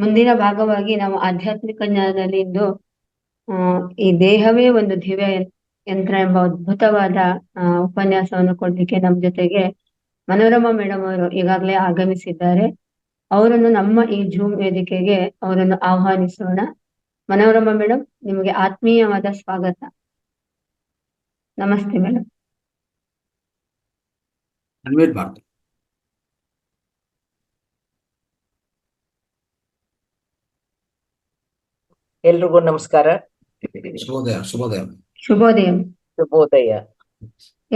ಮುಂದಿನ ಭಾಗವಾಗಿ ನಾವು ಆಧ್ಯಾತ್ಮಿಕ ಜ್ಞಾನದಲ್ಲಿ ಇಂದು ಈ ದೇಹವೇ ಒಂದು ದಿವ್ಯ ಯಂತ್ರ ಎಂಬ ಅದ್ಭುತವಾದ ಉಪನ್ಯಾಸವನ್ನು ಕೊಡ್ಲಿಕ್ಕೆ ನಮ್ಮ ಜೊತೆಗೆ ಮನೋರಮಾ ಮೇಡಮ್ ಅವರು ಈಗಾಗಲೇ ಆಗಮಿಸಿದ್ದಾರೆ. ಅವರನ್ನು ನಮ್ಮ ಈ ಜೂಮ್ ವೇದಿಕೆಗೆ ಅವರನ್ನು ಆಹ್ವಾನಿಸೋಣ. ಮನೋರಮಾ ಮೇಡಮ್, ನಿಮಗೆ ಆತ್ಮೀಯವಾದ ಸ್ವಾಗತ. ನಮಸ್ತೆ ಮೇಡಮ್. ಎಲ್ರಿಗೂ ನಮಸ್ಕಾರ. ಶುಭೋದಯ.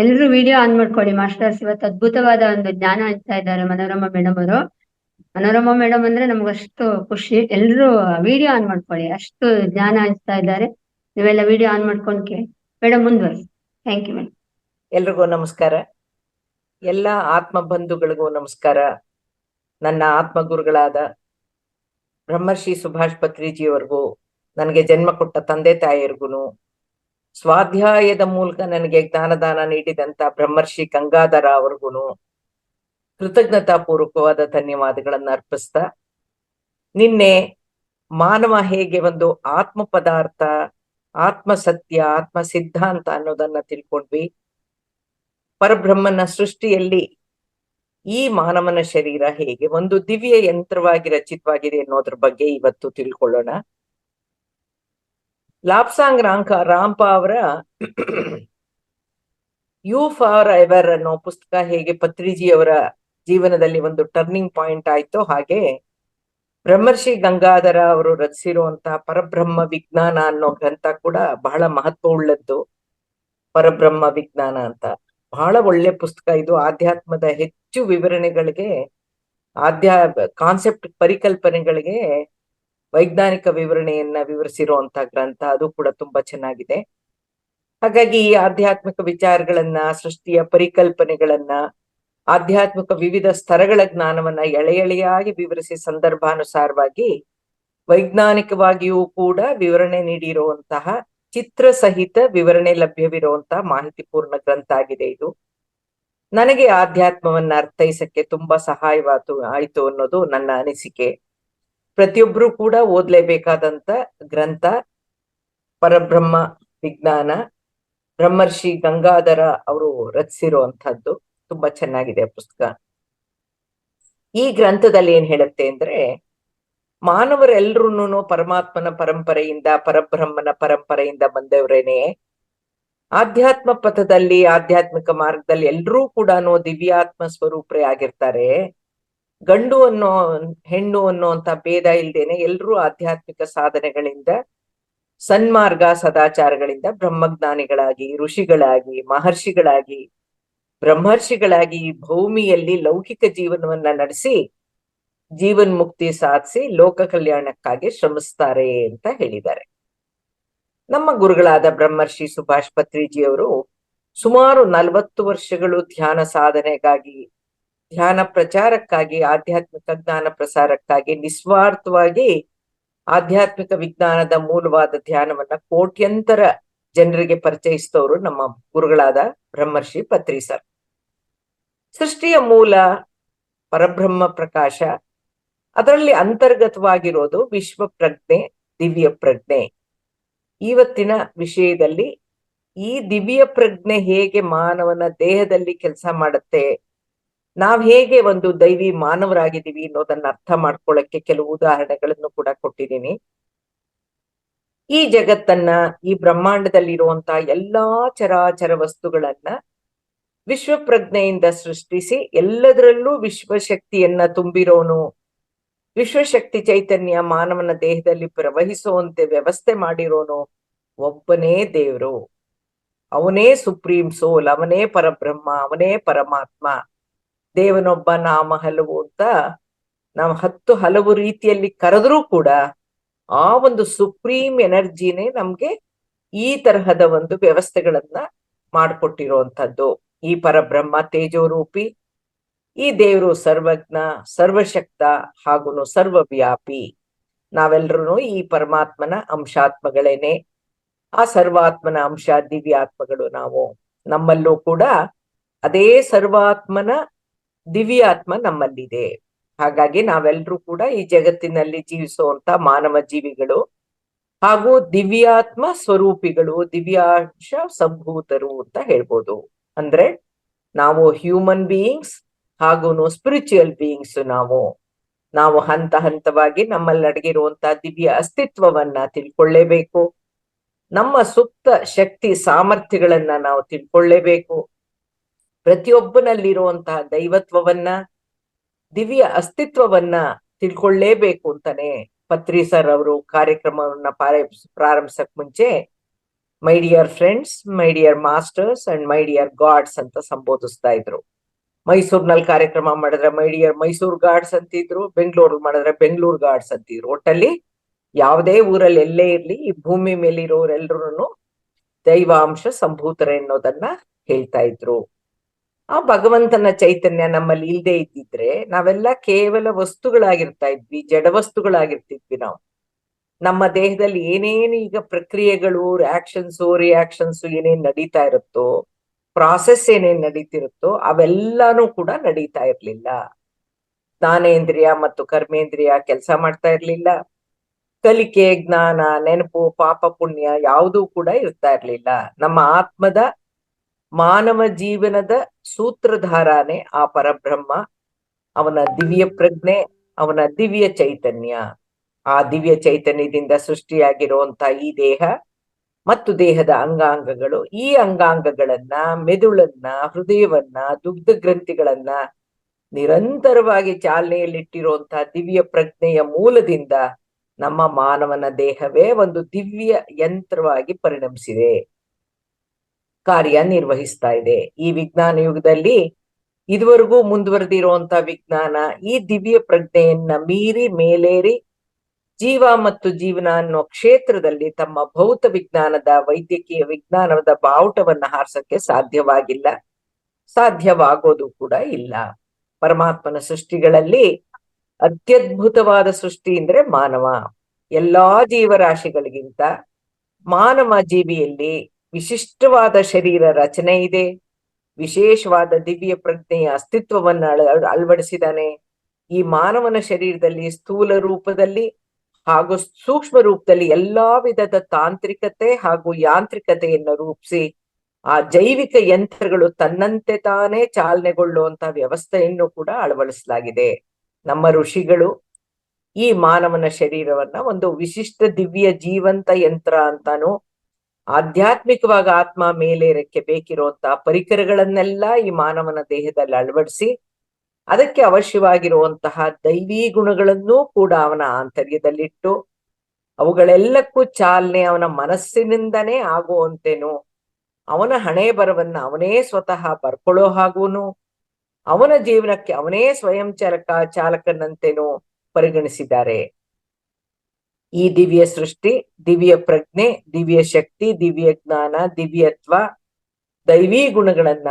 ಎಲ್ರು ವಿಡಿಯೋ ಆನ್ ಮಾಡ್ಕೊಳ್ಳಿ ಮಾಸ್ಟರ್ಸ್. ಇವತ್ತು ಅದ್ಭುತವಾದ ಒಂದು ಜ್ಞಾನ ಹಂಚ್ತಾ ಇದ್ದಾರೆ ಮನೋರಮಾ ಮೇಡಮ್ ಅವರು. ಮನೋರಮಾ ಮೇಡಮ್ ಅಂದ್ರೆ ನಮ್ಗಷ್ಟು ಖುಷಿ. ಎಲ್ರು ವಿಡಿಯೋ ಆನ್ ಮಾಡ್ಕೊಳ್ಳಿ, ಅಷ್ಟು ಜ್ಞಾನ ಹಂಚ್ತಾ ಇದ್ದಾರೆ. ನೀವೆಲ್ಲ ವಿಡಿಯೋ ಆನ್ ಮಾಡ್ಕೊಂಡು ಕೇಳಿ. ಮೇಡಮ್ ಮುಂದುವರಿಸಿ. Thank you madam. ಎಲ್ರಿಗೂ ನಮಸ್ಕಾರ. ಎಲ್ಲ ಆತ್ಮ ಬಂಧುಗಳಿಗೂ ನಮಸ್ಕಾರ. ನನ್ನ ಆತ್ಮ ಗುರುಗಳಾದ ಬ್ರಹ್ಮರ್ಷಿ ಸುಭಾಷ್ ಪತ್ರಿಜಿಯವರೆಗೂ, ನನಗೆ ಜನ್ಮ ಕೊಟ್ಟ ತಂದೆ ತಾಯಿಯರ್ಗುನು, ಸ್ವಾಧ್ಯಾಯದ ಮೂಲಕ ನನಗೆ ಜ್ಞಾನದಾನ ನೀಡಿದಂತ ಬ್ರಹ್ಮರ್ಷಿ ಗಂಗಾಧರ ಅವ್ರಿಗೂ ಕೃತಜ್ಞತಾ ಪೂರ್ವಕವಾದ ಧನ್ಯವಾದಗಳನ್ನ ಅರ್ಪಿಸ್ತಾ, ನಿನ್ನೆ ಮಾನವ ಹೇಗೆ ಒಂದು ಆತ್ಮ ಪದಾರ್ಥ, ಆತ್ಮ ಸತ್ಯ, ಆತ್ಮ ಸಿದ್ಧಾಂತ ಅನ್ನೋದನ್ನ ತಿಳ್ಕೊಂಡ್ವಿ. ಪರಬ್ರಹ್ಮನ ಸೃಷ್ಟಿಯಲ್ಲಿ ಈ ಮಾನವನ ಶರೀರ ಹೇಗೆ ಒಂದು ದಿವ್ಯ ಯಂತ್ರವಾಗಿ ರಚಿತವಾಗಿದೆ ಅನ್ನೋದ್ರ ಬಗ್ಗೆ ಇವತ್ತು ತಿಳ್ಕೊಳ್ಳೋಣ. ಲಾಬ್ಸಾಂಗ್ ರಾಂಪಾ ಅವರ ಯು ಫಾರ್ ಎವರ್ ಅನ್ನೋ ಪುಸ್ತಕ ಹೇಗೆ ಪತ್ರಿಜಿಯವರ ಜೀವನದಲ್ಲಿ ಒಂದು ಟರ್ನಿಂಗ್ ಪಾಯಿಂಟ್ ಆಯ್ತೋ, ಹಾಗೆ ಬ್ರಹ್ಮರ್ಷಿ ಗಂಗಾಧರ ಅವರು ರಚಿಸಿರುವಂತಹ ಪರಬ್ರಹ್ಮ ವಿಜ್ಞಾನ ಅನ್ನೋ ಗ್ರಂಥ ಕೂಡ ಬಹಳ ಮಹತ್ವ ಉಳ್ಳದ್ದು. ಪರಬ್ರಹ್ಮ ವಿಜ್ಞಾನ ಅಂತ ಬಹಳ ಒಳ್ಳೆ ಪುಸ್ತಕ ಇದು. ಆಧ್ಯಾತ್ಮದ ಹೆಚ್ಚು ವಿವರಣೆಗಳಿಗೆ, ಕಾನ್ಸೆಪ್ಟ್ ಪರಿಕಲ್ಪನೆಗಳಿಗೆ ವೈಜ್ಞಾನಿಕ ವಿವರಣೆಯನ್ನ ವಿವರಿಸಿರುವಂತ ಗ್ರಂಥ. ಅದು ಕೂಡ ತುಂಬಾ ಚೆನ್ನಾಗಿದೆ. ಹಾಗಾಗಿ ಈ ಆಧ್ಯಾತ್ಮಿಕ ವಿಚಾರಗಳನ್ನ, ಸೃಷ್ಟಿಯ ಪರಿಕಲ್ಪನೆಗಳನ್ನ, ಆಧ್ಯಾತ್ಮಿಕ ವಿವಿಧ ಸ್ತರಗಳ ಜ್ಞಾನವನ್ನ ಎಳೆಯಾಗಿ ವಿವರಿಸಿ ಸಂದರ್ಭಾನುಸಾರವಾಗಿ ವೈಜ್ಞಾನಿಕವಾಗಿಯೂ ಕೂಡ ವಿವರಣೆ ನೀಡಿರುವಂತಹ ಚಿತ್ರ ಸಹಿತ ವಿವರಣೆ ಲಭ್ಯವಿರುವಂತಹ ಮಾಹಿತಿಪೂರ್ಣ ಗ್ರಂಥ ಆಗಿದೆ ಇದು. ನನಗೆ ಆಧ್ಯಾತ್ಮವನ್ನ ಅರ್ಥೈಸಕ್ಕೆ ತುಂಬಾ ಆಯ್ತು ಅನ್ನೋದು ನನ್ನ ಅನಿಸಿಕೆ. ಪ್ರತಿಯೊಬ್ರು ಕೂಡ ಓದ್ಲೇಬೇಕಾದಂತ ಗ್ರಂಥ ಪರಬ್ರಹ್ಮ ವಿಜ್ಞಾನ. ಬ್ರಹ್ಮರ್ಷಿ ಗಂಗಾಧರ ಅವರು ರಚಿಸಿರುವಂತಹದ್ದು ತುಂಬಾ ಚೆನ್ನಾಗಿದೆ ಪುಸ್ತಕ. ಈ ಗ್ರಂಥದಲ್ಲಿ ಏನ್ ಹೇಳುತ್ತೆ ಅಂದ್ರೆ, ಮಾನವರೆಲ್ರೂ ಪರಮಾತ್ಮನ ಪರಂಪರೆಯಿಂದ, ಪರಬ್ರಹ್ಮನ ಪರಂಪರೆಯಿಂದ ಬಂದವರೇನೆ. ಆಧ್ಯಾತ್ಮ ಪಥದಲ್ಲಿ, ಆಧ್ಯಾತ್ಮಿಕ ಮಾರ್ಗದಲ್ಲಿ ಎಲ್ರೂ ಕೂಡ ದಿವ್ಯಾತ್ಮ ಸ್ವರೂಪರೇ ಆಗಿರ್ತಾರೆ. ಗಂಡು ಅನ್ನೋ ಹೆಣ್ಣು ಅನ್ನುವಂತ ಭೇದ ಇಲ್ದೇನೆ ಎಲ್ರೂ ಆಧ್ಯಾತ್ಮಿಕ ಸಾಧನೆಗಳಿಂದ, ಸನ್ಮಾರ್ಗ ಸದಾಚಾರಗಳಿಂದ ಬ್ರಹ್ಮಜ್ಞಾನಿಗಳಾಗಿ, ಋಷಿಗಳಾಗಿ, ಮಹರ್ಷಿಗಳಾಗಿ, ಬ್ರಹ್ಮರ್ಷಿಗಳಾಗಿ ಈ ಭೂಮಿಯಲ್ಲಿ ಲೌಕಿಕ ಜೀವನವನ್ನ ನಡೆಸಿ ಜೀವನ್ ಮುಕ್ತಿ ಸಾಧಿಸಿ ಲೋಕ ಕಲ್ಯಾಣಕ್ಕಾಗಿ ಶ್ರಮಿಸ್ತಾರೆ ಅಂತ ಹೇಳಿದ್ದಾರೆ. ನಮ್ಮ ಗುರುಗಳಾದ ಬ್ರಹ್ಮರ್ಷಿ ಸುಭಾಷ್ ಪತ್ರಿಜಿಯವರು ಸುಮಾರು 40 ವರ್ಷಗಳು ಧ್ಯಾನ ಸಾಧನೆಗಾಗಿ, ಧ್ಯಾನ ಪ್ರಚಾರಕ್ಕಾಗಿ, ಆಧ್ಯಾತ್ಮಿಕ ಜ್ಞಾನ ಪ್ರಸಾರಕ್ಕಾಗಿ ನಿಸ್ವಾರ್ಥವಾಗಿ ಆಧ್ಯಾತ್ಮಿಕ ವಿಜ್ಞಾನದ ಮೂಲವಾದ ಧ್ಯಾನವನ್ನ ಕೋಟ್ಯಂತರ ಜನರಿಗೆ ಪರಿಚಯಿಸಿದವರು ನಮ್ಮ ಗುರುಗಳಾದ ಬ್ರಹ್ಮರ್ಷಿ ಪತ್ರಿ ಸರ್. ಸೃಷ್ಟಿಯ ಮೂಲ ಪರಬ್ರಹ್ಮ ಪ್ರಕಾಶ, ಅದರಲ್ಲಿ ಅಂತರ್ಗತವಾಗಿರೋದು ವಿಶ್ವ ಪ್ರಜ್ಞೆ, ದಿವ್ಯ ಪ್ರಜ್ಞೆ. ಇವತ್ತಿನ ವಿಷಯದಲ್ಲಿ ಈ ದಿವ್ಯ ಪ್ರಜ್ಞೆ ಹೇಗೆ ಮಾನವನ ದೇಹದಲ್ಲಿ ಕೆಲಸ ಮಾಡುತ್ತೆ, ನಾವ್ ಹೇಗೆ ಒಂದು ದೈವಿ ಮಾನವರಾಗಿದ್ದೀವಿ ಅನ್ನೋದನ್ನ ಅರ್ಥ ಮಾಡ್ಕೊಳ್ಳಕ್ಕೆ ಕೆಲವು ಉದಾಹರಣೆಗಳನ್ನು ಕೂಡ ಕೊಟ್ಟಿದ್ದೀನಿ. ಈ ಜಗತ್ತನ್ನ, ಈ ಬ್ರಹ್ಮಾಂಡದಲ್ಲಿರುವಂತಹ ಎಲ್ಲಾ ಚರಾಚರ ವಸ್ತುಗಳನ್ನ ವಿಶ್ವ ಪ್ರಜ್ಞೆಯಿಂದ ಸೃಷ್ಟಿಸಿ ಎಲ್ಲದರಲ್ಲೂ ವಿಶ್ವಶಕ್ತಿಯನ್ನ ತುಂಬಿರೋನು, ವಿಶ್ವಶಕ್ತಿ ಚೈತನ್ಯ ಮಾನವನ ದೇಹದಲ್ಲಿ ಪ್ರವಹಿಸುವಂತೆ ವ್ಯವಸ್ಥೆ ಮಾಡಿರೋನು ಒಬ್ಬನೇ ದೇವರು. ಅವನೇ ಸುಪ್ರೀಂ ಸೋಲ್, ಅವನೇ ಪರಬ್ರಹ್ಮ, ಅವನೇ ಪರಮಾತ್ಮ. ದೇವನೊಬ್ಬ ನಾಮ ಹಲವು ಅಂತ ನಾವು 10 ಹಲವು ರೀತಿಯಲ್ಲಿ ಕರೆದ್ರೂ ಕೂಡ ಆ ಒಂದು ಸುಪ್ರೀಂ ಎನರ್ಜಿನೇ ನಮ್ಗೆ ಈ ತರಹದ ಒಂದು ವ್ಯವಸ್ಥೆಗಳನ್ನ ಮಾಡಿಕೊಟ್ಟಿರುವಂತದ್ದು. ಈ ಪರಬ್ರಹ್ಮ ತೇಜೋರೂಪಿ, ಈ ದೇವರು ಸರ್ವಜ್ಞ, ಸರ್ವಶಕ್ತ ಹಾಗೂ ಸರ್ವವ್ಯಾಪಿ. ನಾವೆಲ್ಲರೂ ಈ ಪರಮಾತ್ಮನ ಅಂಶಾತ್ಮಗಳೇನೆ. ಆ ಸರ್ವಾತ್ಮನ ಅಂಶ ದಿವ್ಯಾತ್ಮಗಳು ನಾವು. ನಮ್ಮಲ್ಲೂ ಕೂಡ ಅದೇ ಸರ್ವಾತ್ಮನ ದಿವ್ಯಾತ್ಮ ನಮ್ಮಲ್ಲಿದೆ. ಹಾಗಾಗಿ ನಾವೆಲ್ಲರೂ ಕೂಡ ಈ ಜಗತ್ತಿನಲ್ಲಿ ಜೀವಿಸುವಂತ ಮಾನವ ಜೀವಿಗಳು ಹಾಗೂ ದಿವ್ಯಾತ್ಮ ಸ್ವರೂಪಿಗಳು, ದಿವ್ಯಾಂಶ ಸಂಭೂತರು ಅಂತ ಹೇಳ್ಬೋದು. ಅಂದ್ರೆ ನಾವು ಹ್ಯೂಮನ್ ಬೀಯಿಂಗ್ಸ್ ಹಾಗೂ ಸ್ಪಿರಿಚುವಲ್ ಬೀಯಿಂಗ್ಸ್. ನಾವು ಹಂತ ಹಂತವಾಗಿ ನಮ್ಮಲ್ಲಿ ಅಡಗಿರುವಂತಹ ದಿವ್ಯ ಅಸ್ತಿತ್ವವನ್ನ ತಿಳ್ಕೊಳ್ಳೇಬೇಕು. ನಮ್ಮ ಸುಪ್ತ ಶಕ್ತಿ ಸಾಮರ್ಥ್ಯಗಳನ್ನ ನಾವು ತಿಳ್ಕೊಳ್ಳೇಬೇಕು. ಪ್ರತಿಯೊಬ್ಬನಲ್ಲಿರುವಂತಹ ದೈವತ್ವವನ್ನ, ದಿವ್ಯ ಅಸ್ತಿತ್ವವನ್ನ ತಿಳ್ಕೊಳ್ಳೇಬೇಕು ಅಂತಾನೆ ಪತ್ರಿ ಸರ್ ಅವರು ಕಾರ್ಯಕ್ರಮವನ್ನ ಪ್ರಾರಂಭಿಸಕ್ ಮುಂಚೆ my dear friends, my dear masters and my dear God's ಅಂತ ಸಂಬೋಧಿಸ್ತಾ ಇದ್ರು. ಮೈಸೂರಿನಲ್ಲಿ ಕಾರ್ಯಕ್ರಮ ಮಾಡಿದ್ರೆ ಮೈ ಡಿಯರ್ ಮೈಸೂರ್ ಗಾಡ್ಸ್ ಅಂತಿದ್ರು, ಬೆಂಗಳೂರು ಮಾಡಿದ್ರೆ ಬೆಂಗಳೂರು ಗಾಡ್ಸ್ ಅಂತಿದ್ರು. ಒಟ್ಟಲ್ಲಿ ಯಾವುದೇ ಊರಲ್ಲಿ ಎಲ್ಲೇ ಇರ್ಲಿ ಈ ಭೂಮಿ ಮೇಲಿರೋರೆಲ್ರೂ ದೈವಾಂಶ ಸಂಭೂತರೆ ಅನ್ನೋದನ್ನ ಹೇಳ್ತಾ ಇದ್ರು. ಆ ಭಗವಂತನ ಚೈತನ್ಯ ನಮ್ಮಲ್ಲಿ ಇಲ್ದೇ ಇದ್ದಿದ್ರೆ ನಾವೆಲ್ಲ ಕೇವಲ ವಸ್ತುಗಳಾಗಿರ್ತಾ ಇದ್ವಿ, ಜಡ ವಸ್ತುಗಳಾಗಿರ್ತಿದ್ವಿ. ನಾವು ನಮ್ಮ ದೇಹದಲ್ಲಿ ಏನೇನು ಈಗ ಪ್ರಕ್ರಿಯೆಗಳು, ರಿಯಾಕ್ಷನ್ಸ್ ಏನೇನ್ ನಡೀತಾ ಇರುತ್ತೋ, ಪ್ರಾಸೆಸ್ ಏನೇನ್ ನಡೀತಿರುತ್ತೋ ಅವೆಲ್ಲಾನು ಕೂಡ ನಡೀತಾ ಇರ್ಲಿಲ್ಲ. ಜ್ಞಾನೇಂದ್ರಿಯ ಮತ್ತು ಕರ್ಮೇಂದ್ರಿಯ ಕೆಲಸ ಮಾಡ್ತಾ ಇರ್ಲಿಲ್ಲ. ಕಲಿಕೆ, ಜ್ಞಾನ, ನೆನಪು, ಪಾಪ ಪುಣ್ಯ ಯಾವುದೂ ಕೂಡ ಇರ್ತಾ ಇರ್ಲಿಲ್ಲ. ನಮ್ಮ ಆತ್ಮದ ಮಾನವ ಜೀವನದ ಸೂತ್ರಧಾರನೇ ಆ ಪರಬ್ರಹ್ಮ, ಅವನ ದಿವ್ಯ ಪ್ರಜ್ಞೆ, ಅವನ ದಿವ್ಯ ಚೈತನ್ಯ. ಆ ದಿವ್ಯ ಚೈತನ್ಯದಿಂದ ಸೃಷ್ಟಿಯಾಗಿರುವಂತ ಈ ದೇಹ ಮತ್ತು ದೇಹದ ಅಂಗಾಂಗಗಳು, ಈ ಅಂಗಾಂಗಗಳನ್ನ, ಮೆದುಳನ್ನ, ಹೃದಯವನ್ನ, ದುಗ್ಧ ಗ್ರಂಥಿಗಳನ್ನ ನಿರಂತರವಾಗಿ ಚಾಲನೆಯಲ್ಲಿಟ್ಟಿರುವಂತಹ ದಿವ್ಯ ಪ್ರಜ್ಞೆಯ ಮೂಲದಿಂದ ನಮ್ಮ ಮಾನವನ ದೇಹವೇ ಒಂದು ದಿವ್ಯ ಯಂತ್ರವಾಗಿ ಪರಿಣಮಿಸಿದೆ, ಕಾರ್ಯನಿರ್ವಹಿಸ್ತಾ ಇದೆ. ಈ ವಿಜ್ಞಾನ ಯುಗದಲ್ಲಿ ಇದುವರೆಗೂ ಮುಂದುವರೆದಿರುವಂತ ವಿಜ್ಞಾನ ಈ ದಿವ್ಯ ಪ್ರಜ್ಞೆಯನ್ನ ಮೀರಿ ಮೇಲೇರಿ ಜೀವ ಮತ್ತು ಜೀವನ ಅನ್ನೋ ಕ್ಷೇತ್ರದಲ್ಲಿ ತಮ್ಮ ಭೌತ ವಿಜ್ಞಾನದ, ವೈದ್ಯಕೀಯ ವಿಜ್ಞಾನದ ಬಾವುಟವನ್ನ ಹಾರಿಸಕ್ಕೆ ಸಾಧ್ಯವಾಗಿಲ್ಲ, ಸಾಧ್ಯವಾಗೋದು ಕೂಡ ಇಲ್ಲ. ಪರಮಾತ್ಮನ ಸೃಷ್ಟಿಗಳಲ್ಲಿ ಅತ್ಯದ್ಭುತವಾದ ಸೃಷ್ಟಿ ಅಂದ್ರೆ ಮಾನವ. ಎಲ್ಲಾ ಜೀವರಾಶಿಗಳಿಗಿಂತ ಮಾನವ ಜೀವಿಯಲ್ಲಿ ವಿಶಿಷ್ಟವಾದ ಶರೀರ ರಚನೆ ಇದೆ, ವಿಶೇಷವಾದ ದಿವ್ಯ ಪ್ರಜ್ಞೆಯ ಅಸ್ತಿತ್ವವನ್ನ ಅಳವಡಿಸಿದಾನೆ. ಈ ಮಾನವನ ಶರೀರದಲ್ಲಿ ಸ್ಥೂಲ ರೂಪದಲ್ಲಿ ಹಾಗೂ ಸೂಕ್ಷ್ಮ ರೂಪದಲ್ಲಿ ಎಲ್ಲಾ ವಿಧದ ತಾಂತ್ರಿಕತೆ ಹಾಗೂ ಯಾಂತ್ರಿಕತೆಯನ್ನು ರೂಪಿಸಿ ಆ ಜೈವಿಕ ಯಂತ್ರಗಳು ತನ್ನಂತೆ ತಾನೇ ಚಾಲನೆಗೊಳ್ಳುವಂತ ವ್ಯವಸ್ಥೆಯನ್ನು ಕೂಡ ಅಳವಡಿಸಲಾಗಿದೆ. ನಮ್ಮ ಋಷಿಗಳು ಈ ಮಾನವನ ಶರೀರವನ್ನ ಒಂದು ವಿಶಿಷ್ಟ ದಿವ್ಯ ಜೀವಂತ ಯಂತ್ರ ಅಂತಾನು, ಆಧ್ಯಾತ್ಮಿಕವಾಗಿ ಆತ್ಮ ಮೇಲೇರಕ್ಕೆ ಬೇಕಿರುವಂತಹ ಪರಿಕರಗಳನ್ನೆಲ್ಲ ಈ ಮಾನವನ ದೇಹದಲ್ಲಿ ಅಳವಡಿಸಿ ಅದಕ್ಕೆ ಅವಶ್ಯವಾಗಿರುವಂತಹ ದೈವೀ ಗುಣಗಳನ್ನೂ ಕೂಡ ಅವನ ಆಂತರ್ಯದಲ್ಲಿಟ್ಟು ಅವುಗಳೆಲ್ಲಕ್ಕೂ ಚಾಲನೆ ಅವನ ಮನಸ್ಸಿನಿಂದನೇ ಆಗುವಂತೇನು, ಅವನ ಹಣೆ ಬರವನ್ನ ಅವನೇ ಸ್ವತಃ ಬರ್ಕೊಳ್ಳೋ ಹಾಗೂನು, ಅವನ ಜೀವನಕ್ಕೆ ಅವನೇ ಸ್ವಯಂ ಚಾಲಕನಂತೆನೂ ಪರಿಗಣಿಸಿದ್ದಾರೆ. ಈ ದಿವ್ಯ ಸೃಷ್ಟಿ, ದಿವ್ಯ ಪ್ರಜ್ಞೆ, ದಿವ್ಯ ಶಕ್ತಿ, ದಿವ್ಯ ಜ್ಞಾನ, ದಿವ್ಯತ್ವ, ದೈವೀ ಗುಣಗಳನ್ನ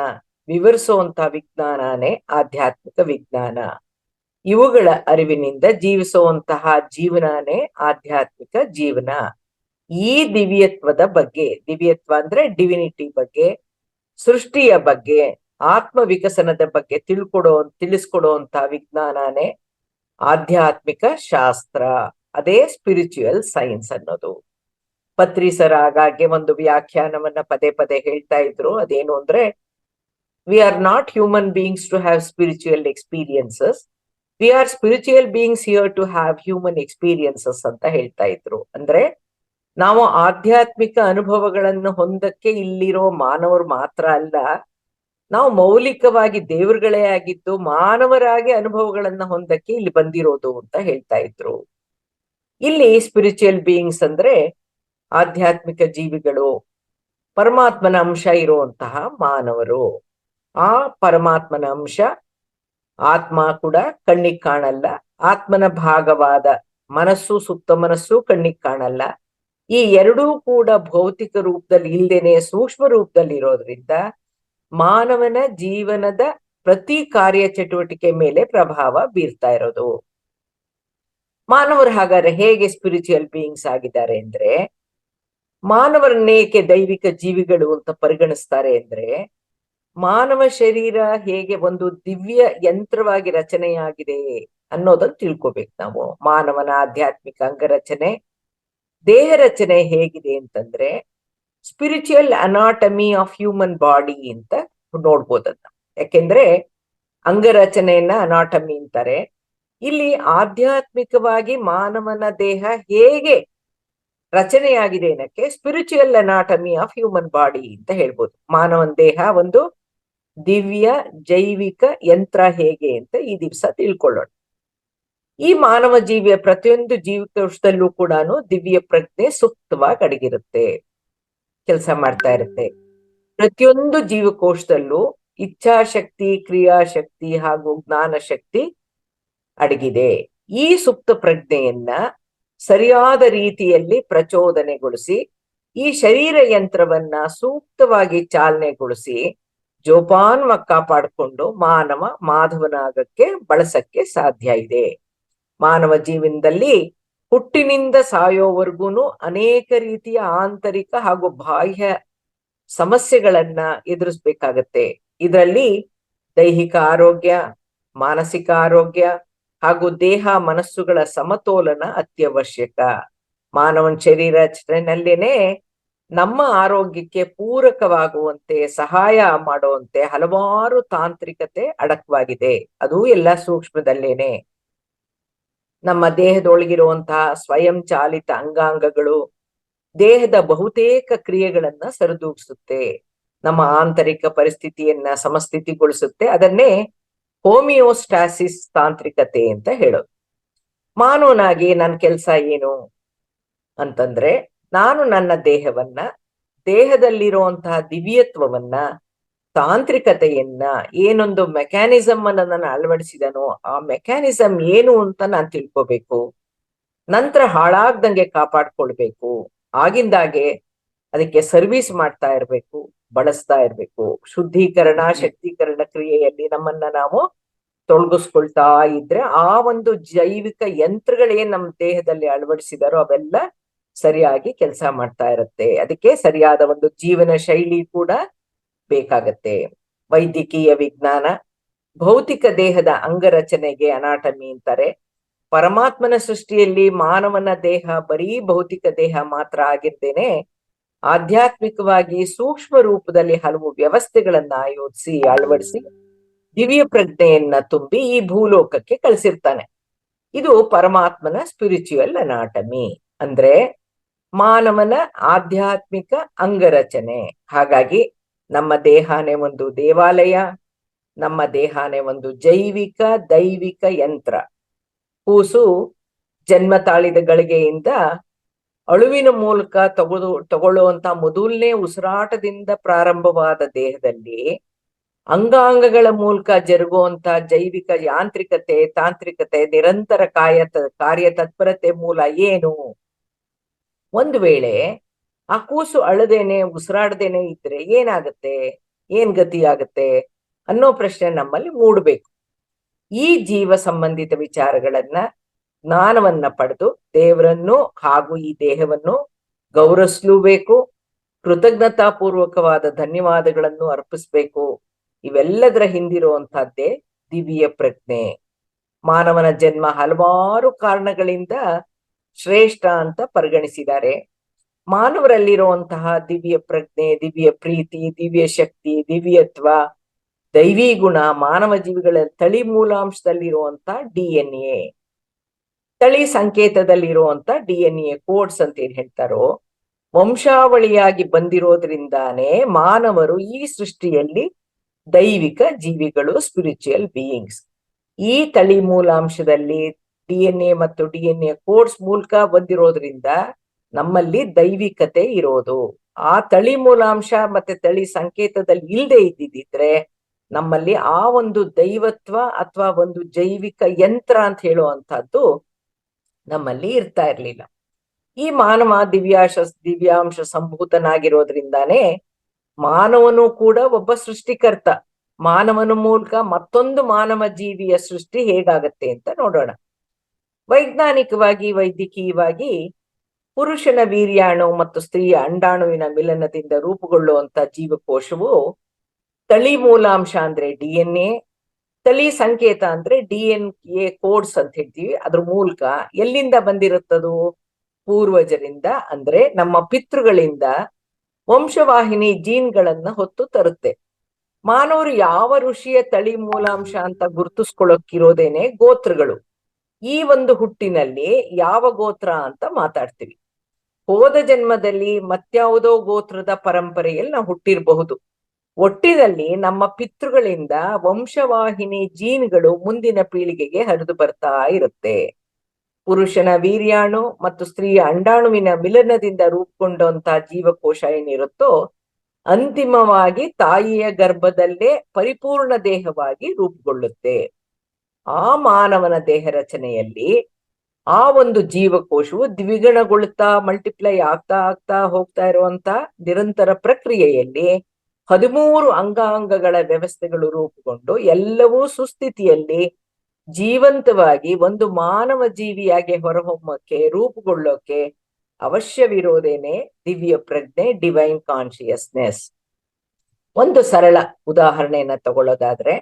ವಿವರಿಸುವಂತ ವಿಜ್ಞಾನನೇ ಆಧ್ಯಾತ್ಮಿಕ ವಿಜ್ಞಾನ. ಇವುಗಳ ಅರಿವಿನಿಂದ ಜೀವಿಸುವಂತಹ ಜೀವನನೇ ಆಧ್ಯಾತ್ಮಿಕ ಜೀವನ. ಈ ದಿವ್ಯತ್ವದ ಬಗ್ಗೆ, ದಿವ್ಯತ್ವ ಅಂದ್ರೆ ಡಿವಿನಿಟಿ ಬಗ್ಗೆ, ಸೃಷ್ಟಿಯ ಬಗ್ಗೆ, ಆತ್ಮ ವಿಕಸನದ ಬಗ್ಗೆ ತಿಳಿಸ್ಕೊಡುವಂತ ವಿಜ್ಞಾನನೇ ಆಧ್ಯಾತ್ಮಿಕ ಶಾಸ್ತ್ರ. ಅದೇ ಸ್ಪಿರಿಚುವಲ್ ಸೈನ್ಸ್ ಅನ್ನೋದು. ಪತ್ರಿ ಸರ್ ಆಗಾಗ್ಗೆ ಒಂದು ವ್ಯಾಖ್ಯಾನವನ್ನ ಪದೇ ಪದೇ ಹೇಳ್ತಾ ಇದ್ರು. ಅದೇನು ಅಂದ್ರೆ, we are not human beings to have spiritual experiences, we are spiritual beings here to have human experiences ಅಂತ ಹೇಳ್ತಾ ಇದ್ರು. ಅಂದ್ರೆ ನಾವು ಆಧ್ಯಾತ್ಮಿಕ ಅನುಭವಗಳನ್ನು ಹೊಂದಕ್ಕೆ ಇಲ್ಲಿರೋ ಮಾನವರು ಮಾತ್ರ ಅಲ್ಲ, ನಾವು ಮೌಲಿಕವಾಗಿ ದೇವರುಗಳೇ ಆಗಿದ್ದು ಮಾನವರಾಗಿ ಅನುಭವಗಳನ್ನ ಹೊಂದಕ್ಕೆ ಇಲ್ಲಿ ಬಂದಿರೋದು ಅಂತ ಹೇಳ್ತಾ ಇದ್ರು. ಇಲ್ಲಿ ಸ್ಪಿರಿಚುವಲ್ ಬೀಯಿಂಗ್ಸ್ ಅಂದ್ರೆ ಆಧ್ಯಾತ್ಮಿಕ ಜೀವಿಗಳು, ಪರಮಾತ್ಮನ ಅಂಶ ಇರುವಂತಹ ಮಾನವರು. ಆ ಪರಮಾತ್ಮನ ಅಂಶ, ಆತ್ಮ ಕೂಡ ಕಣ್ಣಿಗೆ ಕಾಣಲ್ಲ, ಆತ್ಮನ ಭಾಗವಾದ ಮನಸ್ಸು, ಸುಪ್ತ ಮನಸ್ಸು ಕಣ್ಣಿಗೆ ಕಾಣಲ್ಲ. ಈ ಎರಡೂ ಕೂಡ ಭೌತಿಕ ರೂಪದಲ್ಲಿ ಇಲ್ದೇನೆ ಸೂಕ್ಷ್ಮ ರೂಪದಲ್ಲಿ ಇರೋದ್ರಿಂದ ಮಾನವನ ಜೀವನದ ಪ್ರತಿ ಕಾರ್ಯ ಚಟುವಟಿಕೆ ಮೇಲೆ ಪ್ರಭಾವ ಬೀರ್ತಾ ಇರೋದು. ಮಾನವರು ಹಾಗಾದ್ರೆ ಹೇಗೆ ಸ್ಪಿರಿಚುವಲ್ ಬೀಯಿಂಗ್ಸ್ ಆಗಿದ್ದಾರೆ ಅಂದ್ರೆ, ಮಾನವರನ್ನೇಕೆ ದೈವಿಕ ಜೀವಿಗಳು ಅಂತ ಪರಿಗಣಿಸ್ತಾರೆ ಅಂದ್ರೆ, ಮಾನವ ಶರೀರ ಹೇಗೆ ಒಂದು ದಿವ್ಯ ಯಂತ್ರವಾಗಿ ರಚನೆಯಾಗಿದೆ ಅನ್ನೋದನ್ನ ತಿಳ್ಕೊಬೇಕು ನಾವು. ಮಾನವನ ಆಧ್ಯಾತ್ಮಿಕ ಅಂಗರಚನೆ, ದೇಹ ರಚನೆ ಹೇಗಿದೆ ಅಂತಂದ್ರೆ spiritual anatomy of human body ಅಂತ ನೋಡ್ಬೋದನ್ನ. ಯಾಕೆಂದ್ರೆ ಅಂಗರಚನೆಯನ್ನ ಅನಾಟಮಿ ಅಂತಾರೆ. ಇಲ್ಲಿ ಆಧ್ಯಾತ್ಮಿಕವಾಗಿ ಮಾನವನ ದೇಹ ಹೇಗೆ ರಚನೆಯಾಗಿದೆ ಏನಕ್ಕೆ spiritual anatomy of human body ಅಂತ ಹೇಳ್ಬೋದು. ಮಾನವನ ದೇಹ ಒಂದು ದಿವ್ಯ ಜೈವಿಕ ಯಂತ್ರ ಹೇಗೆ ಅಂತ ಈ ದಿವಸ ತಿಳ್ಕೊಳ್ಳೋಣ. ಈ ಮಾನವ ಜೀವಿಯ ಪ್ರತಿಯೊಂದು ಜೀವಕೋಶದಲ್ಲೂ ಕೂಡ ದಿವ್ಯ ಪ್ರಜ್ಞೆ ಸುಪ್ತವಾಗಿ ಅಡಗಿರುತ್ತೆ, ಕೆಲಸ ಮಾಡ್ತಾ ಇರುತ್ತೆ. ಪ್ರತಿಯೊಂದು ಜೀವಕೋಶದಲ್ಲೂ ಇಚ್ಛಾಶಕ್ತಿ, ಕ್ರಿಯಾಶಕ್ತಿ ಹಾಗೂ ಜ್ಞಾನ ಶಕ್ತಿ ಅಡಗಿದೆ. ಈ ಸುಪ್ತ ಪ್ರಜ್ಞೆಯನ್ನ ಸರಿಯಾದ ರೀತಿಯಲ್ಲಿ ಪ್ರಚೋದನೆಗೊಳಿಸಿ ಈ ಶರೀರ ಯಂತ್ರವನ್ನ ಸೂಕ್ತವಾಗಿ ಚಾಲನೆಗೊಳಿಸಿ ಜೋಪಾನ್ವ ಕಾಪಾಡಿಕೊಂಡು ಮಾನವ ಮಾಧವನಾಗಕ್ಕೆ ಬಳಸಕ್ಕೆ ಸಾಧ್ಯ ಇದೆ. ಮಾನವ ಜೀವನದಲ್ಲಿ ಹುಟ್ಟಿನಿಂದ ಸಾಯೋವರೆಗೂ ಅನೇಕ ರೀತಿಯ ಆಂತರಿಕ ಹಾಗೂ ಬಾಹ್ಯ ಸಮಸ್ಯೆಗಳನ್ನ ಎದುರಿಸ್ಬೇಕಾಗತ್ತೆ. ಇದರಲ್ಲಿ ದೈಹಿಕ ಆರೋಗ್ಯ, ಮಾನಸಿಕ ಆರೋಗ್ಯ ಹಾಗೂ ದೇಹ ಮನಸ್ಸುಗಳ ಸಮತೋಲನ ಅತ್ಯವಶ್ಯಕ. ಮಾನವನ ಶರೀರ ರಚನೆಯಲ್ಲೇನೆ ನಮ್ಮ ಆರೋಗ್ಯಕ್ಕೆ ಪೂರಕವಾಗುವಂತೆ ಸಹಾಯ ಮಾಡುವಂತೆ ಹಲವಾರು ತಾಂತ್ರಿಕತೆ ಅಡಕವಾಗಿದೆ. ಅದು ಎಲ್ಲ ಸೂಕ್ಷ್ಮದಲ್ಲೇನೆ. ನಮ್ಮ ದೇಹದೊಳಗಿರುವಂತಹ ಸ್ವಯಂ ಚಾಲಿತ ಅಂಗಾಂಗಗಳು ದೇಹದ ಬಹುತೇಕ ಕ್ರಿಯೆಗಳನ್ನ ಸರಿದೂಗಿಸುತ್ತೆ, ನಮ್ಮ ಆಂತರಿಕ ಪರಿಸ್ಥಿತಿಯನ್ನ ಸಮಸ್ಥಿತಿಗೊಳಿಸುತ್ತೆ. ಅದನ್ನೇ ಹೋಮಿಯೋಸ್ಟಾಸಿಸ್ ತಾಂತ್ರಿಕತೆ ಅಂತ ಹೇಳೋದು. ಮಾನವನಾಗಿ ನನ್ನ ಕೆಲಸ ಏನು ಅಂತಂದ್ರೆ, ನಾನು ನನ್ನ ದೇಹವನ್ನ, ದೇಹದಲ್ಲಿರುವಂತಹ ದಿವ್ಯತ್ವವನ್ನ, ತಾಂತ್ರಿಕತೆಯನ್ನ, ಏನೊಂದು ಮೆಕ್ಯಾನಿಸಮ್ ಅನ್ನ ನಾನು ಅಳವಡಿಸಿದನೋ ಆ ಮೆಕ್ಯಾನಿಸಮ್ ಏನು ಅಂತ ನಾನು ತಿಳ್ಕೋಬೇಕು. ನಂತರ ಹಾಳಾಗ್ದಂಗೆ ಕಾಪಾಡ್ಕೊಳ್ಬೇಕು. ಆಗಿಂದಾಗೆ ಅದಕ್ಕೆ ಸರ್ವಿಸ್ ಮಾಡ್ತಾ ಇರ್ಬೇಕು, ಬಳಸ್ತಾ ಇರ್ಬೇಕು. ಶುದ್ಧೀಕರಣ, ಶಕ್ತೀಕರಣ ಕ್ರಿಯೆಯಲ್ಲಿ ನಮ್ಮನ್ನ ನಾವು ತೊಡಗಿಸ್ಕೊಳ್ತಾ ಇದ್ರೆ ಆ ಒಂದು ಜೈವಿಕ ಯಂತ್ರಗಳೇನ್ ನಮ್ಮ ದೇಹದಲ್ಲಿ ಅಳವಡಿಸಿದಾರೋ ಅವೆಲ್ಲ ಸರಿಯಾಗಿ ಕೆಲಸ ಮಾಡ್ತಾ ಇರುತ್ತೆ. ಅದಕ್ಕೆ ಸರಿಯಾದ ಒಂದು ಜೀವನ ಶೈಲಿ ಕೂಡ ಬೇಕಾಗತ್ತೆ. ವೈದ್ಯಕೀಯ ವಿಜ್ಞಾನ ಭೌತಿಕ ದೇಹದ ಅಂಗರಚನೆಗೆ ಅನಾಟಮಿ ಅಂತಾರೆ. ಪರಮಾತ್ಮನ ಸೃಷ್ಟಿಯಲ್ಲಿ ಮಾನವನ ದೇಹ ಬರೀ ಭೌತಿಕ ದೇಹ ಮಾತ್ರ ಆಗಿರ್ತೇನೆ ಆಧ್ಯಾತ್ಮಿಕವಾಗಿ ಸೂಕ್ಷ್ಮ ರೂಪದಲ್ಲಿ ಹಲವು ವ್ಯವಸ್ಥೆಗಳನ್ನ ಆಯೋಜಿಸಿ ಅಳವಡಿಸಿ ದಿವ್ಯ ಪ್ರಜ್ಞೆಯನ್ನ ತುಂಬಿ ಈ ಭೂಲೋಕಕ್ಕೆ ಕಳಿಸಿರ್ತಾನೆ. ಇದು ಪರಮಾತ್ಮನ ಸ್ಪಿರಿಚುವಲ್ ಅನಾಟಮಿ, ಅಂದ್ರೆ ಮಾನವನ ಆಧ್ಯಾತ್ಮಿಕ ಅಂಗರಚನೆ. ಹಾಗಾಗಿ ನಮ್ಮ ದೇಹನೇ ಒಂದು ದೇವಾಲಯ, ನಮ್ಮ ದೇಹನೇ ಒಂದು ಜೈವಿಕ ದೈವಿಕ ಯಂತ್ರ. ಕೂಸು ಜನ್ಮ ತಾಳಿದ ಗಳಿಗೆಯಿಂದ ಅಳುವಿನ ಮೂಲಕ ತಗೊಳ್ಳುವಂತ ಮೊದಲನೇ ಉಸಿರಾಟದಿಂದ ಪ್ರಾರಂಭವಾದ ದೇಹದಲ್ಲಿ ಅಂಗಾಂಗಗಳ ಮೂಲಕ ಜರುಗುವಂತ ಜೈವಿಕ ಯಾಂತ್ರಿಕತೆ, ತಾಂತ್ರಿಕತೆ, ನಿರಂತರ ಕಾರ್ಯತತ್ಪರತೆ ಮೂಲ ಏನು? ಒಂದು ವೇಳೆ ಆ ಕೂಸು ಅಳದೇನೆ ಉಸಿರಾಡದೇನೆ ಇದ್ರೆ ಏನಾಗತ್ತೆ, ಏನ್ ಗತಿ ಆಗತ್ತೆ ಅನ್ನೋ ಪ್ರಶ್ನೆ ನಮ್ಮಲ್ಲಿ ಮೂಡಬೇಕು. ಈ ಜೀವ ಸಂಬಂಧಿತ ವಿಚಾರಗಳನ್ನ ಜ್ಞಾನವನ್ನ ಪಡೆದು ದೇವರನ್ನು ಹಾಗೂ ಈ ದೇಹವನ್ನು ಗೌರವಿಸಲೂಬೇಕು, ಕೃತಜ್ಞತಾಪೂರ್ವಕವಾದ ಧನ್ಯವಾದಗಳನ್ನು ಅರ್ಪಿಸ್ಬೇಕು. ಇವೆಲ್ಲದರ ಹಿಂದಿರುವಂತಹದ್ದೇ ದಿವ್ಯ ಪ್ರಜ್ಞೆ. ಮಾನವನ ಜನ್ಮ ಹಲವಾರು ಕಾರಣಗಳಿಂದ ಶ್ರೇಷ್ಠ ಅಂತ ಪರಿಗಣಿಸಿದ್ದಾರೆ. ಮಾನವರಲ್ಲಿರುವಂತಹ ದಿವ್ಯ ಪ್ರಜ್ಞೆ, ದಿವ್ಯ ಪ್ರೀತಿ, ದಿವ್ಯ ಶಕ್ತಿ, ದಿವ್ಯತ್ವ, ದೈವಿ ಗುಣ ಮಾನವ ಜೀವಿಗಳ ತಳಿ ಮೂಲಾಂಶದಲ್ಲಿರುವಂತ DNA, ತಳಿ ಸಂಕೇತದಲ್ಲಿರುವಂತ DNA ಕೋಡ್ಸ್ ಅಂತ ಏನ್ ಹೇಳ್ತಾರೋ, ವಂಶಾವಳಿಯಾಗಿ ಬಂದಿರೋದ್ರಿಂದಾನೇ ಮಾನವರು ಈ ಸೃಷ್ಟಿಯಲ್ಲಿ ದೈವಿಕ ಜೀವಿಗಳು, ಸ್ಪಿರಿಚುವಲ್ ಬೀಯಿಂಗ್ಸ್. ಈ ತಳಿ ಮೂಲಾಂಶದಲ್ಲಿ DNA ಮತ್ತು DNA ಕೋಡ್ಸ್ ಮೂಲಕ ಬಂದಿರೋದ್ರಿಂದ ನಮ್ಮಲ್ಲಿ ದೈವಿಕತೆ ಇರೋದು. ಆ ತಳಿ ಮೂಲಾಂಶ ಮತ್ತೆ ತಳಿ ಸಂಕೇತದಲ್ಲಿ ಇಲ್ಲದೆ ಇದ್ದಿದ್ರೆ ನಮ್ಮಲ್ಲಿ ಆ ಒಂದು ದೈವತ್ವ ಅಥವಾ ಒಂದು ಜೈವಿಕ ಯಂತ್ರ ಅಂತ ಹೇಳುವಂತಹದ್ದು ನಮ್ಮಲ್ಲಿ ಇರ್ತಾ ಇರ್ಲಿಲ್ಲ. ಈ ಮಾನವ ದಿವ್ಯಾಂಶ ಸಂಭೂತನಾಗಿರೋದ್ರಿಂದಾನೇ ಮಾನವನು ಕೂಡ ಒಬ್ಬ ಸೃಷ್ಟಿಕರ್ತ. ಮಾನವನ ಮೂಲಕ ಮತ್ತೊಂದು ಮಾನವ ಜೀವಿಯ ಸೃಷ್ಟಿ ಹೇಗಾಗತ್ತೆ ಅಂತ ನೋಡೋಣ. ವೈಜ್ಞಾನಿಕವಾಗಿ, ವೈದ್ಯಕೀಯವಾಗಿ ಪುರುಷನ ವೀರ್ಯಾಣು ಮತ್ತು ಸ್ತ್ರೀಯ ಅಂಡಾಣುವಿನ ಮಿಲನದಿಂದ ರೂಪುಗೊಳ್ಳುವಂತ ಜೀವಕೋಶವು ತಳಿ ಮೂಲಾಂಶ ಅಂದ್ರೆ DNA, ತಳಿ ಸಂಕೇತ ಅಂದ್ರೆ DNA ಕೋಡ್ಸ್ ಅಂತ ಹೇಳ್ತೀವಿ. ಅದ್ರ ಮೂಲಕ ಎಲ್ಲಿಂದ ಬಂದಿರುತ್ತದು? ಪೂರ್ವಜರಿಂದ, ಅಂದ್ರೆ ನಮ್ಮ ಪಿತೃಗಳಿಂದ ವಂಶವಾಹಿನಿ ಜೀನ್ಗಳನ್ನ ಹೊತ್ತು ತರುತ್ತೆ. ಮಾನವರು ಯಾವ ಋಷಿಯ ತಳಿ ಮೂಲಾಂಶ ಅಂತ ಗುರುತಿಸ್ಕೊಳ್ಳೋಕಿರೋದೇನೆ ಗೋತ್ರಗಳು. ಈ ಒಂದು ಹುಟ್ಟಿನಲ್ಲಿ ಯಾವ ಗೋತ್ರ ಅಂತ ಮಾತಾಡ್ತೀವಿ. ಹೋದ ಜನ್ಮದಲ್ಲಿ ಮತ್ಯಾವುದೋ ಗೋತ್ರದ ಪರಂಪರೆಯಲ್ಲಿ ನಾವು ಹುಟ್ಟಿರಬಹುದು. ಒಟ್ಟಿನಲ್ಲಿ ನಮ್ಮ ಪಿತೃಗಳಿಂದ ವಂಶವಾಹಿನಿ ಜೀನ್ಗಳು ಮುಂದಿನ ಪೀಳಿಗೆಗೆ ಹರಿದು ಬರ್ತಾ ಇರುತ್ತೆ. ಪುರುಷನ ವೀರ್ಯಾಣು ಮತ್ತು ಸ್ತ್ರೀಯ ಅಂಡಾಣುವಿನ ಮಿಲನದಿಂದ ರೂಪುಗೊಂಡಂತಹ ಜೀವಕೋಶ ಏನಿರುತ್ತೋ ಅಂತಿಮವಾಗಿ ತಾಯಿಯ ಗರ್ಭದಲ್ಲೇ ಪರಿಪೂರ್ಣ ದೇಹವಾಗಿ ರೂಪುಗೊಳ್ಳುತ್ತೆ. ಆ ಮಾನವನ ದೇಹ ರಚನೆಯಲ್ಲಿ ಆ ಒಂದು ಜೀವಕೋಶವು ದ್ವಿಗುಣಗೊಳ್ತಾ ಮಲ್ಟಿಪ್ಲೈ ಆಗ್ತಾ ಹೋಗ್ತಾ ಇರುವಂತ ನಿರಂತರ ಪ್ರಕ್ರಿಯೆಯಲ್ಲಿ 13 ಅಂಗಾಂಗಗಳ ವ್ಯವಸ್ಥೆಗಳು ರೂಪುಗೊಂಡು ಎಲ್ಲವೂ ಸುಸ್ಥಿತಿಯಲ್ಲಿ ಜೀವಂತವಾಗಿ ಒಂದು ಮಾನವ ಜೀವಿಯಾಗಿ ಹೊರಹೊಮ್ಮಕ್ಕೆ ರೂಪುಗೊಳ್ಳೋಕೆ ಅವಶ್ಯವಿರೋದೇನೆ ದಿವ್ಯ ಪ್ರಜ್ಞೆ, ಡಿವೈನ್ ಕಾನ್ಶಿಯಸ್ನೆಸ್. ಒಂದು ಸರಳ ಉದಾಹರಣೆಯನ್ನ ತಗೊಳ್ಳೋದಾದ್ರೆ,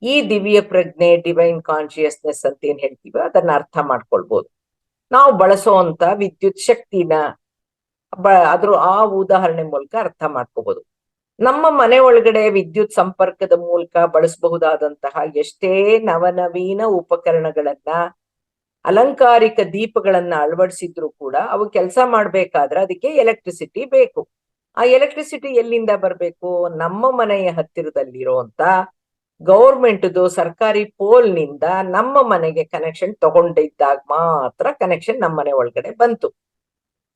ಈ ದಿವ್ಯ ಪ್ರಜ್ಞೆ, ಡಿವೈನ್ ಕಾನ್ಶಿಯಸ್ನೆಸ್ ಅಂತ ಏನ್ ಹೇಳ್ತೀವೋ ಅದನ್ನ ಅರ್ಥ ಮಾಡ್ಕೊಳ್ಬಹುದು. ನಾವು ಬಳಸೋಂತ ವಿದ್ಯುತ್ ಶಕ್ತಿನ ಅದ್ರ ಆ ಉದಾಹರಣೆ ಮೂಲಕ ಅರ್ಥ ಮಾಡ್ಕೋಬಹುದು. ನಮ್ಮ ಮನೆ ಒಳಗಡೆ ವಿದ್ಯುತ್ ಸಂಪರ್ಕದ ಮೂಲಕ ಬಳಸಬಹುದಾದಂತಹ ಎಷ್ಟೇ ನವನವೀನ ಉಪಕರಣಗಳನ್ನ, ಅಲಂಕಾರಿಕ ದೀಪಗಳನ್ನ ಅಳವಡಿಸಿದ್ರು ಕೂಡ ಅವು ಕೆಲಸ ಮಾಡ್ಬೇಕಾದ್ರೆ ಅದಕ್ಕೆ ಎಲೆಕ್ಟ್ರಿಸಿಟಿ ಬೇಕು. ಆ ಎಲೆಕ್ಟ್ರಿಸಿಟಿ ಎಲ್ಲಿಂದ ಬರ್ಬೇಕು? ನಮ್ಮ ಮನೆಯ ಹತ್ತಿರದಲ್ಲಿರುವಂತ ಗೌರ್ಮೆಂಟ್ದು ಸರ್ಕಾರಿ ಪೋಲ್ ನಿಂದ ನಮ್ಮ ಮನೆಗೆ ಕನೆಕ್ಷನ್ ತಗೊಂಡಿದ್ದಾಗ ಮಾತ್ರ ಕನೆಕ್ಷನ್ ನಮ್ಮ ಮನೆ ಒಳಗಡೆ ಬಂತು.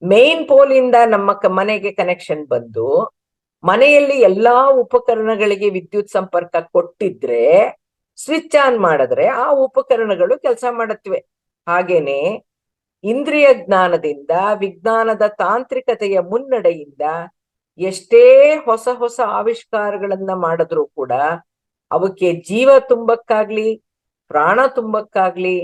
ಮೇನ್ ಪೋಲ್ ಇಂದ ನಮ್ಮ ಮನೆಗೆ ಕನೆಕ್ಷನ್ ಬಂದು ಮನೆಯಲ್ಲಿ ಎಲ್ಲಾ ಉಪಕರಣಗಳಿಗೆ ವಿದ್ಯುತ್ ಸಂಪರ್ಕ ಕೊಟ್ಟಿದ್ರೆ, ಸ್ವಿಚ್ ಆನ್ ಮಾಡಿದ್ರೆ ಆ ಉಪಕರಣಗಳು ಕೆಲಸ ಮಾಡುತ್ತವೆ. ಹಾಗೇನೆ ಇಂದ್ರಿಯ ಜ್ಞಾನದಿಂದ, ವಿಜ್ಞಾನದ ತಾಂತ್ರಿಕತೆಯ ಮುನ್ನಡೆಯಿಂದ ಎಷ್ಟೇ ಹೊಸ ಹೊಸ ಆವಿಷ್ಕಾರಗಳನ್ನ ಮಾಡಿದ್ರು ಕೂಡ ಅವಕ್ಕೆ ಜೀವ ತುಂಬಕ್ಕಾಗ್ಲಿ, ಪ್ರಾಣ ತುಂಬಕ್ಕಾಗ್ಲಿ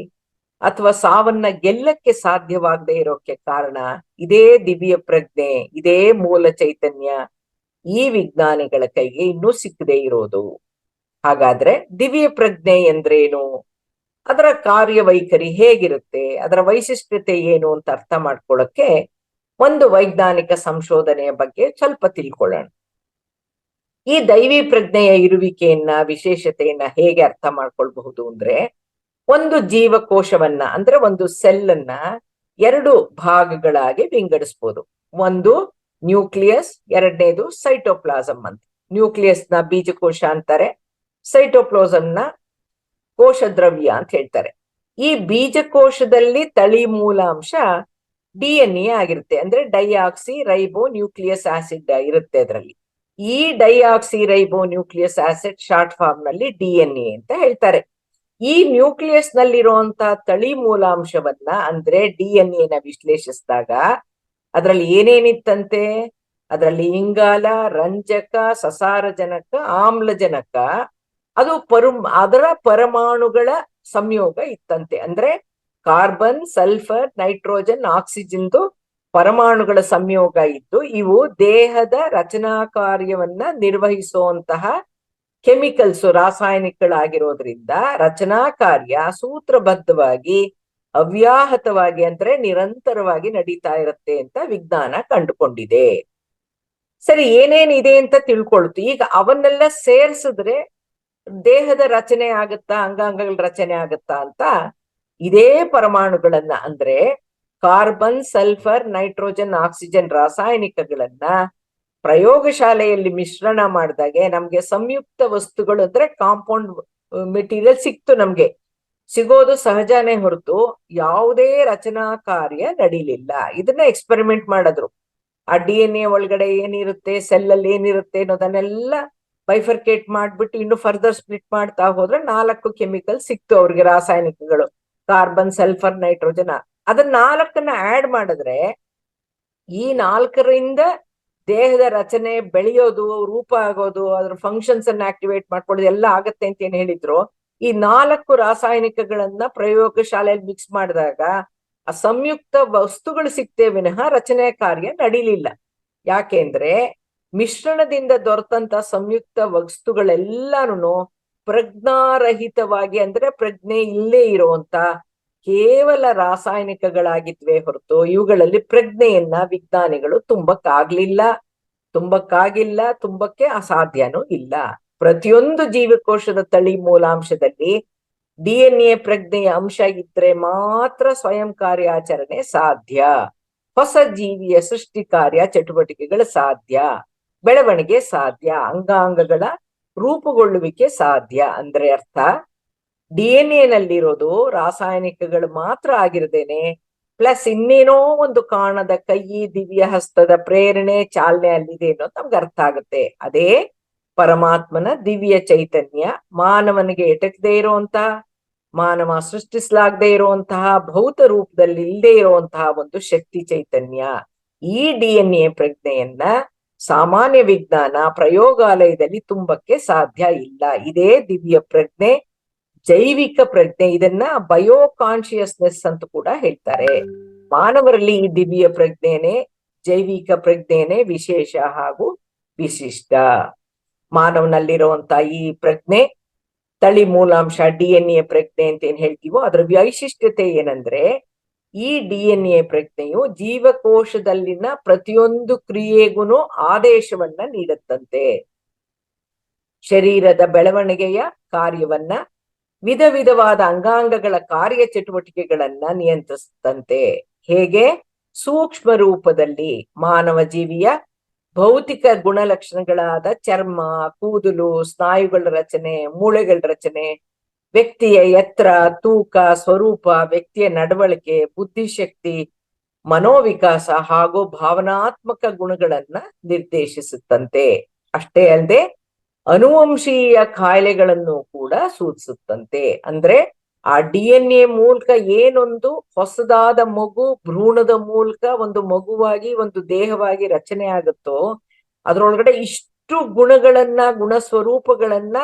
ಅಥವಾ ಸಾವನ್ನ ಗೆಲ್ಲಕ್ಕೆ ಸಾಧ್ಯವಾಗದೆ ಇರೋಕೆ ಕಾರಣ ಇದೇ ದಿವ್ಯ ಪ್ರಜ್ಞೆ, ಇದೇ ಮೂಲ ಚೈತನ್ಯ ಈ ವಿಜ್ಞಾನಿಗಳ ಕೈಗೆ ಇನ್ನೂ ಸಿಕ್ಕದೆ ಇರೋದು. ಹಾಗಾದ್ರೆ ದಿವ್ಯ ಪ್ರಜ್ಞೆ ಎಂದ್ರೇನು? ಅದರ ಕಾರ್ಯವೈಖರಿ ಹೇಗಿರುತ್ತೆ? ಅದರ ವೈಶಿಷ್ಟ್ಯತೆ ಏನು ಅಂತ ಅರ್ಥ ಮಾಡ್ಕೊಳ್ಳೋಕೆ ಒಂದು ವೈಜ್ಞಾನಿಕ ಸಂಶೋಧನೆಯ ಬಗ್ಗೆ ಸ್ವಲ್ಪ ತಿಳ್ಕೊಳ್ಳೋಣ. ಈ ದೈವಿ ಪ್ರಜ್ಞೆಯ ಇರುವಿಕೆಯನ್ನ, ವಿಶೇಷತೆಯನ್ನ ಹೇಗೆ ಅರ್ಥ ಮಾಡ್ಕೊಳ್ಬಹುದು ಅಂದ್ರೆ, ಒಂದು ಜೀವಕೋಶವನ್ನ ಅಂದ್ರೆ ಒಂದು ಸೆಲ್ ಅನ್ನ 2 ಭಾಗಗಳಾಗಿ ವಿಂಗಡಿಸ್ಬೋದು. ಒಂದು ನ್ಯೂಕ್ಲಿಯಸ್, ಎರಡನೇದು ಸೈಟೋಪ್ಲಾಸಮ್ ಅಂತ. ನ್ಯೂಕ್ಲಿಯಸ್ ನ ಬೀಜಕೋಶ ಅಂತಾರೆ, ಸೈಟೋಪ್ಲಾಸಮ್ ನ ಕೋಶ ದ್ರವ್ಯ ಅಂತ ಹೇಳ್ತಾರೆ. ಈ ಬೀಜಕೋಶದಲ್ಲಿ ತಳಿ ಮೂಲಾಂಶ DNA ಆಗಿರುತ್ತೆ. ಅಂದ್ರೆ ಡೈಆಕ್ಸಿ ರೈಬೋ ನ್ಯೂಕ್ಲಿಯಸ್ ಆಸಿಡ್ ಇರುತ್ತೆ ಅದರಲ್ಲಿ. ಈ ಡೈಆಕ್ಸಿ ರೈಬೋ ನ್ಯೂಕ್ಲಿಯಸ್ ಆಸಿಡ್ ಶಾರ್ಟ್ ಫಾರ್ಮ್ ನಲ್ಲಿ DNA ಅಂತ ಹೇಳ್ತಾರೆ. ಈ ನ್ಯೂಕ್ಲಿಯಸ್ ನಲ್ಲಿರುವಂತ ತಳಿ ಮೂಲಾಂಶವನ್ನ ಅಂದ್ರೆ DNA ನ ವಿಶ್ಲೇಷಿಸಿದಾಗ ಅದರಲ್ಲಿ ಏನೇನಿತ್ತಂತೆ? ಅದರಲ್ಲಿ ಇಂಗಾಲ, ರಂಜಕ, ಸಸಾರಜನಕ, ಆಮ್ಲಜನಕ, ಅದು ಅದರ ಪರಮಾಣುಗಳ ಸಂಯೋಗ ಇತ್ತಂತೆ. ಅಂದ್ರೆ ಕಾರ್ಬನ್, ಸಲ್ಫರ್, ನೈಟ್ರೋಜನ್, ಆಕ್ಸಿಜನ್ದು ಪರಮಾಣುಗಳ ಸಂಯೋಗ ಇದ್ದು ಇವು ದೇಹದ ರಚನಾ ಕಾರ್ಯವನ್ನ ನಿರ್ವಹಿಸುವಂತಹ ಕೆಮಿಕಲ್ಸ್, ರಾಸಾಯನಿಕಗಳಾಗಿರೋದ್ರಿಂದ ರಚನಾ ಕಾರ್ಯ ಸೂತ್ರಬದ್ಧವಾಗಿ, ಅವ್ಯಾಹತವಾಗಿ ಅಂದ್ರೆ ನಿರಂತರವಾಗಿ ನಡೀತಾ ಇರುತ್ತೆ ಅಂತ ವಿಜ್ಞಾನ ಕಂಡುಕೊಂಡಿದೆ. ಸರಿ, ಏನೇನಿದೆ ಅಂತ ತಿಳ್ಕೊಳ್ತು. ಈಗ ಅವನ್ನೆಲ್ಲ ಸೇರ್ಸಿದ್ರೆ ದೇಹದ ರಚನೆ ಆಗುತ್ತಾ, ಅಂಗಾಂಗಗಳ ರಚನೆ ಆಗುತ್ತಾ ಅಂತ ಇದೇ ಪರಮಾಣುಗಳನ್ನ ಅಂದ್ರೆ ಕಾರ್ಬನ್, ಸಲ್ಫರ್, ನೈಟ್ರೋಜನ್, ಆಕ್ಸಿಜನ್ ರಾಸಾಯನಿಕಗಳನ್ನ ಪ್ರಯೋಗಶಾಲೆಯಲ್ಲಿ ಮಿಶ್ರಣ ಮಾಡಿದಾಗೆ ನಮ್ಗೆ ಸಂಯುಕ್ತ ವಸ್ತುಗಳು ಅಂದ್ರೆ ಕಾಂಪೌಂಡ್ ಮೆಟೀರಿಯಲ್ ಸಿಕ್ತು. ನಮ್ಗೆ ಸಿಗೋದು ಸಹಜನೇ ಹೊರತು ಯಾವುದೇ ರಚನಾ ಕಾರ್ಯ ನಡೀಲಿಲ್ಲ. ಇದನ್ನ ಎಕ್ಸ್ಪೆರಿಮೆಂಟ್ ಮಾಡಿದ್ರು. ಆ DNA ಒಳಗಡೆ ಏನಿರುತ್ತೆ, ಸೆಲ್ ಅಲ್ಲಿ ಏನಿರುತ್ತೆ ಅನ್ನೋದನ್ನೆಲ್ಲ ಬೈಫರ್ಕೇಟ್ ಮಾಡ್ಬಿಟ್ಟು ಇನ್ನು ಫರ್ದರ್ ಸ್ಪ್ಲಿಟ್ ಮಾಡ್ತಾ ಹೋದ್ರೆ 4 ಕೆಮಿಕಲ್ ಸಿಕ್ತು ಅವ್ರಿಗೆ, ರಾಸಾಯನಿಕಗಳು. Carbon, sulphur, nitrogen. ಅದನ್ನ 4ನ್ನ ಆಡ್ ಮಾಡಿದ್ರೆ ಈ 4ರಿಂದ ದೇಹದ ರಚನೆ ಬೆಳೆಯೋದು, ರೂಪ ಆಗೋದು, ಅದ್ರ ಫಂಕ್ಷನ್ಸ್ ಅನ್ನ ಆಕ್ಟಿವೇಟ್ ಮಾಡ್ಕೊಳ್ಳೋದು ಎಲ್ಲ ಆಗತ್ತೆ ಅಂತ ಏನ್ ಹೇಳಿದ್ರು. ಈ 4 ರಾಸಾಯನಿಕಗಳನ್ನ ಪ್ರಯೋಗಶಾಲೆಯಲ್ಲಿ ಮಿಕ್ಸ್ ಮಾಡಿದಾಗ ಆ ಸಂಯುಕ್ತ ವಸ್ತುಗಳು ಸಿಕ್ತೇ ವಿನಃ ರಚನೆ ಕಾರ್ಯ ನಡೀಲಿಲ್ಲ. ಯಾಕೆಂದ್ರೆ ಮಿಶ್ರಣದಿಂದ ದೊರೆತಂತ ಸಂಯುಕ್ತ ವಸ್ತುಗಳೆಲ್ಲಾನು ಪ್ರಜ್ಞಾರಹಿತವಾಗಿ, ಅಂದ್ರೆ ಪ್ರಜ್ಞೆ ಇಲ್ಲೇ ಇರುವಂತ ಕೇವಲ ರಾಸಾಯನಿಕಗಳಾಗಿದ್ವೇ ಹೊರತು ಇವುಗಳಲ್ಲಿ ಪ್ರಜ್ಞೆಯನ್ನ ವಿಜ್ಞಾನಿಗಳು ತುಂಬಕ್ಕೆ ಅಸಾಧ್ಯನೂ ಇಲ್ಲ. ಪ್ರತಿಯೊಂದು ಜೀವಕೋಶದ ತಳಿ ಮೂಲಾಂಶದಲ್ಲಿ DNA ಪ್ರಜ್ಞೆಯ ಅಂಶ ಇದ್ರೆ ಮಾತ್ರ ಸ್ವಯಂ ಕಾರ್ಯಾಚರಣೆ ಸಾಧ್ಯ, ಹೊಸ ಜೀವಿಯ ಸೃಷ್ಟಿ ಕಾರ್ಯ ಚಟುವಟಿಕೆಗಳು ಸಾಧ್ಯ, ಬೆಳವಣಿಗೆ ಸಾಧ್ಯ, ಅಂಗಾಂಗಗಳ ರೂಪುಗೊಳ್ಳುವಿಕೆ ಸಾಧ್ಯ. ಅಂದ್ರೆ ಅರ್ಥ, DNA ನಲ್ಲಿರೋದು ರಾಸಾಯನಿಕಗಳು ಮಾತ್ರ ಆಗಿರದೇನೆ ಪ್ಲಸ್ ಇನ್ನೇನೋ ಒಂದು ಕಾಣದ ಕೈ, ದಿವ್ಯ ಹಸ್ತದ ಪ್ರೇರಣೆ, ಚಾಲನೆ ಅಲ್ಲಿದೆ ಅನ್ನೋದು ನಮ್ಗೆ ಅರ್ಥ ಆಗುತ್ತೆ. ಅದೇ ಪರಮಾತ್ಮನ ದಿವ್ಯ ಚೈತನ್ಯ, ಮಾನವನಿಗೆ ಎಟಕದೇ ಇರುವಂತಹ, ಮಾನವ ಸೃಷ್ಟಿಸಲಾಗದೆ ಇರುವಂತಹ ಭೌತ ರೂಪದಲ್ಲಿ ಇಲ್ಲದೆ ಇರುವಂತಹ ಒಂದು ಶಕ್ತಿ ಚೈತನ್ಯ. ಈ DNA ಪ್ರಜ್ಞೆಯನ್ನ ಸಾಮಾನ್ಯ ವಿಜ್ಞಾನ ಪ್ರಯೋಗಾಲಯದಲ್ಲಿ ತುಂಬಕ್ಕೆ ಸಾಧ್ಯ ಇಲ್ಲ. ಇದೇ ದಿವ್ಯ ಪ್ರಜ್ಞೆ, ಜೈವಿಕ ಪ್ರಜ್ಞೆ. ಇದನ್ನ ಬಯೋ ಕಾನ್ಶಿಯಸ್ನೆಸ್ ಅಂತ ಕೂಡ ಹೇಳ್ತಾರೆ. ಮಾನವರಲ್ಲಿ ಈ ದಿವ್ಯ ಪ್ರಜ್ಞೆನೆ, ಜೈವಿಕ ಪ್ರಜ್ಞೆನೆ ವಿಶೇಷ ಹಾಗೂ ವಿಶಿಷ್ಟ. ಮಾನವನಲ್ಲಿರುವಂತ ಈ ಪ್ರಜ್ಞೆ, ತಳಿ ಮೂಲಾಂಶ DNA ಪ್ರಜ್ಞೆ ಅಂತ ಏನ್ ಹೇಳ್ತೀವೋ ಅದರ ವೈಶಿಷ್ಟ್ಯತೆ ಏನಂದ್ರೆ, ಈ DNA ಪ್ರಜ್ಞೆಯು ಜೀವಕೋಶದಲ್ಲಿನ ಪ್ರತಿಯೊಂದು ಕ್ರಿಯೆಗೂ ಆದೇಶವನ್ನ ನೀಡುತ್ತಂತೆ. ಶರೀರದ ಬೆಳವಣಿಗೆಯ ಕಾರ್ಯವನ್ನ, ವಿಧ ವಿಧವಾದ ಅಂಗಾಂಗಗಳ ಕಾರ್ಯ ಚಟುವಟಿಕೆಗಳನ್ನ ನಿಯಂತ್ರಿಸುತ್ತಂತೆ. ಹೇಗೆ? ಸೂಕ್ಷ್ಮ ರೂಪದಲ್ಲಿ ಮಾನವ ಜೀವಿಯ ಭೌತಿಕ ಗುಣಲಕ್ಷಣಗಳಾದ ಚರ್ಮ, ಕೂದಲು, ಸ್ನಾಯುಗಳ ರಚನೆ, ಮೂಳೆಗಳ ರಚನೆ, ವ್ಯಕ್ತಿಯ ಎತ್ತರ, ತೂಕ, ಸ್ವರೂಪ, ವ್ಯಕ್ತಿಯ ನಡವಳಿಕೆ, ಬುದ್ಧಿಶಕ್ತಿ, ಮನೋವಿಕಾಸ ಹಾಗೂ ಭಾವನಾತ್ಮಕ ಗುಣಗಳನ್ನ ನಿರ್ದೇಶಿಸುತ್ತಂತೆ. ಅಷ್ಟೇ ಅಲ್ಲದೆ ಅನುವಂಶೀಯ ಕಾಯಿಲೆಗಳನ್ನು ಕೂಡ ಸೂಚಿಸುತ್ತಂತೆ. ಅಂದ್ರೆ ಆ DNA ಮೂಲಕ ಏನೊಂದು ಹೊಸದಾದ ಮಗು ಭ್ರೂಣದ ಮೂಲಕ ಒಂದು ಮಗುವಾಗಿ, ಒಂದು ದೇಹವಾಗಿ ರಚನೆ ಆಗುತ್ತೋ, ಅದ್ರೊಳಗಡೆ ಇಷ್ಟು ಗುಣಗಳನ್ನ, ಗುಣ ಸ್ವರೂಪಗಳನ್ನ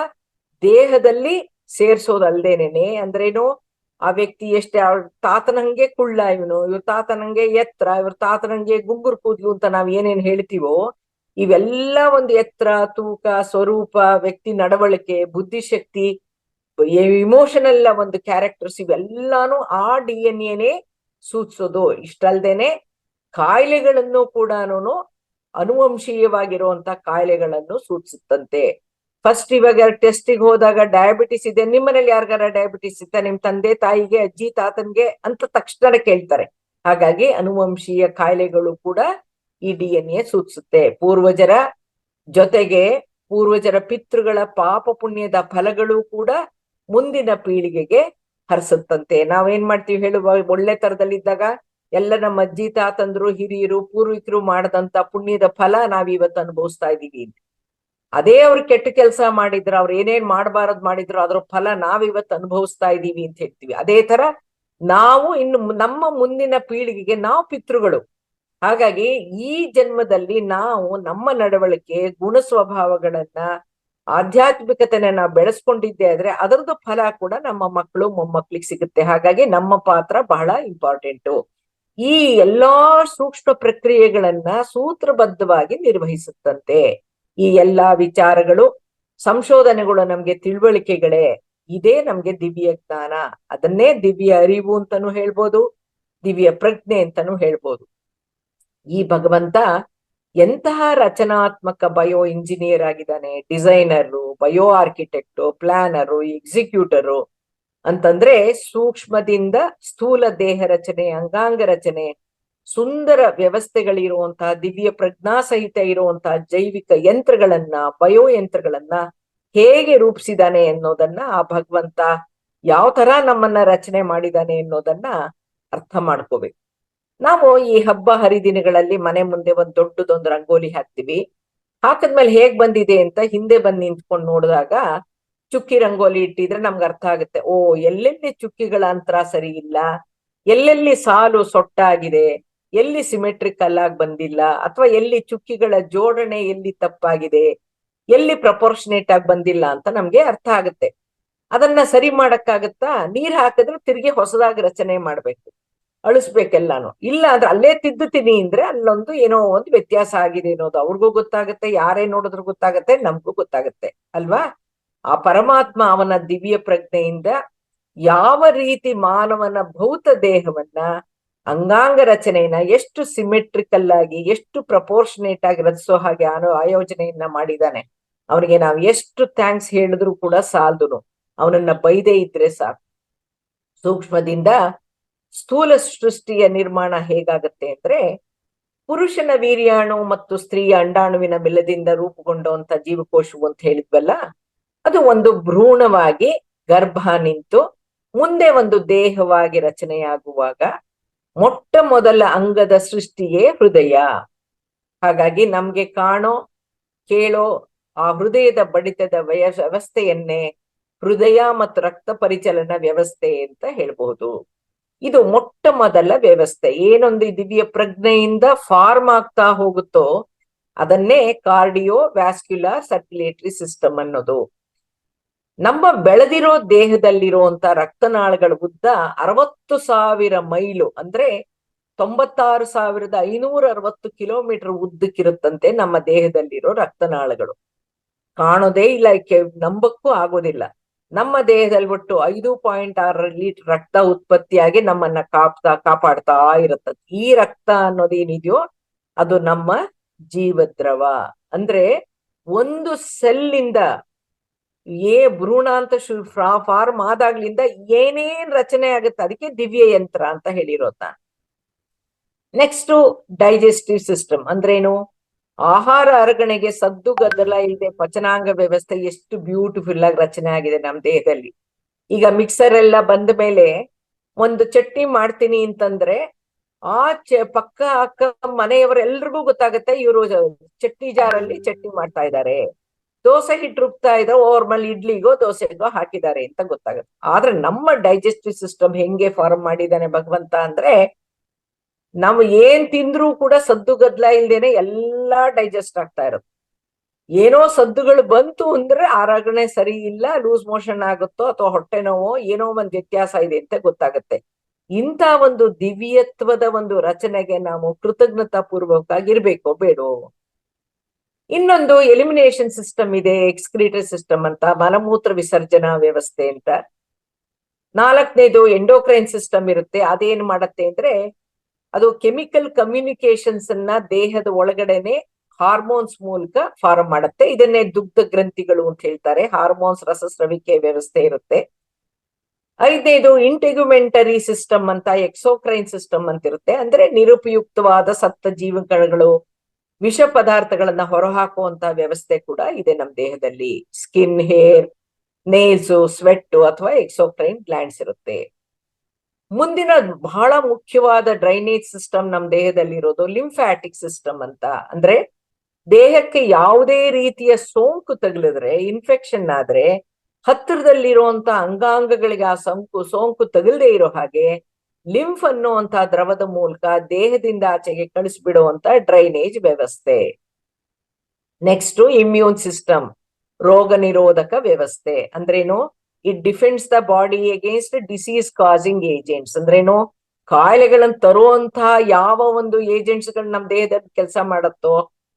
ದೇಹದಲ್ಲಿ ಸೇರ್ಸೋದಲ್ದೇನೆ, ಅಂದ್ರೇನು, ಆ ವ್ಯಕ್ತಿ ಎಷ್ಟೇ, ಅವ್ರ ತಾತನಂಗೆ ಕುಳ್ಳ ಇವನು, ಇವ್ರ ತಾತನಂಗೆ ಎತ್ತರ, ಇವ್ರ ತಾತನಂಗೆ ಗುಂಗುರು ಕೂದ್ಲು ಅಂತ ನಾವ್ ಏನೇನ್ ಹೇಳ್ತೀವೋ, ಇವೆಲ್ಲ ಒಂದು ಎತ್ತರ, ತೂಕ, ಸ್ವರೂಪ, ವ್ಯಕ್ತಿ ನಡವಳಿಕೆ, ಬುದ್ಧಿಶಕ್ತಿ, ಇಮೋಷನಲ್ ಒಂದು ಕ್ಯಾರೆಕ್ಟರ್ಸ್, ಇವೆಲ್ಲಾನು ಆ DNA ಸೂಚಿಸೋದು. ಇಷ್ಟಲ್ದೇನೆ ಕಾಯಿಲೆಗಳನ್ನು ಕೂಡ ಅನುವಂಶೀಯವಾಗಿರುವಂತ ಕಾಯಿಲೆಗಳನ್ನು ಸೂಚಿಸುತ್ತಂತೆ. ಫಸ್ಟ್ ಇವಾಗ ಟೆಸ್ಟಿಗೆ ಹೋದಾಗ ಡಯಾಬಿಟಿಸ್ ಇದೆ, ನಿಮ್ಮನೇಲಿ ಯಾರಿಗಾರ ಡಯಾಬಿಟಿಸ್ ಇತ್ತ, ನಿಮ್ ತಂದೆ ತಾಯಿಗೆ, ಅಜ್ಜಿ ತಾತನ್ಗೆ ಅಂತ ತಕ್ಷಣ ಕೇಳ್ತಾರೆ. ಹಾಗಾಗಿ ಅನುವಂಶೀಯ ಕಾಯಿಲೆಗಳು ಕೂಡ ಈ DNA ಸೂಚಿಸುತ್ತೆ. ಪೂರ್ವಜರ ಜೊತೆಗೆ ಪೂರ್ವಜರ ಪಿತೃಗಳ ಪಾಪ ಪುಣ್ಯದ ಫಲಗಳು ಕೂಡ ಮುಂದಿನ ಪೀಳಿಗೆಗೆ ಹರಿಸುತ್ತಂತೆ. ನಾವೇನ್ ಮಾಡ್ತೀವಿ ಹೇಳುವ, ಒಳ್ಳೆ ತರದಲ್ಲಿದ್ದಾಗ ಎಲ್ಲ ನಮ್ಮ ಅಜ್ಜಿ ತಾತಂದ್ರು, ಹಿರಿಯರು, ಪೂರ್ವಿಕರು ಮಾಡದಂತ ಪುಣ್ಯದ ಫಲ ನಾವಿವತ್ತು ಅನುಭವಿಸ್ತಾ ಇದೀವಿ. ಅದೇ ಅವ್ರು ಕೆಟ್ಟ ಕೆಲಸ ಮಾಡಿದ್ರು, ಅವ್ರು ಏನೇನ್ ಮಾಡಬಾರದ್ ಮಾಡಿದ್ರು, ಅದ್ರ ಫಲ ನಾವಿವತ್ತು ಅನುಭವಿಸ್ತಾ ಇದೀವಿ ಅಂತ ಹೇಳ್ತೀವಿ. ಅದೇ ತರ ನಾವು ಇನ್ನು ನಮ್ಮ ಮುಂದಿನ ಪೀಳಿಗೆಗೆ ನಾವು ಪಿತೃಗಳು. ಹಾಗಾಗಿ ಈ ಜನ್ಮದಲ್ಲಿ ನಾವು ನಮ್ಮ ನಡವಳಿಕೆ, ಗುಣ ಸ್ವಭಾವಗಳನ್ನ, ಆಧ್ಯಾತ್ಮಿಕತೆನ ನಾವು ಬೆಳೆಸ್ಕೊಂಡಿದ್ದೆ ಆದ್ರೆ ಅದರದ್ದು ಫಲ ಕೂಡ ನಮ್ಮ ಮಕ್ಕಳು ಮೊಮ್ಮಕ್ಳಿಗೆ ಸಿಗುತ್ತೆ. ಹಾಗಾಗಿ ನಮ್ಮ ಪಾತ್ರ ಬಹಳ ಇಂಪಾರ್ಟೆಂಟು. ಈ ಎಲ್ಲಾ ಸೂಕ್ಷ್ಮ ಪ್ರಕ್ರಿಯೆಗಳನ್ನ ಸೂತ್ರಬದ್ಧವಾಗಿ ನಿರ್ವಹಿಸುತ್ತಂತೆ. ಈ ಎಲ್ಲಾ ವಿಚಾರಗಳು, ಸಂಶೋಧನೆಗಳು ನಮ್ಗೆ ತಿಳುವಳಿಕೆಗಳೇ. ಇದೇ ನಮ್ಗೆ ದಿವ್ಯ ಜ್ಞಾನ. ಅದನ್ನೇ ದಿವ್ಯ ಅರಿವು ಅಂತಾನು ಹೇಳ್ಬೋದು, ದಿವ್ಯ ಪ್ರಜ್ಞೆ ಅಂತಾನು ಹೇಳ್ಬೋದು. ಈ ಭಗವಂತ ಎಂತಹ ರಚನಾತ್ಮಕ ಬಯೋ ಇಂಜಿನಿಯರ್ ಆಗಿದ್ದಾನೆ, ಡಿಸೈನರು, ಬಯೋ ಆರ್ಕಿಟೆಕ್ಟು, ಪ್ಲಾನರು, ಎಕ್ಸಿಕ್ಯೂಟರು ಅಂತಂದ್ರೆ ಸೂಕ್ಷ್ಮದಿಂದ ಸ್ಥೂಲ ದೇಹ ರಚನೆ, ಅಂಗಾಂಗ ರಚನೆ, ಸುಂದರ ವ್ಯವಸ್ಥೆಗಳಿರುವಂತಹ ದಿವ್ಯ ಪ್ರಜ್ಞಾ ಸಹಿತ ಇರುವಂತಹ ಜೈವಿಕ ಯಂತ್ರಗಳನ್ನ, ಬಯೋ ಯಂತ್ರಗಳನ್ನ ಹೇಗೆ ರೂಪಿಸಿದಾನೆ ಅನ್ನೋದನ್ನ, ಆ ಭಗವಂತ ಯಾವ ತರ ನಮ್ಮನ್ನ ರಚನೆ ಮಾಡಿದಾನೆ ಅನ್ನೋದನ್ನ ಅರ್ಥ ಮಾಡ್ಕೋಬೇಕು. ನಾವು ಈ ಹಬ್ಬ ಹರಿದಿನಗಳಲ್ಲಿ ಮನೆ ಮುಂದೆ ಒಂದ್ ದೊಡ್ಡದೊಂದು ರಂಗೋಲಿ ಹಾಕ್ತಿವಿ. ಹಾಕದ್ಮೇಲೆ ಹೇಗ್ ಬಂದಿದೆ ಅಂತ ಹಿಂದೆ ಬಂದು ನಿಂತ್ಕೊಂಡು ನೋಡಿದಾಗ ಚುಕ್ಕಿ ರಂಗೋಲಿ ಇಟ್ಟಿದ್ರೆ ನಮ್ಗೆ ಅರ್ಥ ಆಗುತ್ತೆ, ಓ ಎಲ್ಲೆಲ್ಲಿ ಚುಕ್ಕಿಗಳ ಅಂತರ ಸರಿ ಇಲ್ಲ, ಎಲ್ಲೆಲ್ಲಿ ಸಾಲು ಸೊಟ್ಟಾಗಿದೆ, ಎಲ್ಲಿ ಸಿಮೆಟ್ರಿಕಲ್ ಆಗಿ ಬಂದಿಲ್ಲ, ಅಥವಾ ಎಲ್ಲಿ ಚುಕ್ಕಿಗಳ ಜೋಡಣೆ ಎಲ್ಲಿ ತಪ್ಪಾಗಿದೆ, ಎಲ್ಲಿ ಪ್ರಪೋರ್ಷನೇಟ್ ಆಗಿ ಬಂದಿಲ್ಲ ಅಂತ ನಮ್ಗೆ ಅರ್ಥ ಆಗುತ್ತೆ. ಅದನ್ನ ಸರಿ ಮಾಡಕ್ಕಾಗತ್ತಾ? ನೀರ್ ಹಾಕಿದ್ರೆ ತಿರ್ಗಿ ಹೊಸದಾಗಿ ರಚನೆ ಮಾಡ್ಬೇಕು, ಅಳಿಸ್ಬೇಕೆಲ್ಲಾನು. ಇಲ್ಲ ಅಂದ್ರೆ ಅಲ್ಲೇ ತಿದ್ದುತ್ತೀನಿ ಅಂದ್ರೆ ಅಲ್ಲೊಂದು ಏನೋ ಒಂದು ವ್ಯತ್ಯಾಸ ಆಗಿದೆ ಅನ್ನೋದು ಅವ್ರಿಗೂ ಗೊತ್ತಾಗುತ್ತೆ, ಯಾರೇ ನೋಡಿದ್ರು ಗೊತ್ತಾಗತ್ತೆ, ನಮ್ಗೂ ಗೊತ್ತಾಗತ್ತೆ ಅಲ್ವಾ? ಆ ಪರಮಾತ್ಮ ಅವನ ದಿವ್ಯ ಪ್ರಜ್ಞೆಯಿಂದ ಯಾವ ರೀತಿ ಮಾನವನ ಭೌತ ದೇಹವನ್ನ, ಅಂಗಾಂಗ ರಚನೆಯನ್ನ ಎಷ್ಟು ಸಿಮೆಟ್ರಿಕಲ್ ಆಗಿ, ಎಷ್ಟು ಪ್ರಪೋರ್ಷನೇಟ್ ಆಗಿ ರಚಿಸೋ ಹಾಗೆ ಆಯೋಜನೆಯನ್ನ ಮಾಡಿದಾನೆ. ಅವನಿಗೆ ನಾವು ಎಷ್ಟು ಥ್ಯಾಂಕ್ಸ್ ಹೇಳಿದ್ರು ಕೂಡ ಸಾಲದು. ಅವನನ್ನ ಬೈದೇ ಇದ್ರೆ ಸಾಕು. ಸೂಕ್ಷ್ಮದಿಂದ ಸ್ಥೂಲ ಸೃಷ್ಟಿಯ ನಿರ್ಮಾಣ ಹೇಗಾಗತ್ತೆ ಅಂದ್ರೆ, ಪುರುಷನ ವೀರ್ಯಾಣು ಮತ್ತು ಸ್ತ್ರೀಯ ಅಂಡಾಣುವಿನ ಬೆಲದಿಂದ ರೂಪುಗೊಂಡಂತ ಜೀವಕೋಶವು ಅಂತ ಹೇಳಿದ್ವಲ್ಲ, ಅದು ಒಂದು ಭ್ರೂಣವಾಗಿ ಗರ್ಭ ನಿಂತು ಮುಂದೆ ಒಂದು ದೇಹವಾಗಿ ರಚನೆಯಾಗುವಾಗ ಮೊಟ್ಟ ಮೊದಲ ಅಂಗದ ಸೃಷ್ಟಿಯೇ ಹೃದಯ. ಹಾಗಾಗಿ ನಮ್ಗೆ ಕಾಣೋ ಕೇಳೋ ಆ ಹೃದಯದ ಬಡಿತದ ವ್ಯವಸ್ಥೆಯನ್ನೇ ಹೃದಯ ಮತ್ತು ರಕ್ತ ಪರಿಚಲನ ವ್ಯವಸ್ಥೆ ಅಂತ ಹೇಳ್ಬಹುದು. ಇದು ಮೊಟ್ಟ ಮೊದಲ ವ್ಯವಸ್ಥೆ. ಏನೊಂದು ದಿವ್ಯ ಪ್ರಜ್ಞೆಯಿಂದ ಫಾರ್ಮ್ ಆಗ್ತಾ ಹೋಗುತ್ತೋ ಅದನ್ನೇ ಕಾರ್ಡಿಯೋ ವ್ಯಾಸ್ಕ್ಯುಲರ್ ಸರ್ಕ್ಯುಲೇಟರಿ ಸಿಸ್ಟಮ್ ಅನ್ನೋದು. ನಮ್ಮ ಬೆಳೆದಿರೋ ದೇಹದಲ್ಲಿರುವಂತ ರಕ್ತನಾಳಗಳ ಉದ್ದ 60,000 ಮೈಲು, ಅಂದ್ರೆ 96,560 ಕಿಲೋಮೀಟರ್ ಉದ್ದಕ್ಕಿರುತ್ತಂತೆ ನಮ್ಮ ದೇಹದಲ್ಲಿರೋ ರಕ್ತನಾಳಗಳು. ಕಾಣೋದೇ ಇಲ್ಲ, ನಂಬಕ್ಕೂ ಆಗೋದಿಲ್ಲ. ನಮ್ಮ ದೇಹದಲ್ಲಿ ಒಟ್ಟು 5.6 ಲೀಟರ್ ರಕ್ತ ಉತ್ಪತ್ತಿಯಾಗಿ ನಮ್ಮನ್ನ ಕಾಪಾಡ್ತಾ ಇರುತ್ತದೆ. ಈ ರಕ್ತ ಅನ್ನೋದೇನಿದೆಯೋ ಅದು ನಮ್ಮ ಜೀವದ್ರವ. ಅಂದ್ರೆ ಒಂದು ಸೆಲ್ಲಿಂದ ಭ್ರೂಣ ಅಂತ ಫಾರ್ಮ್ ಆದಾಗ್ಲಿಂದ ಏನೇನ್ ರಚನೆ ಆಗುತ್ತೆ ಅದಕ್ಕೆ ದಿವ್ಯ ಯಂತ್ರ ಅಂತ ಹೇಳಿರೋದ. ನೆಕ್ಸ್ಟ್ ಡೈಜೆಸ್ಟಿವ್ ಸಿಸ್ಟಮ್ ಅಂದ್ರೇನು? ಆಹಾರ ಅರಗಣೆಗೆ ಸದ್ದು ಗದ್ದಲ ಇಲ್ಲದೆ ಪಚನಾಂಗ ವ್ಯವಸ್ಥೆ ಎಷ್ಟು ಬ್ಯೂಟಿಫುಲ್ ಆಗಿ ರಚನೆ ಆಗಿದೆ ನಮ್ಮ ದೇಹದಲ್ಲಿ. ಈಗ ಮಿಕ್ಸರ್ ಎಲ್ಲ ಬಂದ ಮೇಲೆ ಒಂದು ಚಟ್ನಿ ಮಾಡ್ತೀನಿ ಅಂತಂದ್ರೆ ಆ ಪಕ್ಕ ಅಕ್ಕ ಮನೆಯವರೆಲ್ರಿಗೂ ಗೊತ್ತಾಗುತ್ತೆ ಇವರು ಚಟ್ನಿ ಜಾರಲ್ಲಿ ಚಟ್ನಿ ಮಾಡ್ತಾ ಇದ್ದಾರೆ. ದೋಸೆ ಹಿಟ್ಟು ರುಬ್ತಾ ಇದ್ರೆ ಓರ್ಮಲ್ ಇಡ್ಲಿಗೋ ದೋಸೆಗೋ ಹಾಕಿದ್ದಾರೆ ಅಂತ ಗೊತ್ತಾಗುತ್ತೆ. ಆದ್ರೆ ನಮ್ಮ ಡೈಜೆಸ್ಟಿವ್ ಸಿಸ್ಟಮ್ ಹೆಂಗೆ ಫಾರ್ಮ್ ಮಾಡಿದ್ದಾನೆ ಭಗವಂತ ಅಂದ್ರೆ, ನಾವು ಏನ್ ತಿಂದ್ರೂ ಕೂಡ ಸದ್ದು ಗದ್ಲ ಇಲ್ದೇನೆ ಎಲ್ಲಾ ಡೈಜೆಸ್ಟ್ ಆಗ್ತಾ ಇರುತ್ತೆ. ಏನೋ ಸದ್ದುಗಳು ಬಂತು ಅಂದ್ರೆ ಆರಗಣೆ ಸರಿ ಇಲ್ಲ, ಲೂಸ್ ಮೋಷನ್ ಆಗುತ್ತೋ ಅಥವಾ ಹೊಟ್ಟೆ ನೋವೋ ಏನೋ ಒಂದು ವ್ಯತ್ಯಾಸ ಇದೆ ಅಂತ ಗೊತ್ತಾಗುತ್ತೆ. ಇಂಥ ಒಂದು ದಿವ್ಯತ್ವದ ಒಂದು ರಚನೆಗೆ ನಾವು ಕೃತಜ್ಞತಾ ಪೂರ್ವಕವಾಗಿರ್ಬೇಕೋ ಬೇಡೋ? ಇನ್ನೊಂದು ಎಲಿಮಿನೇಷನ್ ಸಿಸ್ಟಮ್ ಇದೆ, ಎಕ್ಸ್ಕ್ರೀಟರಿ ಸಿಸ್ಟಮ್ ಅಂತ, ಮಲಮೂತ್ರ ವಿಸರ್ಜನಾ ವ್ಯವಸ್ಥೆ ಅಂತ. 4ನೇದು ಎಂಡೋಕ್ರೈನ್ ಸಿಸ್ಟಮ್ ಇರುತ್ತೆ. ಅದೇನ್ ಮಾಡತ್ತೆ ಅಂದ್ರೆ, ಅದು ಕೆಮಿಕಲ್ ಕಮ್ಯುನಿಕೇಶನ್ಸ್ ಅನ್ನ ದೇಹದ ಒಳಗಡೆನೆ ಹಾರ್ಮೋನ್ಸ್ ಮೂಲಕ ಫಾರ್ಮ್ ಮಾಡುತ್ತೆ. ಇದನ್ನೇ ದುಗ್ಧ ಗ್ರಂಥಿಗಳು ಅಂತ ಹೇಳ್ತಾರೆ. ಹಾರ್ಮೋನ್ಸ್ ರಸಸ್ರವಿಕೆ ವ್ಯವಸ್ಥೆ ಇರುತ್ತೆ. 5ನೇದು ಇಂಟೆಗ್ಯುಮೆಂಟರಿ ಸಿಸ್ಟಮ್ ಅಂತ, ಎಕ್ಸೋಕ್ರೈನ್ ಸಿಸ್ಟಮ್ ಅಂತ ಇರುತ್ತೆ. ಅಂದ್ರೆ ನಿರುಪಯುಕ್ತವಾದ ಸತ್ತ ಜೀವಕಣಗಳು, ವಿಷ ಪದಾರ್ಥಗಳನ್ನ ಹೊರಹಾಕುವಂತ ವ್ಯವಸ್ಥೆ ಕೂಡ ಇದೆ ನಮ್ಮ ದೇಹದಲ್ಲಿ. ಸ್ಕಿನ್, ಹೇರ್, ನೇಲ್ಸ್, ಸ್ವೆಟ್ ಅಥವಾ ಎಕ್ಸೋಕ್ರೈನ್ ಗ್ಲ್ಯಾಂಡ್ಸ್ ಇರುತ್ತೆ. ಮುಂದಿನ ಬಹಳ ಮುಖ್ಯವಾದ ಡ್ರೈನೇಜ್ ಸಿಸ್ಟಮ್ ನಮ್ಮ ದೇಹದಲ್ಲಿ ಇರೋದು ಲಿಂಫ್ಯಾಟಿಕ್ ಸಿಸ್ಟಮ್ ಅಂತ. ಅಂದ್ರೆ ದೇಹಕ್ಕೆ ಯಾವುದೇ ರೀತಿಯ ಸೋಂಕು ತಗುಲಿದ್ರೆ, ಇನ್ಫೆಕ್ಷನ್ ಆದ್ರೆ ಹತ್ತಿರದಲ್ಲಿರುವಂತ ಅಂಗಾಂಗಗಳಿಗೆ ಆ ಸೋಂಕು ತಗಲ್ದೇ ಇರೋ ಹಾಗೆ ಲಿಂಫ್ ಅನ್ನುವಂತ ದ್ರವದ ಮೂಲಕ ದೇಹದಿಂದ ಆಚೆಗೆ ಕಳಿಸ್ಬಿಡುವಂತ ಡ್ರೈನೇಜ್ ವ್ಯವಸ್ಥೆ. ನೆಕ್ಸ್ಟ್ ಇಮ್ಯೂನ್ ಸಿಸ್ಟಮ್, ರೋಗ ನಿರೋಧಕ ವ್ಯವಸ್ಥೆ. ಅಂದ್ರೇನು? It defends the body against disease causing agents. ಅಂದ್ರೇನು? ಕಾಯಿಲೆಗಳನ್ನು ತರುವಂತಹ ಯಾವ ಒಂದು ಏಜೆಂಟ್ಸ್ ಗಳು ನಮ್ಮ ದೇಹದಲ್ಲಿ ಕೆಲಸ ಮಾಡುತ್ತೋ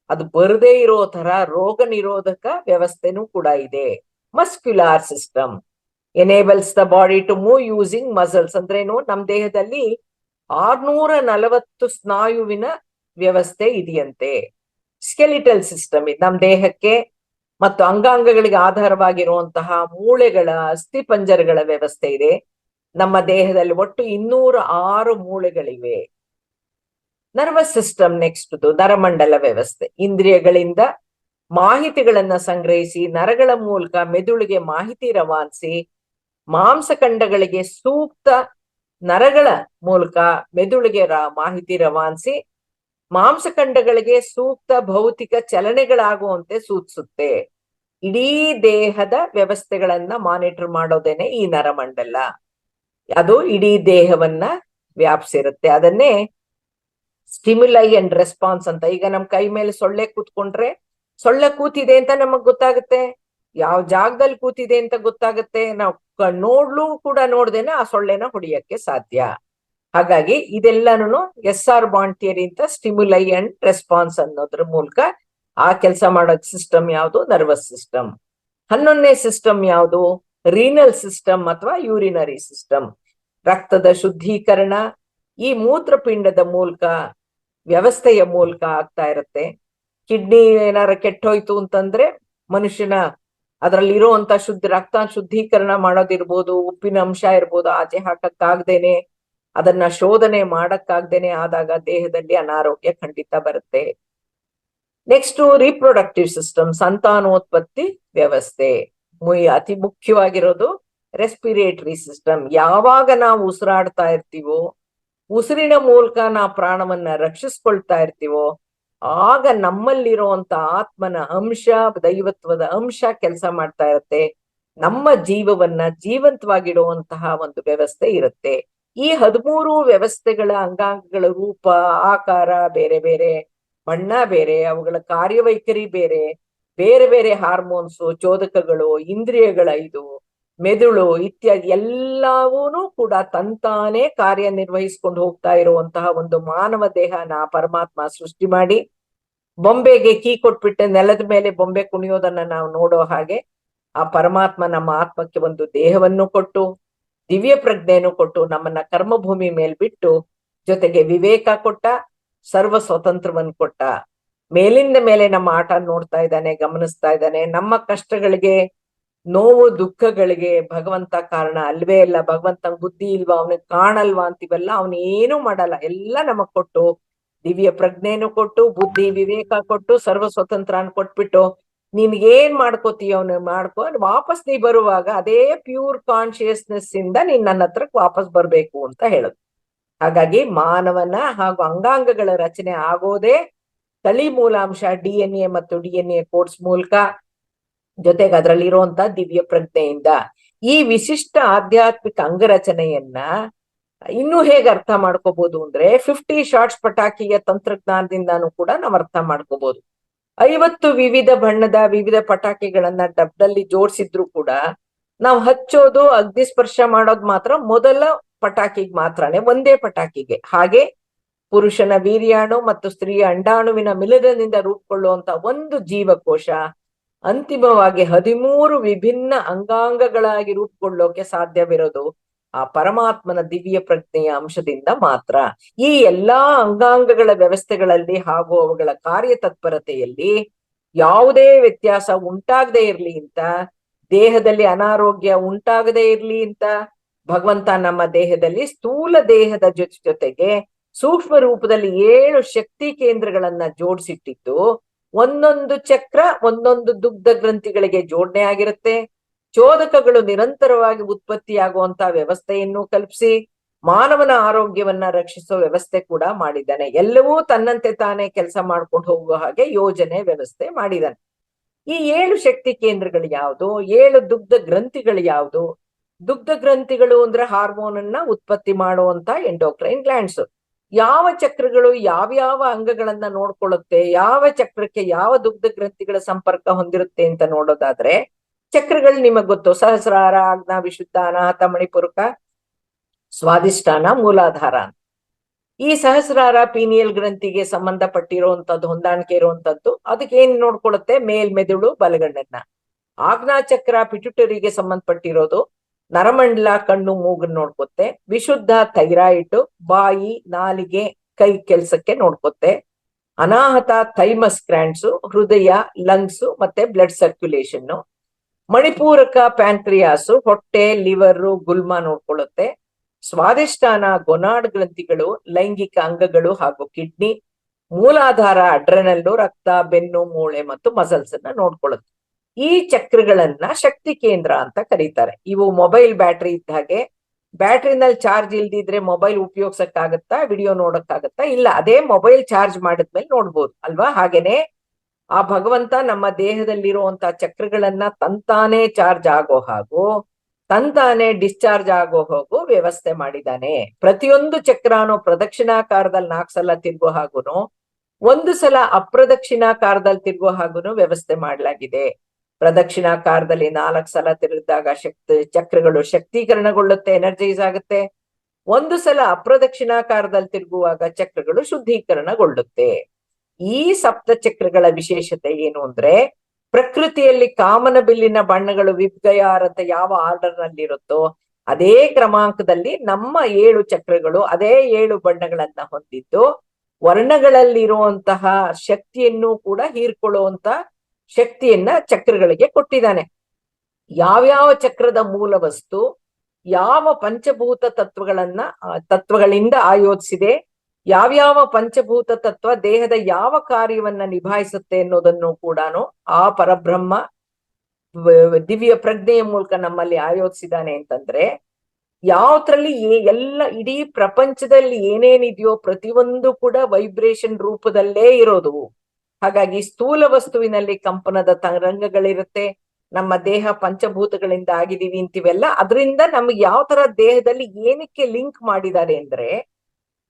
ಅದು ಬರದೇ ಇರೋ ತರ ರೋಗ ನಿರೋಧಕ ವ್ಯವಸ್ಥೆನೂ ಕೂಡ ಇದೆ. Muscular system enables the body to move using muscles. ಅಂದ್ರೇನು? ನಮ್ಮ ದೇಹದಲ್ಲಿ 640 ಸ್ನಾಯುವಿನ ವ್ಯವಸ್ಥೆ ಇದೆಯಂತೆ. ಸ್ಕೆಲಿಟಲ್ ಸಿಸ್ಟಮ್ ಇದು ನಮ್ಮ ದೇಹಕ್ಕೆ ಮತ್ತು ಅಂಗಾಂಗಗಳಿಗೆ ಆಧಾರವಾಗಿರುವಂತಹ ಮೂಳೆಗಳ ಅಸ್ಥಿಪಂಜರಗಳ ವ್ಯವಸ್ಥೆ ಇದೆ. ನಮ್ಮ ದೇಹದಲ್ಲಿ ಒಟ್ಟು 206 ಮೂಳೆಗಳಿವೆ. ನರ್ವಸ್ ಸಿಸ್ಟಮ್ ನೆಕ್ಸ್ಟ್ ನರಮಂಡಲ ವ್ಯವಸ್ಥೆ. ಇಂದ್ರಿಯಗಳಿಂದ ಮಾಹಿತಿಗಳನ್ನ ಸಂಗ್ರಹಿಸಿ ನರಗಳ ಮೂಲಕ ಮೆದುಳಿಗೆ ಮಾಹಿತಿ ರವಾನಿಸಿ, ಮಾಂಸಖಂಡಗಳಿಗೆ ಸೂಕ್ತ ನರಗಳ ಮೂಲಕ ಮೆದುಳಿಗೆ ಮಾಹಿತಿ ರವಾನಿಸಿ, ಮಾಂಸಖಂಡಗಳಿಗೆ ಸೂಕ್ತ ಭೌತಿಕ ಚಲನೆಗಳಾಗುವಂತೆ ಸೂಚಿಸುತ್ತೆ. ಇಡೀ ದೇಹದ ವ್ಯವಸ್ಥೆಗಳನ್ನ ಮಾನಿಟರ್ ಮಾಡೋದೇನೆ ಈ ನರಮಂಡಲ. ಅದು ಇಡೀ ದೇಹವನ್ನ ವ್ಯಾಪಿಸಿರುತ್ತೆ. ಅದನ್ನೇ ಸ್ಟಿಮ್ಯುಲೈ ಅಂಡ್ ರೆಸ್ಪಾನ್ಸ್ ಅಂತ. ಈಗ ನಮ್ ಕೈ ಮೇಲೆ ಸೊಳ್ಳೆ ಕೂತ್ಕೊಂಡ್ರೆ ಸೊಳ್ಳೆ ಕೂತಿದೆ ಅಂತ ನಮಗ್ ಗೊತ್ತಾಗುತ್ತೆ, ಯಾವ ಜಾಗದಲ್ಲಿ ಕೂತಿದೆ ಅಂತ ಗೊತ್ತಾಗುತ್ತೆ. ನಾವು ನೋಡ್ಲೂ ಕೂಡ ನೋಡ್ದೇನೆ ಆ ಸೊಳ್ಳೆನ ಹೊಡಿಯಕ್ಕೆ ಸಾಧ್ಯ. ಹಾಗಾಗಿ ಇದೆಲ್ಲಾನು SR ಬಾಂಡ್ ಥಿಯರಿ ಅಂತ ಸ್ಟಿಮ್ಯುಲೈ ಅಂಡ್ ರೆಸ್ಪಾನ್ಸ್ ಅನ್ನೋದ್ರ ಮೂಲಕ ಆ ಕೆಲಸ ಮಾಡೋ ಸಿಸ್ಟಮ್ ಯಾವುದು? Nervous system. 11ನೇ ಸಿಸ್ಟಮ್ ಯಾವುದು? ರೀನಲ್ ಸಿಸ್ಟಮ್ ಅಥವಾ ಯೂರಿನರಿ ಸಿಸ್ಟಮ್. ರಕ್ತದ ಶುದ್ಧೀಕರಣ ಈ ಮೂತ್ರಪಿಂಡದ ಮೂಲಕ, ವ್ಯವಸ್ಥೆಯ ಮೂಲಕ ಆಗ್ತಾ ಇರುತ್ತೆ. ಕಿಡ್ನಿ ಏನಾರ ಕೆಟ್ಟೋಯ್ತು ಅಂತಂದ್ರೆ ಮನುಷ್ಯನ ಅದರಲ್ಲಿ ಇರುವಂತ ರಕ್ತ ಶುದ್ಧೀಕರಣ ಮಾಡೋದಿರ್ಬೋದು, ಉಪ್ಪಿನ ಅಂಶ ಇರ್ಬೋದು, ಆಚೆ ಹಾಕಕ್ಕಾಗ್ದೇನೆ, ಅದನ್ನ ಶೋಧನೆ ಮಾಡಕ್ಕಾಗ್ದೇನೆ ಆದಾಗ ದೇಹದಲ್ಲಿ ಅನಾರೋಗ್ಯ ಖಂಡಿತ ಬರುತ್ತೆ. ನೆಕ್ಸ್ಟ್ ರೀಪ್ರೊಡಕ್ಟಿವ್ ಸಿಸ್ಟಮ್, ಸಂತಾನೋತ್ಪತ್ತಿ ವ್ಯವಸ್ಥೆ. ಅತಿ ಮುಖ್ಯವಾಗಿರೋದು ರೆಸ್ಪಿರೇಟರಿ ಸಿಸ್ಟಮ್. ಯಾವಾಗ ನಾವು ಉಸಿರಾಡ್ತಾ ಇರ್ತೀವೋ, ಉಸಿರಿನ ಮೂಲಕ ನಾವು ಪ್ರಾಣವನ್ನ ರಕ್ಷಿಸ್ಕೊಳ್ತಾ ಇರ್ತೀವೋ, ಆಗ ನಮ್ಮಲ್ಲಿರುವಂತ ಆತ್ಮನ ಅಂಶ, ದೈವತ್ವದ ಅಂಶ ಕೆಲಸ ಮಾಡ್ತಾ ಇರುತ್ತೆ. ನಮ್ಮ ಜೀವವನ್ನ ಜೀವಂತವಾಗಿಡುವಂತಹ ಒಂದು ವ್ಯವಸ್ಥೆ ಇರುತ್ತೆ. ಈ 13 ವ್ಯವಸ್ಥೆಗಳ ಅಂಗಾಂಗಗಳ ರೂಪ, ಆಕಾರ ಬೇರೆ ಬೇರೆ, ಬಣ್ಣ ಬೇರೆ, ಅವುಗಳ ಕಾರ್ಯವೈಖರಿ ಬೇರೆ, ಬೇರೆ ಬೇರೆ ಹಾರ್ಮೋನ್ಸು, ಚೋದಕಗಳು, ಇಂದ್ರಿಯಗಳ ಮೆದುಳು ಇತ್ಯಾದಿ ಎಲ್ಲವೂ ಕೂಡ ತಂತಾನೇ ಕಾರ್ಯನಿರ್ವಹಿಸ್ಕೊಂಡು ಹೋಗ್ತಾ ಇರುವಂತಹ ಒಂದು ಮಾನವ ದೇಹನ ಪರಮಾತ್ಮ ಸೃಷ್ಟಿ ಮಾಡಿ, ಬೊಂಬೆಗೆ ಕೀ ಕೊಟ್ಬಿಟ್ಟು ನೆಲದ ಮೇಲೆ ಬೊಂಬೆ ಕುಣಿಯೋದನ್ನ ನಾವು ನೋಡೋ ಹಾಗೆ ಆ ಪರಮಾತ್ಮ ನಮ್ಮ ಆತ್ಮಕ್ಕೆ ಒಂದು ದೇಹವನ್ನು ಕೊಟ್ಟು, ದಿವ್ಯ ಪ್ರಜ್ಞೆಯನ್ನು ಕೊಟ್ಟು, ನಮ್ಮನ್ನ ಕರ್ಮಭೂಮಿ ಮೇಲ್ ಬಿಟ್ಟು, ಜೊತೆಗೆ ವಿವೇಕ ಕೊಟ್ಟ, ಸರ್ವ ಸ್ವತಂತ್ರವನ್ನು ಕೊಟ್ಟ. ಮೇಲಿಂದ ಮೇಲೆ ನಮ್ಮ ಆಟ ನೋಡ್ತಾ ಇದ್ದಾನೆ, ಗಮನಿಸ್ತಾ ಇದ್ದಾನೆ. ನಮ್ಮ ಕಷ್ಟಗಳಿಗೆ, ನೋವು ದುಃಖಗಳಿಗೆ ಭಗವಂತ ಕಾರಣ ಅಲ್ವೇ ಇಲ್ಲ. ಭಗವಂತನ ಬುದ್ಧಿ ಇಲ್ವಾ, ಅವನಿಗೆ ಕಾಣಲ್ವಾ ಅಂತೀವಲ್ಲ, ಅವನು ಏನೂ ಮಾಡಲ್ಲ. ಎಲ್ಲ ನಮಗ್ ಕೊಟ್ಟು, ದಿವ್ಯ ಪ್ರಜ್ಞೆಯನ್ನು ಕೊಟ್ಟು, ಬುದ್ಧಿ ವಿವೇಕ ಕೊಟ್ಟು, ಸರ್ವ ಸ್ವತಂತ್ರ ಕೊಟ್ಬಿಟ್ಟು, ನಿನ್ಗೇನ್ ಮಾಡ್ಕೋತೀಯ ಅವನು ಮಾಡ್ಕೊ, ವಾಪಸ್ ನೀ ಬರುವಾಗ ಅದೇ ಪ್ಯೂರ್ ಕಾನ್ಶಿಯಸ್ನೆಸ್ ಇಂದ ನೀನ್ ನನ್ನ ಹತ್ರಕ್ ವಾಪಸ್ ಬರ್ಬೇಕು ಅಂತ ಹೇಳುದು. ಹಾಗಾಗಿ ಮಾನವನ ಹಾಗೂ ಅಂಗಾಂಗಗಳ ರಚನೆ ಆಗೋದೇ ತಳಿ ಮೂಲಾಂಶ DNA ಮತ್ತು DNA ಕೋಡ್ಸ್ ಮೂಲಕ, ಜೊತೆಗೆ ಅದರಲ್ಲಿ ಇರುವಂತ ದಿವ್ಯ ಪ್ರಜ್ಞೆಯಿಂದ. ಈ ವಿಶಿಷ್ಟ ಆಧ್ಯಾತ್ಮಿಕ ಅಂಗರಚನೆಯನ್ನ ಇನ್ನು ಹೇಗೆ ಅರ್ಥ ಮಾಡ್ಕೋಬಹುದು ಅಂದ್ರೆ 50 ಶಾರ್ಟ್ಸ್ ಪಟಾಕಿಯ ತಂತ್ರಜ್ಞಾನದಿಂದಾನು ಕೂಡ ನಾವು ಅರ್ಥ ಮಾಡ್ಕೋಬಹುದು. 50 ವಿವಿಧ ಬಣ್ಣದ ವಿವಿಧ ಪಟಾಕಿಗಳನ್ನ ಡಬ್ಬದಲ್ಲಿ ಜೋಡಿಸಿದ್ರು ಕೂಡ ನಾವು ಹಚ್ಚೋದು, ಅಗ್ನಿ ಸ್ಪರ್ಶ ಮಾಡೋದು ಮಾತ್ರ ಮೊದಲ ಪಟಾಕಿಗೆ ಮಾತ್ರನೇ, ಒಂದೇ ಪಟಾಕಿಗೆ. ಹಾಗೆ ಪುರುಷನ ವೀರ್ಯಾಣು ಮತ್ತು ಸ್ತ್ರೀಯ ಅಂಡಾಣುವಿನ ಮಿಲನದಿಂದ ರೂಪುಗೊಳ್ಳುವಂತ ಒಂದು ಜೀವಕೋಶ ಅಂತಿಮವಾಗಿ 13 ವಿಭಿನ್ನ ಅಂಗಾಂಗಗಳಾಗಿ ರೂಪುಗೊಳ್ಳೋಕೆ ಸಾಧ್ಯವಿರೋದು ಆ ಪರಮಾತ್ಮನ ದಿವ್ಯ ಪ್ರಜ್ಞೆಯ ಅಂಶದಿಂದ ಮಾತ್ರ. ಈ ಎಲ್ಲಾ ಅಂಗಾಂಗಗಳ ವ್ಯವಸ್ಥೆಗಳಲ್ಲಿ ಹಾಗೂ ಅವುಗಳ ಕಾರ್ಯತತ್ಪರತೆಯಲ್ಲಿ ಯಾವುದೇ ವ್ಯತ್ಯಾಸ ಉಂಟಾಗದೇ ಇರ್ಲಿ ಅಂತ, ದೇಹದಲ್ಲಿ ಅನಾರೋಗ್ಯ ಉಂಟಾಗದೇ ಇರ್ಲಿ ಅಂತ ಭಗವಂತ ನಮ್ಮ ದೇಹದಲ್ಲಿ ಸ್ಥೂಲ ದೇಹದ ಜೊತೆಗೆ ಸೂಕ್ಷ್ಮ ರೂಪದಲ್ಲಿ 7 ಶಕ್ತಿ ಕೇಂದ್ರಗಳನ್ನ ಜೋಡಿಸಿಟ್ಟಿದ್ದು, ಒಂದೊಂದು ಚಕ್ರ ಒಂದೊಂದು ದುಗ್ಧ ಗ್ರಂಥಿಗಳಿಗೆ ಜೋಡಣೆ ಆಗಿರುತ್ತೆ. ಚೋದಕಗಳು ನಿರಂತರವಾಗಿ ಉತ್ಪತ್ತಿಯಾಗುವಂತ ವ್ಯವಸ್ಥೆಯನ್ನು ಕಲ್ಪಿಸಿ ಮಾನವನ ಆರೋಗ್ಯವನ್ನ ರಕ್ಷಿಸೋ ವ್ಯವಸ್ಥೆ ಕೂಡ ಮಾಡಿದ್ದಾನೆ. ಎಲ್ಲವೂ ತನ್ನಂತೆ ತಾನೇ ಕೆಲಸ ಮಾಡ್ಕೊಂಡು ಹೋಗುವ ಹಾಗೆ ಯೋಜನೆ ವ್ಯವಸ್ಥೆ ಮಾಡಿದ್ದಾನೆ. ಈ 7 ಶಕ್ತಿ ಕೇಂದ್ರಗಳು ಯಾವುದು? 7 ದುಗ್ಧ ಗ್ರಂಥಿಗಳು ಯಾವುದು? ದುಗ್ಧ ಗ್ರಂಥಿಗಳು ಅಂದ್ರೆ ಹಾರ್ಮೋನ್ ಅನ್ನ ಉತ್ಪತ್ತಿ ಮಾಡುವಂತ ಎಂಡೋಕ್ರೈನ್ ಗ್ಲ್ಯಾಂಡ್ಸ್. ಯಾವ ಚಕ್ರಗಳು ಯಾವ್ಯಾವ ಅಂಗಗಳನ್ನ ನೋಡ್ಕೊಳ್ಳುತ್ತೆ, ಯಾವ ಚಕ್ರಕ್ಕೆ ಯಾವ ದುಗ್ಧ ಗ್ರಂಥಿಗಳ ಸಂಪರ್ಕ ಹೊಂದಿರುತ್ತೆ ಅಂತ ನೋಡೋದಾದ್ರೆ, ಚಕ್ರಗಳು ನಿಮಗ್ ಗೊತ್ತು. ಸಹಸ್ರಾರ, ಆಜ್ಞಾ, ವಿಶುದ್ಧ, ಅನಾಹತ, ಮಣಿಪುರಕ, ಸ್ವಾದಿಷ್ಠಾನ, ಮೂಲಾಧಾರ. ಈ ಸಹಸ್ರಾರ ಪೀನಿಯಲ್ ಗ್ರಂಥಿಗೆ ಸಂಬಂಧಪಟ್ಟಿರುವಂತದ್ದು, ಹೊಂದಾಣಿಕೆ ಇರುವಂತದ್ದು. ಅದಕ್ಕೆ ಏನ್ ನೋಡ್ಕೊಳ್ಳುತ್ತೆ? ಮೇಲ್ಮೆದುಳು, ಬಲಗಣ್ಣನ್ನ. ಆಜ್ಞಾ ಚಕ್ರ ಪಿಟ್ಯುಟರಿಗೆ ಸಂಬಂಧಪಟ್ಟಿರೋದು, ನರಮಂಡಲ, ಕಣ್ಣು, ಮೂಗನ್ ನೋಡ್ಕೊತ್ತೆ. ವಿಶುದ್ಧ ಥೈರಾಯ್ಡ್, ಬಾಯಿ, ನಾಲಿಗೆ, ಕೈ ಕೆಲ್ಸಕ್ಕೆ ನೋಡ್ಕೊತ್ತೆ. ಅನಾಹತ ಥೈಮಸ್ ಗ್ಲ್ಯಾಂಡ್ಸ್, ಹೃದಯ, ಲಂಗ್ಸ್ ಮತ್ತೆ ಬ್ಲಡ್ ಸರ್ಕ್ಯುಲೇಷನ್. ಮಣಿಪೂರಕ ಪ್ಯಾಂಕ್ರಿಯಾಸು, ಹೊಟ್ಟೆ, ಲಿವರ್, ಗುಲ್ಮ ನೋಡ್ಕೊಳ್ಳುತ್ತೆ. ಸ್ವಾದಿಷ್ಠಾನ ಗೊನಾಡ್ ಗ್ರಂಥಿಗಳು, ಲೈಂಗಿಕ ಅಂಗಗಳು ಹಾಗೂ ಕಿಡ್ನಿ. ಮೂಲಾಧಾರ ಅಡ್ರೆನಲ್ಲು, ರಕ್ತ, ಬೆನ್ನು, ಮೂಳೆ ಮತ್ತು ಮಸಲ್ಸ್ ಅನ್ನ ನೋಡ್ಕೊಳ್ಳುತ್ತೆ. ಈ ಚಕ್ರಗಳನ್ನ ಶಕ್ತಿ ಕೇಂದ್ರ ಅಂತ ಕರೀತಾರೆ. ಇವು ಮೊಬೈಲ್ ಬ್ಯಾಟ್ರಿ ಇದ್ದ ಹಾಗೆ. ಬ್ಯಾಟ್ರಿನಲ್ಲಿ ಚಾರ್ಜ್ ಇಲ್ದಿದ್ರೆ ಮೊಬೈಲ್ ಉಪಯೋಗಿಸಕ್ಕಾಗತ್ತಾ, ವಿಡಿಯೋ ನೋಡಕ್ಕಾಗತ್ತಾ? ಇಲ್ಲ. ಅದೇ ಮೊಬೈಲ್ ಚಾರ್ಜ್ ಮಾಡಿದ್ಮೇಲೆ ನೋಡ್ಬೋದು ಅಲ್ವಾ? ಹಾಗೇನೆ ಆ ಭಗವಂತ ನಮ್ಮ ದೇಹದಲ್ಲಿರುವಂತ ಚಕ್ರಗಳನ್ನ ತಂತಾನೆ ಚಾರ್ಜ್ ಆಗೋ ಹಾಗೂ ತಂತಾನೆ ಡಿಸ್ಚಾರ್ಜ್ ಆಗೋ ಹೋಗು ವ್ಯವಸ್ಥೆ ಮಾಡಿದ್ದಾನೆ. ಪ್ರತಿಯೊಂದು ಚಕ್ರಾನು ಪ್ರದಕ್ಷಿಣಾಕಾರದಲ್ಲಿ 4 ಸಲ ತಿರುಗೋ ಹಾಗೂನು, 1 ಸಲ ಅಪ್ರದಕ್ಷಿಣಾಕಾರದಲ್ಲಿ ತಿರುಗೋ ಹಾಗೂನು ವ್ಯವಸ್ಥೆ ಮಾಡಲಾಗಿದೆ. ಪ್ರದಕ್ಷಿಣಾಕಾರದಲ್ಲಿ 4 ಸಲ ತಿರುಗಿದಾಗ ಚಕ್ರಗಳು ಶಕ್ತೀಕರಣಗೊಳ್ಳುತ್ತೆ, ಎನರ್ಜೈಸ್ ಆಗುತ್ತೆ. 1 ಸಲ ಅಪ್ರದಕ್ಷಿಣಾಕಾರದಲ್ಲಿ ತಿರುಗುವಾಗ ಚಕ್ರಗಳು ಶುದ್ಧೀಕರಣಗೊಳ್ಳುತ್ತೆ. ಈ ಸಪ್ತ ಚಕ್ರಗಳ ವಿಶೇಷತೆ ಏನು ಅಂದ್ರೆ, ಪ್ರಕೃತಿಯಲ್ಲಿ ಕಾಮನ ಬಿಲ್ಲಿನ ಬಣ್ಣಗಳು ವಿಬ್ಗಯಾರ್ ಅಂತ ಯಾವ ಆರ್ಡರ್ ನಲ್ಲಿ ಇರುತ್ತೋ ಅದೇ ಕ್ರಮಾಂಕದಲ್ಲಿ ನಮ್ಮ 7 ಚಕ್ರಗಳು ಅದೇ 7 ಬಣ್ಣಗಳನ್ನ ಹೊಂದಿದ್ದು ವರ್ಣಗಳಲ್ಲಿರುವಂತಹ ಶಕ್ತಿಯನ್ನು ಕೂಡ ಹೀರ್ಕೊಳ್ಳುವಂತ ಶಕ್ತಿಯನ್ನ ಚಕ್ರಗಳಿಗೆ ಕೊಟ್ಟಿದ್ದಾನೆ. ಯಾವ್ಯಾವ ಚಕ್ರದ ಮೂಲ ವಸ್ತು ಯಾವ ಪಂಚಭೂತ ತತ್ವಗಳಿಂದ ಆಯೋಜಿಸಿದೆ, ಯಾವ್ಯಾವ ಪಂಚಭೂತ ತತ್ವ ದೇಹದ ಯಾವ ಕಾರ್ಯವನ್ನ ನಿಭಾಯಿಸುತ್ತೆ ಅನ್ನೋದನ್ನು ಕೂಡ ಆ ಪರಬ್ರಹ್ಮ ದಿವ್ಯ ಪ್ರಜ್ಞೆಯ ಮೂಲಕ ನಮ್ಮಲ್ಲಿ ಆಯೋಜಿಸಿದಾನೆ ಅಂತಂದ್ರೆ ಯಾವ್ದ್ರಲ್ಲಿ ಎಲ್ಲ ಇಡೀ ಪ್ರಪಂಚದಲ್ಲಿ ಏನೇನಿದೆಯೋ ಪ್ರತಿಯೊಂದು ಕೂಡ ವೈಬ್ರೇಷನ್ ರೂಪದಲ್ಲೇ ಇರೋದು. ಹಾಗಾಗಿ ಸ್ಥೂಲ ವಸ್ತುವಿನಲ್ಲಿ ಕಂಪನದ ತರಂಗಗಳಿರುತ್ತೆ. ನಮ್ಮ ದೇಹ ಪಂಚಭೂತಗಳಿಂದ ಆಗಿದೀವಿ ಅಂತೀವೆಲ್ಲ, ಅದರಿಂದ ನಮ್ಗೆ ಯಾವ ತರ ದೇಹದಲ್ಲಿ ಏನಕ್ಕೆ ಲಿಂಕ್ ಮಾಡಿದ್ದಾರೆ ಅಂದ್ರೆ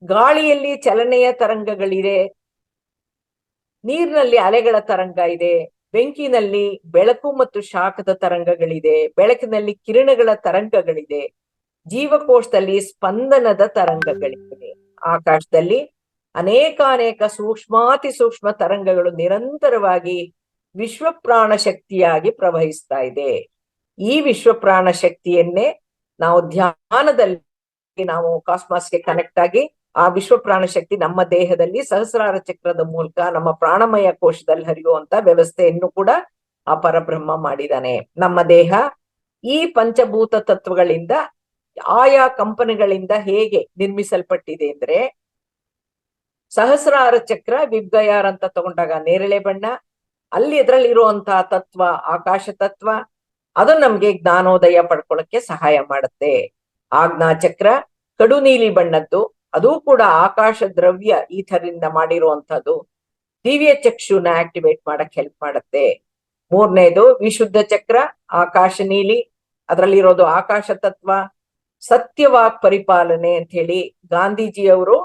ಗಾಳಿಯಲ್ಲಿ ಚಲನೆಯ ತರಂಗಗಳಿದೆ, ನೀರಿನಲ್ಲಿ ಅಲೆಗಳ ತರಂಗ ಇದೆ, ಬೆಂಕಿನಲ್ಲಿ ಬೆಳಕು ಮತ್ತು ಶಾಖದ ತರಂಗಗಳಿದೆ, ಬೆಳಕಿನಲ್ಲಿ ಕಿರಣಗಳ ತರಂಗಗಳಿದೆ, ಜೀವಕೋಶದಲ್ಲಿ ಸ್ಪಂದನದ ತರಂಗಗಳಿವೆ, ಆಕಾಶದಲ್ಲಿ ಅನೇಕಾನೇಕ ಸೂಕ್ಷ್ಮಾತಿ ಸೂಕ್ಷ್ಮ ತರಂಗಗಳು ನಿರಂತರವಾಗಿ ವಿಶ್ವಪ್ರಾಣ ಶಕ್ತಿಯಾಗಿ ಪ್ರವಹಿಸ್ತಾ ಇದೆ. ಈ ವಿಶ್ವಪ್ರಾಣ ಶಕ್ತಿಯನ್ನೇ ನಾವು ಧ್ಯಾನದಲ್ಲಿ ನಾವು ಕಾಸ್ಮಾಸ್ಗೆ ಕನೆಕ್ಟ್ ಆಗಿ ಆ ವಿಶ್ವಪ್ರಾಣ ಶಕ್ತಿ ನಮ್ಮ ದೇಹದಲ್ಲಿ ಸಹಸ್ರಾರ ಚಕ್ರದ ಮೂಲಕ ನಮ್ಮ ಪ್ರಾಣಮಯ ಕೋಶದಲ್ಲಿ ಹರಿಯುವಂತ ವ್ಯವಸ್ಥೆಯನ್ನು ಕೂಡ ಆ ಪರಬ್ರಹ್ಮ ಮಾಡಿದಾನೆ. ನಮ್ಮ ದೇಹ ಈ ಪಂಚಭೂತ ತತ್ವಗಳಿಂದ ಆಯಾ ಕಂಪನಿಗಳಿಂದ ಹೇಗೆ ನಿರ್ಮಿಸಲ್ಪಟ್ಟಿದೆ ಅಂದ್ರೆ ಸಹಸ್ರಾರ ಚಕ್ರ ವಿಬ್ಗಯಾರ್ ಅಂತ ತಗೊಂಡಾಗ ನೇರಳೆ ಬಣ್ಣ, ಅಲ್ಲಿ ಇದರಲ್ಲಿ ಇರುವಂತಹ ತತ್ವ ಆಕಾಶ ತತ್ವ, ಅದು ನಮ್ಗೆ ಜ್ಞಾನೋದಯ ಪಡ್ಕೊಳ್ಳಕ್ಕೆ ಸಹಾಯ ಮಾಡುತ್ತೆ. ಆಜ್ಞಾ ಚಕ್ರ ಕಡು ನೀಲಿ ಬಣ್ಣದ್ದು, ಅದು ಕೂಡ ಆಕಾಶ ದ್ರವ್ಯ ಈಥರಿಂದ ಮಾಡಿರುವಂತದ್ದು, ದಿವ್ಯ ಚಕ್ಷುನ ಆಕ್ಟಿವೇಟ್ ಮಾಡಕ್ ಹೆಲ್ಪ್ ಮಾಡುತ್ತೆ. ಮೂರನೇದು ವಿಶುದ್ಧ ಚಕ್ರ ಆಕಾಶ ನೀಲಿ, ಅದರಲ್ಲಿರೋದು ಆಕಾಶ ತತ್ವ, ಸತ್ಯವಾಕ್ ಪರಿಪಾಲನೆ ಅಂತ ಹೇಳಿ ಗಾಂಧೀಜಿಯವರು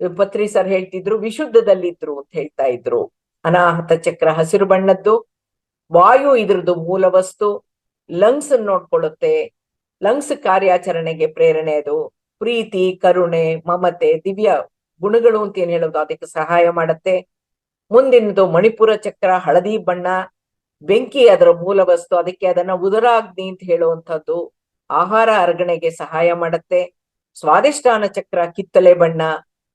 ಪತ್ರಿ ಸರ್ ಹೇಳ್ತಿದ್ರು, ವಿಶುದ್ಧದಲ್ಲಿದ್ರು ಅಂತ ಹೇಳ್ತಾ ಇದ್ರು. ಅನಾಹತ ಚಕ್ರ ಹಸಿರು ಬಣ್ಣದ್ದು, ವಾಯು ಇದ್ರದ್ದು ಮೂಲ ವಸ್ತು, ಲಂಗ್ಸ್ ನೋಡ್ಕೊಳ್ಳುತ್ತೆ, ಲಂಗ್ಸ್ ಕಾರ್ಯಾಚರಣೆಗೆ ಪ್ರೇರಣೆ ಅದು, ಪ್ರೀತಿ ಕರುಣೆ ಮಮತೆ ದಿವ್ಯ ಗುಣಗಳು ಅಂತ ಏನ್ ಹೇಳೋದು ಅದಕ್ಕೆ ಸಹಾಯ ಮಾಡುತ್ತೆ. ಮುಂದಿನದು ಮಣಿಪುರ ಚಕ್ರ ಹಳದಿ ಬಣ್ಣ, ಬೆಂಕಿ ಅದರ ಮೂಲ ವಸ್ತು, ಅದಕ್ಕೆ ಅದನ್ನ ಉದರಾಗ್ನಿ ಅಂತ ಹೇಳುವಂಥದ್ದು, ಆಹಾರ ಅರಗಣೆಗೆ ಸಹಾಯ ಮಾಡುತ್ತೆ. ಸ್ವಾದಿಷ್ಠಾನ ಚಕ್ರ ಕಿತ್ತಳೆ ಬಣ್ಣ,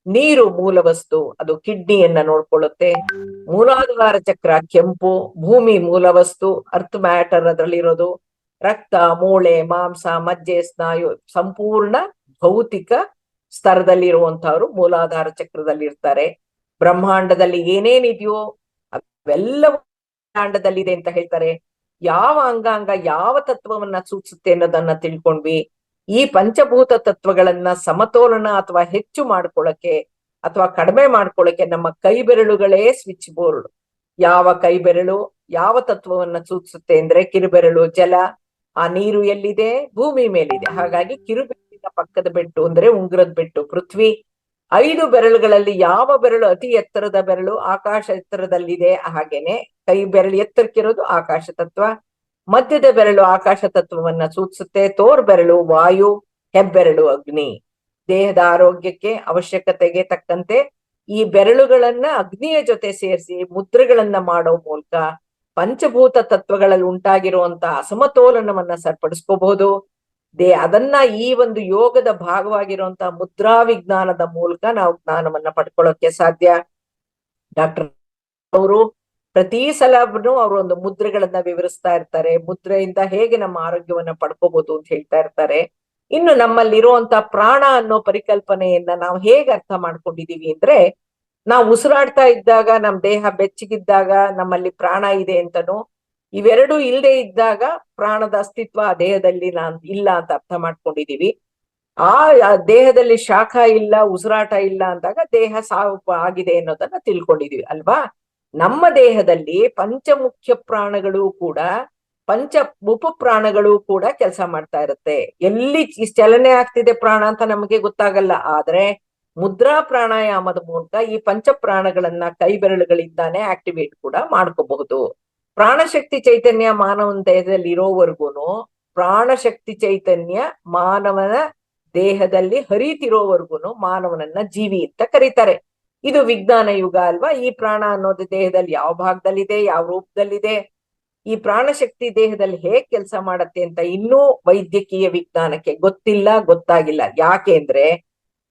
ನೀರು ಮೂಲ ವಸ್ತು, ಅದು ಕಿಡ್ನಿಯನ್ನ ನೋಡ್ಕೊಳ್ಳುತ್ತೆ. ಮೂಲಾಧಾರ ಚಕ್ರ ಕೆಂಪು, ಭೂಮಿ ಮೂಲ ವಸ್ತು, ಅರ್ತ್ ಮ್ಯಾಟರ್ ಅದರಲ್ಲಿರೋದು, ರಕ್ತ ಮೂಳೆ ಮಾಂಸ ಮಜ್ಜೆ ಸ್ನಾಯು ಸಂಪೂರ್ಣ ಭೌತಿಕ ಸ್ತರದಲ್ಲಿರುವಂತವ್ರು ಮೂಲಾಧಾರ ಚಕ್ರದಲ್ಲಿ ಇರ್ತಾರೆ. ಬ್ರಹ್ಮಾಂಡದಲ್ಲಿ ಏನೇನಿದೆಯೋ ಅವೆಲ್ಲವೂ ಬ್ರಹ್ಮಾಂಡದಲ್ಲಿದೆ ಅಂತ ಹೇಳ್ತಾರೆ. ಯಾವ ಅಂಗಾಂಗ ಯಾವ ತತ್ವವನ್ನ ಸೂಚಿಸುತ್ತೆ ಅನ್ನೋದನ್ನ ತಿಳ್ಕೊಂಡ್ವಿ. ಈ ಪಂಚಭೂತ ತತ್ವಗಳನ್ನ ಸಮತೋಲನ ಅಥವಾ ಹೆಚ್ಚು ಮಾಡ್ಕೊಳಕ್ಕೆ ಅಥವಾ ಕಡಿಮೆ ಮಾಡ್ಕೊಳಕ್ಕೆ ನಮ್ಮ ಕೈ ಬೆರಳುಗಳೇ ಸ್ವಿಚ್ ಬೋರ್ಡ್. ಯಾವ ಕೈ ಬೆರಳು ಯಾವ ತತ್ವವನ್ನ ಸೂಚಿಸುತ್ತೆ ಅಂದ್ರೆ ಕಿರುಬೆರಳು ಜಲ, ಆ ನೀರು ಎಲ್ಲಿದೆ ಭೂಮಿ ಮೇಲಿದೆ. ಹಾಗಾಗಿ ಕಿರುಬೆರಳಿನ ಪಕ್ಕದ ಬೆಟ್ಟು ಅಂದ್ರೆ ಉಂಗುರದ ಬೆಟ್ಟು ಪೃಥ್ವಿ. 5 ಬೆರಳುಗಳಲ್ಲಿ ಯಾವ ಬೆರಳು ಅತಿ ಎತ್ತರದ ಬೆರಳು ಆಕಾಶ ಎತ್ತರದಲ್ಲಿದೆ, ಹಾಗೇನೆ ಕೈ ಬೆರಳು ಎತ್ತರಕ್ಕಿರೋದು ಆಕಾಶ ತತ್ವ. ಮಧ್ಯದ ಬೆರಳು ಆಕಾಶ ತತ್ವವನ್ನ ಸೂಚಿಸುತ್ತೆ, ತೋರ್ ಬೆರಳು ವಾಯು, ಹೆಬ್ಬೆರಳು ಅಗ್ನಿ. ದೇಹದ ಆರೋಗ್ಯಕ್ಕೆ ಅವಶ್ಯಕತೆಗೆ ತಕ್ಕಂತೆ ಈ ಬೆರಳುಗಳನ್ನ ಅಗ್ನಿಯ ಜೊತೆ ಸೇರಿಸಿ ಮುದ್ರೆಗಳನ್ನ ಮಾಡೋ ಮೂಲಕ ಪಂಚಭೂತ ತತ್ವಗಳಲ್ಲಿ ಉಂಟಾಗಿರುವಂತಹ ಅಸಮತೋಲನವನ್ನ ಸರಿಪಡಿಸ್ಕೋಬಹುದು. ಅದನ್ನ ಈ ಒಂದು ಯೋಗದ ಭಾಗವಾಗಿರುವಂತಹ ಮುದ್ರಾ ವಿಜ್ಞಾನದ ಮೂಲಕ ನಾವು ಜ್ಞಾನವನ್ನ ಪಡ್ಕೊಳ್ಳೋಕೆ ಸಾಧ್ಯ. ಡಾಕ್ಟರ್ ಅವರು ಪ್ರತಿ ಸಲನು ಅವರು ಒಂದು ಮುದ್ರೆಗಳನ್ನ ವಿವರಿಸ್ತಾ ಇರ್ತಾರೆ. ಮುದ್ರೆಯಿಂದ ಹೇಗೆ ನಮ್ಮ ಆರೋಗ್ಯವನ್ನ ಪಡ್ಕೋಬಹುದು ಅಂತ ಹೇಳ್ತಾ ಇರ್ತಾರೆ. ಇನ್ನು ನಮ್ಮಲ್ಲಿರುವಂತ ಪ್ರಾಣ ಅನ್ನೋ ಪರಿಕಲ್ಪನೆಯನ್ನ ನಾವು ಹೇಗೆ ಅರ್ಥ ಮಾಡ್ಕೊಂಡಿದೀವಿ ಅಂದ್ರೆ, ನಾವು ಉಸಿರಾಡ್ತಾ ಇದ್ದಾಗ ನಮ್ ದೇಹ ಬೆಚ್ಚಗಿದ್ದಾಗ ನಮ್ಮಲ್ಲಿ ಪ್ರಾಣ ಇದೆ ಅಂತನೂ, ಇವೆರಡೂ ಇಲ್ಲದೆ ಇದ್ದಾಗ ಪ್ರಾಣದ ಅಸ್ತಿತ್ವ ಆ ದೇಹದಲ್ಲಿ ಇಲ್ಲ ಅಂತ ಅರ್ಥ ಮಾಡ್ಕೊಂಡಿದೀವಿ. ಆ ದೇಹದಲ್ಲಿ ಶಾಖ ಇಲ್ಲ ಉಸಿರಾಟ ಇಲ್ಲ ಅಂದಾಗ ದೇಹ ಸಾವು ಆಗಿದೆ ಅನ್ನೋದನ್ನ ತಿಳ್ಕೊಂಡಿದೀವಿ ಅಲ್ವಾ. ನಮ್ಮ ದೇಹದಲ್ಲಿ ಪಂಚಮುಖ್ಯ ಪ್ರಾಣಗಳು ಕೂಡ ಪಂಚ ಉಪ ಪ್ರಾಣಗಳು ಕೂಡ ಕೆಲಸ ಮಾಡ್ತಾ ಇರುತ್ತೆ. ಎಲ್ಲಿ ಚಲನೆ ಆಗ್ತಿದೆ ಪ್ರಾಣ ಅಂತ ನಮಗೆ ಗೊತ್ತಾಗಲ್ಲ, ಆದ್ರೆ ಮುದ್ರಾ ಪ್ರಾಣಾಯಾಮದ ಮೂಲಕ ಈ ಪಂಚ ಪ್ರಾಣಗಳನ್ನ ಕೈ ಬೆರಳುಗಳಿಂದಾನೇ ಆಕ್ಟಿವೇಟ್ ಕೂಡ ಮಾಡ್ಕೋಬಹುದು. ಪ್ರಾಣಶಕ್ತಿ ಚೈತನ್ಯ ಮಾನವನ ದೇಹದಲ್ಲಿ ಇರೋವರೆಗೂನು ಪ್ರಾಣಶಕ್ತಿ ಚೈತನ್ಯ ಮಾನವನ ದೇಹದಲ್ಲಿ ಹರಿತಿರೋವರೆಗೂನು ಮಾನವನನ್ನ ಜೀವಿ ಅಂತ ಕರೀತಾರೆ. ಇದು ವಿಜ್ಞಾನ ಯುಗ ಅಲ್ವಾ. ಈ ಪ್ರಾಣ ಅನ್ನೋದು ದೇಹದಲ್ಲಿ ಯಾವ ಭಾಗದಲ್ಲಿದೆ ಯಾವ ರೂಪದಲ್ಲಿದೆ ಈ ಪ್ರಾಣಶಕ್ತಿ ದೇಹದಲ್ಲಿ ಹೇಗ್ ಕೆಲಸ ಮಾಡತ್ತೆ ಅಂತ ಇನ್ನೂ ವೈದ್ಯಕೀಯ ವಿಜ್ಞಾನಕ್ಕೆ ಗೊತ್ತಿಲ್ಲ, ಗೊತ್ತಾಗಿಲ್ಲ. ಯಾಕೆ ಅಂದ್ರೆ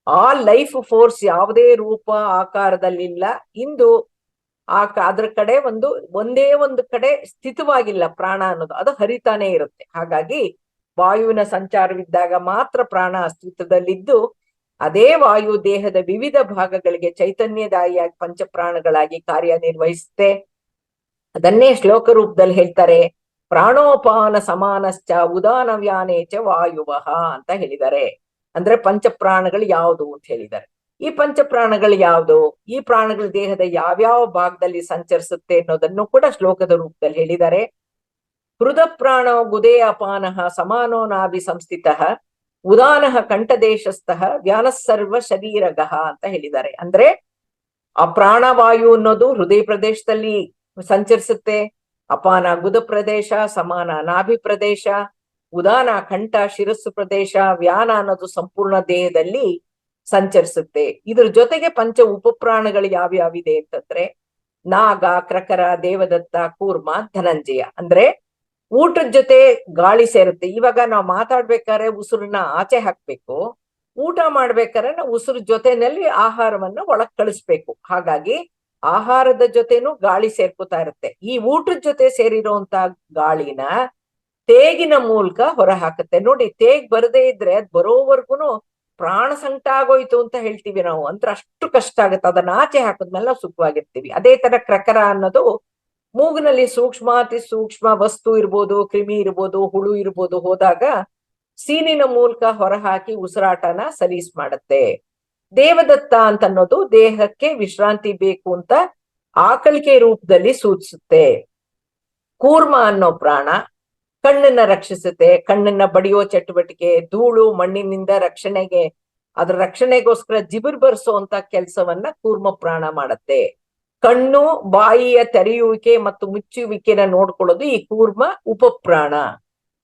ಆ ಲೈಫ್ ಫೋರ್ಸ್ ಯಾವುದೇ ರೂಪ ಆಕಾರದಲ್ಲಿಲ್ಲ. ಇಂದು ಅದ್ರ ಕಡೆ ಒಂದೇ ಒಂದು ಕಡೆ ಸ್ಥಿತವಾಗಿಲ್ಲ ಪ್ರಾಣ ಅನ್ನೋದು, ಅದು ಹರಿತಾನೆ ಇರುತ್ತೆ. ಹಾಗಾಗಿ ವಾಯುವಿನ ಸಂಚಾರವಿದ್ದಾಗ ಮಾತ್ರ ಪ್ರಾಣ ಅಸ್ತಿತ್ವದಲ್ಲಿದ್ದು, ಅದೇ ವಾಯು ದೇಹದ ವಿವಿಧ ಭಾಗಗಳಿಗೆ ಚೈತನ್ಯದಾಯಿಯಾಗಿ ಪಂಚಪ್ರಾಣಗಳಾಗಿ ಕಾರ್ಯನಿರ್ವಹಿಸುತ್ತೆ. ಅದನ್ನೇ ಶ್ಲೋಕ ರೂಪದಲ್ಲಿ ಹೇಳ್ತಾರೆ, ಪ್ರಾಣೋಪಾನ ಸಮಾನಶ್ಚ ಉದಾನ ವ್ಯಾನೇಚ ವಾಯುವಃ ಅಂತ ಹೇಳಿದ್ದಾರೆ. ಅಂದ್ರೆ ಪಂಚಪ್ರಾಣಗಳು ಯಾವುದು ಅಂತ ಹೇಳಿದ್ದಾರೆ. ಈ ಪಂಚಪ್ರಾಣಗಳು ಯಾವುದು, ಈ ಪ್ರಾಣಗಳ ದೇಹದ ಯಾವ್ಯಾವ ಭಾಗದಲ್ಲಿ ಸಂಚರಿಸುತ್ತೆ ಅನ್ನೋದನ್ನು ಕೂಡ ಶ್ಲೋಕದ ರೂಪದಲ್ಲಿ ಹೇಳಿದ್ದಾರೆ. ಹೃದ ಪ್ರಾಣೋ ಗುದೇ ಅಪಾನಃ ಸಮಾನೋ ನಾಭಿ ಸಂಸ್ಥಿತಃ ಉದಾನಃ ಕಂಠದೇಶಸ್ಥಃ ವ್ಯಾನಸ್ಸರ್ವ ಶರೀರಗಃ ಅಂತ ಹೇಳಿದ್ದಾರೆ. ಅಂದ್ರೆ ಆ ಪ್ರಾಣವಾಯು ಅನ್ನೋದು ಹೃದಯ ಪ್ರದೇಶದಲ್ಲಿ ಸಂಚರಿಸುತ್ತೆ, ಅಪಾನ ಗುದ ಪ್ರದೇಶ, ಸಮಾನ ನಾಭಿ ಪ್ರದೇಶ, ಉದಾನ ಕಂಠ ಶಿರಸ್ಸು ಪ್ರದೇಶ, ವ್ಯಾನ ಅನ್ನೋದು ಸಂಪೂರ್ಣ ದೇಹದಲ್ಲಿ ಸಂಚರಿಸುತ್ತೆ. ಇದ್ರ ಜೊತೆಗೆ ಪಂಚ ಉಪಪ್ರಾಣಗಳು ಯಾವ್ಯಾವಿದೆ ಅಂತಂದ್ರೆ ನಾಗ, ಕ್ರಕರ, ದೇವದತ್ತ, ಕೂರ್ಮ, ಧನಂಜಯ. ಅಂದ್ರೆ ಊಟದ ಜೊತೆ ಗಾಳಿ ಸೇರುತ್ತೆ. ಇವಾಗ ನಾವು ಮಾತಾಡ್ಬೇಕಾದ್ರೆ ಉಸಿರನ್ನ ಆಚೆ ಹಾಕ್ಬೇಕು, ಊಟ ಮಾಡ್ಬೇಕಾದ್ರೆ ನಾವು ಉಸಿರು ಜೊತೆನಲ್ಲಿ ಆಹಾರವನ್ನ ಒಳಗ್ ಕಳಿಸ್ಬೇಕು. ಹಾಗಾಗಿ ಆಹಾರದ ಜೊತೆನೂ ಗಾಳಿ ಸೇರ್ಕೋತಾ ಇರುತ್ತೆ. ಈ ಊಟದ ಜೊತೆ ಸೇರಿರುವಂತ ಗಾಳಿನ ತೇಗಿನ ಮೂಲಕ ಹೊರ ಹಾಕುತ್ತೆ. ನೋಡಿ, ತೇಗ್ ಬರದೇ ಇದ್ರೆ ಅದ್ ಬರೋವರ್ಗುನು ಪ್ರಾಣ ಸಂಕಟ ಆಗೋಯ್ತು ಅಂತ ಹೇಳ್ತೀವಿ ನಾವು. ಅಂದ್ರೆ ಅಷ್ಟು ಕಷ್ಟ ಆಗುತ್ತೆ. ಅದನ್ನ ಆಚೆ ಹಾಕಿದ್ಮೇಲೆ ನಾವು ಸುಖವಾಗಿರ್ತೀವಿ. ಅದೇ ತರ ಕ್ರಕರ ಅನ್ನೋದು ಮೂಗಿನಲ್ಲಿ ಸೂಕ್ಷ್ಮ ಅತಿ ಸೂಕ್ಷ್ಮ ವಸ್ತು ಇರ್ಬೋದು, ಕ್ರಿಮಿ ಇರ್ಬೋದು, ಹುಳು ಇರ್ಬೋದು ಹೋದಾಗ ಸೀನಿನ ಮೂಲಕ ಹೊರಹಾಕಿ ಉಸಿರಾಟನ ಸಲೀಸ್ ಮಾಡುತ್ತೆ. ದೇವದತ್ತ ಅಂತ ಅನ್ನೋದು ದೇಹಕ್ಕೆ ವಿಶ್ರಾಂತಿ ಬೇಕು ಅಂತ ಆಕಳಿಕೆ ರೂಪದಲ್ಲಿ ಸೂಚಿಸುತ್ತೆ. ಕೂರ್ಮ ಅನ್ನೋ ಪ್ರಾಣ ಕಣ್ಣನ್ನ ರಕ್ಷಿಸುತ್ತೆ. ಕಣ್ಣನ್ನ ಬಡಿಯೋ ಚಟುವಟಿಕೆ, ಧೂಳು ಮಣ್ಣಿನಿಂದ ರಕ್ಷಣೆಗೆ, ಅದ್ರ ರಕ್ಷಣೆಗೋಸ್ಕರ ಜಿಬುರ್ ಬರ್ಸೋಂತ ಕೆಲಸವನ್ನ ಕೂರ್ಮ ಪ್ರಾಣ ಮಾಡತ್ತೆ. ಕಣ್ಣು ಬಾಯಿಯ ತೆರೆಯುವಿಕೆ ಮತ್ತು ಮುಚ್ಚುವಿಕೆನ ನೋಡ್ಕೊಳ್ಳೋದು ಈ ಕೂರ್ಮ ಉಪಪ್ರಾಣ.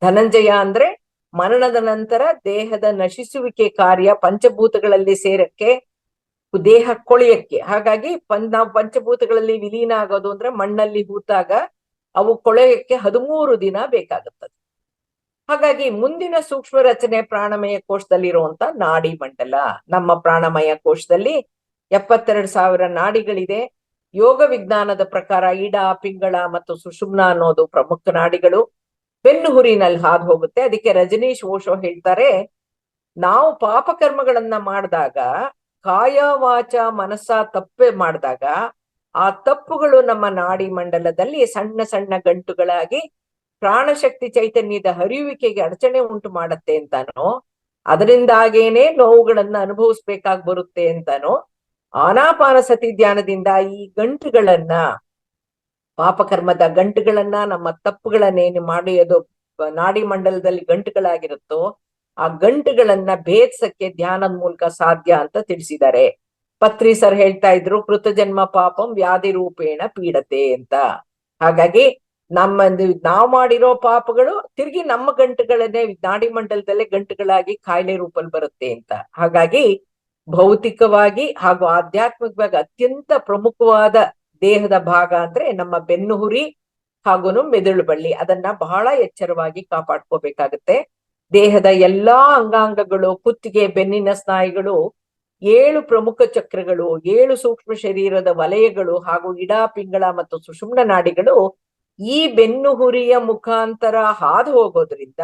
ಧನಂಜಯ ಅಂದ್ರೆ ಮರಣದ ನಂತರ ದೇಹದ ನಶಿಸುವಿಕೆ ಕಾರ್ಯ ಪಂಚಭೂತಗಳಲ್ಲಿ ಸೇರಕ್ಕೆ, ದೇಹ ಕೊಳೆಯಕ್ಕೆ. ಹಾಗಾಗಿ ನಾವು ಪಂಚಭೂತಗಳಲ್ಲಿ ವಿಲೀನ ಆಗೋದು ಅಂದ್ರೆ ಮಣ್ಣಲ್ಲಿ ಹೂತಾಗ ಅವು ಕೊಳೆಯಕ್ಕೆ 13 ದಿನ ಬೇಕಾಗುತ್ತದೆ. ಹಾಗಾಗಿ ಮುಂದಿನ ಸೂಕ್ಷ್ಮ ರಚನೆ ಪ್ರಾಣಮಯ ಕೋಶದಲ್ಲಿರುವಂತ ನಾಡಿ ಮಂಡಲ. ನಮ್ಮ ಪ್ರಾಣಮಯ ಕೋಶದಲ್ಲಿ 72,000 ನಾಡಿಗಳಿದೆ. ಯೋಗ ವಿಜ್ಞಾನದ ಪ್ರಕಾರ ಇಡ, ಪಿಂಗಳ ಮತ್ತು ಸುಷುಮ್ನ ಅನ್ನೋದು ಪ್ರಮುಖ ನಾಡಿಗಳು. ಬೆನ್ನು ಹುರಿನಲ್ಲಿ ಹಾದು ಹೋಗುತ್ತೆ. ಅದಕ್ಕೆ ರಜನೀಶ್ ಓಶೋ ಹೇಳ್ತಾರೆ, ನಾವು ಪಾಪಕರ್ಮಗಳನ್ನ ಮಾಡಿದಾಗ, ಕಾಯ ವಾಚ ಮನಸ್ಸ ತಪ್ಪೆ ಮಾಡಿದಾಗ ಆ ತಪ್ಪುಗಳು ನಮ್ಮ ನಾಡಿ ಮಂಡಲದಲ್ಲಿ ಸಣ್ಣ ಸಣ್ಣ ಗಂಟುಗಳಾಗಿ ಪ್ರಾಣಶಕ್ತಿ ಚೈತನ್ಯದ ಹರಿಯುವಿಕೆಗೆ ಅಡಚಣೆ ಉಂಟು ಮಾಡತ್ತೆ ಅಂತಾನೋ, ಅದರಿಂದಾಗೇನೆ ನೋವುಗಳನ್ನ ಅನುಭವಿಸ್ಬೇಕಾಗಿ ಬರುತ್ತೆ ಅಂತಾನೋ, ಆನಾಪಾನ ಸತಿ ಧ್ಯಾನದಿಂದ ಈ ಗಂಟುಗಳನ್ನ, ಪಾಪಕರ್ಮದ ಗಂಟುಗಳನ್ನ, ನಮ್ಮ ತಪ್ಪುಗಳನ್ನೇನು ಮಾಡಿಯೋದು ನಾಡಿ ಮಂಡಲದಲ್ಲಿ ಗಂಟುಗಳಾಗಿರುತ್ತೋ ಆ ಗಂಟುಗಳನ್ನ ಭೇದಿಸಕ್ಕೆ ಧ್ಯಾನದ ಮೂಲಕ ಸಾಧ್ಯ ಅಂತ ತಿಳಿಸಿದ್ದಾರೆ. ಪತ್ರಿ ಸರ್ ಹೇಳ್ತಾ ಇದ್ರು, ಕೃತಜನ್ಮ ಪಾಪಂ ವ್ಯಾಧಿ ರೂಪೇಣ ಪೀಡತೆ ಅಂತ. ಹಾಗಾಗಿ ನಾವು ಮಾಡಿರೋ ಪಾಪಗಳು ತಿರುಗಿ ನಮ್ಮ ಗಂಟುಗಳನ್ನೇ ನಾಡಿ ಮಂಡಲದಲ್ಲೇ ಗಂಟುಗಳಾಗಿ ಕಾಯಿಲೆ ರೂಪಲ್ಲಿ ಬರುತ್ತೆ ಅಂತ. ಹಾಗಾಗಿ ಭೌತಿಕವಾಗಿ ಹಾಗೂ ಆಧ್ಯಾತ್ಮಿಕವಾಗಿ ಅತ್ಯಂತ ಪ್ರಮುಖವಾದ ದೇಹದ ಭಾಗ ಅಂದ್ರೆ ನಮ್ಮ ಬೆನ್ನು ಹುರಿ ಹಾಗೂ ಮೆದುಳು ಬಳ್ಳಿ. ಅದನ್ನ ಬಹಳ ಎಚ್ಚರವಾಗಿ ಕಾಪಾಡ್ಕೋಬೇಕಾಗತ್ತೆ. ದೇಹದ ಎಲ್ಲಾ ಅಂಗಾಂಗಗಳು, ಕುತ್ತಿಗೆ, ಬೆನ್ನಿನ ಸ್ನಾಯುಗಳು, 7 ಪ್ರಮುಖ ಚಕ್ರಗಳು, 7 ಸೂಕ್ಷ್ಮ ಶರೀರದ ವಲಯಗಳು ಹಾಗೂ ಇಡ, ಪಿಂಗಳ ಮತ್ತು ಸುಷುಮ್ನ ನಾಡಿಗಳು ಈ ಬೆನ್ನು ಹುರಿಯ ಮುಖಾಂತರ ಹಾದು ಹೋಗೋದ್ರಿಂದ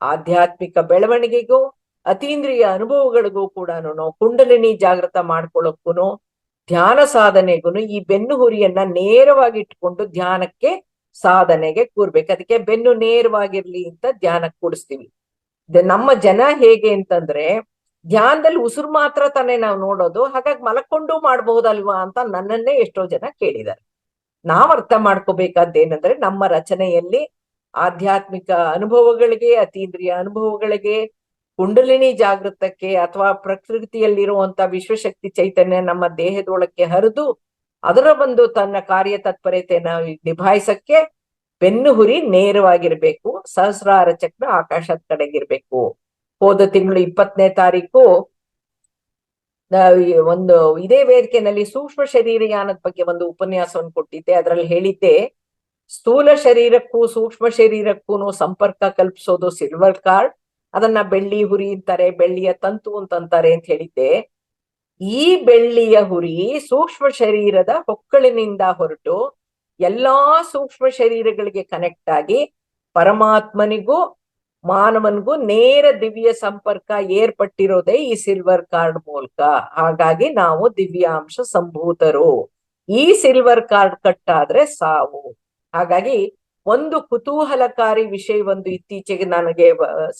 ಆಧ್ಯಾತ್ಮಿಕ ಬೆಳವಣಿಗೆಗೂ ಅತೀಂದ್ರಿಯ ಅನುಭವಗಳಿಗೂ ಕೂಡ ನಾವು ಕುಂಡಲಿನಿ ಜಾಗೃತ ಮಾಡ್ಕೊಳ್ಳೋಕ್ಕೂ ಧ್ಯಾನ ಸಾಧನೆಗೂ ಈ ಬೆನ್ನು ಹುರಿಯನ್ನ ನೇರವಾಗಿ ಇಟ್ಕೊಂಡು ಧ್ಯಾನಕ್ಕೆ ಸಾಧನೆಗೆ ಕೂರ್ಬೇಕು. ಅದಕ್ಕೆ ಬೆನ್ನು ನೇರವಾಗಿರ್ಲಿ ಅಂತ ಧ್ಯಾನಕ್ಕೆ ಕೂಡಿಸ್ತೀವಿ. ನಮ್ಮ ಜನ ಹೇಗೆ ಅಂತಂದ್ರೆ ಧ್ಯಾನದಲ್ಲಿ ಉಸಿರು ಮಾತ್ರ ತಾನೇ ನಾವು ನೋಡೋದು, ಹಾಗಾಗಿ ಮಲಕೊಂಡು ಮಾಡಬಹುದಲ್ವಾ ಅಂತ ನನ್ನನ್ನೇ ಎಷ್ಟೋ ಜನ ಕೇಳಿದ್ದಾರೆ. ನಾವ್ ಅರ್ಥ ಮಾಡ್ಕೋಬೇಕಾದ್ದೇನಂದ್ರೆ ನಮ್ಮ ರಚನೆಯಲ್ಲಿ ಆಧ್ಯಾತ್ಮಿಕ ಅನುಭವಗಳಿಗೆ, ಅತೀಂದ್ರಿಯ ಅನುಭವಗಳಿಗೆ, ಕುಂಡಲಿನಿ ಜಾಗೃತಕ್ಕೆ ಅಥವಾ ಪ್ರಕೃತಿಯಲ್ಲಿರುವಂತ ವಿಶ್ವಶಕ್ತಿ ಚೈತನ್ಯ ನಮ್ಮ ದೇಹದೊಳಕ್ಕೆ ಹರಿದು ಅದರ ತನ್ನ ಕಾರ್ಯ ತತ್ಪರತೆಯನ್ನ ನಿಭಾಯಿಸಕ್ಕೆ ಬೆನ್ನು ಹುರಿ ನೇರವಾಗಿರ್ಬೇಕು. ಸಹಸ್ರಾರ ಚಕ್ರ ಆಕಾಶದ ಕಡೆಗಿರ್ಬೇಕು. ಹೋದ ತಿಂಗಳು 20ನೇ ತಾರೀಕು ಇದೇ ವೇದಿಕೆಯಲ್ಲಿ ಸೂಕ್ಷ್ಮ ಶರೀರಯಾನದ ಬಗ್ಗೆ ಒಂದು ಉಪನ್ಯಾಸವನ್ನು ಕೊಟ್ಟಿದ್ದೆ. ಅದರಲ್ಲಿ ಹೇಳಿದ್ದೆ, ಸ್ಥೂಲ ಶರೀರಕ್ಕೂ ಸೂಕ್ಷ್ಮ ಶರೀರಕ್ಕೂ ಸಂಪರ್ಕ ಕಲ್ಪಿಸೋದು ಸಿಲ್ವರ್ ಕಾರ್ಡ್. ಅದನ್ನ ಬೆಳ್ಳಿ ಹುರಿ ಅಂತಾರೆ, ಬೆಳ್ಳಿಯ ತಂತು ಅಂತಂತಾರೆ ಅಂತ ಹೇಳಿದ್ದೆ. ಈ ಬೆಳ್ಳಿಯ ಹುರಿ ಸೂಕ್ಷ್ಮ ಶರೀರದ ಹೊಕ್ಕಳಿನಿಂದ ಹೊರಟು ಎಲ್ಲಾ ಸೂಕ್ಷ್ಮ ಶರೀರಗಳಿಗೆ ಕನೆಕ್ಟ್ ಆಗಿ ಪರಮಾತ್ಮನಿಗೂ ಮಾನವನಿಗೂ ನೇರ ದಿವ್ಯ ಸಂಪರ್ಕ ಏರ್ಪಟ್ಟಿರೋದೇ ಈ ಸಿಲ್ವರ್ ಕಾರ್ಡ್ ಮೂಲಕ. ಹಾಗಾಗಿ ನಾವು ದಿವ್ಯಾಂಶ ಸಂಭೂತರು. ಈ ಸಿಲ್ವರ್ ಕಾರ್ಡ್ ಕಟ್ಟಾದ್ರೆ ಸಾವು. ಹಾಗಾಗಿ ಒಂದು ಕುತೂಹಲಕಾರಿ ವಿಷಯವೊಂದು ಇತ್ತೀಚೆಗೆ ನನಗೆ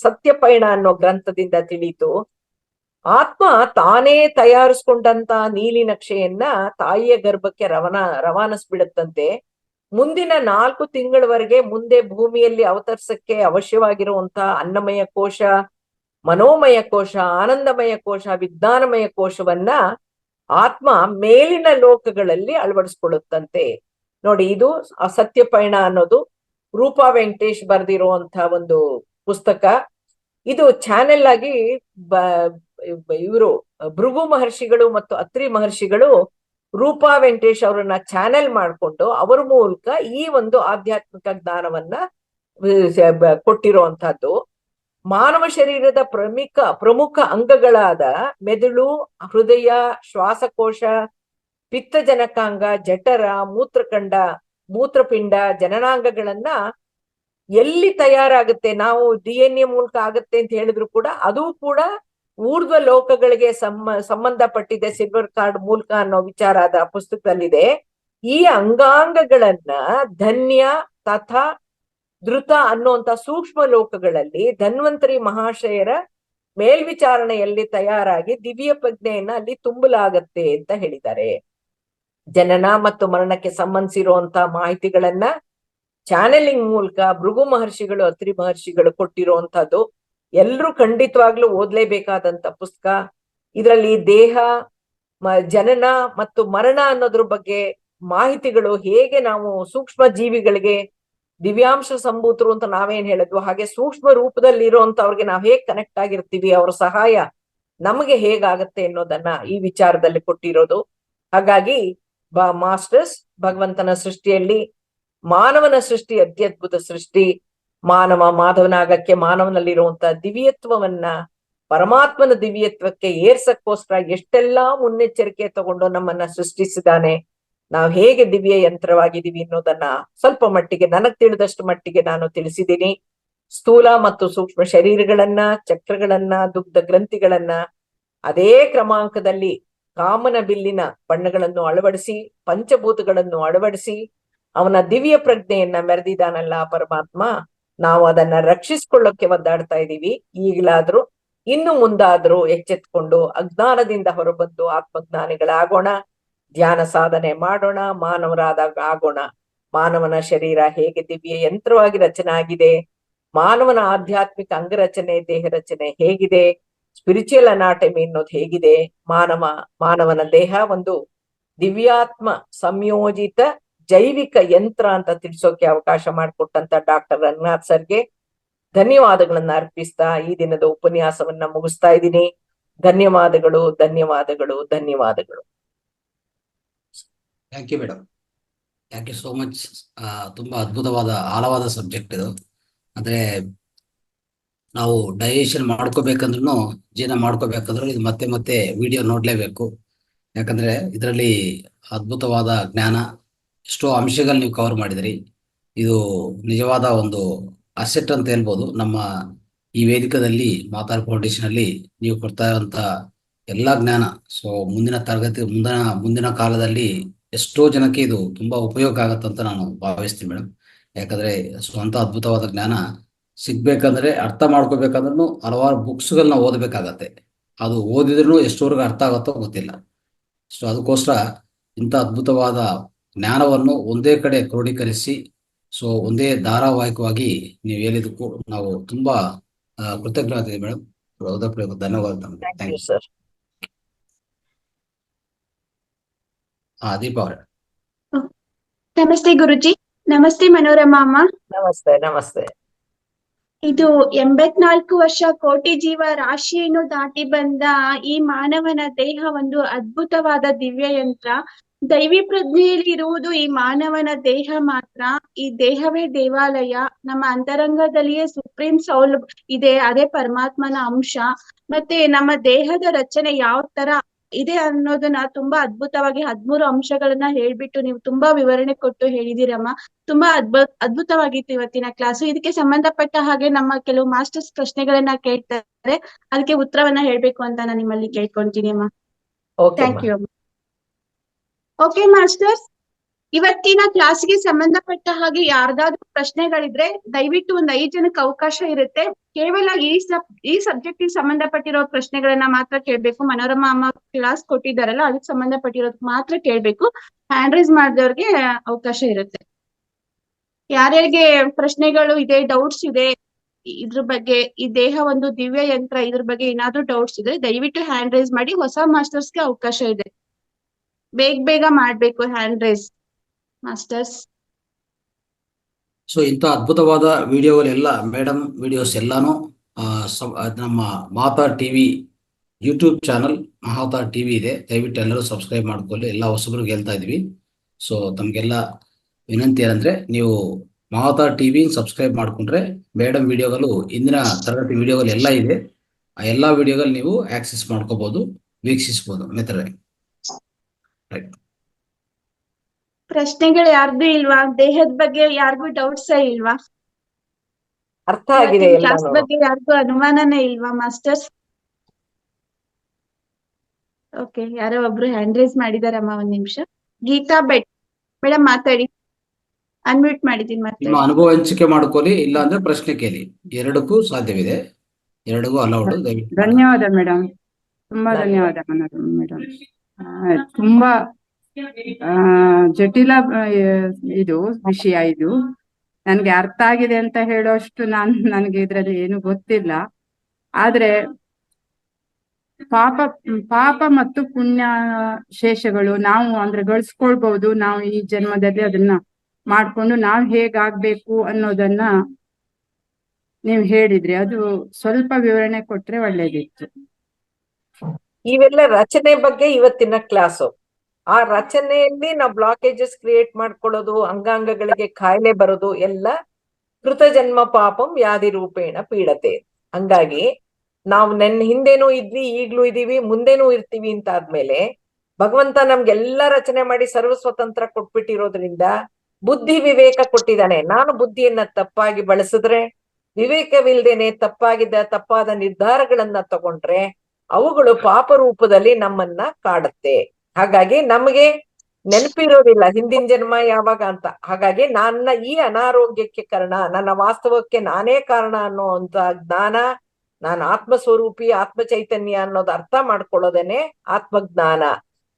ಸತ್ಯಪಯಣ ಅನ್ನೋ ಗ್ರಂಥದಿಂದ ತಿಳಿಯಿತು. ಆತ್ಮ ತಾನೇ ತಯಾರಿಸ್ಕೊಂಡಂತ ನೀಲಿ ನಕ್ಷೆಯನ್ನ ತಾಯಿಯ ಗರ್ಭಕ್ಕೆ ರವಾನಿಸ್ಬಿಡತ್ತಂತೆ. ಮುಂದಿನ 4 ತಿಂಗಳವರೆಗೆ ಮುಂದೆ ಭೂಮಿಯಲ್ಲಿ ಅವತರಿಸಕ್ಕೆ ಅವಶ್ಯವಾಗಿರುವಂತ ಅನ್ನಮಯ ಕೋಶ, ಮನೋಮಯ ಕೋಶ, ಆನಂದಮಯ ಕೋಶ, ವಿಜ್ಞಾನಮಯ ಕೋಶವನ್ನ ಆತ್ಮ ಮೇಲಿನ ಲೋಕಗಳಲ್ಲಿ ಅಳವಡಿಸ್ಕೊಳ್ಳುತ್ತಂತೆ. ನೋಡಿ, ಇದು ಸತ್ಯಪಯಣ ಅನ್ನೋದು ರೂಪಾ ವೆಂಕಟೇಶ್ ಬರೆದಿರುವಂತ ಒಂದು ಪುಸ್ತಕ. ಇದು ಚಾನೆಲ್ ಆಗಿ ಇವರು ಭೃಗು ಮಹರ್ಷಿಗಳು ಮತ್ತು ಅತ್ರಿ ಮಹರ್ಷಿಗಳು ರೂಪಾ ವೆಂಕಟೇಶ್ ಅವರನ್ನ ಚಾನೆಲ್ ಮಾಡಿಕೊಂಡು ಅವರ ಮೂಲಕ ಈ ಒಂದು ಆಧ್ಯಾತ್ಮಿಕ ಜ್ಞಾನವನ್ನ ಕೊಟ್ಟಿರುವಂತಹದ್ದು. ಮಾನವ ಶರೀರದ ಪ್ರಮುಖ ಅಂಗಗಳಾದ ಮೆದುಳು, ಹೃದಯ, ಶ್ವಾಸಕೋಶ, ಪಿತ್ತಜನಕಾಂಗ, ಜಠರ, ಮೂತ್ರಕಂಡ, ಮೂತ್ರಪಿಂಡ, ಜನನಾಂಗಗಳನ್ನ ಎಲ್ಲಿ ತಯಾರಾಗುತ್ತೆ, ನಾವು DNA ಮೂಲಕ ಆಗುತ್ತೆ ಅಂತ ಹೇಳಿದ್ರು ಕೂಡ ಅದು ಕೂಡ ಊರ್ಧ್ವ ಲೋಕಗಳಿಗೆ ಸಂಬಂಧಪಟ್ಟಿದೆ ಸಿಲ್ವರ್ ಕಾರ್ಡ್ ಮೂಲಕ ಅನ್ನೋ ವಿಚಾರ ಅದ ಪುಸ್ತಕದಲ್ಲಿದೆ. ಈ ಅಂಗಾಂಗಗಳನ್ನ ಧನ್ಯ ತಥಾ ಧೃತ ಅನ್ನುವಂತ ಸೂಕ್ಷ್ಮ ಲೋಕಗಳಲ್ಲಿ ಧನ್ವಂತರಿ ಮಹಾಶಯರ ಮೇಲ್ವಿಚಾರಣೆಯಲ್ಲಿ ತಯಾರಾಗಿ ದಿವ್ಯ ಪ್ರಜ್ಞೆಯನ್ನ ಅಲ್ಲಿ ತುಂಬಲಾಗತ್ತೆ ಅಂತ ಹೇಳಿದ್ದಾರೆ. ಜನನ ಮತ್ತು ಮರಣಕ್ಕೆ ಸಂಬಂಧಿಸಿರುವಂತ ಮಾಹಿತಿಗಳನ್ನ ಚಾನೆಲಿಂಗ್ ಮೂಲಕ ಭೃಗು ಮಹರ್ಷಿಗಳು, ಅತ್ರಿ ಮಹರ್ಷಿಗಳು ಕೊಟ್ಟಿರುವಂತಹದ್ದು ಎಲ್ರೂ ಖಂಡಿತವಾಗ್ಲೂ ಓದ್ಲೇಬೇಕಾದಂತ ಪುಸ್ತಕ. ಇದರಲ್ಲಿ ದೇಹ, ಜನನ ಮತ್ತು ಮರಣ ಅನ್ನೋದ್ರ ಬಗ್ಗೆ ಮಾಹಿತಿಗಳು, ಹೇಗೆ ನಾವು ಸೂಕ್ಷ್ಮ ಜೀವಿಗಳಿಗೆ ದಿವ್ಯಾಂಶ ಸಂಭೂತರು ಅಂತ ನಾವೇನ್ ಹೇಳಿದ್ವು, ಹಾಗೆ ಸೂಕ್ಷ್ಮ ರೂಪದಲ್ಲಿ ಇರುವಂತವ್ರಿಗೆ ನಾವ್ ಹೇಗ್ ಕನೆಕ್ಟ್ ಆಗಿರ್ತೀವಿ, ಅವ್ರ ಸಹಾಯ ನಮಗೆ ಹೇಗಾಗತ್ತೆ ಅನ್ನೋದನ್ನ ಈ ವಿಚಾರದಲ್ಲಿ ಕೊಟ್ಟಿರೋದು. ಹಾಗಾಗಿ ಮಾಸ್ಟರ್ಸ್, ಭಗವಂತನ ಸೃಷ್ಟಿಯಲ್ಲಿ ಮಾನವನ ಸೃಷ್ಟಿ ಅತ್ಯದ್ಭುತ ಸೃಷ್ಟಿ. ಮಾಧವನಾಗಕ್ಕೆ ಮಾನವನಲ್ಲಿರುವಂತ ದಿವ್ಯತ್ವವನ್ನ ಪರಮಾತ್ಮನ ದಿವ್ಯತ್ವಕ್ಕೆ ಏರ್ಸಕ್ಕೋಸ್ಕರ ಎಷ್ಟೆಲ್ಲಾ ಮುನ್ನೆಚ್ಚರಿಕೆ ತಗೊಂಡು ನಮ್ಮನ್ನ ಸೃಷ್ಟಿಸಿದಾನೆ. ನಾವ್ ಹೇಗೆ ದಿವ್ಯ ಯಂತ್ರವಾಗಿದ್ದೀವಿ ಅನ್ನೋದನ್ನ ಸ್ವಲ್ಪ ಮಟ್ಟಿಗೆ ನನಗ್ ತಿಳಿದಷ್ಟು ಮಟ್ಟಿಗೆ ನಾನು ತಿಳಿಸಿದ್ದೀನಿ. ಸ್ಥೂಲ ಮತ್ತು ಸೂಕ್ಷ್ಮ ಶರೀರಗಳನ್ನ, ಚಕ್ರಗಳನ್ನ, ದುಗ್ಧ ಗ್ರಂಥಿಗಳನ್ನ ಅದೇ ಕ್ರಮಾಂಕದಲ್ಲಿ ಕಾಮನ ಬಿಲ್ಲಿನ ಬಣ್ಣಗಳನ್ನು ಅಳವಡಿಸಿ, ಪಂಚಭೂತಗಳನ್ನು ಅಳವಡಿಸಿ ಅವನ ದಿವ್ಯ ಪ್ರಜ್ಞೆಯನ್ನ ಮೆರೆದಿದ್ದಾನಲ್ಲ ಪರಮಾತ್ಮ. ನಾವು ಅದನ್ನ ರಕ್ಷಿಸ್ಕೊಳ್ಳೋಕೆ ಒದ್ದಾಡ್ತಾ ಇದ್ದೀವಿ. ಈಗಲಾದ್ರೂ ಇನ್ನು ಮುಂದಾದ್ರೂ ಎಚ್ಚೆತ್ಕೊಂಡು ಅಜ್ಞಾನದಿಂದ ಹೊರಬಂದು ಆತ್ಮಜ್ಞಾನಿಗಳಾಗೋಣ, ಧ್ಯಾನ ಸಾಧನೆ ಮಾಡೋಣ, ಮಾನವರಾದಾಗ ಆಗೋಣ. ಮಾನವನ ಶರೀರ ಹೇಗೆ ದಿವ್ಯ ಯಂತ್ರವಾಗಿ ರಚನೆ ಆಗಿದೆ, ಮಾನವನ ಆಧ್ಯಾತ್ಮಿಕ ಅಂಗರಚನೆ, ದೇಹ ರಚನೆ ಹೇಗಿದೆ, ಸ್ಪಿರಿಚುವಲ್ ಅನಾಟಮಿ ಅನ್ನೋದು ಹೇಗಿದೆ, ಮಾನವನ ದೇಹ ಒಂದು ದಿವ್ಯಾತ್ಮ ಸಂಯೋಜಿತ ಜೈವಿಕ ಯಂತ್ರ ಅಂತ ತಿಳಿಸೋಕೆ ಅವಕಾಶ ಮಾಡಿಕೊಟ್ಟಂತ ಡಾಕ್ಟರ್ ರಂಗನಾಥ್ ಸರ್ಗೆ ಧನ್ಯವಾದಗಳನ್ನ ಅರ್ಪಿಸ್ತಾ ಈ ದಿನದ ಉಪನ್ಯಾಸವನ್ನ ಮುಗಿಸ್ತಾ ಇದ್ದೀನಿ. ಧನ್ಯವಾದಗಳು, ಧನ್ಯವಾದಗಳು, ಧನ್ಯವಾದಗಳು. Thank you madam, thank you so much. ತುಂಬಾ ಅದ್ಭುತವಾದ ಆಳವಾದ ಸಬ್ಜೆಕ್ಟ್ ಇದು. ಅಂದ್ರೆ ನಾವು ಡೈಜೆಷನ್ ಮಾಡ್ಕೋಬೇಕಂದ್ರೂ, ಜೀರ್ಣ ಮಾಡ್ಕೋಬೇಕಂದ್ರೂ ಇದು ಮತ್ತೆ ಮತ್ತೆ ವಿಡಿಯೋ ನೋಡ್ಲೇಬೇಕು. ಯಾಕಂದ್ರೆ ಇದರಲ್ಲಿ ಅದ್ಭುತವಾದ ಜ್ಞಾನ, ಎಷ್ಟೋ ಅಂಶಗಳು ನೀವು ಕವರ್ ಮಾಡಿದ್ರಿ. ಇದು ನಿಜವಾದ ಒಂದು ಅಸೆಟ್ ಅಂತ ಹೇಳ್ಬೋದು. ನಮ್ಮ ಈ ವೇದಿಕದಲ್ಲಿ ಮಾತಾರ್ ಫೌಂಡೇಶನ್ ಅಲ್ಲಿ ನೀವು ಕೊಡ್ತಾ ಇರುವಂತ ಎಲ್ಲಾ ಜ್ಞಾನ, ಸೊ ಮುಂದಿನ ಕಾಲದಲ್ಲಿ ಎಷ್ಟೋ ಜನಕ್ಕೆ ಇದು ತುಂಬಾ ಉಪಯೋಗ ಆಗತ್ತಂತ ನಾನು ಭಾವಿಸ್ತೀನಿ ಮೇಡಮ್. ಯಾಕಂದ್ರೆ ಸ್ವಂತ ಅದ್ಭುತವಾದ ಜ್ಞಾನ ಸಿಗ್ಬೇಕಂದ್ರೆ, ಅರ್ಥ ಮಾಡ್ಕೋಬೇಕಂದ್ರೂ ಹಲವಾರು ಬುಕ್ಸ್ಗಳನ್ನ ಓದಬೇಕಾಗತ್ತೆ. ಅದು ಓದಿದ್ರೂ ಎಷ್ಟೋರ್ಗೆ ಅರ್ಥ ಆಗುತ್ತೋ ಗೊತ್ತಿಲ್ಲ. ಸೊ ಅದಕ್ಕೋಸ್ಕರ ಇಂಥ ಅದ್ಭುತವಾದ ಜ್ಞಾನವನ್ನು ಒಂದೇ ಕಡೆ ಕ್ರೋಢೀಕರಿಸಿ, ಸೊ ಒಂದೇ ಧಾರಾವಾಹಿಕವಾಗಿ ನೀವು ಹೇಳಿದಕ್ಕೂ ನಾವು ತುಂಬಾ ಕೃತಜ್ಞತೆ ಮೇಡಮ್. ಧನ್ಯವಾದ. Thank you sir. ದೀಪಾ ಅವರೇ. ನಮಸ್ತೆ ಗುರುಜಿ. ನಮಸ್ತೆ ಮನೋರಮಾ ಅಮ್ಮ. ನಮಸ್ತೆ. ನಮಸ್ತೆ. ಇದು 84 ವರ್ಷ ಕೋಟಿ ಜೀವ ರಾಶಿಯನ್ನು ದಾಟಿ ಬಂದ ಈ ಮಾನವನ ದೇಹ ಒಂದು ಅದ್ಭುತವಾದ ದಿವ್ಯ ಯಂತ್ರ. ದೈವಿ ಪ್ರಜ್ಞೆಯಲ್ಲಿ ಇರುವುದು ಈ ಮಾನವನ ದೇಹ ಮಾತ್ರ. ಈ ದೇಹವೇ ದೇವಾಲಯ. ನಮ್ಮ ಅಂತರಂಗದಲ್ಲಿಯೇ ಸುಪ್ರೀಂ ಸೌಲ್ ಇದೆ, ಅದೇ ಪರಮಾತ್ಮನ ಅಂಶ. ಮತ್ತೆ ನಮ್ಮ ದೇಹದ ರಚನೆ ಯಾವ ತರ ಇದೆ ಅನ್ನೋದನ್ನ ತುಂಬಾ ಅದ್ಭುತವಾಗಿ 13 ಅಂಶಗಳನ್ನ ಹೇಳ್ಬಿಟ್ಟು ನೀವು ತುಂಬಾ ವಿವರಣೆ ಕೊಟ್ಟು ಹೇಳಿದಿರಮ್ಮ. ತುಂಬಾ ಅದ್ಭುತವಾಗಿತ್ತು ಇವತ್ತಿನ ಕ್ಲಾಸು. ಇದಕ್ಕೆ ಸಂಬಂಧಪಟ್ಟ ಹಾಗೆ ನಮ್ಮ ಕೆಲವು ಮಾಸ್ಟರ್ಸ್ ಪ್ರಶ್ನೆಗಳನ್ನ ಕೇಳ್ತಾರೆ, ಅದಕ್ಕೆ ಉತ್ತರವನ್ನ ಹೇಳ್ಬೇಕು ಅಂತ ನಾನು ನಿಮ್ಮಲ್ಲಿ ಕೇಳ್ಕೊಂತೀನಿ ಅಮ್ಮ. ಓಕೆ ಥ್ಯಾಂಕ್ ಯು ಅಮ್ಮ. ಓಕೆ ಮಾಸ್ಟರ್ಸ್, ಇವತ್ತಿನ ಕ್ಲಾಸ್ಗೆ ಸಂಬಂಧಪಟ್ಟ ಹಾಗೆ ಯಾರ್ದಾದ್ರೂ ಪ್ರಶ್ನೆಗಳಿದ್ರೆ ದಯವಿಟ್ಟು ಒಂದು 5 ಜನಕ್ಕೆ ಅವಕಾಶ ಇರುತ್ತೆ. ಕೇವಲ ಈ ಸಬ್ಜೆಕ್ಟ್ ಸಂಬಂಧಪಟ್ಟಿರೋ ಪ್ರಶ್ನೆಗಳನ್ನ ಮಾತ್ರ ಕೇಳ್ಬೇಕು. ಮನೋರಮಾ ಅಮ್ಮ ಕ್ಲಾಸ್ ಕೊಟ್ಟಿದ್ದಾರಲ್ಲ, ಅದಕ್ಕೆ ಸಂಬಂಧಪಟ್ಟಿರೋದ್ ಮಾತ್ರ ಕೇಳ್ಬೇಕು. ಹ್ಯಾಂಡ್ ರೈಸ್ ಮಾಡಿದವ್ರಿಗೆ ಅವಕಾಶ ಇರುತ್ತೆ. ಯಾರ್ಯಾರಿಗೆ ಪ್ರಶ್ನೆಗಳು ಇದೆ, ಡೌಟ್ಸ್ ಇದೆ ಇದ್ರ ಬಗ್ಗೆ, ಈ ದೇಹ ಒಂದು ದಿವ್ಯ ಯಂತ್ರ ಇದ್ರ ಬಗ್ಗೆ ಏನಾದ್ರೂ ಡೌಟ್ಸ್ ಇದ್ರೆ ದಯವಿಟ್ಟು ಹ್ಯಾಂಡ್ ರೈಸ್ ಮಾಡಿ. ಹೊಸ ಮಾಸ್ಟರ್ಸ್ಗೆ ಅವಕಾಶ ಇದೆ, ಬೇಗ ಮಾಡ್ಬೇಕು ಹ್ಯಾಂಡ್ ರೈಸ್ ಮಾಸ್ಟರ್ಸ್. ಸೊ ಇಂಥ ಅದ್ಭುತವಾದ ವಿಡಿಯೋಗಳೆಲ್ಲ ಮೇಡಮ್ ವಿಡಿಯೋಸ್ ಎಲ್ಲಾನು ನಮ್ಮ ಮಾತಾರ್ ಟಿವಿ ಯೂಟ್ಯೂಬ್ ಚಾನಲ್ ಮಾತಾರ್ ಟಿವಿ ಇದೆ, ದಯವಿಟ್ಟು ಎಲ್ಲರೂ ಸಬ್ಸ್ಕ್ರೈಬ್ ಮಾಡ್ಕೊಳ್ಳಿ. ಎಲ್ಲ ಹೊಸಬ್ರಿಗೆ ಹೇಳ್ತಾ ಇದ್ವಿ. ಸೊ ತಮಗೆಲ್ಲ ವಿನಂತಿ ಏನಂದ್ರೆ, ನೀವು ಮಾತಾರ್ ಟಿವಿ ಸಬ್ಸ್ಕ್ರೈಬ್ ಮಾಡ್ಕೊಂಡ್ರೆ ಮೇಡಮ್ ವಿಡಿಯೋಗಳು, ಇಂದಿನ ತರಗತಿ ವಿಡಿಯೋಗಳು ಎಲ್ಲ ಇದೆ, ಆ ಎಲ್ಲ ವಿಡಿಯೋಗಳು ನೀವು ಆಕ್ಸೆಸ್ ಮಾಡ್ಕೋಬಹುದು, ವೀಕ್ಷಿಸಬಹುದು. ಮಿತ್ರರೇ, ರೈಟ್. ಪ್ರಶ್ನೆಗಳು ಯಾರ್ದು ಇಲ್ವಾ? ದೇಹದ ಬಗ್ಗೆ ಯಾರಿಗೂ ಡೌಟ್ಸ್ ಇಲ್ವಾ? ಅರ್ಥ ಆಗಿದೆ ಕ್ಲಾಸ್ ಎಲ್ಲಾನು. ಬಗ್ಗೆ ಯಾರಿಗೂ ಅನುಮಾನನೇ ಇಲ್ವಾ ಮಾಸ್ಟರ್ಸ್? ಓಕೆ, ಯಾರೋ ಒಬ್ರು ಹ್ಯಾಂಡ್ ರೈಸ್ ಮಾಡಿದಾರಮ್ಮ, ಒಂದ್ ನಿಮಿಷ. ಗೀತಾ ಬೆಟ್ ಮೇಡಮ್ ಮಾತಾಡಿ, ಅನ್ಮ್ಯೂಟ್ ಮಾಡಿದೀನಿ ನಿಮ್ಮ ಮಾತಾಡಿ. ಅನುಭವ ಹಂಚಿಕೆ ಮಾಡ್ಕೊಳ್ಳಿ, ಇಲ್ಲ ಅಂದ್ರೆ ಪ್ರಶ್ನೆ ಕೇಳಿ, ಎರಡಕ್ಕೂ ಸಾಧ್ಯವಿದೆ, ಎರಡಕ್ಕೂ ಅಲೌಡ್. ದಯವಿಟ್ಟು ಮಾಡಿ. ಧನ್ಯವಾದ ಮೇಡಮ್, ತುಂಬಾ ಧನ್ಯವಾದ ಮೇಡಮ್. ತುಂಬಾ ಜಟಿಲ ಇದು ವಿಷಯ. ಇದು ನನ್ಗೆ ಅರ್ಥ ಆಗಿದೆ ಅಂತ ಹೇಳೋಷ್ಟು ನನಗೆ ಇದ್ರಲ್ಲಿ ಏನು ಗೊತ್ತಿಲ್ಲ. ಆದ್ರೆ ಪಾಪ ಮತ್ತು ಪುಣ್ಯ ಶೇಷಗಳು ನಾವು ಅಂದ್ರೆ ಗಳಿಸ್ಕೊಳ್ಬಹುದು. ನಾವು ಈ ಜನ್ಮದಲ್ಲಿ ಅದನ್ನ ಮಾಡ್ಕೊಂಡು ನಾವು ಹೇಗಾಗ್ಬೇಕು ಅನ್ನೋದನ್ನ ನೀವು ಹೇಳಿದ್ರಿ. ಅದು ಸ್ವಲ್ಪ ವಿವರಣೆ ಕೊಟ್ರೆ ಒಳ್ಳೇದಿತ್ತು. ಇವೆಲ್ಲ ರಚನೆ ಬಗ್ಗೆ ಇವತ್ತಿನ ಕ್ಲಾಸು. ಆ ರಚನೆಯಲ್ಲಿ ನಾವು ಬ್ಲಾಕೇಜಸ್ ಕ್ರಿಯೇಟ್ ಮಾಡ್ಕೊಳ್ಳೋದು, ಅಂಗಾಂಗಗಳಿಗೆ ಕಾಯಿಲೆ ಬರೋದು ಎಲ್ಲ ಕೃತಜನ್ಮ ಪಾಪಂ ವ್ಯಾಧಿ ರೂಪೇಣ ಪೀಡತೆ. ಹಂಗಾಗಿ ನಾವು ಹಿಂದೆನೂ ಇದ್ವಿ, ಈಗ್ಲೂ ಇದೀವಿ, ಮುಂದೆನೂ ಇರ್ತೀವಿ ಅಂತ ಆದ್ಮೇಲೆ ಭಗವಂತ ನಮ್ಗೆಲ್ಲ ರಚನೆ ಮಾಡಿ ಸರ್ವ ಸ್ವತಂತ್ರ ಕೊಟ್ಬಿಟ್ಟಿರೋದ್ರಿಂದ ಬುದ್ಧಿ ವಿವೇಕ ಕೊಟ್ಟಿದ್ದಾನೆ. ನಾನು ಬುದ್ಧಿಯನ್ನ ತಪ್ಪಾಗಿ ಬಳಸಿದ್ರೆ, ವಿವೇಕವಿಲ್ದೇನೆ ತಪ್ಪಾದ ನಿರ್ಧಾರಗಳನ್ನ ತಗೊಂಡ್ರೆ ಅವುಗಳು ಪಾಪ ರೂಪದಲ್ಲಿ ನಮ್ಮನ್ನ ಕಾಡುತ್ತೆ. ಹಾಗಾಗಿ ನಮಗೆ ನೆನಪಿರೋದಿಲ್ಲ ಹಿಂದಿನ ಜನ್ಮ ಯಾವಾಗ ಅಂತ. ಹಾಗಾಗಿ ನನ್ನ ಈ ಅನಾರೋಗ್ಯಕ್ಕೆ ಕಾರಣ, ನನ್ನ ವಾಸ್ತವಕ್ಕೆ ನಾನೇ ಕಾರಣ ಅನ್ನೋಂತ ಜ್ಞಾನ, ನಾನು ಆತ್ಮಸ್ವರೂಪಿ, ಆತ್ಮ ಚೈತನ್ಯ ಅನ್ನೋದು ಅರ್ಥ ಮಾಡ್ಕೊಳ್ಳೋದೇನೆ ಆತ್ಮಜ್ಞಾನ.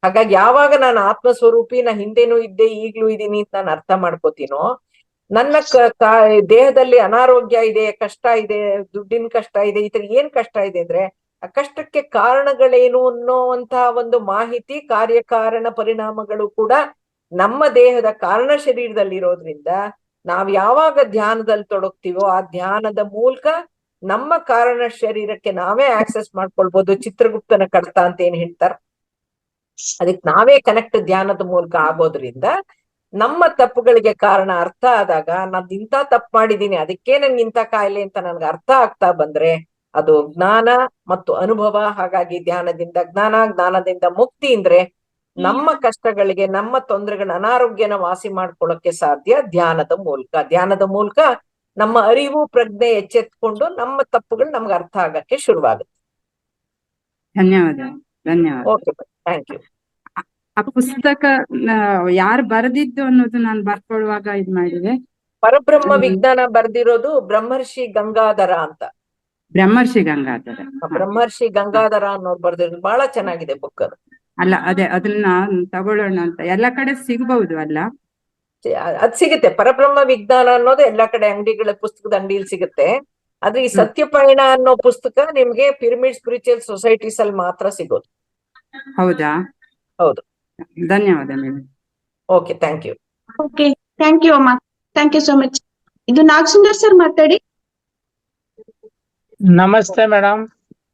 ಹಾಗಾಗಿ ಯಾವಾಗ ನಾನು ಆತ್ಮಸ್ವರೂಪಿ, ನಾ ಹಿಂದೆನೂ ಇದ್ದೆ ಈಗ್ಲೂ ಇದೀನಿ ಅಂತ ನಾನು ಅರ್ಥ ಮಾಡ್ಕೋತೀನೋ, ನನ್ನ ದೇಹದಲ್ಲಿ ಅನಾರೋಗ್ಯ ಇದೆ, ಕಷ್ಟ ಇದೆ, ದುಡ್ಡಿನ ಕಷ್ಟ ಇದೆ, ಈ ತರ ಏನ್ ಕಷ್ಟ ಇದೆ ಅಂದ್ರೆ ಆ ಕಷ್ಟಕ್ಕೆ ಕಾರಣಗಳೇನು ಅನ್ನೋಂತಹ ಒಂದು ಮಾಹಿತಿ, ಕಾರ್ಯಕಾರಣ ಪರಿಣಾಮಗಳು ಕೂಡ ನಮ್ಮ ದೇಹದ ಕಾರಣ ಶರೀರದಲ್ಲಿ ಇರೋದ್ರಿಂದ ನಾವ್ ಯಾವಾಗ ಧ್ಯಾನದಲ್ಲಿ ತೊಡಗ್ತೀವೋ ಆ ಧ್ಯಾನದ ಮೂಲಕ ನಮ್ಮ ಕಾರಣ ಶರೀರಕ್ಕೆ ನಾವೇ ಆಕ್ಸೆಸ್ ಮಾಡ್ಕೊಳ್ಬಹುದು. ಚಿತ್ರಗುಪ್ತನ ಕಡತ ಅಂತ ಏನ್ ಹೇಳ್ತಾರ, ಅದಕ್ಕೆ ನಾವೇ ಕನೆಕ್ಟ್ ಧ್ಯಾನದ ಮೂಲಕ ಆಗೋದ್ರಿಂದ ನಮ್ಮ ತಪ್ಪುಗಳಿಗೆ ಕಾರಣ ಅರ್ಥ ಆದಾಗ, ನಾನ್ ಇಂಥ ತಪ್ಪು ಮಾಡಿದೀನಿ ಅದಕ್ಕೆ ನನ್ಗೆ ಇಂಥ ಕಾಯಿಲೆ ಅಂತ ನನ್ಗೆ ಅರ್ಥ ಆಗ್ತಾ ಬಂದ್ರೆ ಅದು ಜ್ಞಾನ ಮತ್ತು ಅನುಭವ. ಹಾಗಾಗಿ ಜ್ಞಾನದಿಂದ ಜ್ಞಾನ, ಜ್ಞಾನದಿಂದ ಮುಕ್ತಿ ಅಂದ್ರೆ ನಮ್ಮ ಕಷ್ಟಗಳಿಗೆ, ನಮ್ಮ ತೊಂದರೆಗಳ, ಅನಾರೋಗ್ಯನ ವಾಸಿ ಮಾಡ್ಕೊಳ್ಳೋಕೆ ಸಾಧ್ಯ ಧ್ಯಾನದ ಮೂಲಕ. ಧ್ಯಾನದ ಮೂಲಕ ನಮ್ಮ ಅರಿವು ಪ್ರಜ್ಞೆ ಎಚ್ಚೆತ್ಕೊಂಡು ನಮ್ಮ ತಪ್ಪುಗಳು ನಮ್ಗೆ ಅರ್ಥ ಆಗಕ್ಕೆ ಶುರುವಾಗುತ್ತೆ. ಧನ್ಯವಾದ. Okay, thank you. ಆ ಪುಸ್ತಕ ಯಾರು ಬರೆದಿದ್ದು ಅನ್ನೋದು ನಾನು ಬರ್ಕೊಳ್ಳುವಾಗ ಇದ್ ಮಾಡಿದೆ. ಪರಬ್ರಹ್ಮ ವಿಜ್ಞಾನ ಬರ್ದಿರೋದು ಬ್ರಹ್ಮರ್ಷಿ ಗಂಗಾಧರ ಅಂತ. ಬ್ರಹ್ಮರ್ಷಿ ಗಂಗಾಧರ. ಬ್ರಹ್ಮರ್ಷಿ ಗಂಗಾಧರ ಅನ್ನೋರು ಬರ್ದಿರೋದು ಬಹಳ ಚೆನ್ನಾಗಿದೆ ಬುಕ್ ಅದು. ಅಲ್ಲ, ಅದೇ ಅದನ್ನ ತಗೊಳ್ಳೋಣ ಅಂತ. ಎಲ್ಲ ಕಡೆ ಸಿಗಬಹುದು ಅಲ್ಲ? ಅದ್ ಸಿಗುತ್ತೆ. ಪರಬ್ರಹ್ಮ ವಿಜ್ಞಾನ ಅನ್ನೋದು ಎಲ್ಲಾ ಕಡೆ ಅಂಗಡಿಗಳ, ಪುಸ್ತಕದ ಅಂಗಡಿಯಲ್ಲಿ ಸಿಗುತ್ತೆ. ಆದ್ರೆ ಈ ಸತ್ಯಪಯಣ ಅನ್ನೋ ಪುಸ್ತಕ ನಿಮ್ಗೆ ಪಿರಮಿಡ್ ಸ್ಪಿರಿಚುವಲ್ ಸೊಸೈಟೀಸ್ ಅಲ್ಲಿ ಮಾತ್ರ ಸಿಗೋದು. ಹೌದಾ? ಹೌದು. ಧನ್ಯವಾದ madam. Okay, thank you. Okay, thank you ಅಮ್ಮ, ಥ್ಯಾಂಕ್ ಯು ಸೋ ಮಚ್. ಇದು ನಾಗಸುಂದರ್ ಸರ್ ಮಾತಾಡಿ. ನಮಸ್ತೆ ಮೇಡಮ್.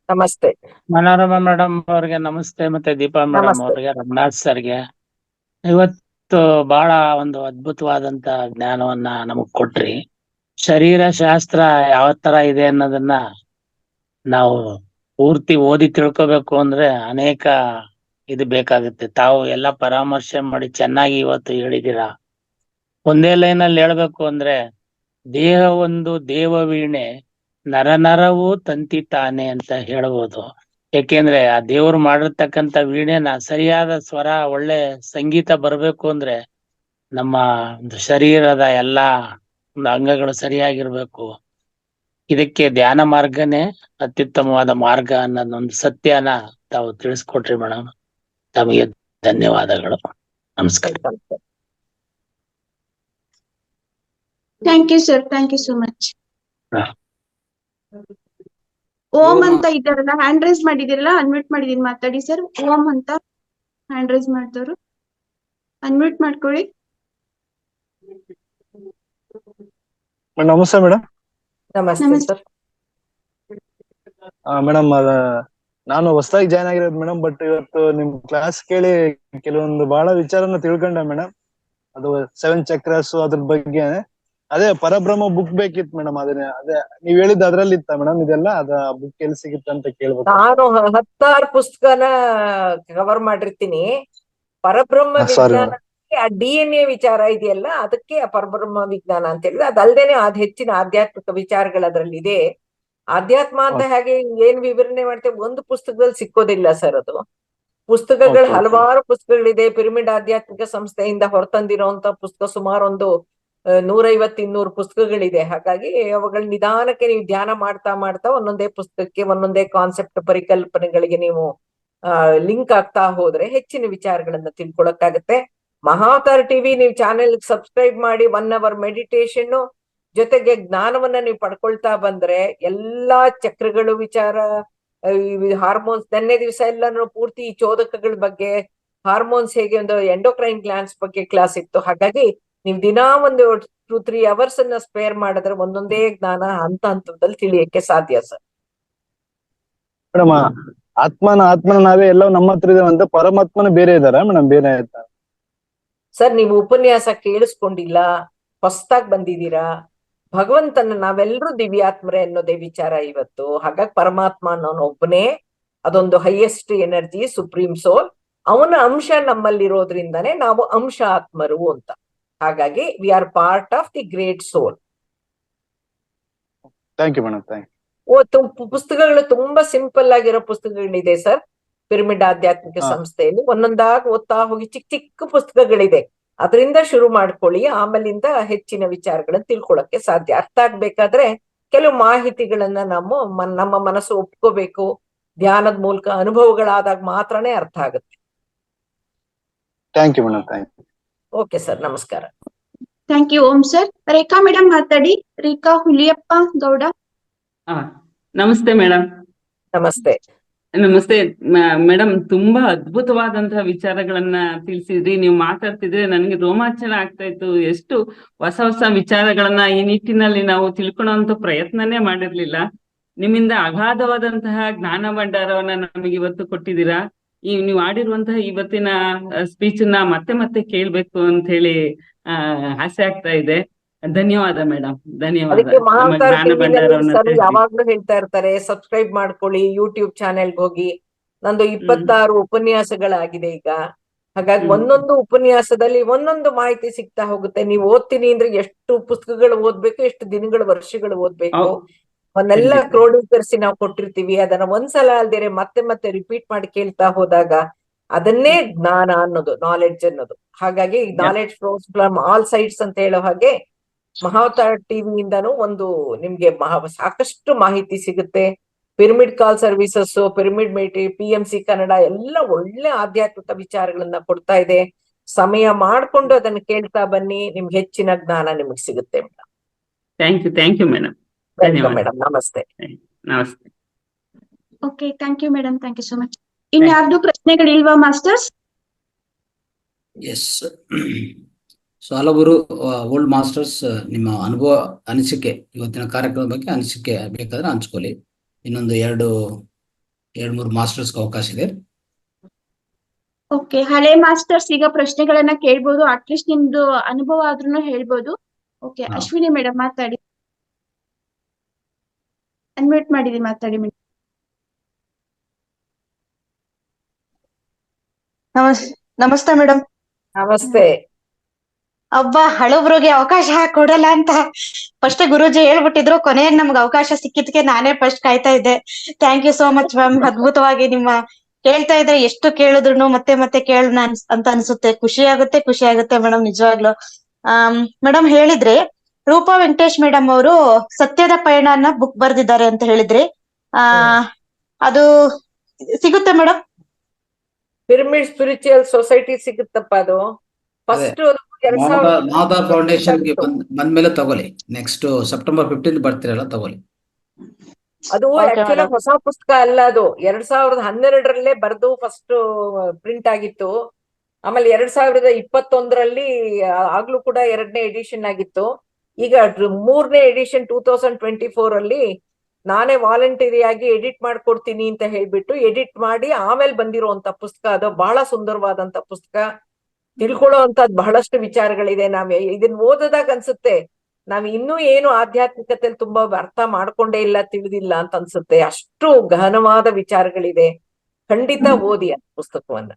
ನಮಸ್ತೆ. ಮನೋರಮಾ ಮೇಡಮ್ ಅವ್ರಿಗೆ ನಮಸ್ತೆ, ಮತ್ತೆ ದೀಪಾ ಮೇಡಮ್ ನಮಸ್ತೆ. ಅವ್ರಿಗೆ, ರಮನಾಥ್ ಸರ್ಗೆ. ಇವತ್ತು ಬಹಳ ಒಂದು ಅದ್ಭುತವಾದಂತ ಜ್ಞಾನವನ್ನ ನಮಗ್ ಕೊಟ್ರಿ. ಶರೀರ ಶಾಸ್ತ್ರ ಯಾವ ತರ ಇದೆ ಅನ್ನೋದನ್ನ ನಾವು ಪೂರ್ತಿ ಓದಿ ತಿಳ್ಕೊಬೇಕು ಅಂದ್ರೆ ಅನೇಕ ಇದು ಬೇಕಾಗುತ್ತೆ. ತಾವು ಎಲ್ಲ ಪರಾಮರ್ಶೆ ಮಾಡಿ ಚೆನ್ನಾಗಿ ಇವತ್ತು ಹೇಳಿದ್ದೀರಾ. ಒಂದೇ ಲೈನಲ್ಲಿ ಹೇಳ್ಬೇಕು ಅಂದ್ರೆ ದೇಹ ಒಂದು ದೇವ ವೀಣೆ, ನರನರವು ತಂತಿ ತಾನೆ ಅಂತ ಹೇಳ್ಬೋದು. ಯಾಕೆಂದ್ರೆ ಆ ದೇವ್ರು ಮಾಡಿರ್ತಕ್ಕಂಥ ವೀಣೆನ ಸರಿಯಾದ ಸ್ವರ, ಒಳ್ಳೆ ಸಂಗೀತ ಬರ್ಬೇಕು ಅಂದ್ರೆ ನಮ್ಮ ಒಂದು ಶರೀರದ ಎಲ್ಲಾ ಒಂದು ಅಂಗಗಳು ಸರಿಯಾಗಿರ್ಬೇಕು. ಇದಕ್ಕೆ ಧ್ಯಾನ ಮಾರ್ಗನೇ ಅತ್ಯುತ್ತಮವಾದ ಮಾರ್ಗ ಅನ್ನೋದೊಂದು ಸತ್ಯನ ತಾವು ತಿಳಿಸ್ಕೊಟ್ರಿ ಮೇಡಮ್. ತಮಗೆ ಧನ್ಯವಾದಗಳು. ನಮಸ್ಕಾರ. Thank you sir, thank you so much. ಹಾ. ಓಂ ಅಂತ ಇದ್ದಾರಲ್ಲ, ಹ್ಯಾಂಡ್ ರೈಸ್ ಮಾಡಿದಿರಲ್ಲ, ಅನ್ಮ್ಯೂಟ್ ಮಾಡಿದೀನಿ, ಮಾತಾಡಿ ಸರ್. ಓಂ ಅಂತ ಹ್ಯಾಂಡ್ ರೈಸ್ ಮಾಡಿದವರು ಅನ್ಮ್ಯೂಟ್ ಮಾಡ್ಕೊಳ್ಳಿ. ನಮಸ್ತೆ ಮೇಡಮ್. ನಮಸ್ತೆ ಸರ್. ಮೇಡಮ್, ನಾನು ಹೊಸದಾಗಿ ಜಾಯ್ನ್ ಆಗಿರೋದು ಮೇಡಮ್. ಬಟ್ ಇವತ್ತು ನಿಮ್ ಕ್ಲಾಸ್ ಕೇಳಿ ಕೆಲವೊಂದು ಬಹಳ ವಿಚಾರನ ತಿಳ್ಕೊಂಡೆ ಮೇಡಮ್. ಅದು 7 ಚಕ್ರಸ್ ಅದ್ರ ಬಗ್ಗೆ. ಅದೇ ಪರಬ್ರಹ್ಮ ಬುಕ್ ಬೇಕಿತ್ತು ಮೇಡಮ್. ಅದೇ ನೀವ್ ಹೇಳಿದ್ದು ಅದ್ರಲ್ಲಿ ಇತ್ತ ಮೇಡಮ್ ಇದೆಲ್ಲ? ಅದ ಬುಕ್ ಎಲ್ಲಿ ಸಿಗುತ್ತೆ ಅಂತ ಕೇಳ್ಬೇಕು. ನಾನು 10 ಪುಸ್ತಕನ ಕವರ್ ಮಾಡಿರ್ತೀನಿ. ಪರಬ್ರಹ್ಮ ಸಾರಿ ವಿಜ್ಞಾನ, ಆ DNA ವಿಚಾರ ಇದೆಯಲ್ಲ, ಅದಕ್ಕೆ ಆ ಪರಬ್ರಹ್ಮ ವಿಜ್ಞಾನ ಅಂತ ಹೇಳಿದ್ರೆ, ಅದಲ್ದೇನೆ ಅದ್ ಹೆಚ್ಚಿನ ಆಧ್ಯಾತ್ಮಿಕ ವಿಚಾರಗಳು ಅದ್ರಲ್ಲಿ ಇದೆ. ಆಧ್ಯಾತ್ಮ ಅಂತ ಹಾಗೆ ಏನ್ ವಿವರಣೆ ಮಾಡ್ತೇವೆ ಒಂದು ಪುಸ್ತಕದಲ್ಲಿ ಸಿಕ್ಕೋದಿಲ್ಲ ಸರ್. ಅದು ಪುಸ್ತಕಗಳು ಹಲವಾರು ಪುಸ್ತಕಗಳಿದೆ. ಪಿರಮಿಡ್ ಆಧ್ಯಾತ್ಮಿಕ ಸಂಸ್ಥೆಯಿಂದ ಹೊರತಂದಿರುವಂತ ಪುಸ್ತಕ ಸುಮಾರು ಒಂದು 150-200 ಪುಸ್ತಕಗಳಿದೆ. ಹಾಗಾಗಿ ಅವುಗಳ ನಿಧಾನಕ್ಕೆ ನೀವು ಧ್ಯಾನ ಮಾಡ್ತಾ ಮಾಡ್ತಾ ಒಂದೊಂದೇ ಪುಸ್ತಕಕ್ಕೆ ಒಂದೊಂದೇ ಕಾನ್ಸೆಪ್ಟ್, ಪರಿಕಲ್ಪನೆಗಳಿಗೆ ನೀವು ಲಿಂಕ್ ಆಗ್ತಾ ಹೋದ್ರೆ ಹೆಚ್ಚಿನ ವಿಚಾರಗಳನ್ನ ತಿಳ್ಕೊಳಕ್ಕಾಗತ್ತೆ. ಮಹಾವತಾರ ಟಿವಿ ನೀವು ಚಾನೆಲ್ ಸಬ್ಸ್ಕ್ರೈಬ್ ಮಾಡಿ 1 hour ಮೆಡಿಟೇಷನ್ ಜೊತೆಗೆ ಜ್ಞಾನವನ್ನ ನೀವು ಪಡ್ಕೊಳ್ತಾ ಬಂದ್ರೆ ಎಲ್ಲಾ ಚಕ್ರಗಳು ವಿಚಾರ, ಹಾರ್ಮೋನ್ಸ್, ನೆನ್ನೆ ದಿವಸ ಎಲ್ಲಾನು ಪೂರ್ತಿ ಈ ಚೋದಕಗಳ ಬಗ್ಗೆ, ಹಾರ್ಮೋನ್ಸ್ ಹೇಗೆ, ಒಂದು ಎಂಡೋಕ್ರೈನ್ ಗ್ಲ್ಯಾಂಡ್ಸ್ ಬಗ್ಗೆ ಕ್ಲಾಸ್ ಇತ್ತು. ಹಾಗಾಗಿ ನೀವು ದಿನಾ ಒಂದು 2-3 hours ಅನ್ನ ಸ್ಪೇರ್ ಮಾಡಿದ್ರೆ ಒಂದೊಂದೇ ಜ್ಞಾನ ಹಂತ ಹಂತದಲ್ಲಿ ತಿಳಿಯಕ್ಕೆ ಸಾಧ್ಯ ಸರ್. ಮೇಡಮ್, ಆತ್ಮನ ನಾವೇ ಎಲ್ಲ ನಮ್ಮ ಹತ್ರ ಇದಾವೆ ಅಂತ, ಪರಮಾತ್ಮನ ಬೇರೆ ಇದಾರ ಮೇಡಮ್? ಬೇರೆ ಆಯ್ತಾ ಸರ್? ನೀವು ಉಪನ್ಯಾಸ ಕೇಳಿಸ್ಕೊಂಡಿಲ್ಲ, ಹೊಸದಾಗಿ ಬಂದಿದ್ದೀರಾ. ಭಗವಂತನ ನಾವೆಲ್ಲರೂ ದಿವ್ಯಾತ್ಮರೇ ಅನ್ನೋದೇ ವಿಚಾರ ಇವತ್ತು. ಹಾಗಾಗಿ ಪರಮಾತ್ಮ ಅನ್ನೋನು ಒಬ್ಬನೇ, ಅದೊಂದು ಹೈಯೆಸ್ಟ್ ಎನರ್ಜಿ, ಸುಪ್ರೀಂ ಸೋಲ್. ಅವನ ಅಂಶ ನಮ್ಮಲ್ಲಿರೋದ್ರಿಂದಾನೇ ನಾವು ಅಂಶ ಆತ್ಮರು ಅಂತ. ಹಾಗಾಗಿ we are part of the great soul. Thank you madam. Thank you. ಪುಸ್ತಕಗಳು ತುಂಬಾ ಸಿಂಪಲ್ ಆಗಿರೋ ಪುಸ್ತಕಗಳಿದೆ ಸರ್ ಪಿರಮಿಡ್ ಆಧ್ಯಾತ್ಮಿಕ ಸಂಸ್ಥೆಯಲ್ಲಿ. ಒಂದೊಂದಾಗಿ ಓದ್ತಾ ಹೋಗಿ ಚಿಕ್ಕ ಚಿಕ್ಕ ಪುಸ್ತಕಗಳಿದೆ, ಅದರಿಂದ ಶುರು ಮಾಡ್ಕೊಳ್ಳಿ. ಆಮೇಲಿಂದ ಹೆಚ್ಚಿನ ವಿಚಾರಗಳನ್ನ ತಿಳ್ಕೊಳಕ್ಕೆ ಸಾಧ್ಯ. ಅರ್ಥ ಆಗ್ಬೇಕಾದ್ರೆ ಕೆಲವು ಮಾಹಿತಿಗಳನ್ನ ನಮ್ಮ ಮನಸ್ಸು ಒಪ್ಕೋಬೇಕು. ಧ್ಯಾನದ ಮೂಲಕ ಅನುಭವಗಳಾದಾಗ ಮಾತ್ರನೇ ಅರ್ಥ ಆಗುತ್ತೆ. Thank you madam. Thank you. Okay sir, ನಮಸ್ಕಾರ. Thank you. Om sir. Rekha madam ಮಾತಾಡಿ. ರೇಖಾ ಹುಲಿಯಪ್ಪ ಗೌಡ. ನಮಸ್ತೆ ಮೇಡಮ್. ನಮಸ್ತೆ. ನಮಸ್ತೆ ಮೇಡಮ್. ತುಂಬಾ ಅದ್ಭುತವಾದಂತಹ ವಿಚಾರಗಳನ್ನ ತಿಳಿಸಿದ್ರಿ. ನೀವು ಮಾತಾಡ್ತಿದ್ರೆ ನನಗೆ ರೋಮಾಂಚನ ಆಗ್ತಾ ಇತ್ತು. ಎಷ್ಟು ಹೊಸ ಹೊಸ ವಿಚಾರಗಳನ್ನ ಈ ನಿಟ್ಟಿನಲ್ಲಿ ನಾವು ತಿಳ್ಕೊಳ್ಳುವಂತ ಪ್ರಯತ್ನನೇ ಮಾಡಿರ್ಲಿಲ್ಲ. ನಿಮ್ಮಿಂದ ಅಗಾಧವಾದಂತಹ ಜ್ಞಾನ ಭಂಡಾರವನ್ನ ನಮಗೆ ಇವತ್ತು ಕೊಟ್ಟಿದ್ದೀರಾ. ನೀವು ಆಡಿರುವಂತಹ ಇವತ್ತಿನ ಸ್ಪೀಚ್ ನ ಮತ್ತೆ ಮತ್ತೆ ಕೇಳ್ಬೇಕು ಅಂತ ಹೇಳಿ ಆಸೆ ಆಗ್ತಾ ಇದೆ. ಧನ್ಯವಾದ ಮೇಡಮ್, ಧನ್ಯವಾದ. ಅದಕ್ಕೆ ಮಹಾವತಾರ ಟಿವಿ ಯಾವಾಗ್ಲೂ ಹೇಳ್ತಾ ಇರ್ತಾರೆ, ಸಬ್ಸ್ಕ್ರೈಬ್ ಮಾಡ್ಕೊಳ್ಳಿ, ಯೂಟ್ಯೂಬ್ ಚಾನೆಲ್ಗೆ ಹೋಗಿ. ನಂದು 26 ಉಪನ್ಯಾಸಗಳಾಗಿದೆ ಈಗ. ಹಾಗಾಗಿ ಒಂದೊಂದು ಉಪನ್ಯಾಸದಲ್ಲಿ ಒಂದೊಂದು ಮಾಹಿತಿ ಸಿಗ್ತಾ ಹೋಗುತ್ತೆ. ನೀವು ಓದ್ತೀನಿ ಅಂದ್ರೆ ಎಷ್ಟು ಪುಸ್ತಕಗಳು ಓದ್ಬೇಕು, ಎಷ್ಟು ದಿನಗಳು, ವರ್ಷಗಳು ಓದ್ಬೇಕು, ಅವನ್ನೆಲ್ಲ ಕ್ರೋಢೀಕರಿಸಿ ನಾವು ಕೊಟ್ಟಿರ್ತೀವಿ. ಅದನ್ನ ಒಂದ್ಸಲ ಅಲ್ದೇನೆ ಮತ್ತೆ ಮತ್ತೆ ರಿಪೀಟ್ ಮಾಡಿ ಕೇಳ್ತಾ ಹೋದಾಗ ಅದನ್ನೇ ಜ್ಞಾನ ಅನ್ನೋದು, ನಾಲೆಡ್ಜ್ ಅನ್ನೋದು. ಹಾಗಾಗಿ knowledge flows from all sides ಅಂತ ಹೇಳೋ ಹಾಗೆ ಮಹಾವತಾರ ಟಿವಿಯಿಂದನೂ ಒಂದು ನಿಮ್ಗೆ ಸಾಕಷ್ಟು ಮಾಹಿತಿ ಸಿಗುತ್ತೆ. ಪಿರಮಿಡ್ ಕಾಲ್ ಸರ್ವಿಸಸ್, ಪಿರಮಿಡ್ PMC ಕನ್ನಡ ಎಲ್ಲ ಒಳ್ಳೆ ಆಧ್ಯಾತ್ಮಿಕ ವಿಚಾರಗಳನ್ನ ಕೊಡ್ತಾ ಇದೆ. ಸಮಯ ಮಾಡ್ಕೊಂಡು ಅದನ್ನ ಕೇಳ್ತಾ ಬನ್ನಿ, ನಿಮ್ಗೆ ಹೆಚ್ಚಿನ ಜ್ಞಾನ ನಿಮ್ಗೆ ಸಿಗುತ್ತೆ madam. Thank you madam. Madam, ನಮಸ್ತೆ. ನಮಸ್ತೆ. Okay, thank you madam. Thank you so much. ಇನ್ಯಾರ್ದು ಪ್ರಶ್ನೆಗಳಿಲ್ವಾ ಮಾಸ್ಟರ್ಸ್? ಎಸ್. ಸೊ ಹಲವರು ಓಲ್ಡ್ ಮಾಸ್ಟರ್ಸ್ ನಿಮ್ಮ ಅನುಭವ, ಅನಿಸಿಕೆ, ಇವತ್ತಿನ ಕಾರ್ಯಕ್ರಮದ ಬಗ್ಗೆ ಅನಿಸಿಕೆ ಬೇಕಾದ್ರೆ ಹಂಚ್ಕೊಳ್ಳಿ. ಇನ್ನೊಂದು 2-3 ಮಾಸ್ಟರ್ಸ್ಗೆ ಅವಕಾಶ ಇದೆ. ಓಕೆ, ಹಳೆ ಮಾಸ್ಟರ್ಸ್ ಈಗ ಪ್ರಶ್ನೆಗಳನ್ನ ಕೇಳ್ಬೋದು, ಅಟ್ಲೀಸ್ಟ್ ನಿಮ್ದು ಅನುಭವ ಆದ್ರೂ ಹೇಳ್ಬೋದು. ಓಕೆ, ಹಾ. ಅಶ್ವಿನಿ ಮೇಡಮ್ ಮಾತಾಡಿ. ಅನ್ಮ್ಯೂಟ್ ಮಾಡಿದಿ, ಮಾತಾಡಿ ಮೇಡಮ್. ನಮಸ್ತೆ ಮೇಡಮ್. ನಮಸ್ತೆ. ಒಬ್ಬ ಹಳಬ್ರಿಗೆ ಅವಕಾಶ ಕೊಡಲ್ಲ ಅಂತ ಫಸ್ಟ್ ಗುರೂಜಿ ಹೇಳ್ಬಿಟ್ಟಿದ್ರು, ಕೊನೆಯಾಗಿ ನಮ್ಗೆ ಅವಕಾಶ ಸಿಕ್ಕಿದ್ಕೆ ನಾನೇ ಫಸ್ಟ್ ಕಾಯ್ತಾ ಇದ್ದೆ. Thank you so much ma'am. ಅದ್ಭುತವಾಗಿ ನಿಮ್ಮ ಕೇಳ್ತಾ ಇದ್ರೆ ಎಷ್ಟು ಕೇಳಿದ್ರು ಮತ್ತೆ ಮತ್ತೆ ಕೇಳೋಣ ಅಂತ ಅನ್ಸುತ್ತೆ. ಖುಷಿ ಆಗುತ್ತೆ ಮೇಡಮ್, ನಿಜವಾಗ್ಲು. ಮೇಡಮ್ ಹೇಳಿದ್ರಿ, ರೂಪಾ ವೆಂಕಟೇಶ್ ಮೇಡಮ್ ಅವರು ಸತ್ಯದ ಪಯಣ ಅನ್ನೋ ಬುಕ್ ಬರ್ದಿದ್ದಾರೆ ಅಂತ ಹೇಳಿದ್ರಿ. ಅದು ಸಿಗುತ್ತೆ ಮೇಡಮ್? ಪಿರಮಿಡ್ ಸ್ಪಿರಿಚುವಲ್ ಸೊಸೈಟಿ ಸಿಗುತ್ತಪ್ಪ ಅದು. ಫಸ್ಟ್ ಮಾತಾ ಫೌಂಡೇಶನ್ ಗೆ ಬಂದ್ಮೇಲೆ ತಗೊಳ್ಳಿ. ನೆಕ್ಸ್ಟ್ ಸೆಪ್ಟೆಂಬರ್ 15 ಬರ್ತೀರಲ್ಲ, ತಗೊಳ್ಳಿ. ಅದು ಆಕ್ಚುಲಿ ಹೊಸ ಪುಸ್ತಕ ಅಲ್ಲ, ಅದು 2012ರಲ್ಲೇ ಬರೆದು ಫಸ್ಟ್ ಪ್ರಿಂಟ್ ಆಗಿತ್ತು. ಆಮೇಲೆ 2021ರಲ್ಲಿ ಆಗ್ಲೂ ಕೂಡ 2ನೇ ಎಡಿಷನ್ ಆಗಿತ್ತು. ಈಗ 3ನೇ ಎಡಿಷನ್ 2024ಅಲ್ಲಿ ನಾನೇ ವಾಲಂಟರಿಯಾಗಿ ಎಡಿಟ್ ಮಾಡ್ಕೊಡ್ತೀನಿ ಅಂತ ಹೇಳ್ಬಿಟ್ಟು ಎಡಿಟ್ ಮಾಡಿ ಆಮೇಲೆ ಬಂದಿರುವಂತ ಪುಸ್ತಕ. ಅದು ಬಹಳ ಸುಂದರವಾದಂತ ಪುಸ್ತಕ. ತಿಳ್ಕೊಳ್ಳೋ ಅಂತದ್ ಬಹಳಷ್ಟು ವಿಚಾರಗಳಿದೆ. ಇದನ್ನ ಓದೋದಾಗ ಅನ್ಸುತ್ತೆ ನಾವ್ ಇನ್ನೂ ಏನು ಆಧ್ಯಾತ್ಮಿಕತೆಯಲ್ಲಿ ತುಂಬಾ ಅರ್ಥ ಮಾಡ್ಕೊಂಡೇ ಇಲ್ಲ, ತಿಳಿದಿಲ್ಲ ಅಂತ ಅನ್ಸುತ್ತೆ. ಅಷ್ಟು ಗಹನವಾದ ವಿಚಾರಗಳಿದೆ. ಖಂಡಿತ ಓದಿ ಆ ಪುಸ್ತಕವನ್ನ.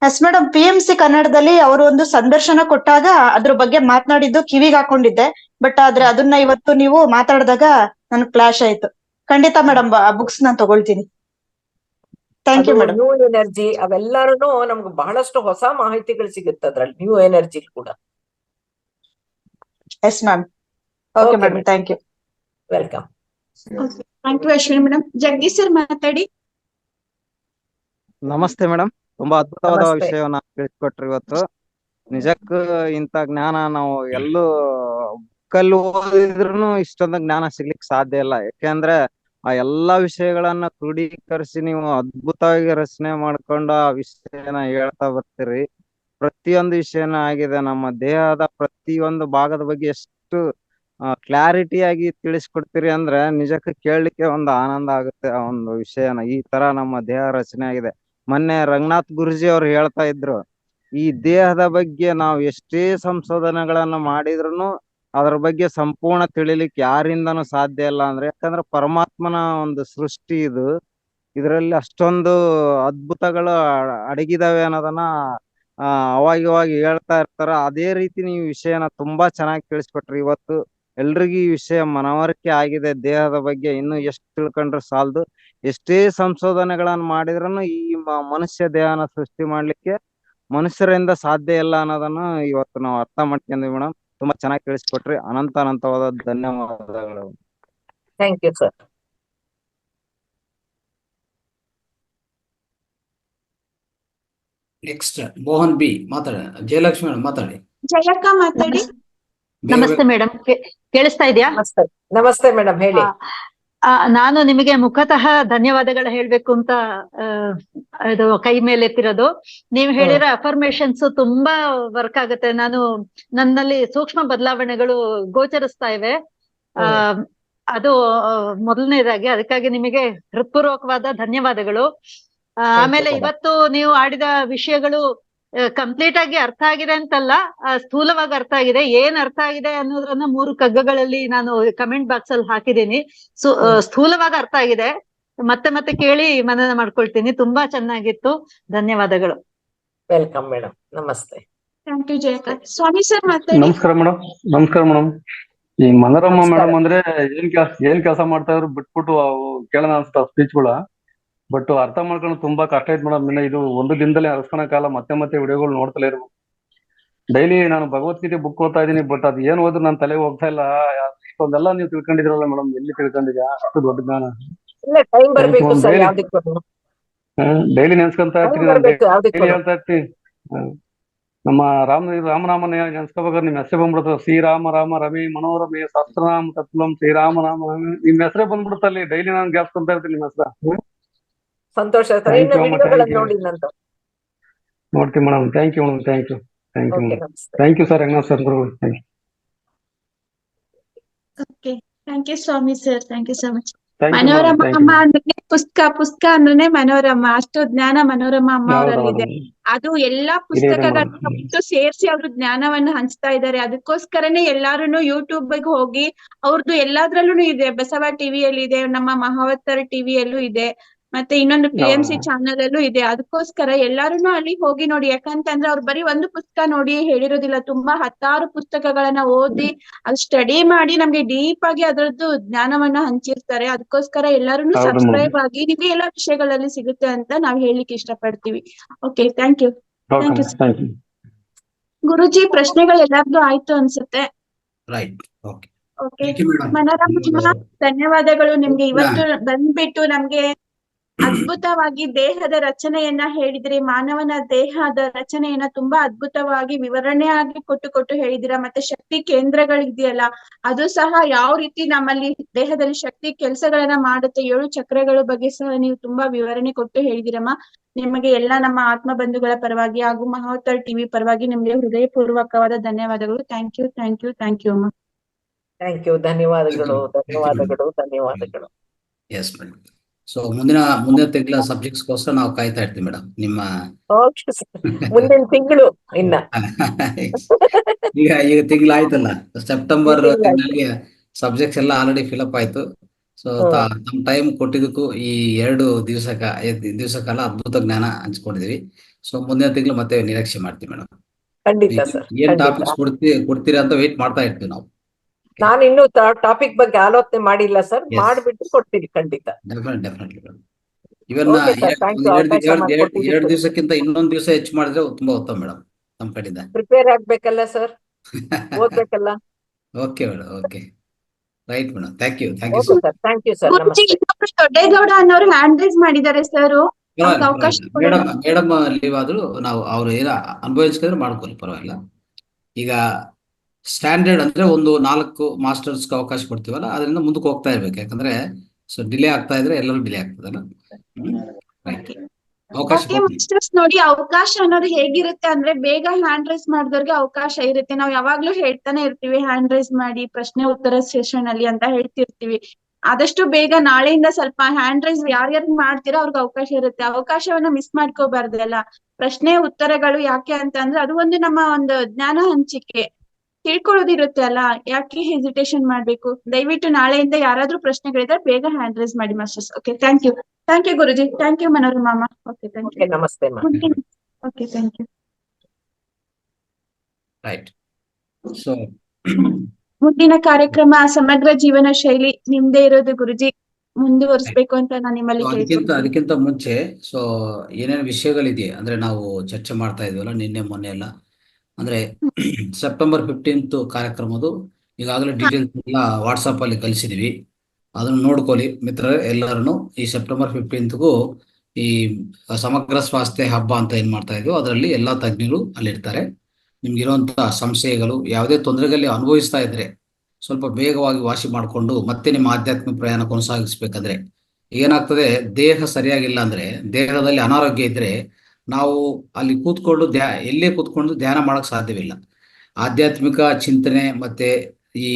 ಎಸ್ ಮೇಡಮ್, PMC ಕನ್ನಡದಲ್ಲಿ ಅವರು ಒಂದು ಸಂದರ್ಶನ ಕೊಟ್ಟಾಗ ಅದ್ರ ಬಗ್ಗೆ ಮಾತನಾಡಿದ್ದು ಕಿವಿಗೆ ಹಾಕೊಂಡಿದ್ದೆ. ಬಟ್ ಆದ್ರೆ ಅದನ್ನ ಇವತ್ತು ನೀವು ಮಾತಾಡಿದಾಗ ನನ್ಗೆ ಫ್ಲಾಶ್ ಆಯ್ತು. ಖಂಡಿತ ಮೇಡಮ್, ಆ ಬುಕ್ಸ್ ನಾನು ತಗೊಳ್ತೀನಿ. Thank you madam. New energy ಅವೆಲ್ಲರೂ ನಮ್ಗೆ ಬಹಳಷ್ಟು ಹೊಸ ಮಾಹಿತಿಗಳು ಸಿಗುತ್ತೆ ಅದ್ರಲ್ಲಿ, ನ್ಯೂ ಎನರ್ಜಿ ಕೂಡ. Yes ma'am. Okay madam, thank you. Welcome. Thank you Ashwini madam. Jagadish sir ಮಾತಾಡಿ. ನಮಸ್ತೆ ಮೇಡಮ್. ತುಂಬಾ ಅದ್ಭುತವಾದ ನಮಸ್ತೆ. ವಿಷಯವನ್ನ ತಿಳಿಸ್ಕೊಟ್ರಿ ಇವತ್ತು. ನಿಜಕ್ಕೂ ಇಂಥ ಜ್ಞಾನ ನಾವು ಎಲ್ಲೂ ಬುಕ್ಕಲ್ಲಿ ಓದಿದ್ರು ಇಷ್ಟೊಂದು ಜ್ಞಾನ ಸಿಗ್ಲಿಕ್ಕೆ ಸಾಧ್ಯ ಇಲ್ಲ. ಯಾಕೆಂದ್ರೆ ಆ ಎಲ್ಲಾ ವಿಷಯಗಳನ್ನ ಕ್ರೋಢೀಕರಿಸಿ ನೀವು ಅದ್ಭುತವಾಗಿ ರಚನೆ ಮಾಡ್ಕೊಂಡು ಆ ವಿಷಯನ ಹೇಳ್ತಾ ಬರ್ತೀರಿ. ಪ್ರತಿಯೊಂದು ವಿಷಯನ ಆಗಿದೆ, ನಮ್ಮ ದೇಹದ ಪ್ರತಿಯೊಂದು ಭಾಗದ ಬಗ್ಗೆ ಎಷ್ಟು ಕ್ಲಾರಿಟಿಯಾಗಿ ತಿಳಿಸ್ಕೊಡ್ತೀರಿ ಅಂದ್ರೆ ನಿಜಕ್ಕೂ ಕೇಳಲಿಕ್ಕೆ ಒಂದು ಆನಂದ ಆಗುತ್ತೆ. ಆ ಒಂದು ವಿಷಯನ ಈ ತರ ನಮ್ಮ ದೇಹ ರಚನೆ ಆಗಿದೆ. ಮೊನ್ನೆ ರಂಗನಾಥ್ ಗುರುಜಿ ಅವ್ರು ಹೇಳ್ತಾ ಇದ್ರು, ಈ ದೇಹದ ಬಗ್ಗೆ ನಾವು ಎಷ್ಟೇ ಸಂಶೋಧನೆಗಳನ್ನ ಮಾಡಿದ್ರು ಅದ್ರ ಬಗ್ಗೆ ಸಂಪೂರ್ಣ ತಿಳಿಲಿಕ್ಕೆ ಯಾರಿಂದನೂ ಸಾಧ್ಯ ಇಲ್ಲ ಅಂದ್ರೆ. ಯಾಕಂದ್ರೆ ಪರಮಾತ್ಮನ ಒಂದು ಸೃಷ್ಟಿ ಇದು, ಇದರಲ್ಲಿ ಅಷ್ಟೊಂದು ಅದ್ಭುತಗಳು ಅಡಗಿದಾವೆ ಅನ್ನೋದನ್ನ ಅವಾಗಿವಾಗ ಹೇಳ್ತಾ ಇರ್ತಾರ. ಅದೇ ರೀತಿ ನೀವು ವಿಷಯನ ತುಂಬಾ ಚೆನ್ನಾಗಿ ತಿಳಿಸ್ಕೊಟ್ರಿ ಇವತ್ತು. ಎಲ್ರಿಗೂ ಈ ವಿಷಯ ಮನವರಿಕೆ ಆಗಿದೆ ದೇಹದ ಬಗ್ಗೆ. ಇನ್ನು ಎಷ್ಟು ತಿಳ್ಕೊಂಡ್ರೆ ಸಾಲದು. ಎಷ್ಟೇ ಸಂಶೋಧನೆಗಳನ್ನ ಮಾಡಿದ್ರು ಈ ಮನುಷ್ಯ ದೇಹನ ಸೃಷ್ಟಿ ಮಾಡ್ಲಿಕ್ಕೆ ಮನುಷ್ಯರಿಂದ ಸಾಧ್ಯ ಇಲ್ಲ ಅನ್ನೋದನ್ನ ಇವತ್ತು ನಾವು ಅರ್ಥ ಮಾಡ್ಕೊಂಡ್ವಿ ಮೇಡಮ್. ತುಂಬಾ ಚೆನ್ನಾಗಿ ತಿಳಿಸ್ಕೊಟ್ರಿ. ಅನಂತವಾದ ಧನ್ಯವಾದಗಳು. Thank you sir. Next Mohan B ಮಾತಾಡ. ಜಯಲಕ್ಷ್ಮಿ ಮೇಡಮ್ ಮಾತಾಡಿ. ಜಯಕ್ಕ ಮಾತಾಡಿ. ನಮಸ್ತೆ ಮೇಡಮ್, ಕೇಳಿಸ್ತಾ ಇದೆಯಾ? ನಮಸ್ತೆ. ನಮಸ್ತೆ ಮೇಡಮ್, ಹೇಳಿ. ನಾನು ನಿಮಗೆ ಮುಖತಃ ಧನ್ಯವಾದಗಳು ಹೇಳ್ಬೇಕು ಅಂತ ಇದು ಕೈ ಮೇಲೆ ಎತ್ತಿರೋದು. ನೀವು ಹೇಳಿರೋ ಅಫರ್ಮೇಶನ್ಸ್ ತುಂಬಾ ವರ್ಕ್ ಆಗುತ್ತೆ. ನನ್ನಲ್ಲಿ ಸೂಕ್ಷ್ಮ ಬದಲಾವಣೆಗಳು ಗೋಚರಿಸ್ತಾ ಇವೆ. ಅದು ಮೊದಲನೇದಾಗಿ ಅದಕ್ಕಾಗಿ ನಿಮಗೆ ಹೃತ್ಪೂರ್ವಕವಾದ ಧನ್ಯವಾದಗಳು. ಆಮೇಲೆ ಇವತ್ತು ನೀವು ಆಡಿದ ವಿಷಯಗಳು ಕಂಪ್ಲೀಟ್ ಆಗಿ ಅರ್ಥ ಆಗಿದೆ ಅಂತಲ್ಲ, ಸ್ಥೂಲವಾಗಿ ಅರ್ಥ ಆಗಿದೆ. ಏನ್ ಅರ್ಥ ಆಗಿದೆ ಅನ್ನೋದ್ರನ್ನ 3 ಕಗ್ಗಗಳಲ್ಲಿ ನಾನು ಕಮೆಂಟ್ ಬಾಕ್ಸ್ ಅಲ್ಲಿ ಹಾಕಿದ್ದೀನಿ. ಸ್ಥೂಲವಾಗಿ ಅರ್ಥ ಆಗಿದೆ. ಮತ್ತೆ ಕೇಳಿ ಮನನ ಮಾಡ್ಕೊಳ್ತೀನಿ. ತುಂಬಾ ಚೆನ್ನಾಗಿತ್ತು. ಧನ್ಯವಾದಗಳು. Welcome madam. ನಮಸ್ತೆ. ಥ್ಯಾಂಕ್ ಯು ಜಯಕ್ಕ. ಸ್ವಾಮಿ ಸರ್ ಮಾತಾಡಿ. ನಮಸ್ಕಾರ ಮೇಡಮ್. ಈ ಮನೋರಮ ಮೇಡಮ್ ಅಂದ್ರೆ ಏನ್ ಕೆಲಸ ಮಾಡ್ತಾ ಇದ್ರು ಬಿಟ್ಬಿಟ್ಟು ಕೇಳೋಣ ಅನ್ಸ್ತಾ ಸ್ಪೀಚ್ಗಳ. ಬಟ್ ಅರ್ಥ ಮಾಡ್ಕೊಂಡು ತುಂಬಾ ಕಷ್ಟ ಐತ್ ಮೇಡಮ್. ಇನ್ನ ಇದು ಒಂದು ದಿನದಲ್ಲಿ ಅರಸ್ಕೊಳಕಾಲ ಮತ್ತೆ ವಿಡಿಯೋಗಳು ನೋಡ್ತಲೇ ಇರ್ಬೇಕು. ಡೈಲಿ ನಾನು ಭಗವದ್ಗೀತೆ ಬುಕ್ ಓದ್ತಾ ಇದೀನಿ, ಬಟ್ ಅದ್ ಏನ್ ಓದ್ರು ನನ್ನ ತಲೆಗೆ ಹೋಗ್ತಾ ಇಲ್ಲ. ಇಷ್ಟೊಂದೆಲ್ಲ ನೀವು ತಿಳ್ಕೊಂಡಿದ್ರಲ್ಲ ಮೇಡಮ್, ಎಲ್ಲಿ ತಿಳ್ಕೊಂಡಿದ್ಯಾ ಅಷ್ಟು ದೊಡ್ಡ ಜ್ಞಾನ? ಇಲ್ಲ, ಟೈಮ್ ಬರ್ಬೇಕು ಸರ್. ಯಾವ್ದಕ್ಕೂ ಡೈಲಿ ನೆನ್ಸ್ಕೊಂತ ಇರ್ತೀನಿ, ಡೈಲಿ ಹೇಳ್ತಾ ಇರ್ತೀನಿ. ನಮ್ಮ ರಾಮನಾಮನ ನೆನ್ಸ್ಕೋಬೇಕಾದ್ರೆ ನಿಮ್ ಹೆಸರೇ ಬಂದ್ಬಿಡುತ್ತೆ. ಶ್ರೀರಾಮ ರಾಮ ರಮೇ ಮನೋರಮೆ ಸಹಸ್ರನಾಮ ತತ್ವಂ ಶ್ರೀರಾಮ ರಾಮ. ನಿಮ್ ಹೆಸರೇ ಬಂದ್ಬಿಡುತ್ತಲ್ಲಿ. ಡೈಲಿ ನಾನು ಗ್ಯಾಪ್ಸ್ಕೊಂತ ಇರ್ತೀನಿ ನಿಮ್ಮ ಹೆಸರ. ಸಂತೋಷ. ನೋಡ್ತೀವಿ madam. Thank you sir. Ranganath sir ಗುರುಗಳು. Okay, thank you Swamy sir. Thank you so much. Manorama ಪುಸ್ತಕ ಅಂದ್ರೆ ಮನೋರಮ, ಅಷ್ಟು ಜ್ಞಾನ ಮನೋರಮ ಅಮ್ಮ ಹೌದಾ ಅವರಲ್ಲಿದೆ. ಮೇಡಮ್? ಅದು ಎಲ್ಲಾ ಇದೆ ಇದೆ ಮೇಡಮ್. ಪುಸ್ತಕಗಳನ್ನ ಸೇರಿಸಿ ಅವರು ಜ್ಞಾನವನ್ನು ಹಂಚ್ತಾ ಇದ್ದಾರೆ. ಅದಕ್ಕೋಸ್ಕರನೇ ಎಲ್ಲಾರುನು ಯೂಟ್ಯೂಬ್ ಹೋಗಿ ಅವ್ರದ್ದು ಎಲ್ಲಾದ್ರಲ್ಲೂ ಇದೆ. ಬಸವ ಟಿವಿಯಲ್ಲಿ ಇದೆ, ನಮ್ಮ ಮಹಾವತ್ತರ ಟಿವಿಯಲ್ಲೂ ಇದೆ, ಮತ್ತೆ ಇನ್ನೊಂದು PMC ಚಾನಲ್ ಅಲ್ಲೂ ಇದೆ. ಅದಕ್ಕೋಸ್ಕರ ಎಲ್ಲಾರುನು ಅಲ್ಲಿ ಹೋಗಿ ನೋಡಿ. ಯಾಕಂತಂದ್ರೆ ಅವ್ರು ಬರೀ ಒಂದು ಪುಸ್ತಕ ನೋಡಿ ಹೇಳಿರೋದಿಲ್ಲ, ತುಂಬಾ 10 ಪುಸ್ತಕಗಳನ್ನ ಓದಿ ಅದು ಸ್ಟಡಿ ಮಾಡಿ ನಮ್ಗೆ ಡೀಪ್ ಆಗಿ ಅದರದ್ದು ಜ್ಞಾನವನ್ನ ಹಂಚಿರ್ತಾರೆ. ಅದಕ್ಕೋಸ್ಕರ ಎಲ್ಲಾರುನು ಹೌದು ಮೇಡಮ್. ಸಬ್ಸ್ಕ್ರೈಬ್ ಆಗಿ ನಿಮ್ಗೆ ಎಲ್ಲಾ ವಿಷಯಗಳಲ್ಲಿ ಸಿಗುತ್ತೆ ಅಂತ ನಾವ್ ಹೇಳಿಕ್ಕೆ ಇಷ್ಟಪಡ್ತೀವಿ. Okay, thank you. Okay thank you. Thank you. ಗುರುಜಿ, ಪ್ರಶ್ನೆಗಳು ಎಲ್ಲಾರ್ದು ಆಯ್ತು ಅನ್ಸುತ್ತೆ. Right. Okay, okay, thank you madam. Manorama ಧನ್ಯವಾದಗಳು ನಿಮ್ಗೆ. ಇವತ್ತು Yeah. ಬಂದ್ಬಿಟ್ಟು ನಮ್ಗೆ ಅದ್ಭುತವಾಗಿ ದೇಹದ ರಚನೆಯನ್ನ ಹೇಳಿದ್ರಿ. ಮಾನವನ ದೇಹದ ರಚನೆಯನ್ನ ತುಂಬಾ ಅದ್ಭುತವಾಗಿ ವಿವರಣೆಯಾಗಿ ಕೊಟ್ಟು ಹೇಳಿದಿರಾ. ಮತ್ತೆ ಶಕ್ತಿ ಕೇಂದ್ರಗಳಿದೆಯಲ್ಲ, ಅದು ಸಹ ಯಾವ ರೀತಿ ನಮ್ಮಲ್ಲಿ ದೇಹದಲ್ಲಿ ಶಕ್ತಿ ಕೆಲಸಗಳನ್ನ ಮಾಡುತ್ತೆ, 7 ಚಕ್ರಗಳ ಬಗ್ಗೆ ಸಹ ನೀವು ತುಂಬಾ ವಿವರಣೆ ಕೊಟ್ಟು ಹೇಳಿದಿರಮ್ಮ. ನಿಮಗೆ ಎಲ್ಲ ನಮ್ಮ ಆತ್ಮ ಬಂಧುಗಳ ಪರವಾಗಿ ಹಾಗೂ ಮಹಾವತಾರ್ ಟಿವಿ ಪರವಾಗಿ ನಿಮ್ಗೆ ಹೃದಯಪೂರ್ವಕವಾದ ಧನ್ಯವಾದಗಳು. Thank you, thank you, thank you ಅಮ್ಮ. Thank you. ಧನ್ಯವಾದಗಳು, ಧನ್ಯವಾದಗಳು, ಧನ್ಯವಾದಗಳು. Yes madam. ಸೊ ಮುಂದಿನ ತಿಂಗಳ ಸಬ್ಜೆಕ್ಟ್ಸ್ಗೋಸ್ಕರ ನಾವು ಕಾಯ್ತಾ ಇರ್ತೀವಿ ಮೇಡಮ್. ನಿಮ್ಮ ಓಕೆ ಸರ್, ಮುಂದಿನ ತಿಂಗಳು ಇನ್ನ ಈಗ ತಿಂಗಳಾಯ್ತಲ್ಲ, ಸೆಪ್ಟೆಂಬರ್ ಈ ತಿಂಗ್ಳಾಯ್ತು. ತಿಂಗಳಿಗೆ ಸಬ್ಜೆಕ್ಟ್ಸ್ ಎಲ್ಲ ಆಲ್ರೆಡಿ ಫಿಲಪ್ ಆಯ್ತು. ಸೊ ತಮ್ಮ ಟೈಮ್ ಕೊಟ್ಟಿದ್ದಕ್ಕೂ ಈ 2 ದಿವಸ ಕಾಲ ಅದ್ಭುತ ಜ್ಞಾನ ಹಂಚ್ಕೊಂಡಿದೀವಿ. ಸೊ ಮುಂದಿನ ತಿಂಗಳು ಮತ್ತೆ ನಿರೀಕ್ಷೆ ಮಾಡ್ತೀವಿ ಮೇಡಮ್. ಖಂಡಿತ ಸರ್, ಏನ್ ಖಂಡಿತ. ಟಾಪಿಕ್ಸ್ ಕೊಡ್ತೀರಾ ಅಂತ ವೇಟ್ ಮಾಡ್ತಾ ಇರ್ತೀವಿ ನಾವು. ನಾನು ಇನ್ನು ಟಾಪಿಕ್ ಬಗ್ಗೆ ಆಲೋಚನೆ ಮಾಡಿಲ್ಲ ಸರ್, ಮಾಡ್ಬಿಟ್ಟು ಕೊಡ್ತೀನಿ ಖಂಡಿತ. Definitely madam. ಇವನ್ನ ಓಕೆ ಸರ್, ಥ್ಯಾಂಕ್ ಯು. ಅವಕಾಶ 2 ಮಾಡಿಕೊಟ್ಟಿದ್ದಕ್ಕೆ. ದಿವಸಕ್ಕಿಂತ ಇನ್ನೊಂದು ದಿವಸ ಹೆಚ್ಚು ಮಾಡಿದ್ರೆ ತುಂಬಾ ಉತ್ತಮ ಮೇಡಮ್ ನಮ್ಮ ಕಡೆಯಿಂದ. ಪ್ರಿಪೇರ್ ಆಗ್ಬೇಕಲ್ಲ ಸರ್, ಓದ್ಬೇಕಲ್ಲ. Okay madam, okay, right madam. Thank you okay so sir, thank you sir, ಗುರುಜಿ, ನಮಸ್ತೆ. ಇನ್ನೊಬ್ರು ದೊಡ್ಡೇಗೌಡ ಅನ್ನೋರು ಹ್ಯಾಂಡ್ ರೈಸ್ ಮಾಡಿದ್ದಾರೆ ಸರ್. ಅವ್ರಿಗೆ ಅವಕಾಶ ಕೊಡೋಣ. ಮೇಡಮ್ ಲೀವ್ ಆದ್ರೂ ನಾವು ಅವ್ರು ಏನ ಅನುಭವಿಸಿದ್ರೆ ಮಾಡ್ಕೊಳ್ಳಿ, ಪರವಾಗಿಲ್ಲ. ಈಗ ಸ್ಟ್ಯಾಂಡರ್ಡ್ ಅಂದ್ರೆ ಒಂದು 4 ಮಾಸ್ಟರ್ಸ್ ಅವಕಾಶ ಕೊಡ್ತೀವಲ್ಲ, ಅದರಿಂದ ಮುಂದಕ್ಕೆ ಹೋಗ್ತಾ ಇರ್ಬೇಕು. ಯಾಕಂದ್ರೆ ಸೊ ಡಿಲೇ ಆಗ್ತಾ ಇದ್ರೆ ಎಲ್ಲರೂ ಡಿಲೇ ಆಗ್ತದಲ್ಲ. ರೈಟ್, ಅವಕಾಶ ಓಕೆ ಮಾಸ್ಟರ್ಸ್, ನೋಡಿ ಅವಕಾಶ ಅನ್ನೋದು ಹೇಗಿರುತ್ತೆ ಅಂದ್ರೆ, ಬೇಗ ಹ್ಯಾಂಡ್ ರೈಸ್ ಮಾಡಿದವ್ರಿಗೆ ಅವಕಾಶ ಇರುತ್ತೆ. ನಾವು ಯಾವಾಗ್ಲೂ ಹೇಳ್ತಾನೆ ಇರ್ತೀವಿ, ಹ್ಯಾಂಡ್ ರೈಸ್ ಮಾಡಿ ಪ್ರಶ್ನೆ ಉತ್ತರ ಸೆಷನ್ ಅಲ್ಲಿ ಅಂತ ಹೇಳ್ತಿರ್ತೀವಿ. ಆದಷ್ಟು ಬೇಗ ನಾಳೆಯಿಂದ ಸ್ವಲ್ಪ ಹ್ಯಾಂಡ್ ರೈಸ್ ಯಾರ್ಯಾರು ಮಾಡ್ತೀರೋ ಅವ್ರಿಗೆ ಅವಕಾಶ ಇರುತ್ತೆ. ಅವಕಾಶವನ್ನ ಮಿಸ್ ಮಾಡ್ಕೋಬಾರ್ದಲ್ಲ. ಪ್ರಶ್ನೆ ಉತ್ತರಗಳು ಯಾಕೆ ಅಂತ ಅಂದ್ರೆ, ಅದು ಒಂದು ನಮ್ಮ ಒಂದು ಜ್ಞಾನ ಹಂಚಿಕೆ, ತಿಳ್ಕೊಳ್ಳೋದಿರುತ್ತೆ ಅಲ್ಲ. ಯಾಕೆ ಹೆಸಿಟೇಷನ್ ಮಾಡ್ಬೇಕು? ದಯವಿಟ್ಟು ನಾಳೆಯಿಂದ ಯಾರಾದ್ರೂ ಪ್ರಶ್ನೆಗಳಿದ್ರೆ ಬೇಗ ಹ್ಯಾಂಡ್ ರೈಸ್ ಮಾಡಿ masters. Okay, thank you. Thank you ಗುರುಜಿ. Thank you Manorama. Okay, thank you. Okay, ನಮಸ್ತೆ ಮಾ. Okay, thank you. Right. So ಮುಂದಿನ ಕಾರ್ಯಕ್ರಮ ಸಮಗ್ರ ಜೀವನ ಶೈಲಿ ನಿಮ್ದೇ ಇರೋದು ಗುರುಜಿ, ಮುಂದುವರಿಸ್ಬೇಕು ಅಂತ ನಾನು ನಿಮ್ಮಲ್ಲಿ ಕೇಳ್ತೀನಿ. ಅದಕ್ಕಿಂತ ಮುಂಚೆ ಸೊ ಏನೇನು ವಿಷಯಗಳಿದೆ ಅಂದ್ರೆ, ನಾವು ಚರ್ಚೆ ಮಾಡ್ತಾ ಇದೀವಲ್ಲ ನಿನ್ನೆ ಮೊನ್ನೆ ಎಲ್ಲ, ಅಂದ್ರೆ ಸೆಪ್ಟೆಂಬರ್ 15 ಕಾರ್ಯಕ್ರಮದು ಈಗಾಗಲೇ ಡೀಟೇಲ್ಸ್ ಎಲ್ಲ ವಾಟ್ಸಪ್ ಅಲ್ಲಿ ಕಳಿಸಿದೀವಿ. ಅದನ್ನು ನೋಡ್ಕೊಳ್ಳಿ ಮಿತ್ರರೇ ಎಲ್ಲರೂ. ಈ ಸೆಪ್ಟೆಂಬರ್ 15ಗೂ ಈ ಸಮಗ್ರ ಸ್ವಾಸ್ಥ್ಯ ಹಬ್ಬ ಅಂತ ಏನ್ ಮಾಡ್ತಾ ಇದೀವೋ ಅದರಲ್ಲಿ ಎಲ್ಲಾ ತಜ್ಞರು ಅಲ್ಲಿರ್ತಾರೆ. ನಿಮ್ಗಿರುವಂತಹ ಸಂಶಯಗಳು, ಯಾವುದೇ ತೊಂದರೆಗಳಲ್ಲಿ ಅನುಭವಿಸ್ತಾ ಇದ್ರೆ ಸ್ವಲ್ಪ ಬೇಗವಾಗಿ ವಾಸಿ ಮಾಡಿಕೊಂಡು ಮತ್ತೆ ನಿಮ್ಮ ಆಧ್ಯಾತ್ಮಿಕ ಪ್ರಯಾಣ ಕೊನಸಾಗಿಸ್ಬೇಕಂದ್ರೆ ಏನಾಗ್ತದೆ, ದೇಹ ಸರಿಯಾಗಿಲ್ಲ ಅಂದ್ರೆ, ದೇಹದಲ್ಲಿ ಅನಾರೋಗ್ಯ ಇದ್ರೆ ನಾವು ಅಲ್ಲಿ ಕೂತ್ಕೊಂಡು ಎಲ್ಲೇ ಕೂತ್ಕೊಂಡು ಧ್ಯಾನ ಮಾಡಕ್ ಸಾಧ್ಯವಿಲ್ಲ. ಆಧ್ಯಾತ್ಮಿಕ ಚಿಂತನೆ ಮತ್ತೆ ಈ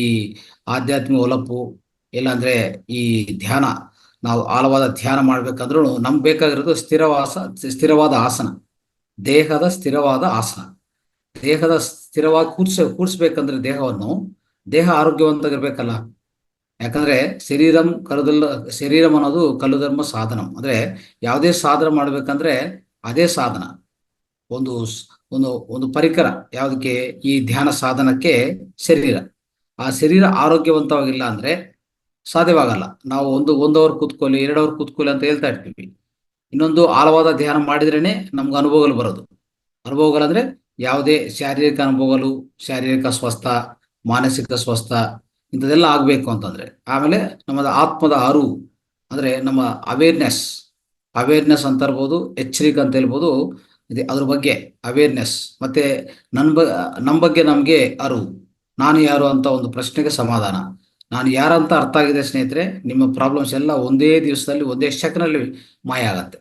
ಆಧ್ಯಾತ್ಮಿಕ ಒಲಪು, ಇಲ್ಲಾಂದ್ರೆ ಈ ಧ್ಯಾನ, ನಾವು ಆಳವಾದ ಧ್ಯಾನ ಮಾಡ್ಬೇಕಂದ್ರೂ ನಮ್ಗೆ ಬೇಕಾಗಿರೋದು ಸ್ಥಿರವಾದ ಆಸನ, ದೇಹದ ಸ್ಥಿರವಾದ ಆಸನ. ದೇಹದ ಸ್ಥಿರವಾಗಿ ಕೂಡ್ಸ್ಬೇಕಂದ್ರೆ ದೇಹ ಆರೋಗ್ಯವಂತಾಗಿರ್ಬೇಕಲ್ಲ. ಯಾಕಂದ್ರೆ ಶರೀರಂ ಅನ್ನೋದು ಕಲ್ಲುಧರ್ಮ ಸಾಧನ. ಅಂದ್ರೆ ಯಾವುದೇ ಸಾಧನ ಮಾಡ್ಬೇಕಂದ್ರೆ ಅದೇ ಸಾಧನ, ಒಂದು ಪರಿಕರ. ಯಾವುದಕ್ಕೆ? ಈ ಧ್ಯಾನ ಸಾಧನಕ್ಕೆ ಶರೀರ. ಆ ಶರೀರ ಆರೋಗ್ಯವಂತವಾಗಿಲ್ಲ ಅಂದ್ರೆ ಸಾಧ್ಯವಾಗಲ್ಲ. ನಾವು ಒಂದು ಅವರ್ ಕೂತ್ಕೊಳ್ಳಿ, 2 ಅವರ್ ಕೂತ್ಕೊಳ್ಳಿ ಅಂತ ಹೇಳ್ತಾ ಇರ್ತೀವಿ. ಇನ್ನೊಂದು ಆಳವಾದ ಧ್ಯಾನ ಮಾಡಿದ್ರೇನೆ ನಮ್ಗೆ ಅನುಭವಗಳು ಬರೋದು. ಅನುಭವಗಳಂದ್ರೆ ಯಾವುದೇ ಶಾರೀರಿಕ ಅನುಭವಗಳು, ಶಾರೀರಿಕ ಸ್ವಸ್ಥ, ಮಾನಸಿಕ ಸ್ವಸ್ಥ, ಇಂಥದೆಲ್ಲ ಆಗ್ಬೇಕು ಅಂತಂದ್ರೆ. ಆಮೇಲೆ ನಮ್ಮದು ಆತ್ಮದ ಅರಿವು ಅಂದ್ರೆ ನಮ್ಮ ಅವೇರ್ನೆಸ್ ಅಂತ ಇರ್ಬೋದು, ಎಚ್ಚರಿಕೆ ಅಂತ ಹೇಳ್ಬೋದು. ಅದ್ರ ಬಗ್ಗೆ ಅವೇರ್ನೆಸ್, ಮತ್ತೆ ನಮ್ಮ ಬಗ್ಗೆ ನಮ್ಗೆ ಅರಿವು, ನಾನು ಯಾರು ಅಂತ ಒಂದು ಪ್ರಶ್ನೆಗೆ ಸಮಾಧಾನ. ನಾನು ಯಾರಂತ ಅರ್ಥ ಆಗಿದೆ ಸ್ನೇಹಿತರೆ, ನಿಮ್ಮ ಪ್ರಾಬ್ಲಮ್ಸ್ ಎಲ್ಲ ಒಂದೇ ದಿವಸದಲ್ಲಿ, ಒಂದೇ ಸೆಕೆಂಡ್ನಲ್ಲಿ ಮಾಯ ಆಗತ್ತೆ.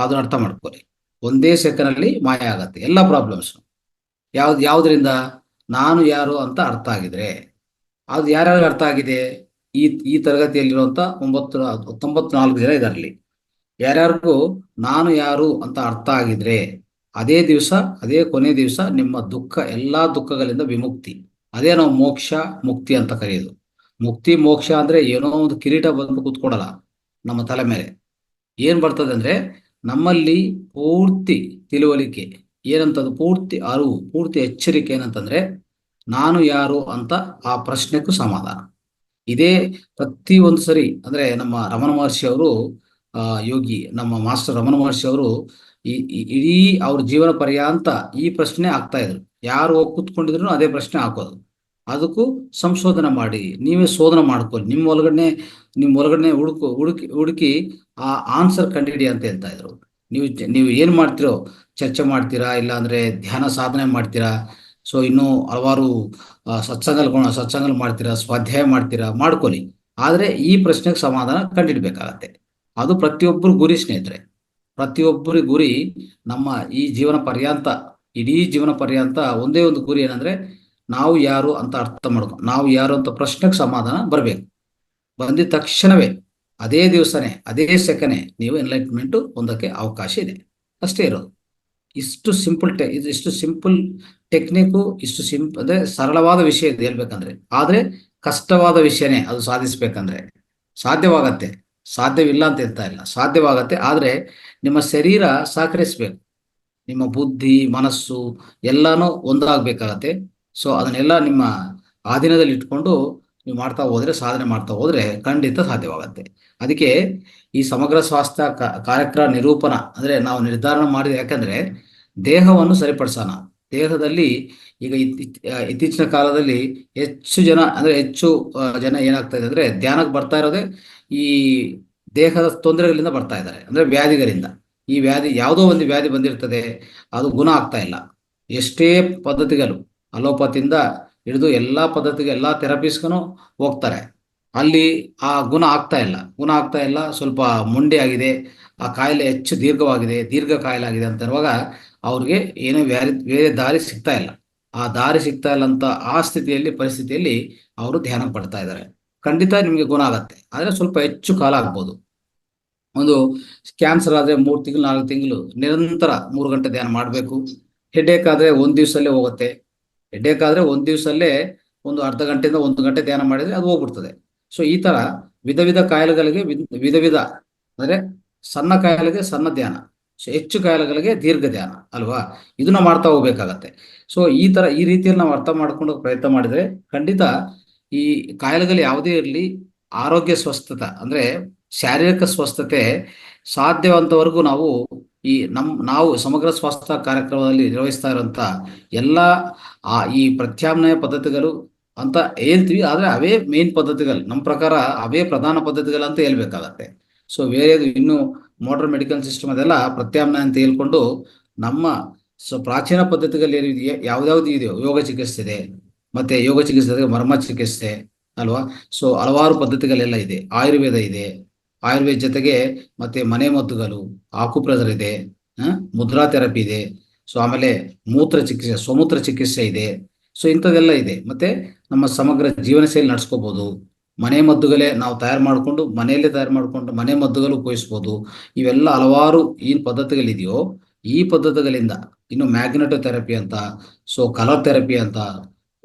ಅದನ್ನ ಅರ್ಥ ಮಾಡ್ಕೊಳ್ಳಿ, ಒಂದೇ ಸೆಕೆಂಡ್ನಲ್ಲಿ ಮಾಯ ಆಗತ್ತೆ ಎಲ್ಲ ಪ್ರಾಬ್ಲಮ್ಸ್. ಯಾವುದರಿಂದ? ನಾನು ಯಾರು ಅಂತ ಅರ್ಥ ಆಗಿದ್ರೆ. ಅದು ಯಾರ್ಯಾರು ಅರ್ಥ ಆಗಿದೆ? ಈ ತರಗತಿಯಲ್ಲಿರುವಂತ 94 ಜನ ಇದರಲ್ಲಿ ಯಾರ್ಯಾರಿಗೂ ನಾನು ಯಾರು ಅಂತ ಅರ್ಥ ಆಗಿದ್ರೆ ಅದೇ ದಿವಸ, ಅದೇ ಕೊನೆ ದಿವಸ ನಿಮ್ಮ ಎಲ್ಲಾ ದುಃಖಗಳಿಂದ ವಿಮುಕ್ತಿ. ಅದೇ ನಾವು ಮೋಕ್ಷ ಮುಕ್ತಿ ಅಂತ ಕರೆಯೋದು. ಮುಕ್ತಿ ಮೋಕ್ಷ ಅಂದ್ರೆ ಏನೋ ಒಂದು ಕಿರೀಟ ಬಂದು ಕೂತ್ಕೊಡಲ್ಲ ನಮ್ಮ ತಲೆ ಮೇಲೆ. ಏನ್ ಬರ್ತದೆ ಅಂದ್ರೆ ನಮ್ಮಲ್ಲಿ ಪೂರ್ತಿ ತಿಳುವಳಿಕೆ ಏನಂತದ್ದು, ಪೂರ್ತಿ ಅರಿವು, ಪೂರ್ತಿ ಎಚ್ಚರಿಕೆ ಏನಂತಂದ್ರೆ ನಾನು ಯಾರು ಅಂತ ಆ ಪ್ರಶ್ನೆಗೂ ಸಮಾಧಾನ. ಇದೇ ಪ್ರತಿ ಒಂದು ಸರಿ ಅಂದ್ರೆ ನಮ್ಮ ರಮಣ ಮಹರ್ಷಿ ಅವರು ಯೋಗಿ ನಮ್ಮ ಮಾಸ್ಟರ್ ರಮಣ ಮಹರ್ಷಿ ಅವರು ಇಡೀ ಅವ್ರ ಜೀವನ ಪರ್ಯಾಂತ ಈ ಪ್ರಶ್ನೆ ಆಗ್ತಾ ಇದ್ರು. ಯಾರು ಹೋಗಿ ಕೂತ್ಕೊಂಡಿದ್ರು ಅದೇ ಪ್ರಶ್ನೆ ಹಾಕೋದು. ಅದಕ್ಕೂ ಸಂಶೋಧನೆ ಮಾಡಿ ನೀವೇ ಶೋಧನೆ ಮಾಡ್ಕೊಳ್ಳಿ, ನಿಮ್ಮ ಒಳಗಡೆ ಹುಡುಕಿ ಆ ಆನ್ಸರ್ ಕಂಡುಹಿಡಿ ಅಂತ ಹೇಳ್ತಾ ಇದ್ರು. ನೀವು ಏನ್ ಮಾಡ್ತಿರೋ, ಚರ್ಚೆ ಮಾಡ್ತೀರಾ, ಇಲ್ಲ ಅಂದ್ರೆ ಧ್ಯಾನ ಸಾಧನೆ ಮಾಡ್ತೀರಾ, ಸೊ ಇನ್ನು ಹಲವಾರು ಸತ್ಸಂಗ ಮಾಡ್ತೀರಾ, ಸ್ವಾಧ್ಯಾಯ ಮಾಡ್ತೀರಾ, ಮಾಡ್ಕೊಳ್ಳಿ. ಆದ್ರೆ ಈ ಪ್ರಶ್ನೆಗೆ ಸಮಾಧಾನ ಕಂಡುಹಿಡ್ಬೇಕಾಗತ್ತೆ. ಅದು ಪ್ರತಿಯೊಬ್ಬರು ಗುರಿ ಸ್ನೇಹಿತರೆ, ಪ್ರತಿಯೊಬ್ಬರ ಗುರಿ ನಮ್ಮ ಈ ಜೀವನ ಪರ್ಯಾಂತ, ಇಡೀ ಜೀವನ ಪರ್ಯಾಂತ ಒಂದೇ ಒಂದು ಗುರಿ ಏನಂದ್ರೆ ನಾವು ಯಾರು ಅಂತ ಅರ್ಥ ಮಾಡ್ಕೊ, ನಾವು ಯಾರು ಅಂತ ಪ್ರಶ್ನೆಗೆ ಸಮಾಧಾನ ಬರಬೇಕು. ಬಂದಿದ ತಕ್ಷಣವೇ ಅದೇ ದಿವಸನೇ ಅದೇ ಸೆಕೆಂಡೇ ನೀವು ಎನ್ಲೈಟ್ಮೆಂಟ್ ಹೊಂದಕ್ಕೆ ಅವಕಾಶ ಇದೆ. ಅಷ್ಟೇ ಇರೋದು. ಇಷ್ಟು ಸಿಂಪಲ್ ಟೆಕ್ನಿಕ್ಕು, ಅಂದ್ರೆ ಸರಳವಾದ ವಿಷಯ ಇದೆ ಹೇಳ್ಬೇಕಂದ್ರೆ. ಆದ್ರೆ ಕಷ್ಟವಾದ ವಿಷಯನೇ ಅದು ಸಾಧಿಸ್ಬೇಕಂದ್ರೆ. ಸಾಧ್ಯವಾಗತ್ತೆ, ಸಾಧ್ಯವಿಲ್ಲ ಅಂತ ಹೇಳ್ತಾ ಇಲ್ಲ, ಸಾಧ್ಯವಾಗತ್ತೆ. ಆದ್ರೆ ನಿಮ್ಮ ಶರೀರ ಸಹಕರಿಸ್ಬೇಕು, ನಿಮ್ಮ ಬುದ್ಧಿ ಮನಸ್ಸು ಎಲ್ಲಾನು ಒಂದಾಗಬೇಕಾಗತ್ತೆ. ಸೊ ಅದನ್ನೆಲ್ಲ ನಿಮ್ಮ ಆಧೀನದಲ್ಲಿ ಇಟ್ಕೊಂಡು ನೀವು ಮಾಡ್ತಾ ಹೋದ್ರೆ, ಸಾಧನೆ ಮಾಡ್ತಾ ಹೋದ್ರೆ ಖಂಡಿತ ಸಾಧ್ಯವಾಗತ್ತೆ. ಅದಕ್ಕೆ ಈ ಸಮಗ್ರ ಸ್ವಾಸ್ಥ್ಯ ಕಾರ್ಯಕ್ರಮ ನಿರೂಪಣ ಅಂದ್ರೆ ನಾವು ನಿರ್ಧಾರ ಮಾಡಿದ್ರೆ, ಯಾಕಂದ್ರೆ ದೇಹವನ್ನು ಸರಿಪಡಿಸೋಣ. ದೇಹದಲ್ಲಿ ಈಗ ಇತ್ತೀಚಿನ ಕಾಲದಲ್ಲಿ ಹೆಚ್ಚು ಜನ ಏನಾಗ್ತಾ ಇದೆ ಅಂದ್ರೆ ಧ್ಯಾನಕ್ಕೆ ಬರ್ತಾ ಇರೋದೇ ಈ ದೇಹದ ತೊಂದರೆಗಳಿಂದ ಬರ್ತಾ ಇದ್ದಾರೆ, ಅಂದ್ರೆ ವ್ಯಾಧಿಗಳಿಂದ. ಈ ವ್ಯಾಧಿ ಯಾವುದೋ ಒಂದು ವ್ಯಾಧಿ ಬಂದಿರ್ತದೆ, ಅದು ಗುಣ ಆಗ್ತಾ ಇಲ್ಲ. ಎಷ್ಟೇ ಪದ್ಧತಿಗಳು ಅಲೋಪತಿಯಿಂದ ಹಿಡಿದು ಎಲ್ಲಾ ಪದ್ಧತಿಗೆ ಎಲ್ಲಾ ಥೆರಪೀಸ್ಗೂ ಹೋಗ್ತಾರೆ, ಅಲ್ಲಿ ಆ ಗುಣ ಆಗ್ತಾ ಇಲ್ಲ. ಸ್ವಲ್ಪ ಮೊಂಡೆ ಆಗಿದೆ, ಆ ಕಾಯಿಲೆ ಹೆಚ್ಚು ದೀರ್ಘ ಕಾಯಿಲೆ ಆಗಿದೆ ಅಂತ ಇರುವಾಗ ಅವ್ರಿಗೆ ಏನೋ ಬೇರೆ ದಾರಿ ಸಿಗ್ತಾ ಇಲ್ಲ. ಆ ದಾರಿ ಸಿಗ್ತಾ ಇಲ್ಲ ಅಂತ ಆ ಪರಿಸ್ಥಿತಿಯಲ್ಲಿ ಅವರು ಧ್ಯಾನ ಪಡ್ತಾ ಇದ್ದಾರೆ. ಖಂಡಿತ ನಿಮ್ಗೆ ಗುಣ ಆಗತ್ತೆ, ಆದ್ರೆ ಸ್ವಲ್ಪ ಹೆಚ್ಚು ಕಾಲ ಆಗ್ಬೋದು. ಒಂದು ಕ್ಯಾನ್ಸರ್ ಆದ್ರೆ 3 ತಿಂಗಳು 4 ತಿಂಗಳು ನಿರಂತರ 3 ಗಂಟೆ ಧ್ಯಾನ ಮಾಡಬೇಕು. ಹೆಡ್ಏಕ್ ಆದ್ರೆ 1 ದಿವಸಲ್ಲೇ ಹೋಗುತ್ತೆ. ಹೆಡ್ಏಕ್ ಆದ್ರೆ 1 ದಿವಸಲ್ಲೇ ಒಂದು ಅರ್ಧ ಗಂಟೆಯಿಂದ 1 ಗಂಟೆ ಧ್ಯಾನ ಮಾಡಿದ್ರೆ ಅದು ಹೋಗ್ಬಿಡ್ತದೆ. ಸೊ ಈ ತರ ವಿಧ ಕಾಯಿಲೆಗಳಿಗೆ ವಿಧ ಅಂದ್ರೆ ಸಣ್ಣ ಕಾಯಿಲೆಗೆ ಸಣ್ಣ ಧ್ಯಾನ, ಹೆಚ್ಚು ಕಾಯಿಲೆಗಳಿಗೆ ದೀರ್ಘ ಧ್ಯಾನ ಅಲ್ವಾ, ಇದನ್ನ ಮಾಡ್ತಾ ಹೋಗ್ಬೇಕಾಗತ್ತೆ. ಸೊ ಈ ರೀತಿಯಲ್ಲಿ ನಾವು ಅರ್ಥ ಮಾಡ್ಕೊಂಡು ಪ್ರಯತ್ನ ಮಾಡಿದ್ರೆ ಖಂಡಿತ ಈ ಕಾಯಿಲೆಗಳು ಯಾವುದೇ ಇರಲಿ, ಆರೋಗ್ಯ ಸ್ವಸ್ಥತೆ ಅಂದ್ರೆ ಶಾರೀರಿಕ ಸ್ವಸ್ಥತೆ ಸಾಧ್ಯವಂತವರೆಗೂ ನಾವು ಸಮಗ್ರ ಸ್ವಾಸ್ಥ್ಯ ಕಾರ್ಯಕ್ರಮದಲ್ಲಿ ನಿರ್ವಹಿಸ್ತಾ ಇರುವಂತ ಎಲ್ಲ ಈ ಪ್ರತ್ಯಾಮ್ನಾಯ ಪದ್ಧತಿಗಳು ಅಂತ ಹೇಳ್ತೀವಿ. ಆದ್ರೆ ಅವೇ ಮೇನ್ ಪದ್ಧತಿಗಳು, ನಮ್ಮ ಪ್ರಕಾರ ಅವೇ ಪ್ರಧಾನ ಪದ್ಧತಿಗಳಂತ ಹೇಳ್ಬೇಕಾಗತ್ತೆ. ಸೊ ಬೇರೆ ಇನ್ನು ಮಾಡರ್ನ್ ಮೆಡಿಕಲ್ ಸಿಸ್ಟಮ್ ಅದೆಲ್ಲ ಪ್ರತ್ಯಾಮ್ನಾಯ ಅಂತ ಹೇಳ್ಕೊಂಡು ನಮ್ಮ ಪ್ರಾಚೀನ ಪದ್ಧತಿಗಳು ಯಾವ್ದಾವ್ದು ಇದೆಯೋ, ಯೋಗ ಚಿಕಿತ್ಸೆ ಇದೆ, ಮತ್ತೆ ಯೋಗ ಚಿಕಿತ್ಸೆ ಮರ್ಮ ಚಿಕಿತ್ಸೆ ಅಲ್ವಾ. ಸೊ ಹಲವಾರು ಪದ್ಧತಿಗಳೆಲ್ಲ ಇದೆ. ಆಯುರ್ವೇದ ಇದೆ, ಆಯುರ್ವೇದ ಜೊತೆಗೆ ಮತ್ತೆ ಮನೆ ಮದ್ದುಗಳು, ಆಕುಪ್ರೆಷರ್ ಇದೆ, ಮುದ್ರಾ ಥೆರಪಿ ಇದೆ. ಸೊ ಆಮೇಲೆ ಸ್ವಮೂತ್ರ ಚಿಕಿತ್ಸೆ ಇದೆ. ಸೊ ಇಂಥದ್ದೆಲ್ಲ ಇದೆ. ಮತ್ತೆ ನಮ್ಮ ಸಮಗ್ರ ಜೀವನ ಶೈಲಿ ನಡ್ಸ್ಕೋಬಹುದು. ಮನೆ ಮದ್ದುಗಳೇ ನಾವು ಮನೆಯಲ್ಲೇ ತಯಾರು ಮಾಡ್ಕೊಂಡು ಮನೆ ಮದ್ದುಗಳು ಉಪಯೋಗಿಸ್ಬೋದು. ಇವೆಲ್ಲ ಹಲವಾರು ಏನ್ ಪದ್ಧತಿಗಳಿದೆಯೋ ಈ ಪದ್ಧತಿಗಳಿಂದ ಇನ್ನು ಮ್ಯಾಗ್ನೆಟೋ ಥೆರಪಿ ಅಂತ, ಸೊ ಕಲರ್ ಥೆರಪಿ ಅಂತ,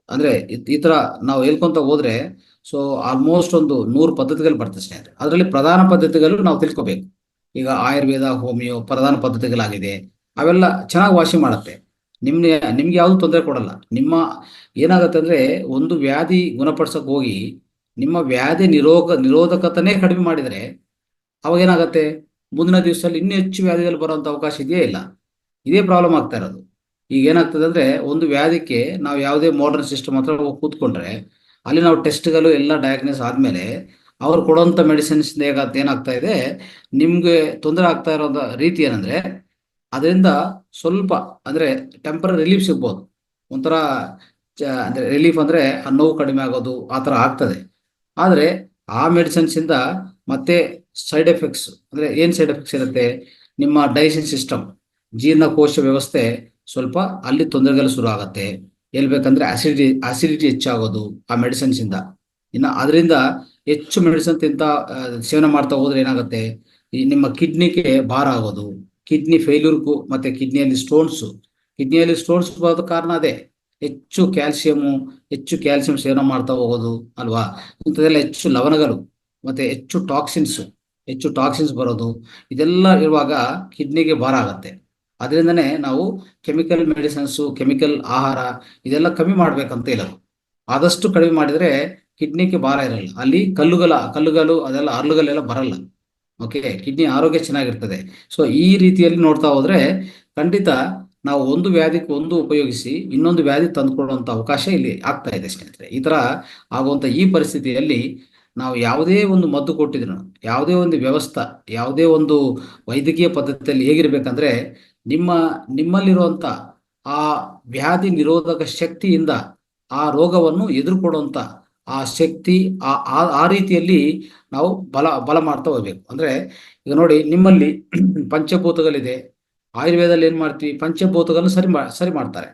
ಅಂದ್ರೆ ಈ ತರ ನಾವು ಹೇಳ್ಕೊಂತ ಹೋದ್ರೆ ಸೊ ಆಲ್ಮೋಸ್ಟ್ ಒಂದು 100 ಪದ್ಧತಿಗಳು ಬರ್ತದೆ ಸ್ನೇಹಿತರೆ. ಅದರಲ್ಲಿ ಪ್ರಧಾನ ಪದ್ಧತಿಗಳು ನಾವು ತಿಳ್ಕೊಬೇಕು. ಈಗ ಆಯುರ್ವೇದ, ಹೋಮಿಯೋ ಪ್ರಧಾನ ಪದ್ಧತಿಗಳಾಗಿದೆ. ಅವೆಲ್ಲ ಚೆನ್ನಾಗಿ ವಾಸಿ ಮಾಡುತ್ತೆ, ನಿಮ್ಗೆ ಯಾವ್ದು ತೊಂದರೆ ಕೊಡಲ್ಲ. ಏನಾಗತ್ತೆ ಅಂದ್ರೆ ಒಂದು ವ್ಯಾಧಿ ಗುಣಪಡಿಸಕ್ ಹೋಗಿ ನಿಮ್ಮ ವ್ಯಾಧಿ ನಿರೋಧಕತನೇ ಕಡಿಮೆ ಮಾಡಿದರೆ ಅವಾಗ ಏನಾಗತ್ತೆ, ಮುಂದಿನ ದಿವಸದಲ್ಲಿ ಇನ್ನೂ ಹೆಚ್ಚು ವ್ಯಾಧಿಗಳು ಬರುವಂತ ಅವಕಾಶ ಇದೆಯೇ ಇಲ್ಲ. ಇದೇ ಪ್ರಾಬ್ಲಮ್ ಆಗ್ತಾ ಇರೋದು. ಈಗ ಏನಾಗ್ತದೆ ಅಂದ್ರೆ ಒಂದು ವ್ಯಾಧಿಗೆ ನಾವು ಯಾವುದೇ ಮಾಡರ್ನ್ ಸಿಸ್ಟಮ್ ಹತ್ರ ಹೋಗಿ ಕೂತ್ಕೊಂಡ್ರೆ ಅಲ್ಲಿ ನಾವು ಟೆಸ್ಟ್ಗಳು ಎಲ್ಲ ಡಯಾಗ್ನೋಸ್ ಆದ್ಮೇಲೆ ಅವ್ರು ಕೊಡುವಂತ ಮೆಡಿಸಿನ್ಸ್ ಏನಾಗ್ತಾ ಇದೆ, ನಿಮ್ಗೆ ತೊಂದರೆ ಆಗ್ತಾ ಇರೋ ರೀತಿ ಏನಂದ್ರೆ ಅದರಿಂದ ಸ್ವಲ್ಪ ಅಂದ್ರೆ ಟೆಂಪರರಿ ರಿಲೀಫ್ ಸಿಗ್ಬೋದು. ಒಂಥರ ಅಂದ್ರೆ ರಿಲೀಫ್ ಅಂದ್ರೆ ಆ ನೋವು ಕಡಿಮೆ ಆಗೋದು ಆ ಥರ ಆಗ್ತದೆ. ಆದ್ರೆ ಆ ಮೆಡಿಸಿನ್ಸ್ ಇಂದ ಮತ್ತೆ ಸೈಡ್ ಎಫೆಕ್ಟ್ಸ್ ಅಂದ್ರೆ ಏನ್ ಸೈಡ್ ಎಫೆಕ್ಟ್ಸ್ ಇರುತ್ತೆ, ನಿಮ್ಮ ಡೈಜೆಷನ್ ಸಿಸ್ಟಮ್, ಜೀರ್ಣಕೋಶ ವ್ಯವಸ್ಥೆ ಸ್ವಲ್ಪ ಅಲ್ಲಿ ತೊಂದರೆಗಳು ಶುರು ಆಗತ್ತೆ. ಹೇಳ್ಬೇಕಂದ್ರೆ ಅಸಿಡಿಟಿ ಹೆಚ್ಚಾಗೋದು ಆ ಮೆಡಿಸಿನ್ಸ್ ಇಂದ. ಇನ್ನು ಅದರಿಂದ ಹೆಚ್ಚು ಮೆಡಿಸಿನ್ ತಿಂತ ಸೇವನೆ ಮಾಡ್ತಾ ಹೋದ್ರೆ ಏನಾಗುತ್ತೆ, ಈ ನಿಮ್ಮ ಕಿಡ್ನಿಗೆ ಭಾರ ಆಗೋದು, ಕಿಡ್ನಿ ಫೇಲ್ಯೂರ್ಗೂ ಮತ್ತೆ ಕಿಡ್ನಿಯಲ್ಲಿ ಸ್ಟೋನ್ಸ್ ಬರೋದು ಕಾರಣ ಅದೇ. ಹೆಚ್ಚು ಕ್ಯಾಲ್ಸಿಯಂ ಸೇವನೆ ಮಾಡ್ತಾ ಹೋಗೋದು ಅಲ್ವಾ. ಇಂಥದ್ದೆಲ್ಲ ಹೆಚ್ಚು ಲವಣಗಳು ಮತ್ತೆ ಹೆಚ್ಚು ಟಾಕ್ಸಿನ್ಸ್ ಬರೋದು, ಇದೆಲ್ಲ ಇರುವಾಗ ಕಿಡ್ನಿಗೆ ಭಾರ ಆಗತ್ತೆ. ಅದರಿಂದನೇ ನಾವು ಕೆಮಿಕಲ್ ಮೆಡಿಸಿನ್ಸು, ಕೆಮಿಕಲ್ ಆಹಾರ ಇದೆಲ್ಲ ಕಮ್ಮಿ ಮಾಡ್ಬೇಕಂತ ಹೇಳೋದು. ಆದಷ್ಟು ಕಡಿಮೆ ಮಾಡಿದ್ರೆ ಕಿಡ್ನಿಗೆ ಭಾರ ಇರಲ್ಲ, ಅಲ್ಲಿ ಕಲ್ಲುಗಳು ಅದೆಲ್ಲ ಹರ್ಲುಗಳೆಲ್ಲ ಬರಲ್ಲ. ಓಕೆ, ಕಿಡ್ನಿ ಆರೋಗ್ಯ ಚೆನ್ನಾಗಿರ್ತದೆ. ಸೊ ಈ ರೀತಿಯಲ್ಲಿ ನೋಡ್ತಾ ಹೋದ್ರೆ ಖಂಡಿತ ನಾವು ಒಂದು ವ್ಯಾಧಿಗೆ ಒಂದು ಉಪಯೋಗಿಸಿ ಇನ್ನೊಂದು ವ್ಯಾಧಿ ತಂದುಕೊಳ್ಳುವಂತ ಅವಕಾಶ ಇಲ್ಲಿ ಆಗ್ತಾ ಇದೆ ಸ್ನೇಹಿತರೆ. ಈ ತರ ಆಗುವಂತ ಈ ಪರಿಸ್ಥಿತಿಯಲ್ಲಿ ನಾವು ಯಾವುದೇ ಒಂದು ಮದ್ದು ಕೊಟ್ಟಿದ್ರು, ಯಾವುದೇ ಒಂದು ವ್ಯವಸ್ಥೆ, ಯಾವುದೇ ಒಂದು ವೈದ್ಯಕೀಯ ಪದ್ಧತಿಯಲ್ಲಿ ಹೇಗಿರ್ಬೇಕಂದ್ರೆ ನಿಮ್ಮಲ್ಲಿರುವಂತ ಆ ವ್ಯಾಧಿ ನಿರೋಧಕ ಶಕ್ತಿಯಿಂದ ಆ ರೋಗವನ್ನು ಎದುರುಕೊಡುವಂತ ಆ ಶಕ್ತಿ ಆ ರೀತಿಯಲ್ಲಿ ನಾವು ಬಲ ಮಾಡ್ತಾ ಹೋಗ್ಬೇಕು. ಅಂದ್ರೆ ಈಗ ನೋಡಿ, ನಿಮ್ಮಲ್ಲಿ ಪಂಚಭೂತಗಳಿದೆ. ಆಯುರ್ವೇದದಲ್ಲಿ ಏನ್ ಮಾಡ್ತೀವಿ, ಪಂಚಭೂತಗಳನ್ನು ಸರಿ ಮಾಡ್ತಾರೆ,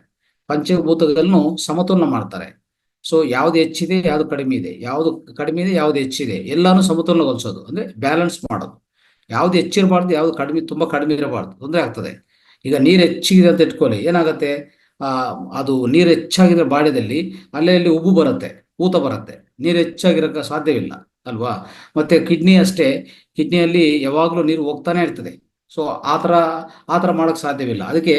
ಪಂಚಭೂತಗಳನ್ನು ಸಮತೋಲನ ಮಾಡ್ತಾರೆ. ಸೊ ಯಾವ್ದು ಹೆಚ್ಚಿದೆ, ಯಾವ್ದು ಕಡಿಮೆ ಇದೆ, ಯಾವ್ದು ಹೆಚ್ಚಿದೆ ಎಲ್ಲಾನು ಸಮತೋಲನಗೊಳಿಸೋದು, ಅಂದ್ರೆ ಬ್ಯಾಲೆನ್ಸ್ ಮಾಡೋದು. ಯಾವ್ದು ಹೆಚ್ಚಿರಬಾರ್ದು, ಯಾವ್ದು ತುಂಬಾ ಕಡಿಮೆ ಇರಬಾರ್ದು, ತೊಂದರೆ ಆಗ್ತದೆ. ಈಗ ನೀರು ಹೆಚ್ಚಿಗಿದೆ ಅಂತ ಇಟ್ಕೊಳ್ಳಿ, ಏನಾಗುತ್ತೆ, ಅದು ನೀರು ಹೆಚ್ಚಾಗಿರೋ ಬಾಡಿಯಲ್ಲಿ ಅಲ್ಲೇ ಉಬ್ಬು ಬರುತ್ತೆ, ಊತ ಬರುತ್ತೆ. ನೀರು ಹೆಚ್ಚಾಗಿರೋಕೆ ಸಾಧ್ಯವಿಲ್ಲ ಅಲ್ವಾ. ಮತ್ತೆ ಕಿಡ್ನಿ ಅಷ್ಟೇ, ಕಿಡ್ನಿಯಲ್ಲಿ ಯಾವಾಗ್ಲೂ ನೀರು ಹೋಗ್ತಾನೆ ಇರ್ತದೆ. ಸೊ ಆತರ ಮಾಡಕ್ ಸಾಧ್ಯವಿಲ್ಲ. ಅದಕ್ಕೆ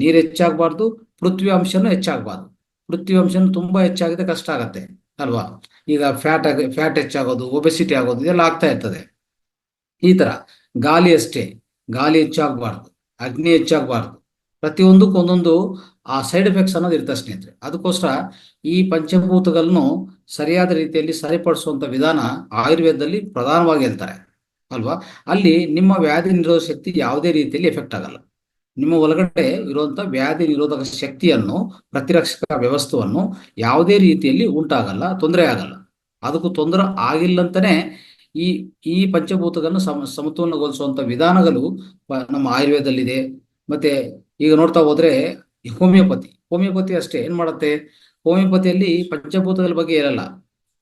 ನೀರು ಹೆಚ್ಚಾಗಬಾರ್ದು, ಪೃಥ್ವಿ ಅಂಶನೂ ಹೆಚ್ಚಾಗಬಾರ್ದು. ಪೃಥ್ವಿ ಅಂಶನೂ ತುಂಬಾ ಹೆಚ್ಚಾಗಿದೆ ಕಷ್ಟ ಆಗತ್ತೆ ಅಲ್ವಾ. ಈಗ ಫ್ಯಾಟ್ ಹೆಚ್ಚಾಗೋದು, ಒಬೆಸಿಟಿ ಆಗೋದು ಇದೆಲ್ಲ ಆಗ್ತಾ ಇರ್ತದೆ. ಈ ತರ ಗಾಳಿ ಅಷ್ಟೇ, ಗಾಳಿ ಹೆಚ್ಚಾಗಬಾರ್ದು, ಅಗ್ನಿ ಹೆಚ್ಚಾಗಬಾರ್ದು. ಪ್ರತಿಯೊಂದಕ್ಕೂ ಒಂದೊಂದು ಆ ಸೈಡ್ ಎಫೆಕ್ಟ್ಸ್ ಅನ್ನೋದು ಇರ್ತದೆ ಸ್ನೇಹಿತರೆ. ಅದಕ್ಕೋಸ್ಕರ ಈ ಪಂಚಭೂತಗಳನ್ನು ಸರಿಯಾದ ರೀತಿಯಲ್ಲಿ ಸರಿಪಡಿಸುವಂತ ವಿಧಾನ ಆಯುರ್ವೇದದಲ್ಲಿ ಪ್ರಧಾನವಾಗಿ ಹೇಳ್ತಾರೆ ಅಲ್ವಾ. ಅಲ್ಲಿ ನಿಮ್ಮ ವ್ಯಾಧಿ ನಿರೋಧಕ ಶಕ್ತಿ ಯಾವುದೇ ರೀತಿಯಲ್ಲಿ ಎಫೆಕ್ಟ್ ಆಗಲ್ಲ. ನಿಮ್ಮ ಒಳಗಡೆ ಇರುವಂತ ವ್ಯಾಧಿ ನಿರೋಧಕ ಶಕ್ತಿಯನ್ನು, ಪ್ರತಿರಕ್ಷಕ ವ್ಯವಸ್ಥೆಯನ್ನು ಯಾವುದೇ ರೀತಿಯಲ್ಲಿ ಉಂಟಾಗಲ್ಲ, ತೊಂದರೆ ಆಗಲ್ಲ. ಅದಕ್ಕೂ ತೊಂದರೆ ಆಗಿಲ್ಲಂತಾನೆ ಈ ಪಂಚಭೂತಗಳನ್ನು ಸಮತೋಲನಗೊಳಿಸುವಂತ ವಿಧಾನಗಳು ನಮ್ಮ ಆಯುರ್ವೇದದಲ್ಲಿದೆ. ಮತ್ತೆ ಈಗ ನೋಡ್ತಾ ಹೋದ್ರೆ ಹೋಮಿಯೋಪತಿ ಅಷ್ಟೇ ಏನ್ ಮಾಡುತ್ತೆ, ಹೋಮಿಯೋಪತಿಯಲ್ಲಿ ಪಂಚಭೂತಗಳ ಬಗ್ಗೆ ಹೇಳಲ್ಲ.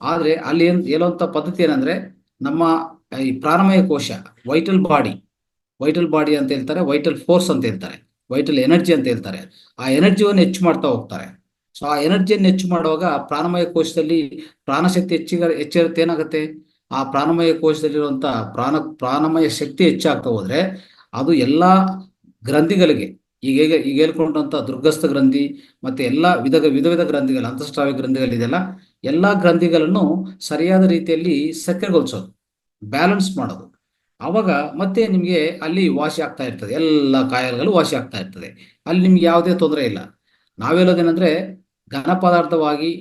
ಆದ್ರೆ ಅಲ್ಲಿ ಹೇಳುವಂತ ಪದ್ಧತಿ ಏನಂದ್ರೆ, ನಮ್ಮ ಈ ಪ್ರಾಣಮಯ ಕೋಶ, ವೈಟಲ್ ಬಾಡಿ ಅಂತ ಹೇಳ್ತಾರೆ, ವೈಟಲ್ ಫೋರ್ಸ್ ಅಂತ ಹೇಳ್ತಾರೆ, ವೈಟಲ್ ಎನರ್ಜಿ ಅಂತ ಹೇಳ್ತಾರೆ. ಆ ಎನರ್ಜಿಯನ್ನು ಹೆಚ್ಚು ಮಾಡ್ತಾ ಹೋಗ್ತಾರೆ. ಸೊ ಆ ಎನರ್ಜಿಯನ್ನು ಹೆಚ್ಚು ಮಾಡುವಾಗ ಪ್ರಾಣಮಯ ಕೋಶದಲ್ಲಿ ಪ್ರಾಣಶಕ್ತಿ ಹೆಚ್ಚಿರುತ್ತೆ. ಏನಾಗುತ್ತೆ, ಆ ಪ್ರಾಣಮಯ ಕೋಶದಲ್ಲಿರುವಂತ ಪ್ರಾಣಮಯ ಶಕ್ತಿ ಹೆಚ್ಚಾಗ್ತಾ ಹೋದ್ರೆ ಅದು ಎಲ್ಲಾ ಗ್ರಂಥಿಗಳಿಗೆ, ಈಗ ಹೇಳ್ಕೊಂಡಂತ ದುರ್ಗಸ್ಥ ಗ್ರಂಥಿ ಮತ್ತೆ ಎಲ್ಲಾ ವಿಧ ಗ್ರಂಥಿಗಳು, ಅಂತಃಸ್ರಾವಿ ಗ್ರಂಥಿಗಳಿದೆಲ್ಲ, ಎಲ್ಲಾ ಗ್ರಂಥಿಗಳನ್ನು ಸರಿಯಾದ ರೀತಿಯಲ್ಲಿ ಸಕ್ರಿಯಗೊಳಿಸೋದು, ಬ್ಯಾಲೆನ್ಸ್ ಮಾಡೋದು. ಅವಾಗ ಮತ್ತೆ ನಿಮ್ಗೆ ಅಲ್ಲಿ ವಾಸಿ ಆಗ್ತಾ ಇರ್ತದೆ, ಎಲ್ಲ ಕಾಯಿಲೆಗಳು ವಾಸಿ ಆಗ್ತಾ ಇರ್ತದೆ. ಅಲ್ಲಿ ನಿಮ್ಗೆ ಯಾವುದೇ ತೊಂದರೆ ಇಲ್ಲ. ನಾವೇಳೋದೇನಂದ್ರೆ, ಘನ ಪದಾರ್ಥವಾಗಿ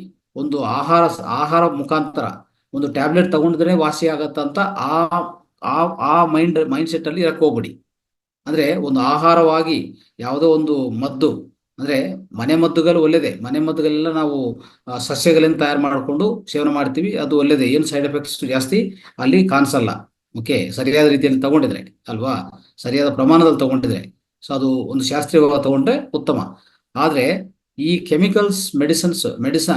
ಒಂದು ಆಹಾರ ಮುಖಾಂತರ ಒಂದು ಟ್ಯಾಬ್ಲೆಟ್ ತಗೊಂಡಿದ್ರೆ ವಾಸಿ ಆಗತ್ತಂತ ಆ ಮೈಂಡ್ ಸೆಟ್ ಅಲ್ಲಿ ಇರಕ್ ಹೋಗ್ಬಿಡಿ. ಅಂದ್ರೆ ಒಂದು ಆಹಾರವಾಗಿ ಯಾವುದೋ ಒಂದು ಮದ್ದು, ಅಂದ್ರೆ ಮನೆ ಮದ್ದುಗಳು ಒಳ್ಳೇದೇ. ಮನೆ ಮದ್ದುಗಳೆಲ್ಲ ನಾವು ಸಸ್ಯಗಳಿಂದ ತಯಾರು ಮಾಡಿಕೊಂಡು ಸೇವನೆ ಮಾಡ್ತೀವಿ, ಅದು ಒಳ್ಳೇದೇ, ಏನು ಸೈಡ್ ಎಫೆಕ್ಟ್ಸ್ ಜಾಸ್ತಿ ಅಲ್ಲಿ ಕಾಣಿಸಲ್ಲ. ಓಕೆ, ಸರಿಯಾದ ರೀತಿಯಲ್ಲಿ ತಗೊಂಡಿದ್ರೆ ಅಲ್ವಾ, ಸರಿಯಾದ ಪ್ರಮಾಣದಲ್ಲಿ ತಗೊಂಡಿದ್ರೆ. ಸೊ ಅದು ಒಂದು ಶಾಸ್ತ್ರೀಯವಾಗಿ ತಗೊಂಡ್ರೆ ಉತ್ತಮ. ಆದ್ರೆ ಈ ಕೆಮಿಕಲ್ಸ್ ಮೆಡಿಸಿನ್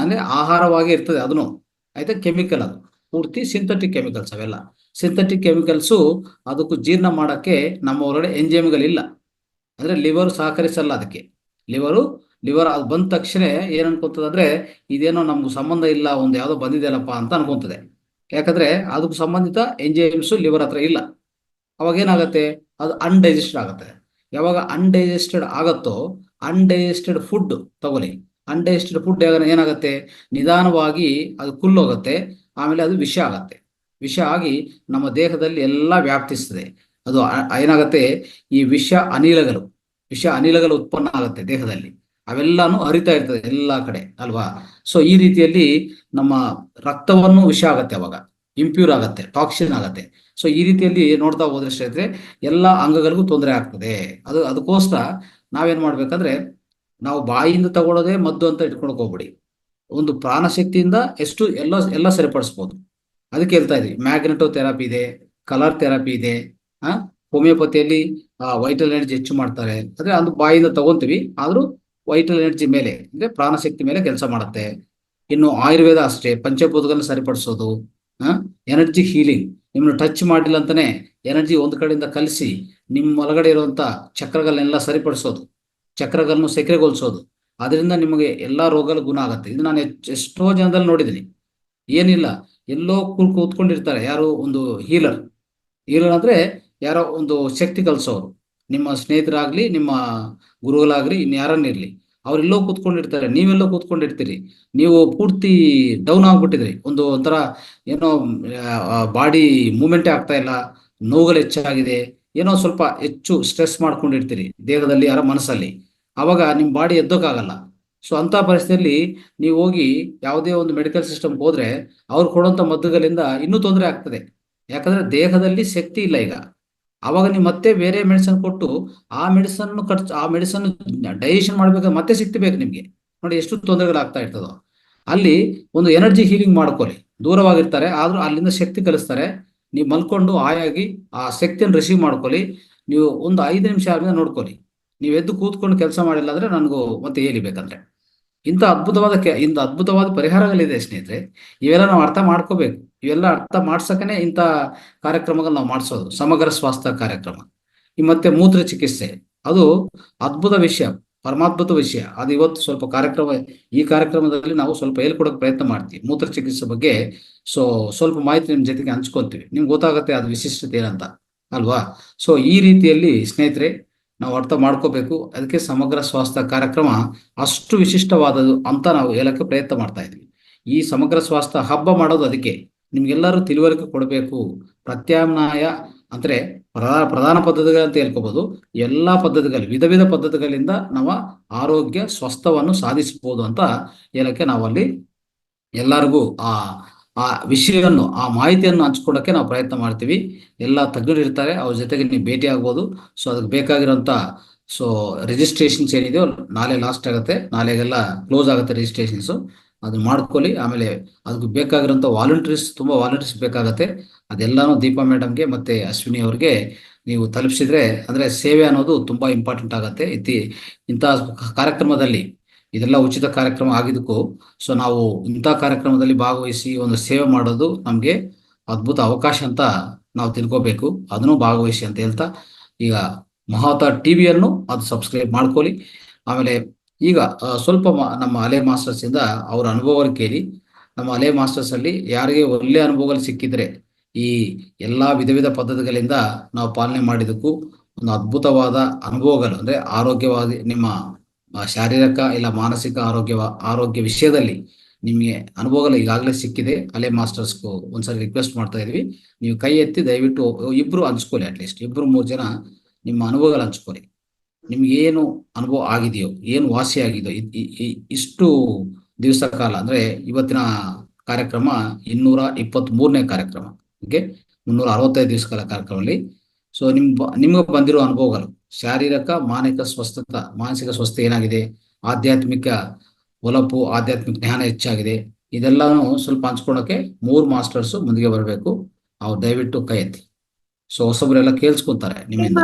ಅಂದ್ರೆ ಆಹಾರವಾಗಿ ಇರ್ತದೆ, ಅದನ್ನು ಆಯ್ತಾ, ಕೆಮಿಕಲ್, ಅದು ಪೂರ್ತಿ ಸಿಂಥೆಟಿಕ್ ಕೆಮಿಕಲ್ಸ್. ಅವೆಲ್ಲ ಸಿಂಥೆಟಿಕ್ ಕೆಮಿಕಲ್ಸು ಅದಕ್ಕೂ ಜೀರ್ಣ ಮಾಡಕ್ಕೆ ನಮ್ಮ ಹೊರಗಡೆ ಎಂಜೈಮ್ಗಳಿಲ್ಲ. ಅಂದ್ರೆ ಲಿವರ್ ಸಹಕರಿಸಲ್ಲ ಅದಕ್ಕೆ. ಲಿವರ್ ಅದು ಬಂದ ತಕ್ಷಣ ಏನ್ ಅನ್ಕೊಂತದ ಅಂದ್ರೆ, ಇದೇನೋ ನಮ್ಗೆ ಸಂಬಂಧ ಇಲ್ಲ, ಒಂದು ಯಾವ್ದೋ ಬಂದಿದೆಯಲ್ಲಪ್ಪ ಅಂತ ಅನ್ಕೊಂತದೆ. ಯಾಕಂದ್ರೆ ಅದಕ್ಕೆ ಸಂಬಂಧಿತ ಎಂಜೈಮ್ಸ್ ಲಿವರ್ ಹತ್ರ ಇಲ್ಲ. ಅವಾಗ ಏನಾಗತ್ತೆ, ಅದು ಅನ್ಡೈಜೆಸ್ಟೆಡ್ ಆಗುತ್ತೆ. ಯಾವಾಗ ಅನ್ಡೈಜೆಸ್ಟೆಡ್ ಆಗತ್ತೋ, ಅನ್ಡೈಜೆಸ್ಟೆಡ್ ಫುಡ್ ತಗೊಳ್ಳಿ. ಅನ್ಡೈಜೆಸ್ಟೆಡ್ ಫುಡ್ ಏನಾಗುತ್ತೆ, ನಿಧಾನವಾಗಿ ಅದು ಹೋಗುತ್ತೆ, ಆಮೇಲೆ ಅದು ವಿಷ ಆಗತ್ತೆ. ವಿಷ ಆಗಿ ನಮ್ಮ ದೇಹದಲ್ಲಿ ಎಲ್ಲ ವ್ಯಾಪ್ತಿಸ್ತದೆ. ಅದು ಏನಾಗತ್ತೆ, ಈ ವಿಷ ಅನಿಲಗಳು ಉತ್ಪನ್ನ ಆಗುತ್ತೆ ದೇಹದಲ್ಲಿ. ಅವೆಲ್ಲಾನು ಹರಿತಾ ಇರ್ತದೆ ಎಲ್ಲಾ ಕಡೆ ಅಲ್ವಾ. ಸೊ ಈ ರೀತಿಯಲ್ಲಿ ನಮ್ಮ ರಕ್ತವನ್ನು ವಿಷ ಆಗತ್ತೆ, ಅವಾಗ ಇಂಪ್ಯೂರ್ ಆಗತ್ತೆ, ಟಾಕ್ಸಿನ್ ಆಗತ್ತೆ. ಸೊ ಈ ರೀತಿಯಲ್ಲಿ ನೋಡ್ತಾ ಹೋದ್ರೆ ಸ್ನೇಹಿತರೆ, ಎಲ್ಲಾ ಅಂಗಗಳಿಗೂ ತೊಂದರೆ ಆಗ್ತದೆ. ಅದಕ್ಕೋಸ್ಕರ ನಾವೇನ್ ಮಾಡ್ಬೇಕಂದ್ರೆ, ನಾವು ಬಾಯಿಯಿಂದ ತಗೊಳ್ಳೋದೇ ಮದ್ದು ಅಂತ ಇಟ್ಕೊಳಕ್ ಹೋಗ್ಬಿಡಿ. ಒಂದು ಪ್ರಾಣಶಕ್ತಿಯಿಂದ ಎಷ್ಟು ಎಲ್ಲ ಸರಿಪಡಿಸ್ಬೋದು. ಅದಕ್ಕೆ ಹೇಳ್ತಾ ಇದ್ವಿ, ಮ್ಯಾಗ್ನೆಟೋ ಥೆರಪಿ ಇದೆ, ಕಲರ್ ಥೆರಪಿ ಇದೆ. ಹೋಮಿಯೋಪತಿಯಲ್ಲಿ ವೈಟಲ್ ಎನರ್ಜಿ ಹೆಚ್ಚು ಮಾಡ್ತಾರೆ. ಅಂದ್ರೆ ಅದು ಬಾಯಿಂದ ತಗೊಂತೀವಿ, ಆದ್ರೂ ವೈಟಲ್ ಎನರ್ಜಿ ಮೇಲೆ ಅಂದ್ರೆ ಪ್ರಾಣಶಕ್ತಿ ಮೇಲೆ ಕೆಲಸ ಮಾಡುತ್ತೆ. ಇನ್ನು ಆಯುರ್ವೇದ ಅಷ್ಟೇ, ಪಂಚಭೂತಗಳನ್ನ ಸರಿಪಡಿಸೋದು, ಎನರ್ಜಿ ಹೀಲಿಂಗ್. ನಿಮ್ಮನ್ನು ಟಚ್ ಮಾಡಿಲ್ಲ ಅಂತಾನೆ ಎನರ್ಜಿ ಒಂದು ಕಡೆಯಿಂದ ಕಲಿಸಿ ನಿಮ್ಮ ಒಳಗಡೆ ಇರುವಂತ ಚಕ್ರಗಳನ್ನೆಲ್ಲ ಸರಿಪಡಿಸೋದು, ಚಕ್ರಗಳನ್ನು ಸಕ್ರಿಯಗೊಳಿಸೋದು. ಅದರಿಂದ ನಿಮಗೆ ಎಲ್ಲಾ ರೋಗಗಳು ಗುಣ ಆಗುತ್ತೆ. ಇದು ನಾನು ಎಷ್ಟೋ ಜನದಲ್ಲಿ ನೋಡಿದ್ದೀನಿ. ಏನಿಲ್ಲ, ಎಲ್ಲೋ ಕೂತ್ಕೊಂಡಿರ್ತಾರೆ, ಯಾರು ಒಂದು ಹೀಲರ್ ಅಂದ್ರೆ ಯಾರೋ ಒಂದು ಶಕ್ತಿ ಕಲಿಸೋರು, ನಿಮ್ಮ ಸ್ನೇಹಿತರಾಗ್ಲಿ, ನಿಮ್ಮ ಗುರುಗಳಾಗ್ಲಿ, ಇನ್ಯಾರನ್ನಿರ್ಲಿ, ಅವ್ರೆಲ್ಲೋ ಕೂತ್ಕೊಂಡಿರ್ತಾರೆ, ನೀವೆಲ್ಲೋ ಕೂತ್ಕೊಂಡಿರ್ತೀರಿ. ನೀವು ಪೂರ್ತಿ ಡೌನ್ ಆಗ್ಬಿಟ್ಟಿದ್ರಿ, ಒಂಥರ ಏನೋ ಬಾಡಿ ಮೂವ್ಮೆಂಟೇ ಆಗ್ತಾ ಇಲ್ಲ, ನೋವುಗಳು ಹೆಚ್ಚಾಗಿದೆ, ಏನೋ ಸ್ವಲ್ಪ ಹೆಚ್ಚು ಸ್ಟ್ರೆಸ್ ಮಾಡ್ಕೊಂಡಿರ್ತೀರಿ ದೇಹದಲ್ಲಿ, ಯಾರ ಮನಸ್ಸಲ್ಲಿ. ಆವಾಗ ನಿಮ್ಮ ಬಾಡಿ ಎದ್ದೋಕ್ಕಾಗಲ್ಲ. ಸೊ ಅಂತ ಪರಿಸ್ಥಿತಿಯಲ್ಲಿ ನೀವು ಹೋಗಿ ಯಾವುದೇ ಒಂದು ಮೆಡಿಕಲ್ ಸಿಸ್ಟಮ್ ಹೋದ್ರೆ ಅವ್ರು ಕೊಡುವಂತ ಮದ್ದುಗಳಿಂದ ಇನ್ನೂ ತೊಂದರೆ ಆಗ್ತದೆ. ಯಾಕಂದ್ರೆ ದೇಹದಲ್ಲಿ ಶಕ್ತಿ ಇಲ್ಲ ಈಗ. ಆವಾಗ ನೀವು ಮತ್ತೆ ಬೇರೆ ಮೆಡಿಸನ್ ಕೊಟ್ಟು ಆ ಮೆಡಿಸನ್ ಡೈಜೆಷನ್ ಮಾಡ್ಬೇಕಾದ್ರೆ ಮತ್ತೆ ಶಕ್ತಿ ಬೇಕು ನಿಮ್ಗೆ. ನೋಡಿ ಎಷ್ಟು ತೊಂದರೆಗಳಾಗ್ತಾ ಇರ್ತದೋ. ಅಲ್ಲಿ ಒಂದು ಎನರ್ಜಿ ಹೀಲಿಂಗ್ ಮಾಡ್ಕೊಳ್ಳಿ. ದೂರವಾಗಿರ್ತಾರೆ ಆದ್ರೂ ಅಲ್ಲಿಂದ ಶಕ್ತಿ ಕಲಿಸ್ತಾರೆ. ನೀವು ಮಲ್ಕೊಂಡು ಆಯಾಗಿ ಆ ಶಕ್ತಿಯನ್ನು ರಿಸೀವ್ ಮಾಡ್ಕೊಳ್ಳಿ. ನೀವು ಒಂದು 5 ನಿಮಿಷ ಆದ್ಮೇಲೆ ನೋಡ್ಕೊಳ್ಳಿ. ನೀವು ಎದ್ದು ಕೂತ್ಕೊಂಡು ಕೆಲಸ ಮಾಡಿಲ್ಲ ಅಂದ್ರೆ ನನಗೂ ಮತ್ತೆ ಹೇಳಿ ಬೇಕಂದ್ರೆ. ಇಂಥ ಅದ್ಭುತವಾದ ಪರಿಹಾರಗಳಿದೆ ಸ್ನೇಹಿತರೆ. ಇವೆಲ್ಲ ನಾವು ಅರ್ಥ ಮಾಡ್ಕೋಬೇಕು. ಇವೆಲ್ಲ ಅರ್ಥ ಮಾಡ್ಸಕ್ಕನೆ ಇಂಥ ಕಾರ್ಯಕ್ರಮಗಳು ನಾವು ಮಾಡಿಸೋದು, ಸಮಗ್ರ ಸ್ವಾಸ್ಥ್ಯ ಕಾರ್ಯಕ್ರಮ. ಮತ್ತೆ ಮೂತ್ರ ಚಿಕಿತ್ಸೆ, ಅದು ಅದ್ಭುತ ವಿಷಯ, ಪರಮಾದ್ಭುತ ವಿಷಯ. ಅದು ಇವತ್ತು ಸ್ವಲ್ಪ ಈ ಕಾರ್ಯಕ್ರಮದಲ್ಲಿ ನಾವು ಸ್ವಲ್ಪ ಹೇಳ್ಕೊಡೋಕೆ ಪ್ರಯತ್ನ ಮಾಡ್ತೀವಿ ಮೂತ್ರ ಚಿಕಿತ್ಸೆ ಬಗ್ಗೆ. ಸೊ ಸ್ವಲ್ಪ ಮಾಹಿತಿ ನಿಮ್ ಜೊತೆಗೆ ಹಂಚ್ಕೊಂತೀವಿ, ನಿಮ್ಗೆ ಗೊತ್ತಾಗುತ್ತೆ ಅದು ವಿಶಿಷ್ಟತೆ ಏನಂತ, ಅಲ್ವಾ? ಸೊ ಈ ರೀತಿಯಲ್ಲಿ ಸ್ನೇಹಿತರೆ ನಾವು ಅರ್ಥ ಮಾಡ್ಕೋಬೇಕು. ಅದಕ್ಕೆ ಸಮಗ್ರ ಸ್ವಾಸ್ಥ್ಯ ಕಾರ್ಯಕ್ರಮ ಅಷ್ಟು ವಿಶಿಷ್ಟವಾದದ್ದು ಅಂತ ನಾವು ಹೇಳಕ್ಕೆ ಪ್ರಯತ್ನ ಮಾಡ್ತಾ ಇದ್ವಿ. ಈ ಸಮಗ್ರ ಸ್ವಾಸ್ಥ್ಯ ಹಬ್ಬ ಮಾಡೋದು ಅದಕ್ಕೆ. ನಿಮ್ಗೆಲ್ಲರೂ ತಿಳುವಳಿಕೆ ಕೊಡಬೇಕು. ಪ್ರತ್ಯಾಮ್ನಾಯ ಅಂದ್ರೆ ಪ್ರಧಾನ ಪದ್ಧತಿಗಳಂತ ಹೇಳ್ಕೋಬಹುದು. ಎಲ್ಲಾ ಪದ್ಧತಿಗಳು, ವಿಧ ಪದ್ಧತಿಗಳಿಂದ ನಾವು ಆರೋಗ್ಯ ಸ್ವಸ್ಥವನ್ನು ಸಾಧಿಸಬಹುದು ಅಂತ ಹೇಳಕ್ಕೆ ನಾವಲ್ಲಿ ಎಲ್ಲರಿಗೂ ಆ ವಿಷಯವನ್ನು, ಆ ಮಾಹಿತಿಯನ್ನು ಹಂಚ್ಕೊಡಕ್ಕೆ ನಾವು ಪ್ರಯತ್ನ ಮಾಡ್ತೀವಿ. ಎಲ್ಲ ತಜ್ಞರು ಇರ್ತಾರೆ, ಅವ್ರ ಜೊತೆಗೆ ನೀವು ಭೇಟಿ ಆಗ್ಬೋದು. ಸೊ ಅದಕ್ಕೆ ಬೇಕಾಗಿರೋಂಥ ರಿಜಿಸ್ಟ್ರೇಷನ್ಸ್ ಏನಿದೆಯೋ ನಾಳೆ ಲಾಸ್ಟ್ ಆಗುತ್ತೆ, ನಾಳೆಗೆಲ್ಲ ಕ್ಲೋಸ್ ಆಗುತ್ತೆ ರಿಜಿಸ್ಟ್ರೇಷನ್ಸ್. ಅದು ಮಾಡ್ಕೊಳ್ಳಿ. ಆಮೇಲೆ ಅದಕ್ಕೆ ಬೇಕಾಗಿರೋಂಥ ತುಂಬಾ ವಾಲಂಟಿಯರ್ಸ್ ಬೇಕಾಗತ್ತೆ. ಅದೆಲ್ಲಾನು ದೀಪಾ ಮೇಡಮ್ಗೆ ಮತ್ತೆ ಅಶ್ವಿನಿ ಅವ್ರಿಗೆ ನೀವು ತಲುಪಿಸಿದ್ರೆ ಅಂದ್ರೆ ಸೇವೆ ಅನ್ನೋದು ತುಂಬಾ ಇಂಪಾರ್ಟೆಂಟ್ ಆಗುತ್ತೆ. ಇಂಥ ಕಾರ್ಯಕ್ರಮದಲ್ಲಿ ಇದೆಲ್ಲ ಉಚಿತ ಕಾರ್ಯಕ್ರಮ ಆಗಿದ್ದಕ್ಕೂ ಸೊ ನಾವು ಇಂಥ ಕಾರ್ಯಕ್ರಮದಲ್ಲಿ ಭಾಗವಹಿಸಿ ಒಂದು ಸೇವೆ ಮಾಡೋದು ನಮ್ಗೆ ಅದ್ಭುತ ಅವಕಾಶ ಅಂತ ನಾವು ತಿಳ್ಕೋಬೇಕು. ಅದನ್ನು ಭಾಗವಹಿಸಿ ಅಂತ ಹೇಳ್ತಾ, ಈಗ ಮಹಾವತಾರ್ ಟಿವಿಯನ್ನು ಅದು ಸಬ್ಸ್ಕ್ರೈಬ್ ಮಾಡ್ಕೊಳ್ಳಿ. ಆಮೇಲೆ ಈಗ ಸ್ವಲ್ಪ ನಮ್ಮ ಹಳೆ ಮಾಸ್ಟರ್ಸ್ ಇಂದ ಅವರ ಅನುಭವಗಳು ಕೇಳಿ. ನಮ್ಮ ಹಳೆ ಮಾಸ್ಟರ್ಸ್ ಅಲ್ಲಿ ಯಾರಿಗೆ ಒಳ್ಳೆ ಅನುಭವಗಳು ಸಿಕ್ಕಿದ್ರೆ ಈ ಎಲ್ಲಾ ವಿಧ ಪದ್ಧತಿಗಳಿಂದ ನಾವು ಪಾಲನೆ ಮಾಡಿದಕ್ಕೂ ಒಂದು ಅದ್ಭುತವಾದ ಅನುಭವಗಳು, ಅಂದ್ರೆ ಆರೋಗ್ಯವಾಗಿ ನಿಮ್ಮ ಶಾರೀರಿಕ ಇಲ್ಲ ಮಾನಸಿಕ ಆರೋಗ್ಯ ವಿಷಯದಲ್ಲಿ ನಿಮಗೆ ಅನುಭವಗಳು ಈಗಾಗಲೇ ಸಿಕ್ಕಿದೆ. ಹಳೆ ಮಾಸ್ಟರ್ಸ್ಗೂ ಒಂದ್ಸರಿ ರಿಕ್ವೆಸ್ಟ್ ಮಾಡ್ತಾ ಇದೀವಿ, ನೀವು ಕೈ ಎತ್ತಿ ದಯವಿಟ್ಟು ಇಬ್ರು ಹಂಚ್ಕೊಳ್ಳಿ. ಅಟ್ಲೀಸ್ಟ್ 2-3 ಜನ ನಿಮ್ಮ ಅನುಭವಗಳು ಹಂಚ್ಕೊಳ್ಳಿ. ನಿಮ್ಗೆ ಏನು ಅನುಭವ ಆಗಿದೆಯೋ, ಏನು ವಾಸಿ ಆಗಿದೆಯೋ ಇಷ್ಟು ದಿವಸ ಕಾಲ. ಅಂದ್ರೆ ಇವತ್ತಿನ ಕಾರ್ಯಕ್ರಮ 223ನೇ ಕಾರ್ಯಕ್ರಮ, ಓಕೆ, 365 ದಿವಸಗಳ ಕಾರ್ಯಕ್ರಮದಲ್ಲಿ. ಸೊ ನಿಮ್ಗೆ ಬಂದಿರೋ ಅನುಭವಗಳು, ಶಾರೀರಿಕ ಮಾನಸಿಕ ಸ್ವಸ್ಥತೆ ಏನಾಗಿದೆ, ಆಧ್ಯಾತ್ಮಿಕ ಒಲಪು, ಆಧ್ಯಾತ್ಮಿಕ ಜ್ಞಾನ ಹೆಚ್ಚಾಗಿದೆ, ಇದೆಲ್ಲಾನು ಸ್ವಲ್ಪ ಹಂಚ್ಕೊಳಕ್ಕೆ 3 ಮಾಸ್ಟರ್ಸ್ ಮುಂದಿಗೆ ಬರಬೇಕು. ಅವ್ರು ದಯವಿಟ್ಟು ಕೈ ಎತ್ತಿ. ಸೊ ಹೊಸಬ್ರೆಲ್ಲ ಕೇಳಿಸ್ಕೊಂತಾರೆ ನಿಮ್ಮಿಂದ.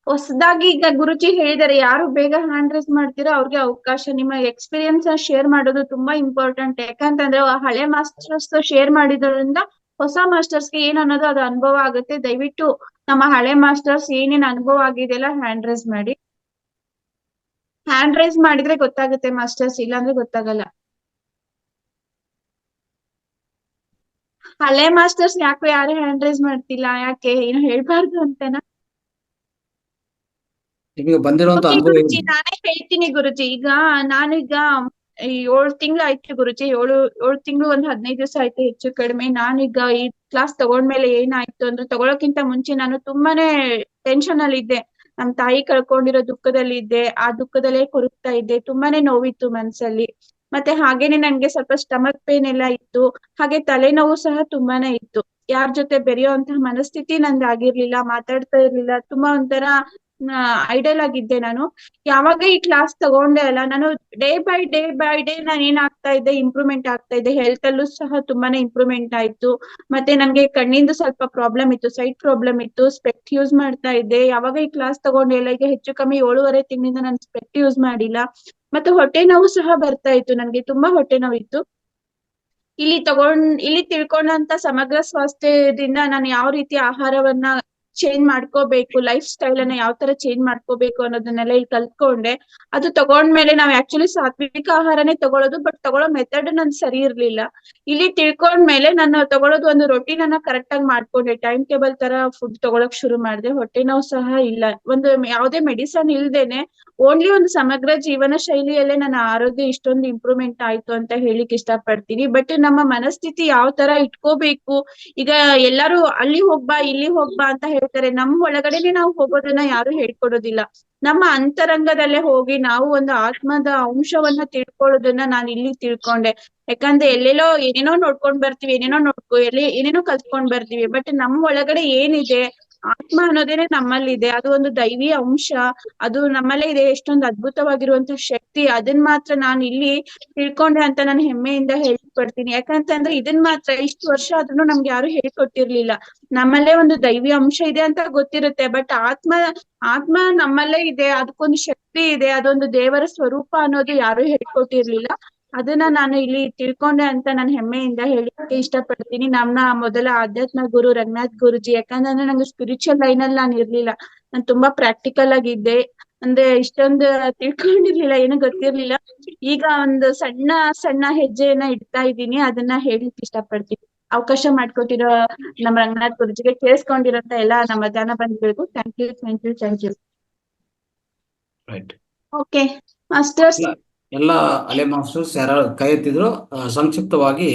ಹೊಸದಾಗಿ ಈಗ ಗುರುಜಿ ಹೇಳಿದಾರೆ, ಯಾರು ಬೇಗ ಹ್ಯಾಂಡ್ ರೈಸ್ ಮಾಡ್ತೀರೋ ಅವ್ರಿಗೆ ಅವಕಾಶ. ನಿಮ್ಮ ಎಕ್ಸ್ಪೀರಿಯನ್ಸ್ ಶೇರ್ ಮಾಡೋದು ತುಂಬಾ ಇಂಪಾರ್ಟೆಂಟ್. ಯಾಕಂತಂದ್ರೆ ಹಳೆ ಮಾಸ್ಟರ್ಸ್ ಶೇರ್ ಮಾಡಿದ್ರಿಂದ ಹೊಸ ಮಾಸ್ಟರ್ಸ್ಗೆ ಏನ್ ಅನ್ನೋದು ಅದು ಅನುಭವ ಆಗುತ್ತೆ. ದಯವಿಟ್ಟು ನಮ್ಮ ಹಳೆ ಮಾಸ್ಟರ್ಸ್ ಏನೇನ್ ಅನುಭವ ಆಗಿದೆಯಲ್ಲ ಹ್ಯಾಂಡ್ ರೈಸ್ ಮಾಡಿ. ಹ್ಯಾಂಡ್ ರೈಸ್ ಮಾಡಿದ್ರೆ ಗೊತ್ತಾಗುತ್ತೆ ಮಾಸ್ಟರ್ಸ್, ಇಲ್ಲಾಂದ್ರೆ ಗೊತ್ತಾಗಲ್ಲ. ಹಳೆ ಮಾಸ್ಟರ್ಸ್ ಯಾರು ಹ್ಯಾಂಡ್ ರೈಸ್ ಮಾಡ್ತಿಲ್ಲ, ಯಾಕೆ? ಏನು ಹೇಳ್ಬಾರ್ದು ಅಂತನಾ? ನಿಮಗೆ ಬಂದಿರುವಂತ ಅನುಭವ ಗುರುಜಿ ನಾನೇ ಹೇಳ್ತೀನಿ ಗುರುಜಿ. ನಾನೀಗ 7 ತಿಂಗಳು ಆಯ್ತು ಗುರುಜಿ. 7 ತಿಂಗಳು 15 ದಿವಸ ಆಯ್ತು ಹೆಚ್ಚು ಕಡಿಮೆ. ನಾನೀಗ ಈ ಕ್ಲಾಸ್ ತಗೊಂಡ್ಮೇಲೆ ಏನಾಯ್ತು ಅಂದ್ರೆ, ತಗೊಳಕ್ಕಿಂತ ಮುಂಚೆ ನಾನು ತುಂಬಾನೇ ಟೆನ್ಷನ್ ಅಲ್ಲಿ ಇದ್ದೆ. ನಮ್ ತಾಯಿ ಕಳ್ಕೊಂಡಿರೋ ದುಃಖದಲ್ಲಿ ಇದ್ದೆ. ಆ ದುಃಖದಲ್ಲೇ ಕೊರಗ್ತಾ ಇದ್ದೆ. ತುಂಬಾನೇ ನೋವಿತ್ತು ಮನ್ಸಲ್ಲಿ. ಮತ್ತೆ ಹಾಗೇನೆ ನಂಗೆ ಸ್ವಲ್ಪ ಸ್ಟಮಕ್ ಪೇನ್ ಎಲ್ಲ ಇತ್ತು. ಹಾಗೆ ತಲೆನೋವು ಸಹ ತುಂಬಾನೇ ಇತ್ತು. ಯಾರ ಜೊತೆ ಬೆರೆಯುವಂತಹ ಮನಸ್ಥಿತಿ ನಂದು ಆಗಿರ್ಲಿಲ್ಲ. ಮಾತಾಡ್ತಾ ಇರ್ಲಿಲ್ಲ. ತುಂಬಾ ಒಂಥರ ಐಡಲ್ ಆಗಿದ್ದೆ ನಾನು. ಯಾವಾಗ ಈ ಕ್ಲಾಸ್ ತಗೊಂಡೆ ಅಲ್ಲ, ನಾನು ಡೇ ಬೈ ಡೇ ನಾನು ಏನಾಗ್ತಾ ಇದ್ದೆ, ಇಂಪ್ರೂವ್ಮೆಂಟ್ ಆಗ್ತಾ ಇದ್ದೆ. ಹೆಲ್ತ್ ಅಲ್ಲೂ ಸಹ ತುಂಬಾನೇ ಇಂಪ್ರೂವ್ಮೆಂಟ್ ಆಯ್ತು. ಮತ್ತೆ ನನ್ಗೆ ಕಣ್ಣಿಂದು ಸ್ವಲ್ಪ ಪ್ರಾಬ್ಲಮ್ ಇತ್ತು, ಸೈಟ್ ಪ್ರಾಬ್ಲಮ್ ಇತ್ತು. ಸ್ಪೆಕ್ಟ್ ಯೂಸ್ ಮಾಡ್ತಾ ಇದ್ದೆ. ಯಾವಾಗ ಈ ಕ್ಲಾಸ್ ತಗೊಂಡೆ ಅಲ್ಲ, ಈಗ ಹೆಚ್ಚು ಕಮ್ಮಿ 7.5 ತಿಂಗಳಿಂದ ನಾನು ಸ್ಪೆಕ್ಟ್ ಯೂಸ್ ಮಾಡಿಲ್ಲ. ಮತ್ತೆ ಹೊಟ್ಟೆ ನೋವು ಸಹ ಬರ್ತಾ ಇತ್ತು, ನನ್ಗೆ ತುಂಬಾ ಹೊಟ್ಟೆ ನೋವಿತ್ತು. ಇಲ್ಲಿ ತಿಳ್ಕೊಂಡಂತ ಸಮಗ್ರ ಸ್ವಾಸ್ಥ್ಯದಿಂದ ನಾನು ಯಾವ ರೀತಿ ಆಹಾರವನ್ನ ಚೇಂಜ್ ಮಾಡ್ಕೋಬೇಕು, ಲೈಫ್ ಸ್ಟೈಲ್ ಅನ್ನ ಯಾವ ತರ ಚೇಂಜ್ ಮಾಡ್ಕೋಬೇಕು ಅನ್ನೋದನ್ನೆಲ್ಲ ಇಲ್ಲಿ ಕಲ್ತ್ಕೊಂಡೆ. ಅದು ತಗೊಂಡ್ಮೇಲೆ ನಾವ್ ಆಕ್ಚುಲಿ ಸಾತ್ವಿಕ ಆಹಾರನೇ ತಗೊಳ್ಳೋದು, ಬಟ್ ತಗೊಳ್ಳೋ ಮೆಥಡ್ ನನ್ ಸರಿ ಇರ್ಲಿಲ್ಲ. ಇಲ್ಲಿ ತಿಳ್ಕೊಂಡ್ಮೇಲೆ ನಾನು ತಗೊಳ್ಳೋದು ಒಂದು ರೊಟೀನ್ ಅನ್ನ ಕರೆಕ್ಟ್ ಆಗಿ ಮಾಡ್ಕೊಂಡೆ, ಟೈಮ್ ಟೇಬಲ್ ತರ ಫುಡ್ ತಗೊಳಕ್ ಶುರು ಮಾಡಿದೆ. ಹೊಟ್ಟೆ ನೋವು ಸಹ ಇಲ್ಲ, ಒಂದು ಯಾವುದೇ ಮೆಡಿಸನ್ ಇಲ್ದೇನೆ ಓನ್ಲಿ ಒಂದು ಸಮಗ್ರ ಜೀವನ ಶೈಲಿಯಲ್ಲೇ ನನ್ನ ಆರೋಗ್ಯ ಇಷ್ಟೊಂದು ಇಂಪ್ರೂವ್ಮೆಂಟ್ ಆಯ್ತು ಅಂತ ಹೇಳಿಕ್ ಇಷ್ಟಪಡ್ತೀನಿ. ಬಟ್ ನಮ್ಮ ಮನಸ್ಥಿತಿ ಯಾವ ತರ ಇಟ್ಕೋಬೇಕು, ಈಗ ಎಲ್ಲಾರು ಅಲ್ಲಿ ಹೋಗ್ಬಾ ಇಲ್ಲಿ ಹೋಗ್ಬಾ ಅಂತ ಹೇಳ್ತಾರೆ, ನಮ್ ಒಳಗಡೆನೆ ನಾವು ಹೋಗೋದನ್ನ ಯಾರು ಹೇಳ್ಕೊಡೋದಿಲ್ಲ. ನಮ್ಮ ಅಂತರಂಗದಲ್ಲೇ ಹೋಗಿ ನಾವು ಒಂದು ಆತ್ಮದ ಅಂಶವನ್ನ ತಿಳ್ಕೊಳ್ಳೋದನ್ನ ನಾನು ಇಲ್ಲಿ ತಿಳ್ಕೊಂಡೆ. ಯಾಕಂದ್ರೆ ಎಲ್ಲೆಲ್ಲೋ ಏನೇನೋ ನೋಡ್ಕೊಂಡ್ ಬರ್ತೀವಿ, ಏನೇನೋ ಕಲ್ತ್ಕೊಂಡ್ ಬರ್ತೀವಿ, ಬಟ್ ನಮ್ ಒಳಗಡೆ ಏನಿದೆ, ಆತ್ಮ ಅನ್ನೋದೇನೆ ನಮ್ಮಲ್ಲಿದೆ, ಅದು ಒಂದು ದೈವಿ ಅಂಶ, ಅದು ನಮ್ಮಲ್ಲೇ ಇದೆ. ಎಷ್ಟೊಂದು ಅದ್ಭುತವಾಗಿರುವಂತ ಶಕ್ತಿ, ಅದನ್ ಮಾತ್ರ ನಾನು ಇಲ್ಲಿ ತಿಳ್ಕೊಂಡೆ ಅಂತ ನಾನು ಹೆಮ್ಮೆಯಿಂದ ಹೇಳ್ಕೊಡ್ತೀನಿ. ಯಾಕಂತಂದ್ರೆ ಇದನ್ ಮಾತ್ರ ಇಷ್ಟು ವರ್ಷ ಆದ್ರೂ ನಮ್ಗೆ ಯಾರು ಹೇಳ್ಕೊಟ್ಟಿರ್ಲಿಲ್ಲ. ನಮ್ಮಲ್ಲೇ ಒಂದು ದೈವಿ ಅಂಶ ಇದೆ ಅಂತ ಗೊತ್ತಿರುತ್ತೆ, ಬಟ್ ಆತ್ಮ ನಮ್ಮಲ್ಲೇ ಇದೆ, ಅದಕ್ಕೊಂದು ಶಕ್ತಿ ಇದೆ, ಅದೊಂದು ದೇವರ ಸ್ವರೂಪ ಅನ್ನೋದು ಯಾರು ಹೇಳ್ಕೊಟ್ಟಿರ್ಲಿಲ್ಲ. ಅದನ್ನ ನಾನು ಇಲ್ಲಿ ತಿಳ್ಕೊಂಡೆ ಅಂತ ನಾನು ಹೆಮ್ಮೆಯಿಂದ ಹೇಳಿಕ್ಕೆ ಇಷ್ಟಪಡ್ತೀನಿ. ನನ್ನ ಮೊದಲ ಆಧ್ಯಾತ್ಮ ಗುರು ರಂಗನಾಥ್ ಗುರುಜಿ. ಯಾಕಂದ್ರೆ ನಂಗೆ ಸ್ಪಿರಿಚುವಲ್ ಲೈನ್ ಅಲ್ಲಿ ನಾನು ಇರ್ಲಿಲ್ಲ, ನಾನು ತುಂಬಾ ಪ್ರಾಕ್ಟಿಕಲ್ ಆಗಿದ್ದೆ. ಅಂದ್ರೆ ಇಷ್ಟೊಂದು ತಿಳ್ಕೊಂಡಿರ್ಲಿಲ್ಲ, ಏನು ಗೊತ್ತಿರ್ಲಿಲ್ಲ. ಈಗ ಒಂದು ಸಣ್ಣ ಸಣ್ಣ ಹೆಜ್ಜೆಯನ್ನ ಇಡ್ತಾ ಇದ್ದೀನಿ, ಅದನ್ನ ಹೇಳಿಕ್ ಇಷ್ಟಪಡ್ತೀನಿ. ಅವಕಾಶ ಮಾಡ್ಕೊಟ್ಟಿರೋ ನಮ್ಮ ರಂಗನಾಥ್ ಗುರುಜಿಗೆ, ಕೇಳಿಸ್ಕೊಂಡಿರೋಂತ ಎಲ್ಲ ನಮ್ಮ ಧ್ಯಾನ ಬಂಧುಗಳಿಗೂ thank you. Right. Okay masters. ಎಲ್ಲ ಅಲೆ ಮಾಸ್ಟರ್ಸ್ ಯಾರು ಕೈ ಎತ್ತಿದ್ರು ಸಂಕ್ಷಿಪ್ತವಾಗಿ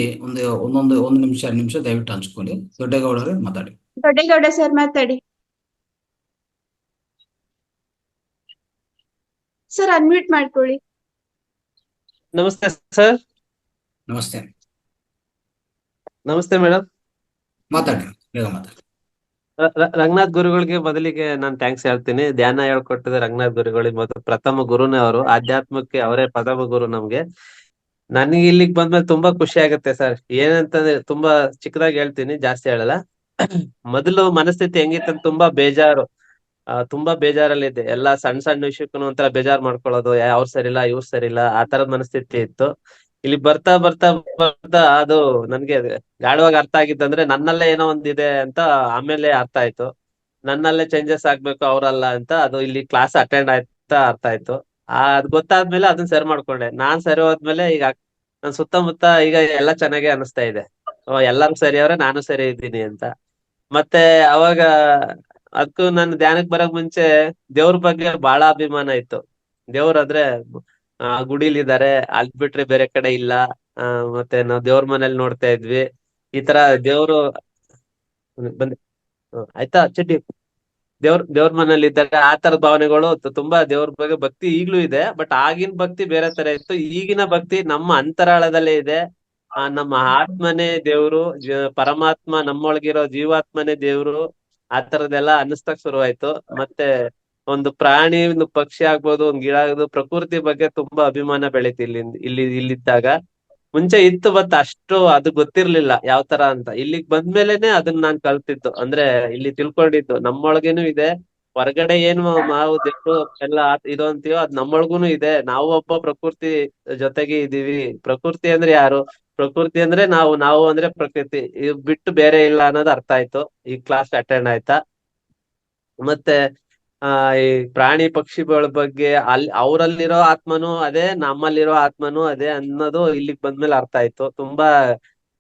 ಒಂದು ನಿಮಿಷ 2 ನಿಮಿಷ ದಯವಿಟ್ಟು ಹಂಚ್ಕೊಳ್ಳಿ. ದೊಡ್ಡೇಗೌಡರೇ ಮಾತಾಡಿ. ದೊಡ್ಡೇಗೌಡ ಸರ್ ಮಾತಾಡಿ. ಸರ್ ಅನ್ಮ್ಯೂಟ್ ಮಾಡ್ಕೊಳ್ಳಿ. ನಮಸ್ತೆ ಸರ್. ನಮಸ್ತೆ. ನಮಸ್ತೆ ಮೇಡಮ್. ಮಾತಾಡಿ, ಬೇಗ ಮಾತಾಡಿ. ರಂಗನಾಥ್ ಗುರುಗಳಿಗೆ ಮೊದಲಿಗೆ ನಾನು ಥ್ಯಾಂಕ್ಸ್ ಹೇಳ್ತೀನಿ. ಧ್ಯಾನ ಹೇಳ್ಕೊಟ್ಟಿದೆ ರಂಗನಾಥ್ ಗುರುಗಳಿಗೆ, ಮೊದಲು ಪ್ರಥಮ ಗುರುನೇ ಅವರು, ಆಧ್ಯಾತ್ಮಕ್ಕೆ ಅವರೇ ಪ್ರಥಮ ಗುರು ನಮ್ಗೆ. ನನಗೆ ಇಲ್ಲಿಗೆ ಬಂದ್ಮೇಲೆ ತುಂಬಾ ಖುಷಿ ಆಗುತ್ತೆ ಸರ್. ಏನಂತಂದ್ರೆ ತುಂಬಾ ಚಿಕ್ಕದಾಗಿ ಹೇಳ್ತೀನಿ, ಜಾಸ್ತಿ ಹೇಳಲ್ಲ. ಮೊದಲು ಮನಸ್ಥಿತಿ ಹೆಂಗಿತ್ತಂತ ತುಂಬಾ ಬೇಜಾರಲ್ಲಿದ್ದೆ. ಎಲ್ಲಾ ಸಣ್ಣ ಸಣ್ಣ ವಿಷಯಕ್ಕೂ ಒಂಥರ ಬೇಜಾರ್ ಮಾಡ್ಕೊಳ್ಳೋದು, ಅವ್ರು ಸರಿಲ್ಲ ಇವ್ರು ಸರಿಲ್ಲ, ಆ ತರದ ಮನಸ್ಥಿತಿ ಇತ್ತು. ಇಲ್ಲಿ ಬರ್ತಾ ಬರ್ತಾ ಬರ್ತಾ ಅದು ನನ್ಗೆ ಗಾಢವಾಗಿ ಅರ್ಥ ಆಗಿತ್ತಂದ್ರೆ ನನ್ನಲ್ಲೇ ಏನೋ ಒಂದಿದೆ ಅಂತ ಆಮೇಲೆ ಅರ್ಥ ಆಯ್ತು. ನನ್ನಲ್ಲೇ ಚೇಂಜಸ್ ಆಗ್ಬೇಕು, ಅವ್ರಲ್ಲ ಅಂತ. ಅದು ಇಲ್ಲಿ ಕ್ಲಾಸ್ ಅಟೆಂಡ್ ಆಯ್ತಾ ಅರ್ಥ ಆಯ್ತು. ಅದ್ ಗೊತ್ತಾದ್ಮೇಲೆ ಅದನ್ನ ಸರಿ ಮಾಡ್ಕೊಂಡೆ. ನಾನ್ ಸರಿ ಹೋದ್ಮೇಲೆ ಈಗ ನನ್ ಸುತ್ತಮುತ್ತ ಈಗ ಎಲ್ಲ ಚೆನ್ನಾಗೆ ಅನಿಸ್ತಾ ಇದೆ. ಎಲ್ಲಾರು ಸರಿ ಅವ್ರೆ, ನಾನು ಸರಿ ಇದ್ದೀನಿ ಅಂತ. ಮತ್ತೆ ಅವಾಗ ಅದಕ್ಕೂ ನಾನು ಧ್ಯಾನಕ್ ಬರಕ್ ಮುಂಚೆ ದೇವ್ರ ಬಗ್ಗೆ ಬಹಳ ಅಭಿಮಾನ ಇತ್ತು. ದೇವ್ರಾದ್ರೆ ಗುಡಿಲಿದ್ದಾರೆ, ಅಲ್ ಬಿಟ್ರೆ ಬೇರೆ ಕಡೆ ಇಲ್ಲ. ಮತ್ತೆ ನಾವ್ ದೇವ್ರ ಮನೇಲಿ ನೋಡ್ತಾ ಇದ್ವಿ ಈ ತರ ದೇವ್ರು ಬಂದ್ ಆಯ್ತಾ ಚಟಿ ದೇವ್ರ ಮನೇಲಿ ಇದ್ದಾರೆ. ಆ ತರದ ಭಾವನೆಗಳು ತುಂಬಾ ದೇವ್ರ ಬಗ್ಗೆ ಭಕ್ತಿ ಈಗ್ಲೂ ಇದೆ. ಬಟ್ ಆಗಿನ ಭಕ್ತಿ ಬೇರೆ ತರ ಇತ್ತು. ಈಗಿನ ಭಕ್ತಿ ನಮ್ಮ ಅಂತರಾಳದಲ್ಲೇ ಇದೆ. ನಮ್ಮ ಆತ್ಮನೇ ದೇವ್ರು, ಪರಮಾತ್ಮ ನಮ್ಮೊಳಗಿರೋ ಜೀವಾತ್ಮನೇ ದೇವ್ರು, ಆ ತರದೆಲ್ಲ ಅನ್ನಿಸ್ತಕ್ ಶುರುವಾಯ್ತು. ಮತ್ತೆ ಒಂದು ಪ್ರಾಣಿ, ಒಂದು ಪಕ್ಷಿ ಆಗ್ಬೋದು, ಒಂದ್ ಗಿಡ ಆಗ್ಬೋದು, ಪ್ರಕೃತಿ ಬಗ್ಗೆ ತುಂಬಾ ಅಭಿಮಾನ ಬೆಳೀತು ಇಲ್ಲಿದ್ದಾಗ. ಮುಂಚೆ ಇತ್ತು, ಬಟ್ ಅಷ್ಟು ಅದು ಗೊತ್ತಿರ್ಲಿಲ್ಲ ಯಾವ ತರ ಅಂತ. ಇಲ್ಲಿಗ್ ಬಂದ್ಮೇಲೆನೆ ಅದನ್ನ ನಾನ್ ಕಲ್ತಿದ್ದು, ಅಂದ್ರೆ ಇಲ್ಲಿ ತಿಳ್ಕೊಂಡಿದ್ದು ನಮ್ಮೊಳಗೇನು ಇದೆ. ಹೊರಗಡೆ ಏನು ನಾವು ದೇವ್ರು ಎಲ್ಲ ಇದು ಅಂತೀವೋ ಅದ್ ನಮ್ಮೊಳಗೂನು ಇದೆ. ನಾವು ಒಬ್ಬ ಪ್ರಕೃತಿ ಜೊತೆಗೆ ಇದೀವಿ. ಪ್ರಕೃತಿ ಅಂದ್ರೆ ಯಾರು? ಪ್ರಕೃತಿ ಅಂದ್ರೆ ನಾವು ಅಂದ್ರೆ ಪ್ರಕೃತಿ, ಇವ್ ಬಿಟ್ಟು ಬೇರೆ ಇಲ್ಲ ಅನ್ನೋದು ಅರ್ಥ ಆಯ್ತು ಈ ಕ್ಲಾಸ್ ಅಟೆಂಡ್ ಆಯ್ತಾ. ಮತ್ತೆ ಈ ಪ್ರಾಣಿ ಪಕ್ಷಿಗಳ ಬಗ್ಗೆ ಅವರಲ್ಲಿರೋ ಆತ್ಮನು ಅದೇ, ನಮ್ಮಲ್ಲಿರೋ ಆತ್ಮನು ಅದೇ ಅನ್ನೋದು ಇಲ್ಲಿಗ್ ಬಂದ್ಮೇಲೆ ಅರ್ಥ ಆಯ್ತು.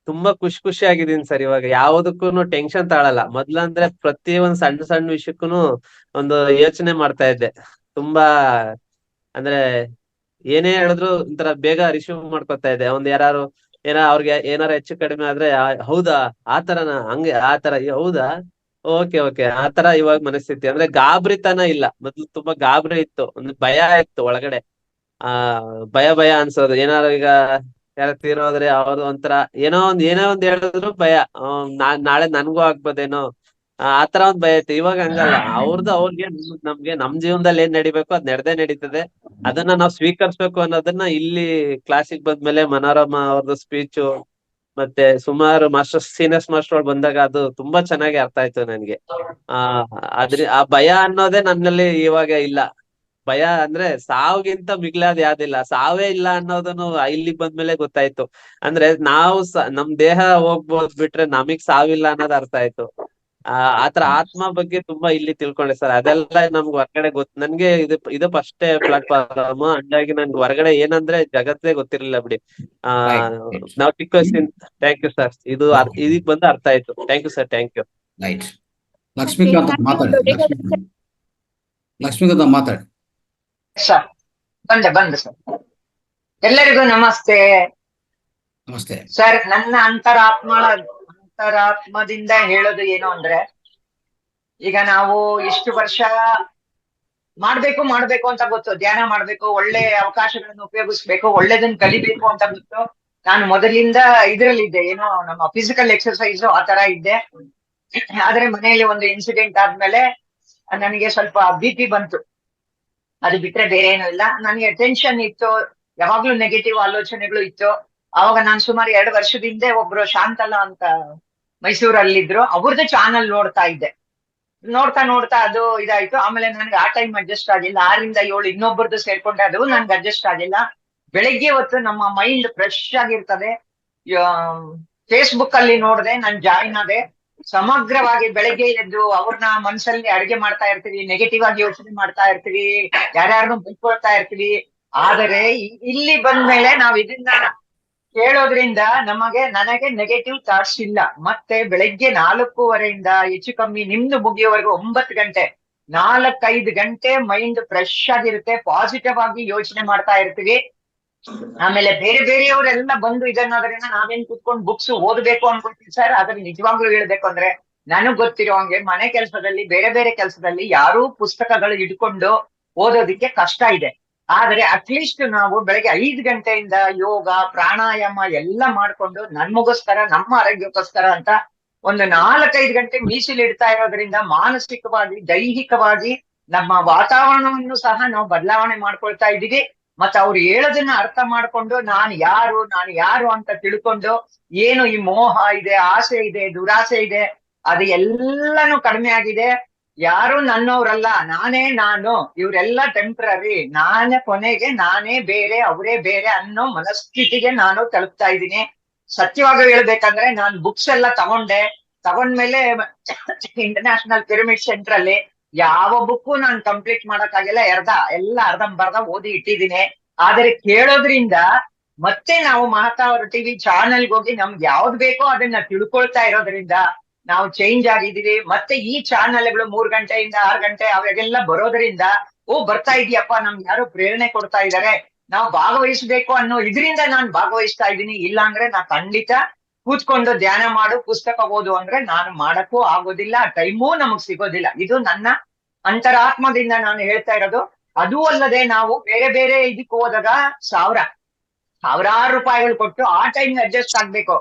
ತುಂಬಾ ಖುಷಿ ಆಗಿದೀನಿ ಸರ್. ಇವಾಗ ಯಾವ್ದಕ್ಕೂನು ಟೆನ್ಷನ್ ತಾಳಲ್ಲ. ಮೊದ್ಲಂದ್ರೆ ಪ್ರತಿ ಒಂದ್ ಸಣ್ಣ ಸಣ್ಣ ವಿಷಯಕ್ಕೂನು ಒಂದು ಯೋಚನೆ ಮಾಡ್ತಾ ಇದ್ದೆ. ತುಂಬಾ ಅಂದ್ರೆ ಏನೇ ಹೇಳಿದ್ರು ಒಂಥರ ಬೇಗ ರಿಸೀವ್ ಮಾಡ್ಕೊತಾ ಇದ್ದೆ. ಅವ್ರಿಗೆ ಏನಾರ ಹೆಚ್ಚು ಕಡಿಮೆ ಆದ್ರೆ ಹೌದಾ ಆತರನ, ಹಂಗೆ ಆತರ ಹೌದಾ, ಓಕೆ ಆ ತರ ಇವಾಗ ಮನಸ್ಥಿತಿ. ಅಂದ್ರೆ ಗಾಬರಿತನ ಇಲ್ಲ. ಮೊದ್ಲು ತುಂಬಾ ಗಾಬರಿ ಇತ್ತು, ಒಂದು ಭಯ ಇತ್ತು ಒಳಗಡೆ. ಭಯ ಅನ್ಸೋದು. ಏನಾರು ಈಗ ಯಾರ ತೀರೋದ್ರೆ ಅವ್ರು ಒಂಥರ ಏನೋ ಒಂದ್ ಹೇಳಿದ್ರು ಭಯ, ನಾಳೆ ನನ್ಗೂ ಆಗ್ಬೋದೇನೋ, ಆತರ ಒಂದ್ ಭಯ ಇತ್ತು. ಇವಾಗ ಹಂಗಲ್ಲ. ಅವ್ರಿಗೆ ನಮ್ಗೆ ನಮ್ ಜೀವನದಲ್ಲಿ ಏನ್ ನಡಿಬೇಕು ಅದ್ ನಡೀತದೆ. ಅದನ್ನ ನಾವ್ ಸ್ವೀಕರಿಸ್ಬೇಕು ಅನ್ನೋದನ್ನ ಇಲ್ಲಿ ಕ್ಲಾಸಿಗೆ ಬಂದ್ಮೇಲೆ ಮನೋರಮಾ ಅವ್ರದ್ದು ಸ್ಪೀಚು, ಮತ್ತೆ ಸುಮಾರು ಸೀನಿಯರ್ಸ್ ಮಾಸ್ಟರ್ ಬಂದಾಗ ಅದು ತುಂಬಾ ಚೆನ್ನಾಗಿ ಅರ್ಥ ಆಯ್ತು ನನ್ಗೆ. ಆ ಭಯ ಅನ್ನೋದೇ ನನ್ನಲ್ಲಿ ಇವಾಗ ಇಲ್ಲ. ಭಯ ಅಂದ್ರೆ ಸಾವಿಗಿಂತ ಮಿಗಿಲಾದ ಯಾವ್ದಿಲ್ಲ, ಸಾವೇ ಇಲ್ಲ ಅನ್ನೋದನ್ನು ಇಲ್ಲಿಗ್ ಬಂದ್ಮೇಲೆ ಗೊತ್ತಾಯ್ತು. ಅಂದ್ರೆ ನಾವು ನಮ್ ದೇಹ ಹೋಗ್ಬೋದ್ ಬಿಟ್ರೆ ನಮಗ್ ಸಾವಿಲ್ಲ ಅನ್ನೋದು ಅರ್ಥ ಆಯ್ತು. ಆತರ ಆತ್ಮ ಬಗ್ಗೆ ತುಂಬಾ ಇಲ್ಲಿ ತಿಳ್ಕೊಂಡೆ ಸರ್. ಅದೆಲ್ಲ ನಮ್ಗೆ ಹೊರಗಡೆ ನನ್ಗೆ ಇದು ಫಸ್ಟ್ ಪ್ಲಾಟ್ಫಾರ್ಮ್. ಹಂಗಾಗಿ ನನ್ಗೆ ಹೊರಗಡೆ ಏನಂದ್ರೆ ಜಗತ್ತೇ ಗೊತ್ತಿರ್ಲಿಲ್ಲ ಬಿಡಿ. ನಾವ್ ಚಿಕ್ಕ ವಯಸ್ಸಿಂದ. Thank you sir. ಇದಕ್ ಬಂದು ಅರ್ಥ ಆಯ್ತು. Thank you sir. Thank you. Right. Lakshmikanth ಮಾತಾಡಿ. ಲಕ್ಷ್ಮೀಕಾಂತ್ ಮಾತಾಡಿ. ಸರ್ ಬಂದೆ ಸರ್. ಎಲ್ಲರಿಗೂ ನಮಸ್ತೆ. ನಮಸ್ತೆ ಸರ್. ನನ್ನ ಅಂತರಾತ್ಮದಿಂದ ಹೇಳೋದು ಏನು ಅಂದ್ರೆ, ಈಗ ನಾವು ಇಷ್ಟು ವರ್ಷ ಮಾಡ್ಬೇಕು ಅಂತ ಗೊತ್ತು, ಧ್ಯಾನ ಮಾಡ್ಬೇಕು, ಒಳ್ಳೆ ಅವಕಾಶಗಳನ್ನು ಉಪಯೋಗಿಸ್ಬೇಕು, ಒಳ್ಳೇದನ್ನ ಕಲಿಬೇಕು ಅಂತ ಗೊತ್ತು. ನಾನು ಮೊದಲಿಂದ ಇದ್ರಲ್ಲಿದ್ದೆ, ಏನೋ ನಮ್ಮ ಫಿಸಿಕಲ್ ಎಕ್ಸರ್ಸೈಸ್ ಆ ತರ ಇದ್ದೆ. ಆದ್ರೆ ಮನೆಯಲ್ಲಿ ಒಂದು ಇನ್ಸಿಡೆಂಟ್ ಆದ್ಮೇಲೆ ನನಗೆ ಸ್ವಲ್ಪ BP ಬಂತು. ಅದು ಬಿಟ್ರೆ ಬೇರೆ ಏನೂ ಇಲ್ಲ. ನನಗೆ ಟೆನ್ಷನ್ ಇತ್ತು, ಯಾವಾಗ್ಲೂ ನೆಗೆಟಿವ್ ಆಲೋಚನೆಗಳು ಇತ್ತು. ಅವಾಗ ನಾನು ಸುಮಾರು 2 ವರ್ಷದ ಒಬ್ರು ಶಾಂತಲಾ ಅಂತ ಮೈಸೂರಲ್ಲಿದ್ರು, ಅವ್ರದ್ದು ಚಾನಲ್ ನೋಡ್ತಾ ಇದ್ದೆ. ನೋಡ್ತಾ ಅದು ಇದಾಯ್ತು. ಆಮೇಲೆ ನನ್ಗೆ ಆ ಟೈಮ್ ಅಡ್ಜಸ್ಟ್ ಆಗಿಲ್ಲ. 6 ರಿಂದ 7 ಇನ್ನೊಬ್ಬರದ್ದು ಸೇರ್ಕೊಂಡೆ, ಅದು ನನ್ಗೆ ಅಡ್ಜಸ್ಟ್ ಆಗಿಲ್ಲ. ಬೆಳಿಗ್ಗೆ ಹೊತ್ತು ನಮ್ಮ ಮೈಂಡ್ ಫ್ರೆಶ್ ಆಗಿರ್ತದೆ. ಫೇಸ್ಬುಕ್ ಅಲ್ಲಿ ನೋಡ್ದೆ, ನಾನು ಜಾಯಿನ್ ಆದೆ. ಸಮಗ್ರವಾಗಿ ಬೆಳಗ್ಗೆ ಎದ್ದು ಅವ್ರನ್ನ ಮನ್ಸಲ್ಲಿ ಅಡಿಗೆ ಮಾಡ್ತಾ ಇರ್ತೀವಿ, ನೆಗೆಟಿವ್ ಆಗಿ ಯೋಚನೆ ಮಾಡ್ತಾ ಇರ್ತೀವಿ, ಯಾರ್ಯಾರನ್ನು ಬೈಕೊಳ್ತಾ ಇರ್ತೀವಿ. ಆದರೆ ಇಲ್ಲಿ ಬಂದ್ಮೇಲೆ ನಾವ್ ಇದನ್ನ ಕೇಳೋದ್ರಿಂದ ನನಗೆ ನೆಗೆಟಿವ್ ಥಾಟ್ಸ್ ಇಲ್ಲ. ಮತ್ತೆ ಬೆಳಗ್ಗೆ 4:15 ಹೆಚ್ಚು ಕಮ್ಮಿ ನಿಮ್ದು ಮುಗಿಯೋವರೆಗೂ 9 ಗಂಟೆ 4-5 ಗಂಟೆ ಮೈಂಡ್ ಫ್ರೆಶ್ ಆಗಿರುತ್ತೆ. ಪಾಸಿಟಿವ್ ಆಗಿ ಯೋಚನೆ ಮಾಡ್ತಾ ಇರ್ತೀವಿ. ಆಮೇಲೆ ಬೇರೆಯವರೆಲ್ಲ ಬಂದು ಇದನ್ನೋದ್ರಿಂದ ನಾವೇನ್ ಕುತ್ಕೊಂಡು ಬುಕ್ಸ್ ಓದ್ಬೇಕು ಅನ್ಕೊಳ್ತೀವಿ ಸರ್. ಆದ್ರೆ ನಿಜವಾಗ್ಲೂ ಹೇಳ್ಬೇಕು ಅಂದ್ರೆ ನನಗ್ ಗೊತ್ತಿರೋ ಹಂಗೆ ಮನೆ ಕೆಲಸದಲ್ಲಿ ಬೇರೆ ಕೆಲಸದಲ್ಲಿ ಯಾರೂ ಪುಸ್ತಕಗಳು ಇಟ್ಕೊಂಡು ಓದೋದಿಕ್ಕೆ ಕಷ್ಟ ಇದೆ. ಆದ್ರೆ ಅಟ್ಲೀಸ್ಟ್ ನಾವು ಬೆಳಗ್ಗೆ 5 ಗಂಟೆಯಿಂದ ಯೋಗ ಪ್ರಾಣಾಯಾಮ ಎಲ್ಲ ಮಾಡ್ಕೊಂಡು ನನ್ಮಗೋಸ್ಕರ, ನಮ್ಮ ಆರೋಗ್ಯಕ್ಕೋಸ್ಕರ ಅಂತ ಒಂದು 4-5 ಗಂಟೆ ಮೀಸಲಿಡ್ತಾ ಇರೋದ್ರಿಂದ ಮಾನಸಿಕವಾಗಿ ದೈಹಿಕವಾಗಿ ನಮ್ಮ ವಾತಾವರಣವನ್ನು ಸಹ ನಾವು ಬದಲಾವಣೆ ಮಾಡ್ಕೊಳ್ತಾ ಇದ್ದೀವಿ. ಮತ್ತೆ ಅವ್ರು ಹೇಳೋದನ್ನ ಅರ್ಥ ಮಾಡ್ಕೊಂಡು ನಾನು ಯಾರು ಅಂತ ತಿಳ್ಕೊಂಡು, ಏನು ಈ ಮೋಹ ಇದೆ, ಆಸೆ ಇದೆ, ದುರಾಸೆ ಇದೆ, ಅದು ಎಲ್ಲಾನು ಕಡಿಮೆ ಆಗಿದೆ. ಯಾರು ನನ್ನವರಲ್ಲ, ನಾನೇ ನಾನು, ಇವರೆಲ್ಲ ಟೆಂಪ್ರರಿ, ಕೊನೆಗೆ ನಾನೇ ಬೇರೆ ಅವರೇ ಬೇರೆ ಅನ್ನೋ ಮನಸ್ಥಿತಿಗೆ ನಾನು ತಲುಪ್ತಾ ಇದ್ದೀನಿ. ಸತ್ಯವಾಗಿ ಹೇಳ್ಬೇಕಂದ್ರೆ ನಾನು ಬುಕ್ಸ್ ಎಲ್ಲ ತಗೊಂಡ್ಮೇಲೆ ಇಂಟರ್ನ್ಯಾಷನಲ್ ಪಿರಮಿಡ್ ಸೆಂಟರ್ ಅಲ್ಲಿ ಯಾವ ಬುಕ್ಕು ನಾನು ಕಂಪ್ಲೀಟ್ ಮಾಡಕ್ಕಾಗಿಲ್ಲ. ಎಲ್ಲ ಅರ್ಧಂಬರ್ಧ ಓದಿ ಇಟ್ಟಿದ್ದೀನಿ. ಆದ್ರೆ ಕೇಳೋದ್ರಿಂದ ಮತ್ತೆ ನಾವು ಮಾತಾಡೋ ಟಿವಿ ಚಾನೆಲ್ಗೆ ಹೋಗಿ ನಮ್ಗೆ ಯಾವ್ದು ಬೇಕೋ ಅದನ್ನ ತಿಳ್ಕೊಳ್ತಾ ಇರೋದ್ರಿಂದ ನಾವು ಚೇಂಜ್ ಆಗಿದೀವಿ. ಮತ್ತೆ ಈ ಚಾನೆಲ್ಗಳು 3 ಗಂಟೆಯಿಂದ 6 ಗಂಟೆ ಅವಾಗೆಲ್ಲ ಬರೋದ್ರಿಂದ ಬರ್ತಾ ಇದೆಯಪ್ಪ, ನಮ್ಗೆ ಯಾರೋ ಪ್ರೇರಣೆ ಕೊಡ್ತಾ ಇದಾರೆ, ನಾವು ಭಾಗವಹಿಸ್ಬೇಕು ಅನ್ನೋ ಇದರಿಂದ ನಾನು ಭಾಗವಹಿಸ್ತಾ ಇದ್ದೀನಿ. ಇಲ್ಲ ಅಂದ್ರೆ ನಾ ಖಂಡಿತ ಕೂತ್ಕೊಂಡು ಧ್ಯಾನ ಮಾಡು, ಪುಸ್ತಕ ಓದು ಅಂದ್ರೆ ನಾನು ಮಾಡಕ್ಕೂ ಆಗೋದಿಲ್ಲ, ಟೈಮೂ ನಮಗ್ ಸಿಗೋದಿಲ್ಲ. ಇದು ನನ್ನ ಅಂತರಾತ್ಮದಿಂದ ನಾನು ಹೇಳ್ತಾ ಇರೋದು. ಅದೂ ಅಲ್ಲದೆ ನಾವು ಬೇರೆ ಇದಕ್ಕೆ ಹೋದಾಗ ಸಾವಿರಾರು ರೂಪಾಯಿಗಳು ಕೊಟ್ಟು ಆ ಟೈಮ್ ಅಡ್ಜಸ್ಟ್ ಆಗ್ಬೇಕು.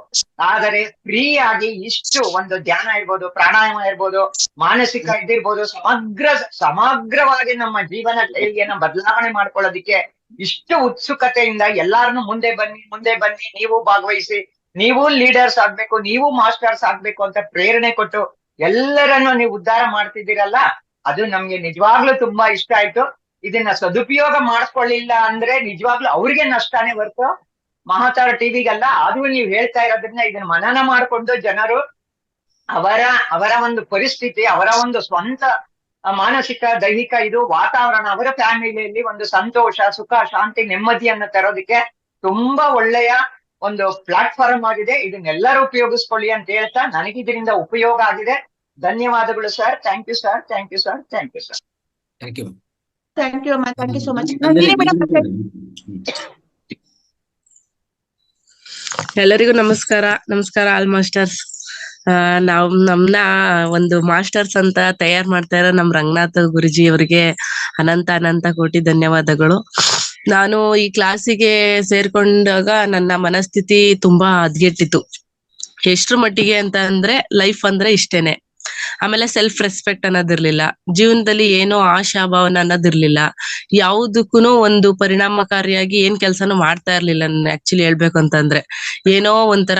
ಆದರೆ ಫ್ರೀ ಆಗಿ ಇಷ್ಟು ಒಂದು ಧ್ಯಾನ ಇರ್ಬೋದು, ಪ್ರಾಣಾಯಾಮ ಇರ್ಬೋದು, ಮಾನಸಿಕ ಇದಿರ್ಬೋದು, ಸಮಗ್ರವಾಗಿ ನಮ್ಮ ಜೀವನ ಶೈಲಿಯನ್ನ ಬದಲಾವಣೆ ಮಾಡ್ಕೊಳ್ಳೋದಿಕ್ಕೆ ಇಷ್ಟು ಉತ್ಸುಕತೆಯಿಂದ ಎಲ್ಲಾರನ್ನು ಮುಂದೆ ಬನ್ನಿ, ನೀವು ಭಾಗವಹಿಸಿ, ನೀವು ಲೀಡರ್ಸ್ ಆಗ್ಬೇಕು, ನೀವು ಮಾಸ್ಟರ್ಸ್ ಆಗ್ಬೇಕು ಅಂತ ಪ್ರೇರಣೆ ಕೊಟ್ಟು ಎಲ್ಲರನ್ನು ನೀವು ಉದ್ಧಾರ ಮಾಡ್ತಿದ್ದೀರಲ್ಲ, ಅದು ನಮ್ಗೆ ನಿಜವಾಗ್ಲೂ ತುಂಬಾ ಇಷ್ಟ ಆಯ್ತು. ಇದನ್ನ ಸದುಪಯೋಗ ಮಾಡಿಸ್ಕೊಳ್ಳಿಲ್ಲ ಅಂದ್ರೆ ನಿಜವಾಗ್ಲೂ ಅವ್ರಿಗೆ ನಷ್ಟನೇ ಹೊರತು ಮಹಾತಾರ ಟಿವಿಗಲ್ಲ. ಆದ್ರೂ ನೀವು ಹೇಳ್ತಾ ಇರೋದ್ರಿಂದ ಇದನ್ನ ಮನನ ಮಾಡ್ಕೊಂಡು ಜನರು ಅವರ ಒಂದು ಪರಿಸ್ಥಿತಿ, ಅವರ ಒಂದು ಸ್ವಂತ ಮಾನಸಿಕ ದೈಹಿಕ ಇದು ವಾತಾವರಣ, ಅವರ ಫ್ಯಾಮಿಲಿಯಲ್ಲಿ ಒಂದು ಸಂತೋಷ, ಸುಖ, ಶಾಂತಿ, ನೆಮ್ಮದಿಯನ್ನು ತರೋದಕ್ಕೆ ತುಂಬಾ ಒಳ್ಳೆಯ ಒಂದು ಪ್ಲಾಟ್ಫಾರ್ಮ್ ಆಗಿದೆ. ಇದನ್ನೆಲ್ಲರೂ ಉಪಯೋಗಿಸ್ಕೊಳ್ಳಿ ಅಂತ ಹೇಳ್ತಾ ನನಗಿದ್ರಿಂದ ಉಪಯೋಗ ಆಗಿದೆ. ಧನ್ಯವಾದಗಳು sir. Thank you sir. Thank you sir. Thank you sir. Thank you. Thank you ಅಮ್ಮ. Thank you so much. ಎಲ್ಲರಿಗೂ ನಮಸ್ಕಾರ ಆಲ್ ಮಾಸ್ಟರ್ಸ್. ನಾವು ನಮ್ನ ಒಂದು ಮಾಸ್ಟರ್ಸ್ ಅಂತ ತಯಾರು ಮಾಡ್ತಾ ಇರೋ ನಮ್ ರಂಗನಾಥ್ ಗುರುಜಿ ಅವರಿಗೆ ಅನಂತ ಕೋಟಿ ಧನ್ಯವಾದಗಳು. ನಾನು ಈ ಕ್ಲಾಸಿಗೆ ಸೇರ್ಕೊಂಡಾಗ ನನ್ನ ಮನಸ್ಥಿತಿ ತುಂಬಾ ಹದಗೆಟ್ಟಿತ್ತು. ಎಷ್ಟ್ರ ಮಟ್ಟಿಗೆ ಅಂತ ಅಂದ್ರೆ ಲೈಫ್ ಅಂದ್ರೆ ಇಷ್ಟೇನೆ. ಆಮೇಲೆ ಸೆಲ್ಫ್ ರೆಸ್ಪೆಕ್ಟ್ ಅನ್ನೋದಿರ್ಲಿಲ್ಲ, ಜೀವನದಲ್ಲಿ ಏನೋ ಆಶಾಭಾವನೆ ಅನ್ನೋದಿರ್ಲಿಲ್ಲ, ಯಾವುದಕ್ಕೂ ಒಂದು ಪರಿಣಾಮಕಾರಿಯಾಗಿ ಏನ್ ಕೆಲ್ಸನೂ ಮಾಡ್ತಾ ಇರ್ಲಿಲ್ಲ ನಾನು ಆಕ್ಚುಲಿ ಹೇಳ್ಬೇಕು ಅಂತಂದ್ರೆ. ಏನೋ ಒಂಥರ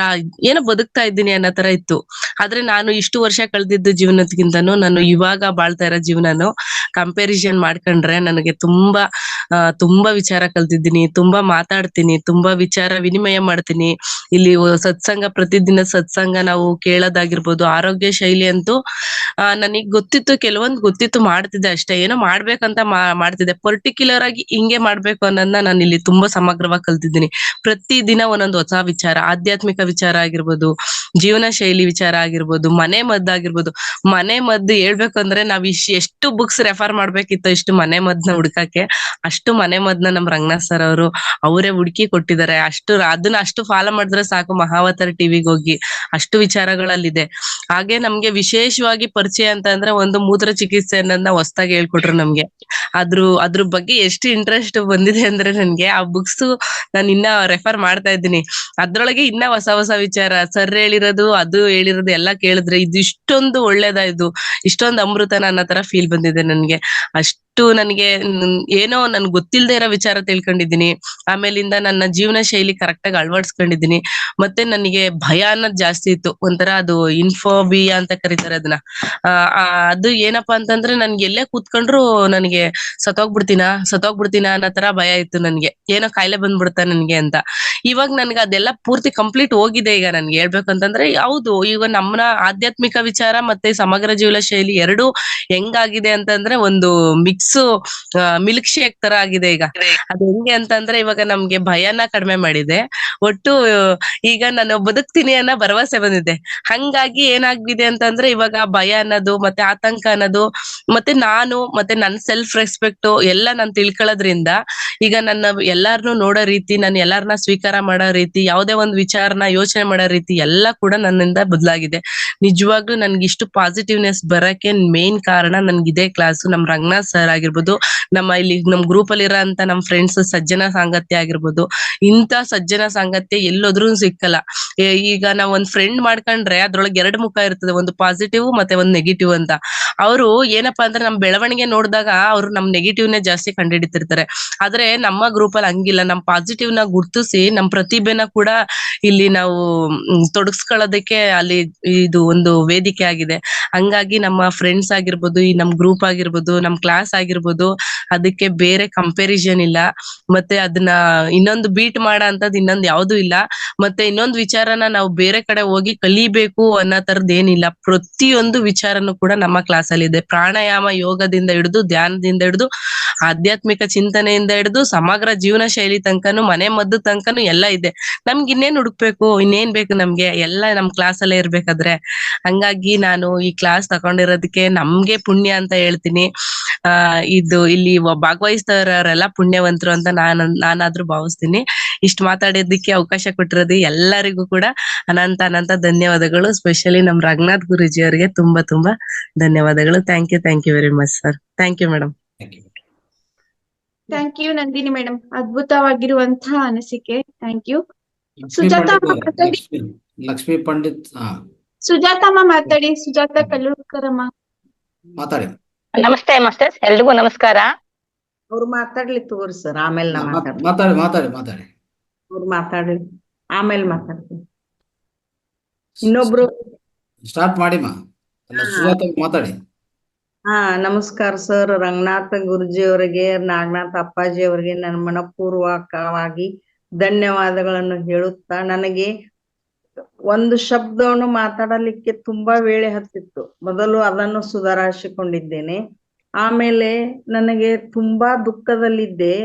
ಏನೋ ಬದುಕ್ತಾ ಇದ್ದೀನಿ ಅನ್ನೋ ತರ ಇತ್ತು. ಆದ್ರೆ ನಾನು ಇಷ್ಟು ವರ್ಷ ಕಳೆದಿದ್ದು ಜೀವನಕ್ಕಿಂತನೂ ನಾನು ಇವಾಗ ಬಾಳ್ತಾ ಇರೋ ಜೀವನನು ಕಂಪ್ಯಾರಿಸನ್ ಮಾಡ್ಕೊಂಡ್ರೆ ನನಗೆ ತುಂಬಾ ವಿಚಾರ ಕಲ್ತಿದ್ದೀನಿ, ತುಂಬಾ ಮಾತಾಡ್ತೀನಿ, ತುಂಬಾ ವಿಚಾರ ವಿನಿಮಯ ಮಾಡ್ತೀನಿ. ಇಲ್ಲಿ ಸತ್ಸಂಗ, ಪ್ರತಿದಿನ ಸತ್ಸಂಗ ನಾವು ಕೇಳೋದಾಗಿರ್ಬೋದು, ಆರೋಗ್ಯ ಶೈಲಿ ಅಂತೂ ನನಗ್ ಗೊತ್ತಿತ್ತು, ಕೆಲವೊಂದು ಗೊತ್ತಿತ್ತು, ಮಾಡ್ತಿದ್ದೆ ಅಷ್ಟೇ. ಏನೋ ಮಾಡ್ಬೇಕಂತ ಮಾಡ್ತಿದ್ದೆ. ಪರ್ಟಿಕ್ಯುಲರ್ ಆಗಿ ಹಿಂಗೆ ಮಾಡ್ಬೇಕು ಅನ್ನೋದನ್ನ ನಾನು ಇಲ್ಲಿ ತುಂಬಾ ಸಮಗ್ರವಾಗಿ ಕಲ್ತಿದ್ದೀನಿ. ಪ್ರತಿದಿನ ಒಂದೊಂದು ಹೊಸ ವಿಚಾರ, ಆಧ್ಯಾತ್ಮಿಕ ವಿಚಾರ ಆಗಿರ್ಬೋದು, ಜೀವನ ಶೈಲಿ ವಿಚಾರ ಆಗಿರ್ಬೋದು, ಮನೆ ಮದ್ದಾಗಿರ್ಬೋದು. ಮನೆ ಮದ್ದು ಹೇಳ್ಬೇಕಂದ್ರೆ ನಾವ್ ಎಷ್ಟು ಬುಕ್ಸ್ ರೆಫರ್ ಮಾಡ್ಬೇಕಿತ್ತು ಇಷ್ಟು ಮನೆ ಮದ್ದನ್ನ ಹುಡ್ಕಕ್ಕೆ, ಅಷ್ಟು ಮನೆ ಮದ್ದನ್ನ ನಮ್ ರಂಗನಾಥ್ ಸರ್ ಅವರು ಅವರೇ ಹುಡುಕಿ ಕೊಟ್ಟಿದ್ದಾರೆ. ಅದನ್ನ ಅಷ್ಟು ಫಾಲೋ ಮಾಡಿದ್ರೆ ಸಾಕು ಮಹಾವತಾರ ಟಿವಿಗೆ ಹೋಗಿ, ಅಷ್ಟು ವಿಚಾರಗಳಲ್ಲಿದೆ. ಹಾಗೆ ನಮ್ಗೆ ವಿಶೇಷವಾಗಿ ಪರಿಚಯ ಅಂತ ಅಂದ್ರೆ ಒಂದು ಮೂತ್ರ ಚಿಕಿತ್ಸೆ ಅನ್ನೋದನ್ನ ಹೊಸದಾಗಿ ಹೇಳ್ಕೊಟ್ರು ನಮ್ಗೆ. ಅದ್ರ ಬಗ್ಗೆ ಎಷ್ಟು ಇಂಟ್ರೆಸ್ಟ್ ಬಂದಿದೆ ಅಂದ್ರೆ ನನ್ಗೆ ಆ ಬುಕ್ಸ್ ನಾನು ಇನ್ನ ರೆಫರ್ ಮಾಡ್ತಾ ಇದ್ದೀನಿ. ಅದ್ರೊಳಗೆ ಇನ್ನ ಹೊಸ ಹೊಸ ವಿಚಾರ ಸರ್ ಹೇಳಿರೋದು, ಅದು ಹೇಳಿರೋದು ಎಲ್ಲ ಕೇಳಿದ್ರೆ ಇದು ಇಷ್ಟೊಂದು ಒಳ್ಳೇದಾಯ್ತು, ಇಷ್ಟೊಂದು ಅಮೃತನ ಅನ್ನೋ ತರ ಫೀಲ್ ಬಂದಿದೆ ನನ್ಗೆ. ಅಷ್ಟು ನನಗೆ ಏನೋ ನನ್ಗೆ ಗೊತ್ತಿಲ್ದೇ ಇರೋ ವಿಚಾರ ತಿಳ್ಕೊಂಡಿದ್ದೀನಿ. ಆಮೇಲಿಂದ ನನ್ನ ಜೀವನ ಶೈಲಿ ಕರೆಕ್ಟ್ ಆಗಿ ಅಳವಡಿಸ್ಕೊಂಡಿದ್ದೀನಿ. ಮತ್ತೆ ನನಗೆ ಭಯ ಅನ್ನೋದು ಜಾಸ್ತಿ ಇತ್ತು, ಒಂಥರ ಅದು ಇನ್ಫೋಬಿಯಾ ಅಂತ ಕರೀತಾರೆ ಅದನ್ನ. ಅದು ಏನಪ್ಪಾ ಅಂತಂದ್ರೆ ನನ್ಗೆ ಎಲ್ಲೇ ಕೂತ್ಕೊಂಡ್ರು ನನಗೆ ಸತ್ತೋಗ್ಬಿಡ್ತೀನ ಅನ್ನೋ ತರ ಭಯ ಇತ್ತು ನನ್ಗೆ, ಏನೋ ಕಾಯಿಲೆ ಬಂದ್ಬಿಡ್ತಾ ನನ್ಗೆ ಅಂತ. ಇವಾಗ ನನ್ಗೆ ಅದೆಲ್ಲ ಪೂರ್ತಿ ಕಂಪ್ಲೀಟ್ ಹೋಗಿದೆ. ಈಗ ನನ್ಗೆ ಹೇಳ್ಬೇಕಂತಂದ್ರೆ ಹೌದು, ಈಗ ನಮ್ಮ ಆಧ್ಯಾತ್ಮಿಕ ವಿಚಾರ ಮತ್ತೆ ಸಮಗ್ರ ಜೀವನ ಶೈಲಿ ಎರಡು ಹೆಂಗಾಗಿದೆ ಅಂತಂದ್ರೆ ಒಂದು ಮಿಲ್ಕ್ ಶೇಕ್ ತರ ಆಗಿದೆ ಈಗ. ಅದು ಹೆಂಗೆ ಅಂತಂದ್ರೆ ಇವಾಗ ನಮ್ಗೆ ಭಯನ ಕಡಿಮೆ ಮಾಡಿದೆ, ಒಟ್ಟು ಈಗ ನಾನು ಬದುಕ್ತೀನಿ ಅನ್ನೋ ಭರವಸೆ ಬಂದಿದೆ. ಹಂಗಾಗಿ ಏನಾಗಿದೆ ಅಂತಂದ್ರೆ ಇವಾಗ ಭಯ ಅನ್ನೋದು ಮತ್ತೆ ಆತಂಕ ಅನ್ನೋದು ಮತ್ತೆ ನನ್ನ ಸೆಲ್ಫ್ ರೆಸ್ಪೆಕ್ಟ್ ಎಲ್ಲ ನಾನು ತಿಳ್ಕೊಳ್ಳೋದ್ರಿಂದ ಈಗ ನನ್ನ ಎಲ್ಲಾರನ್ನೂ ನೋಡೋ ರೀತಿ, ನಾನು ಎಲ್ಲಾರನ್ನ ಸ್ವೀಕಾರ ಮಾಡೋ ರೀತಿ, ಯಾವುದೇ ಒಂದು ವಿಚಾರನ ಯೋಚನೆ ಮಾಡೋ ರೀತಿ ಎಲ್ಲ ಕೂಡ ನನ್ನಿಂದ ಬದಲಾಗಿದೆ. ನಿಜವಾಗ್ಲೂ ನನ್ಗೆ ಇಷ್ಟು ಪಾಸಿಟಿವ್ನೆಸ್ ಬರಕ್ಕೆ ಮೇನ್ ಕಾರಣ ನನ್ಗೆ ಇದೇ ಕ್ಲಾಸು, ನಮ್ ರಂಗನಾಥ್ ಸರ್ ಆಗಿರ್ಬೋದು, ನಮ್ ಗ್ರೂಪ್ ಅಲ್ಲಿ ಇರೋ ಅಂತ ನಮ್ ಫ್ರೆಂಡ್ಸ್ ಸಜ್ಜನ ಸಾಂಗತ್ಯ ಆಗಿರ್ಬೋದು. ಇಂಥ ಸಜ್ಜನ ಸಾಂಗತ್ಯ ಎಲ್ಲೋದ್ರೂ ಸಿಕ್ಕಲ್ಲ. ಈಗ ನಾವ್ ಒಂದ್ ಫ್ರೆಂಡ್ ಮಾಡ್ಕೊಂಡ್ರೆ ಅದ್ರೊಳಗೆ 2 ಮುಖ ಇರ್ತದೆ, ಒಂದು ಪಾಸಿಟಿವ್ ಮತ್ತೆ ಒಂದು ನೆಗೆಟಿವ್ ಅಂತ. ಅವರು ಏನಪ್ಪಾ ಅಂದ್ರೆ ನಮ್ ಬೆಳವಣಿಗೆ ನೋಡಿದಾಗ ಅವ್ರು ನಮ್ ನೆಗೆಟಿವ್ ನೇ ಜಾಸ್ತಿ ಕಂಡುಹಿಡಿತಿರ್ತಾರೆ. ಆದ್ರೆ ನಮ್ಮ ಗ್ರೂಪ್ ಅಲ್ಲಿ ಹಂಗಿಲ್ಲ, ನಮ್ ಪಾಸಿಟಿವ್ ನ ಗುರ್ತಿಸಿ ನಮ್ ಪ್ರತಿಭೆನ ಕೂಡ ಇಲ್ಲಿ ನಾವು ತೊಡಗಿಸ್ಕೊಳ್ಳೋದಕ್ಕೆ ಅಲ್ಲಿ ಇದು ಒಂದು ವೇದಿಕೆ ಆಗಿದೆ. ಹಂಗಾಗಿ ನಮ್ಮ ಫ್ರೆಂಡ್ಸ್ ಆಗಿರ್ಬೋದು, ಈ ನಮ್ ಗ್ರೂಪ್ ಆಗಿರ್ಬೋದು, ನಮ್ ಕ್ಲಾಸ್ ಆಗಿರ್ಬೋದು, ಅದಕ್ಕೆ ಬೇರೆ ಕಂಪ್ಯಾರಿಸನ್ ಇಲ್ಲ. ಮತ್ತೆ ಅದನ್ನ ಇನ್ನೊಂದು ಬೀಟ್ ಮಾಡೋ ಅಂತದ್ ಇನ್ನೊಂದು ಯಾವ್ದು ಇಲ್ಲ. ಮತ್ತೆ ಇನ್ನೊಂದು ವಿಚಾರನ ನಾವು ಬೇರೆ ಕಡೆ ಹೋಗಿ ಕಲಿಬೇಕು ಅನ್ನೋ ತರದ್ ಏನಿಲ್ಲ. ಪ್ರತಿಯೊಂದು ವಿಚಾರನು ಕೂಡ ನಮ್ಮ ಕ್ಲಾಸ್ ಅಲ್ಲಿ ಇದೆ. ಪ್ರಾಣಾಯಾಮ, ಯೋಗದಿಂದ ಹಿಡಿದು, ಧ್ಯಾನದಿಂದ ಹಿಡಿದು, ಆಧ್ಯಾತ್ಮಿಕ ಚಿಂತನೆಯಿಂದ ಹಿಡಿದು, ಸಮಗ್ರ ಜೀವನ ಶೈಲಿ ತನಕನು, ಮನೆ ಮದ್ದು ತನಕನು ಎಲ್ಲ ಇದೆ. ನಮ್ಗೆ ಇನ್ನೇನ್ ಹುಡುಕ್ಬೇಕು, ಇನ್ನೇನ್ ಬೇಕು ನಮ್ಗೆ, ಎಲ್ಲ ನಮ್ ಕ್ಲಾಸ್ ಅಲ್ಲೇ ಇರ್ಬೇಕಾದ್ರೆ. ಹಂಗಾಗಿ ನಾನು ಈ ಕ್ಲಾಸ್ ತಗೊಂಡಿರೋದಕ್ಕೆ ನಮ್ಗೆ ಪುಣ್ಯ ಅಂತ ಹೇಳ್ತೀನಿ. ಇದು ಇಲ್ಲಿ ಭಾಗವಹಿಸ್ತವರೆಲ್ಲ ಪುಣ್ಯವಂತರು ಅಂತ ನಾನಾದ್ರೂ ಭಾವಿಸ್ತೀನಿ. ಇಷ್ಟು ಮಾತಾಡೋದಕ್ಕೆ ಅವಕಾಶ ಕೊಟ್ಟಿರೋದು ಎಲ್ಲರಿಗೂ ಕೂಡ ಅನಂತ ಧನ್ಯವಾದಗಳು. ಸ್ಪೆಷಲಿ ನಮ್ ರಂಗನಾಥ್ ಗುರೂಜಿ ಅವರಿಗೆ ತುಂಬಾ ಧನ್ಯವಾದಗಳು. Thank you very much sir. Thank you madam. Thank you Nandini madam, ಅದ್ಭುತವಾಗಿರುವಂತಹ ಅನಿಸಿಕೆ. Thank you. ಲಕ್ಷ್ಮೀ ಪಂಡಿತ್ ಸುಜಾತಮ್ಮ ಮಾತಾಡಿ. ಸುಜಾತ ಕಲ್ಲೂರ್ಕರಮ್ಮ ಮಾತಾಡಿ. ನಮಸ್ತೆ ಮಾಸ್ಟರ್ಸ್, ಎಲ್ರಿಗೂ ನಮಸ್ಕಾರ. ಅವ್ರು ಮಾತಾಡ್ಲಿ ತಗೋರಿ ಸರ್, ಆಮೇಲೆ ನಾ ಮಾತಾಡಿ. ಅವ್ರು ಮಾತಾಡ್ಲಿ, ಆಮೇಲೆ ಮಾತಾಡ್ತೀನಿ. ಇನ್ನೊಬ್ರು ಸ್ಟಾರ್ಟ್ ಮಾಡಿ ಮಾತಾಡಿ. ನಮಸ್ಕಾರ ಸರ್. ರಂಗನಾಥ ಗುರುಜಿ ಅವರಿಗೆ, ನಾಗನಾಥ ಅಪ್ಪಾಜಿ ಅವರಿಗೆ ನನ್ನ ಮನಪೂರ್ವಕವಾಗಿ ಧನ್ಯವಾದಗಳನ್ನು ಹೇಳುತ್ತಾ, ನನಗೆ ಒಂದು ಶಬ್ದವನ್ನು ಮಾತಾಡಲಿಕ್ಕೆ ತುಂಬಾ ವೇಳೆ ಹತ್ತಿತ್ತು. ಮೊದಲು ಅದನ್ನು ಸುಧಾರಿಸಿಕೊಂಡಿದ್ದೇನೆ. ಆಮೇಲೆ ನನಗೆ ತುಂಬಾ ದುಃಖದಲ್ಲಿದ್ದೆ.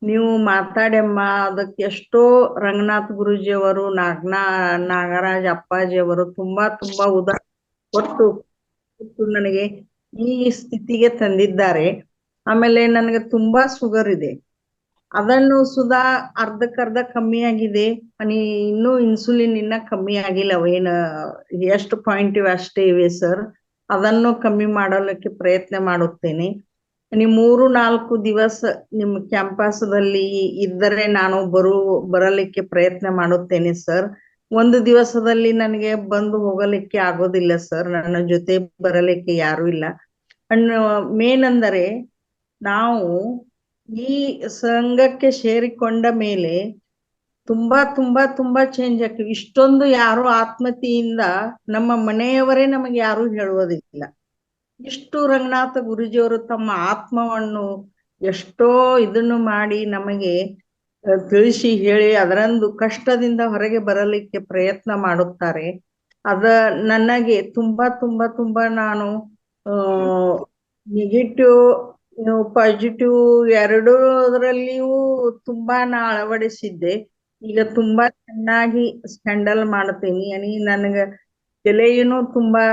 ನೀವು ಮಾತಾಡಮ್ಮ, ಅದಕ್ಕೆ ಎಷ್ಟೋ ರಂಗನಾಥ್ ಗುರೂಜಿ ಅವರು, ನಾಗರಾಜ್ ಅಪ್ಪಾಜಿ ಅವರು ತುಂಬಾ ಕೊಟ್ಟು ನನಗೆ ಈ ಸ್ಥಿತಿಗೆ ತಂದಿದ್ದಾರೆ. ಆಮೇಲೆ ನನಗೆ ತುಂಬಾ ಶುಗರ್ ಇದೆ, ಅದನ್ನು ಸುಧಾ ಅರ್ಧಕ್ಕರ್ಧ ಕಮ್ಮಿ ಆಗಿದೆ. ಇನ್ನೂ ಇನ್ಸುಲಿನ್ ಇನ್ನ ಕಮ್ಮಿ ಆಗಿಲ್ಲ, ಎಷ್ಟು ಪಾಯಿಂಟ್ ಇವೆ ಅಷ್ಟೇ ಇವೆ ಸರ್. ಅದನ್ನು ಕಮ್ಮಿ ಮಾಡಲಿಕ್ಕೆ ಪ್ರಯತ್ನ ಮಾಡುತ್ತೇನೆ. ನೀವು 3-4 ದಿವಸ ನಿಮ್ಮ ಕ್ಯಾಂಪಸ್ದಲ್ಲಿ ಇದ್ದರೆ ನಾನು ಬರಲಿಕ್ಕೆ ಪ್ರಯತ್ನ ಮಾಡುತ್ತೇನೆ ಸರ್. ಒಂದು ದಿವಸದಲ್ಲಿ ನನಗೆ ಬಂದು ಹೋಗಲಿಕ್ಕೆ ಆಗೋದಿಲ್ಲ ಸರ್. ನನ್ನ ಜೊತೆ ಬರಲಿಕ್ಕೆ ಯಾರು ಇಲ್ಲ. ಮೇನ್ ಅಂದರೆ ನಾವು ಈ ಸಂಘಕ್ಕೆ ಸೇರಿಕೊಂಡ ಮೇಲೆ ತುಂಬಾ ತುಂಬಾ ತುಂಬಾ ಚೇಂಜ್ ಆಗ್ತೀವಿ. ಇಷ್ಟೊಂದು ಯಾರು ಆತ್ಮೀಯತೆಯಿಂದ ನಮ್ಮ ಮನೆಯವರೇ ನಮಗೆ ಯಾರು ಹೇಳುವುದಿಲ್ಲ. ಇಷ್ಟು ರಂಗನಾಥ ಗುರೂಜಿಯವರು ತಮ್ಮ ಆತ್ಮವನ್ನು ಎಷ್ಟೋ ಇದನ್ನು ಮಾಡಿ ನಮಗೆ ತಿಳಿಸಿ ಹೇಳಿ ಅದರಂದು ಕಷ್ಟದಿಂದ ಹೊರಗೆ ಬರಲಿಕ್ಕೆ ಪ್ರಯತ್ನ ಮಾಡುತ್ತಾರೆ. ನನಗೆ ತುಂಬಾ ತುಂಬಾ ತುಂಬಾ ನಾನು ನೆಗೆಟಿವ್ ಪಾಸಿಟಿವ್ ಎರಡರಲ್ಲಿಯೂ ತುಂಬಾ ಅಳವಡಿಸಿದ್ದೆ. ಈಗ ತುಂಬಾ ಚೆನ್ನಾಗಿ ಹ್ಯಾಂಡಲ್ ಮಾಡ್ತೀನಿ. ನನಗೆ ತಲೆಯೂ ತುಂಬಾ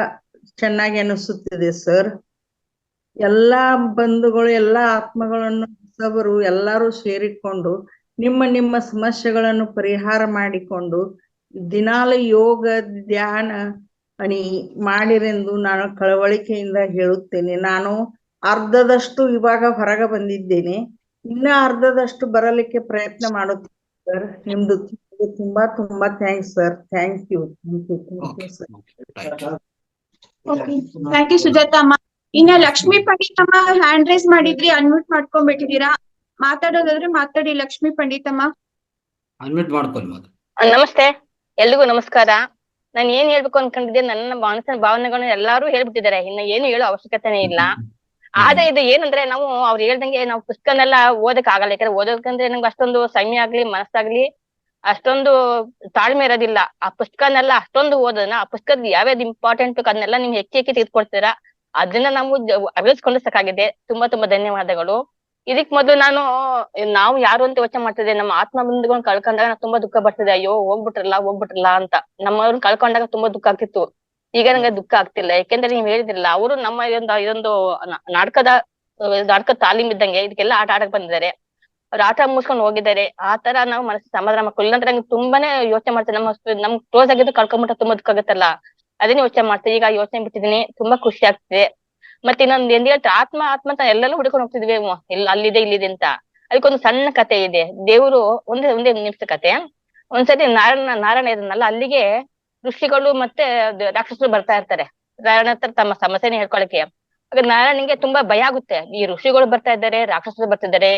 ಚೆನ್ನಾಗಿ ಅನಿಸುತ್ತಿದೆ ಸರ್. ಎಲ್ಲಾ ಬಂಧುಗಳು ಎಲ್ಲಾ ಆತ್ಮಗಳನ್ನು ಹೊಸಬರು ಎಲ್ಲರೂ ಸೇರಿಕೊಂಡು ನಿಮ್ಮ ಸಮಸ್ಯೆಗಳನ್ನು ಪರಿಹಾರ ಮಾಡಿಕೊಂಡು ದಿನಾಲು ಯೋಗ ಧ್ಯಾನ ಮಾಡಿರೆಂದು ನಾನು ಕಳವಳಿಕೆಯಿಂದ ಹೇಳುತ್ತೇನೆ. ನಾನು ಅರ್ಧದಷ್ಟು ಇವಾಗ ಹೊರಗೆ ಬಂದಿದ್ದೇನೆ. ಇನ್ನ ಅರ್ಧದಷ್ಟು ಬರಲಿಕ್ಕೆ ಪ್ರಯತ್ನ ಮಾಡುತ್ತೇನೆ ಸರ್. ನಿಮ್ದು ತುಂಬಾ ತುಂಬಾ thanks sir. Thank you sir. Thank you ಸುಜಾತಮ್ಮ. ಇನ್ನ ಲಕ್ಷ್ಮೀ ಪಂಡಿತಮ್ಮ ಹ್ಯಾಂಡ್ ರೈಸ್ ಮಾಡಿದ್ರಿ, ಅನ್ಮ್ಯೂಟ್ ಮಾಡ್ಕೊಂಡ್ಬಿಟ್ಟಿದೀರಾ. ಮಾತಾಡೋದಾದ್ರೆ ಮಾತಾಡಿ ಲಕ್ಷ್ಮೀ ಪಂಡಿತಮ್ಮ. ಅನ್ಮ್ಯೂಟ್ ಮಾಡ್ಕೊಳ್ಳಿ ಮಾತು. ನಮಸ್ತೆ, ಎಲ್ರಿಗೂ ನಮಸ್ಕಾರ. ನಾನು ಏನ್ ಹೇಳ್ಬೇಕು ಅನ್ಕೊಂಡಿದ್ದೆ, ನನ್ನ ಮನಸ್ಸಿನ ಭಾವನೆಗಳನ್ನ ಎಲ್ಲಾರು ಹೇಳ್ಬಿಟ್ಟಿದ್ದಾರೆ. ಇನ್ನ ಏನು ಹೇಳೋ ಅವಶ್ಯಕತೆನೇ ಇಲ್ಲ. ಆದ್ರೆ ಇದು ಏನಂದ್ರೆ, ನಾವು ಅವ್ರು ಹೇಳ್ದಂಗೆ ನಾವು ಪುಸ್ತಕನೆಲ್ಲ ಓದಕ್ ಆಗಲ್ಲ. ಯಾಕಂದ್ರೆ ಓದೋಕಂದ್ರೆ ನಂಗೆ ಅಷ್ಟೊಂದು ಸಮಯ ಆಗ್ಲಿ ಮನಸ್ಸಾಗ್ಲಿ ಅಷ್ಟೊಂದು ತಾಳ್ಮೆ ಇರೋದಿಲ್ಲ. ಆ ಪುಸ್ತಕನೆಲ್ಲ ಅಷ್ಟೊಂದು ಓದೋದನ್ನ, ಆ ಪುಸ್ತಕದ ಯಾವ್ಯಾವ್ದು ಇಂಪಾರ್ಟೆಂಟ್ ಅದನ್ನೆಲ್ಲ ನಿಮ್ಗೆ ಹೆಚ್ಚು ತೆಗೆದುಕೊಡ್ತೀರಾ. ಅದನ್ನ ನಾವು ಅಳವಡಿಸ್ಕೊಂಡು ಸಾಕಾಗಿದೆ. ತುಂಬಾ ತುಂಬಾ ಧನ್ಯವಾದಗಳು. ಇದಕ್ ಮೊದಲು ನಾವು ಯಾರು ಅಂತ ಯೋಚನೆ ಮಾಡ್ತಿದ್ದೆ. ನಮ್ಮ ಆತ್ಮ ಬಂಧುಗಳನ್ನ ಕಳ್ಕೊಂಡಾಗ ನಾನು ತುಂಬಾ ದುಃಖ ಬರ್ತದೆ. ಅಯ್ಯೋ ಹೋಗ್ಬಿಟ್ರಲ್ಲ ಅಂತ. ನಮ್ಮವ್ರನ್ನ ಕಳ್ಕೊಂಡಾಗ ತುಂಬಾ ದುಃಖ ಆಗ್ತಿತ್ತು. ಈಗ ನಂಗೆ ದುಃಖ ಆಗ್ತಿಲ್ಲ. ಯಾಕೆಂದ್ರೆ ನೀವ್ ಹೇಳಿದ್ರಲ್ಲ, ಅವರು ನಮ್ಮ ಇದೊಂದು ನಾಟಕ ತಾಲೀಮ್ ಇದ್ದಂಗೆ ಇದಕ್ಕೆಲ್ಲ ಆಟ ಆಡಕ್ ಬಂದಿದ್ದಾರೆ. ಅವ್ರು ಆಟ ಮುಗಿಸ್ಕೊಂಡು ಹೋಗಿದ್ದಾರೆ. ಆ ತರ ನಾವು ಮನಸ್ಸು ಸಮಾಧಾನ ಮಾಡ್ಕೊಳ್ಳಿ. ಇಲ್ಲಾಂದ್ರೆ ನಂಗೆ ತುಂಬಾನೇ ಯೋಚನೆ ಮಾಡ್ತೇನೆ. ನಮ್ ಕ್ಲೋಸ್ ಆಗಿದ್ದು ಕಳ್ಕೊಂಡ್ಬಿಟ್ರೆ ತುಂಬಾ ದುಃಖ ಆಗುತ್ತಲ್ಲ, ಅದನ್ನೇ ಯೋಚನೆ ಮಾಡ್ತೀನಿ. ಈಗ ಯೋಚನೆ ಬಿಟ್ಟಿದೀನಿ, ತುಂಬಾ ಖುಷಿ ಆಗ್ತಿದೆ. ಮತ್ತೆ ಇನ್ನೊಂದು ಏನ್ ಹೇಳ್ತಾರೆ, ಆತ್ಮ ಅಂತ ಎಲ್ಲೆಲ್ಲೂ ಹುಡ್ಕೊಂಡು ಹೋಗ್ತಿದ್ವಿ. ಅಲ್ಲಿದೆ ಇಲ್ಲಿದೆ ಅಂತ. ಅದಕ್ಕೊಂದು ಸಣ್ಣ ಕತೆ ಇದೆ. ದೇವ್ರು ಒಂದೇ ನಿಮಿಷ ಕತೆ. ಒಂದ್ಸತಿ ನಾರಾಯಣ ಇದನ್ನಲ್ಲ, ಅಲ್ಲಿಗೆ ಋಷಿಗಳು ಮತ್ತೆ ರಾಕ್ಷಸರು ಬರ್ತಾ ಇರ್ತಾರೆ ನಾರಾಯಣ ಹತ್ರ ತಮ್ಮ ಸಮಸ್ಯೆನ ಹೇಳ್ಕೊಳಕ್ಕೆ. ಆಗ ನಾರಾಯಣನಿಗೆ ತುಂಬಾ ಭಯ ಆಗುತ್ತೆ. ಈ ಋಷಿಗಳು ಬರ್ತಾ ಇದ್ದಾರೆ, ರಾಕ್ಷಸರು ಬರ್ತಿದ್ದಾರೆ,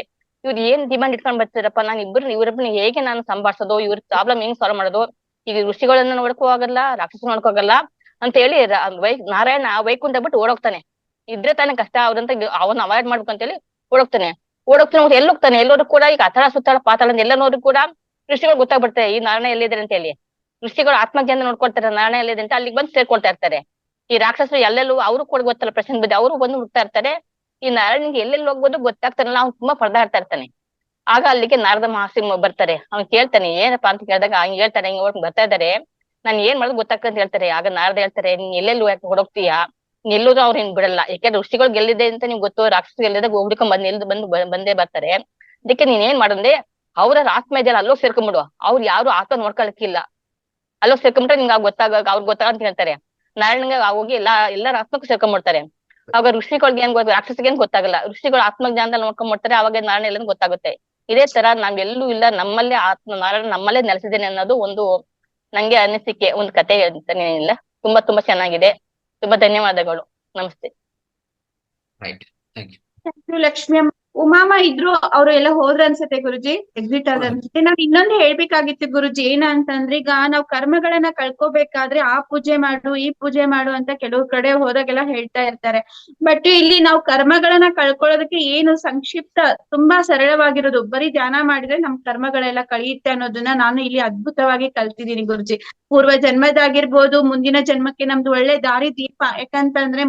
ಇವ್ರು ಏನ್ ಡಿಮಾಂಡ್ ಇಟ್ಕೊಂಡ್ ಬರ್ತಿರಪ್ಪ, ನಾನು ಇವ್ರನ್ನ ಹೇಗೆ ನಾನು ಸಂಭಾಳ್ಸೋದು, ಇವ್ರ ಪ್ರಾಬ್ಲಮ್ ಹೆಂಗ್ ಸಾಲ್ವ್ ಮಾಡೋದು, ಈಗ ಋಷಿಗಳನ್ನ ನೋಡ್ಕೋ ಆಗಲ್ಲ, ರಾಕ್ಷಸ ನೋಡ್ಕೋಗಲ್ಲ ಅಂತ ಹೇಳಿ ನಾರಾಯಣ ವೈಕುಂಠ ಬಿಟ್ಟು ಓಡೋಗ್ತಾನೆ. ಇದ್ರೆ ತಾನೇ ಕಷ್ಟ, ಅವ್ರಂತ ಅವನ್ನ ಅವಾಯ್ಡ್ ಮಾಡ್ಬೇಕು ಅಂತ ಹೇಳಿ ಓಡೋಗ್ತಾನೆ. ಎಲ್ಲೋಗ್ತಾನೆ, ಎಲ್ಲರೂ ಕೂಡ ಈಗ ಅಥಳ ಸುತ್ತಳ ಪಾತಾಳ ಎಲ್ಲ ನೋಡ್ರಿ ಕೂಡ ಋಷಿಗಳು ಗೊತ್ತಾಗ್ಬಿಡ್ತಾರೆ ಈ ನಾರಾಯಣ ಎಲ್ಲಿದ್ದಾರೆ ಅಂತ ಹೇಳಿ. ಋಷಿಗಳು ಆತ್ಮಜ್ಞಾನ ನೋಡ್ಕೊಳ್ತಾರೆ, ನಾರಾಯಣ ಎಲ್ಲಿದೆ ಅಂತ. ಅಲ್ಲಿಗೆ ಬಂದು ಸೇರ್ಕೊಳ್ತಾ ಇರ್ತಾರೆ. ಈ ರಾಕ್ಷಸರು ಎಲ್ಲೆಲ್ಲೂ ಅವರು ಕೂಡ ಗೊತ್ತಲ್ಲ, ಪ್ರಶ್ನೆ ಬಗ್ಗೆ ಅವರು ಬಂದು ಹುಡ್ತಾ ಇರ್ತಾರೆ. ಈ ನಾರಾಯಣನಿಗೆ ಎಲ್ಲೆಲ್ಲಿ ಹೋಗ್ಬೋದು ಗೊತ್ತಾಗ್ತಾನಲ್ಲ, ಅವ್ನು ತುಂಬಾ ಪರದಾಡ್ತಾ ಇರ್ತಾನೆ. ಆಗ ಅಲ್ಲಿಗೆ ನಾರದ ಮಹರ್ಷಿ ಬರ್ತಾರೆ. ಅವ್ನು ಕೇಳ್ತಾನೆ, ಏನಪ್ಪಾ ಅಂತ ಕೇಳಿದಾಗ ಹಂಗೆ ಹೇಳ್ತಾನೆ, ಹಿಂಗ್ ಓಡ್ ಬರ್ತಾ ಇದಾರೆ, ನಾನ್ ಏನ್ ಮಾಡೋದು ಗೊತ್ತಾಗ್ತದೆ ಅಂತ ಹೇಳ್ತಾರೆ. ಆಗ ನಾರದ ಹೇಳ್ತಾರೆ, ನೀನ್ ಎಲ್ಲೆಲ್ಲೂ ಹೊಡೋಗ್ತೀಯಾ, ಎಲ್ಲರೂ ಅವ್ರು ಹಿಂಗ್ ಬಿಡಲ್ಲ. ಯಾಕಂದ್ರೆ ಋಷಿಗಳು ಗೆಲ್ಲಿದೆ ಅಂತ ನಿಮ್ಗೆ ಗೊತ್ತು, ರಾಕ್ಷಸ ಗೆಲ್ಲಿದಾಗ ಹೋಗ್ಬಿಡ್ಕೊಂಡ್ ಬಂದೇ ಬರ್ತಾರೆ. ಅದಕ್ಕೆ ನೀನ್ ಏನ್ ಮಾಡಂದ್ರೆ, ಅವ್ರ ಆತ್ಮ ಇದೆಯಲ್ಲ ಅಲ್ಲೋಗ್ ಸೇರ್ಕೊಂಡ್ಬಿಡು. ಅವ್ರು ಯಾರು ಆತ್ಮ ನೋಡ್ಕೊಳಕ್ಕಿಲ್ಲ, ಅಲ್ಲೋಗ್ ಸೇರ್ಕೊಂಡ್ರೆ ನಿಮ್ಗೆ ಅವ್ರಿಗೆ ಗೊತ್ತಾಗಂತ ಹೇಳ್ತಾರೆ. ನಾರಾಯಣಗೆ ಹೋಗಿ ಎಲ್ಲರ ಆತ್ಮಕ್ಕೂ ಸೇರ್ಕೊಂಡ್ಬಿಡ್ತಾರೆ. ಅವಾಗ ಋಷಿಗಳಿಗೆ ಏನ್ ರಾಕ್ಷಸಿಗೆ ಏನ್ ಗೊತ್ತಾಗಲ್ಲ. ಋಷಿಗಳು ಆತ್ಮಜ್ಞಾನದಲ್ಲಿ ನೋಡ್ಕೊಂಡ್ಬಿಡ್ತಾರೆ. ಅವಾಗ ನಾರಾಯಣ ಎಲ್ಲ ಗೊತ್ತಾಗುತ್ತೆ. ಇದೇ ತರ ನಾವೆಲ್ಲೂ ಇಲ್ಲ, ನಮ್ಮಲ್ಲೇ ನಾರಾಯಣ ನಮ್ಮಲ್ಲೇ ನೆಲೆಸಿದ್ದೇನೆ ಅನ್ನೋದು ಒಂದು ನಂಗೆ ಅನಿಸಿಕೆ, ಒಂದು ಕತೆ ಹೇಳ್ತಾನೆ. ಇಲ್ಲ, ತುಂಬಾ ತುಂಬಾ ಚೆನ್ನಾಗಿದೆ. ತುಂಬಾ ಧನ್ಯವಾದಗಳು. ನಮಸ್ತೆ. ಲಕ್ಷ್ಮಿ ಅಮ್ಮ. ಉಮಾಮ ಇದ್ರು, ಅವ್ರು ಎಲ್ಲ ಹೋದ್ರ ಅನ್ಸತ್ತೆ ಗುರುಜಿ, ಎಕ್ಸಿಟ್ ಆದ ಅನ್ಸುತ್ತೆ. ನಾವ್ ಇನ್ನೊಂದು ಹೇಳ್ಬೇಕಾಗಿತ್ತು ಗುರುಜಿ, ಏನಂತಂದ್ರೆ ಈಗ ನಾವ್ ಕರ್ಮಗಳನ್ನ ಕಳ್ಕೋಬೇಕಾದ್ರೆ ಆ ಪೂಜೆ ಮಾಡು ಈ ಪೂಜೆ ಮಾಡು ಅಂತ ಕೆಲವು ಕಡೆ ಹೋದಾಗೆಲ್ಲ ಹೇಳ್ತಾ ಇರ್ತಾರೆ. ಬಟ್ ಇಲ್ಲಿ ನಾವು ಕರ್ಮಗಳನ್ನ ಕಳ್ಕೊಳ್ಳೋದಕ್ಕೆ ಏನು ಸಂಕ್ಷಿಪ್ತ, ತುಂಬಾ ಸರಳವಾಗಿರೋದು, ಬರೀ ಧ್ಯಾನ ಮಾಡಿದ್ರೆ ನಮ್ ಕರ್ಮಗಳೆಲ್ಲ ಕಳಿಯುತ್ತೆ ಅನ್ನೋದನ್ನ ನಾನು ಇಲ್ಲಿ ಅದ್ಭುತವಾಗಿ ಕಲ್ತಿದ್ದೀನಿ ಗುರುಜಿ. ಪೂರ್ವ ಜನ್ಮದಾಗಿರ್ಬೋದು, ಮುಂದಿನ ಜನ್ಮಕ್ಕೆ ನಮ್ದು ಒಳ್ಳೆ ದಾರಿ ದೀಪ. ಯಾಕಂತಂದ್ರೆ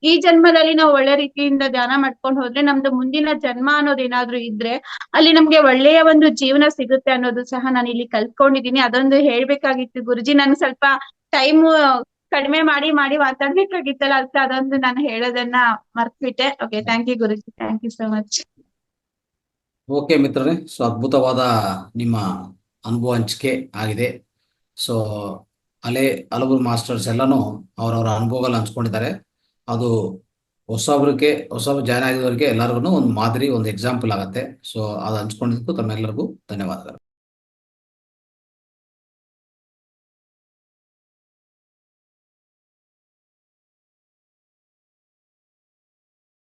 ಈ ಜನ್ಮದಲ್ಲಿ ನಾವು ಒಳ್ಳೆ ರೀತಿಯಿಂದ ಧ್ಯಾನ ಮಾಡ್ಕೊಂಡು ಹೋದ್ರೆ ನಮ್ದು ಮುಂದಿನ ಜನ್ಮ ಅನ್ನೋದೇನಾದ್ರೂ ಇದ್ರೆ ಅಲ್ಲಿ ನಮ್ಗೆ ಒಳ್ಳೆಯ ಒಂದು ಜೀವನ ಸಿಗುತ್ತೆ ಅನ್ನೋದು ಸಹ ನಾನು ಇಲ್ಲಿ ಕಲ್ತ್ಕೊಂಡಿದೀನಿ. ಅದೊಂದು ಹೇಳ್ಬೇಕಾಗಿತ್ತು ಗುರುಜಿ. ನನ್ ಸ್ವಲ್ಪ ಟೈಮ್ ಕಡಿಮೆ ಮಾಡಿ ಮಾತಾಡ್ಬೇಕಾಗಿತ್ತಲ್ಲ, ಅದೊಂದು ನಾನು ಹೇಳೋದನ್ನ ಮರ್ತ್ಬಿಟ್ಟೆ. ಓಕೆ, ಥ್ಯಾಂಕ್ ಯು ಗುರುಜಿ. Thank you so much. Okay ಮಿತ್ರರೇ, ಸೊ ಅದ್ಭುತವಾದ ನಿಮ್ಮ ಅನುಭವ ಹಂಚಿಕೆ ಆಗಿದೆ. ಸೊ ಹಲವು ಮಾಸ್ಟರ್ಸ್ ಎಲ್ಲಾನು ಅವರವರ ಅನುಭವಗಳು ಹಂಚ್ಕೊಂಡಿದ್ದಾರೆ. ಅದು ಹೊಸಬ್ರು ಜಾಯ್ನ್ ಆಗಿದವರಿಗೆ ಎಲ್ಲರಿಗೂ ಒಂದು ಮಾದರಿ, ಒಂದು ಎಕ್ಸಾಂಪಲ್ ಆಗುತ್ತೆ. ಸೊ ಅದು ಹಂಚ್ಕೊಂಡಿದ್ದಕ್ಕೂ ತಮ್ಮೆಲ್ಲರಿಗೂ ಧನ್ಯವಾದಗಳು.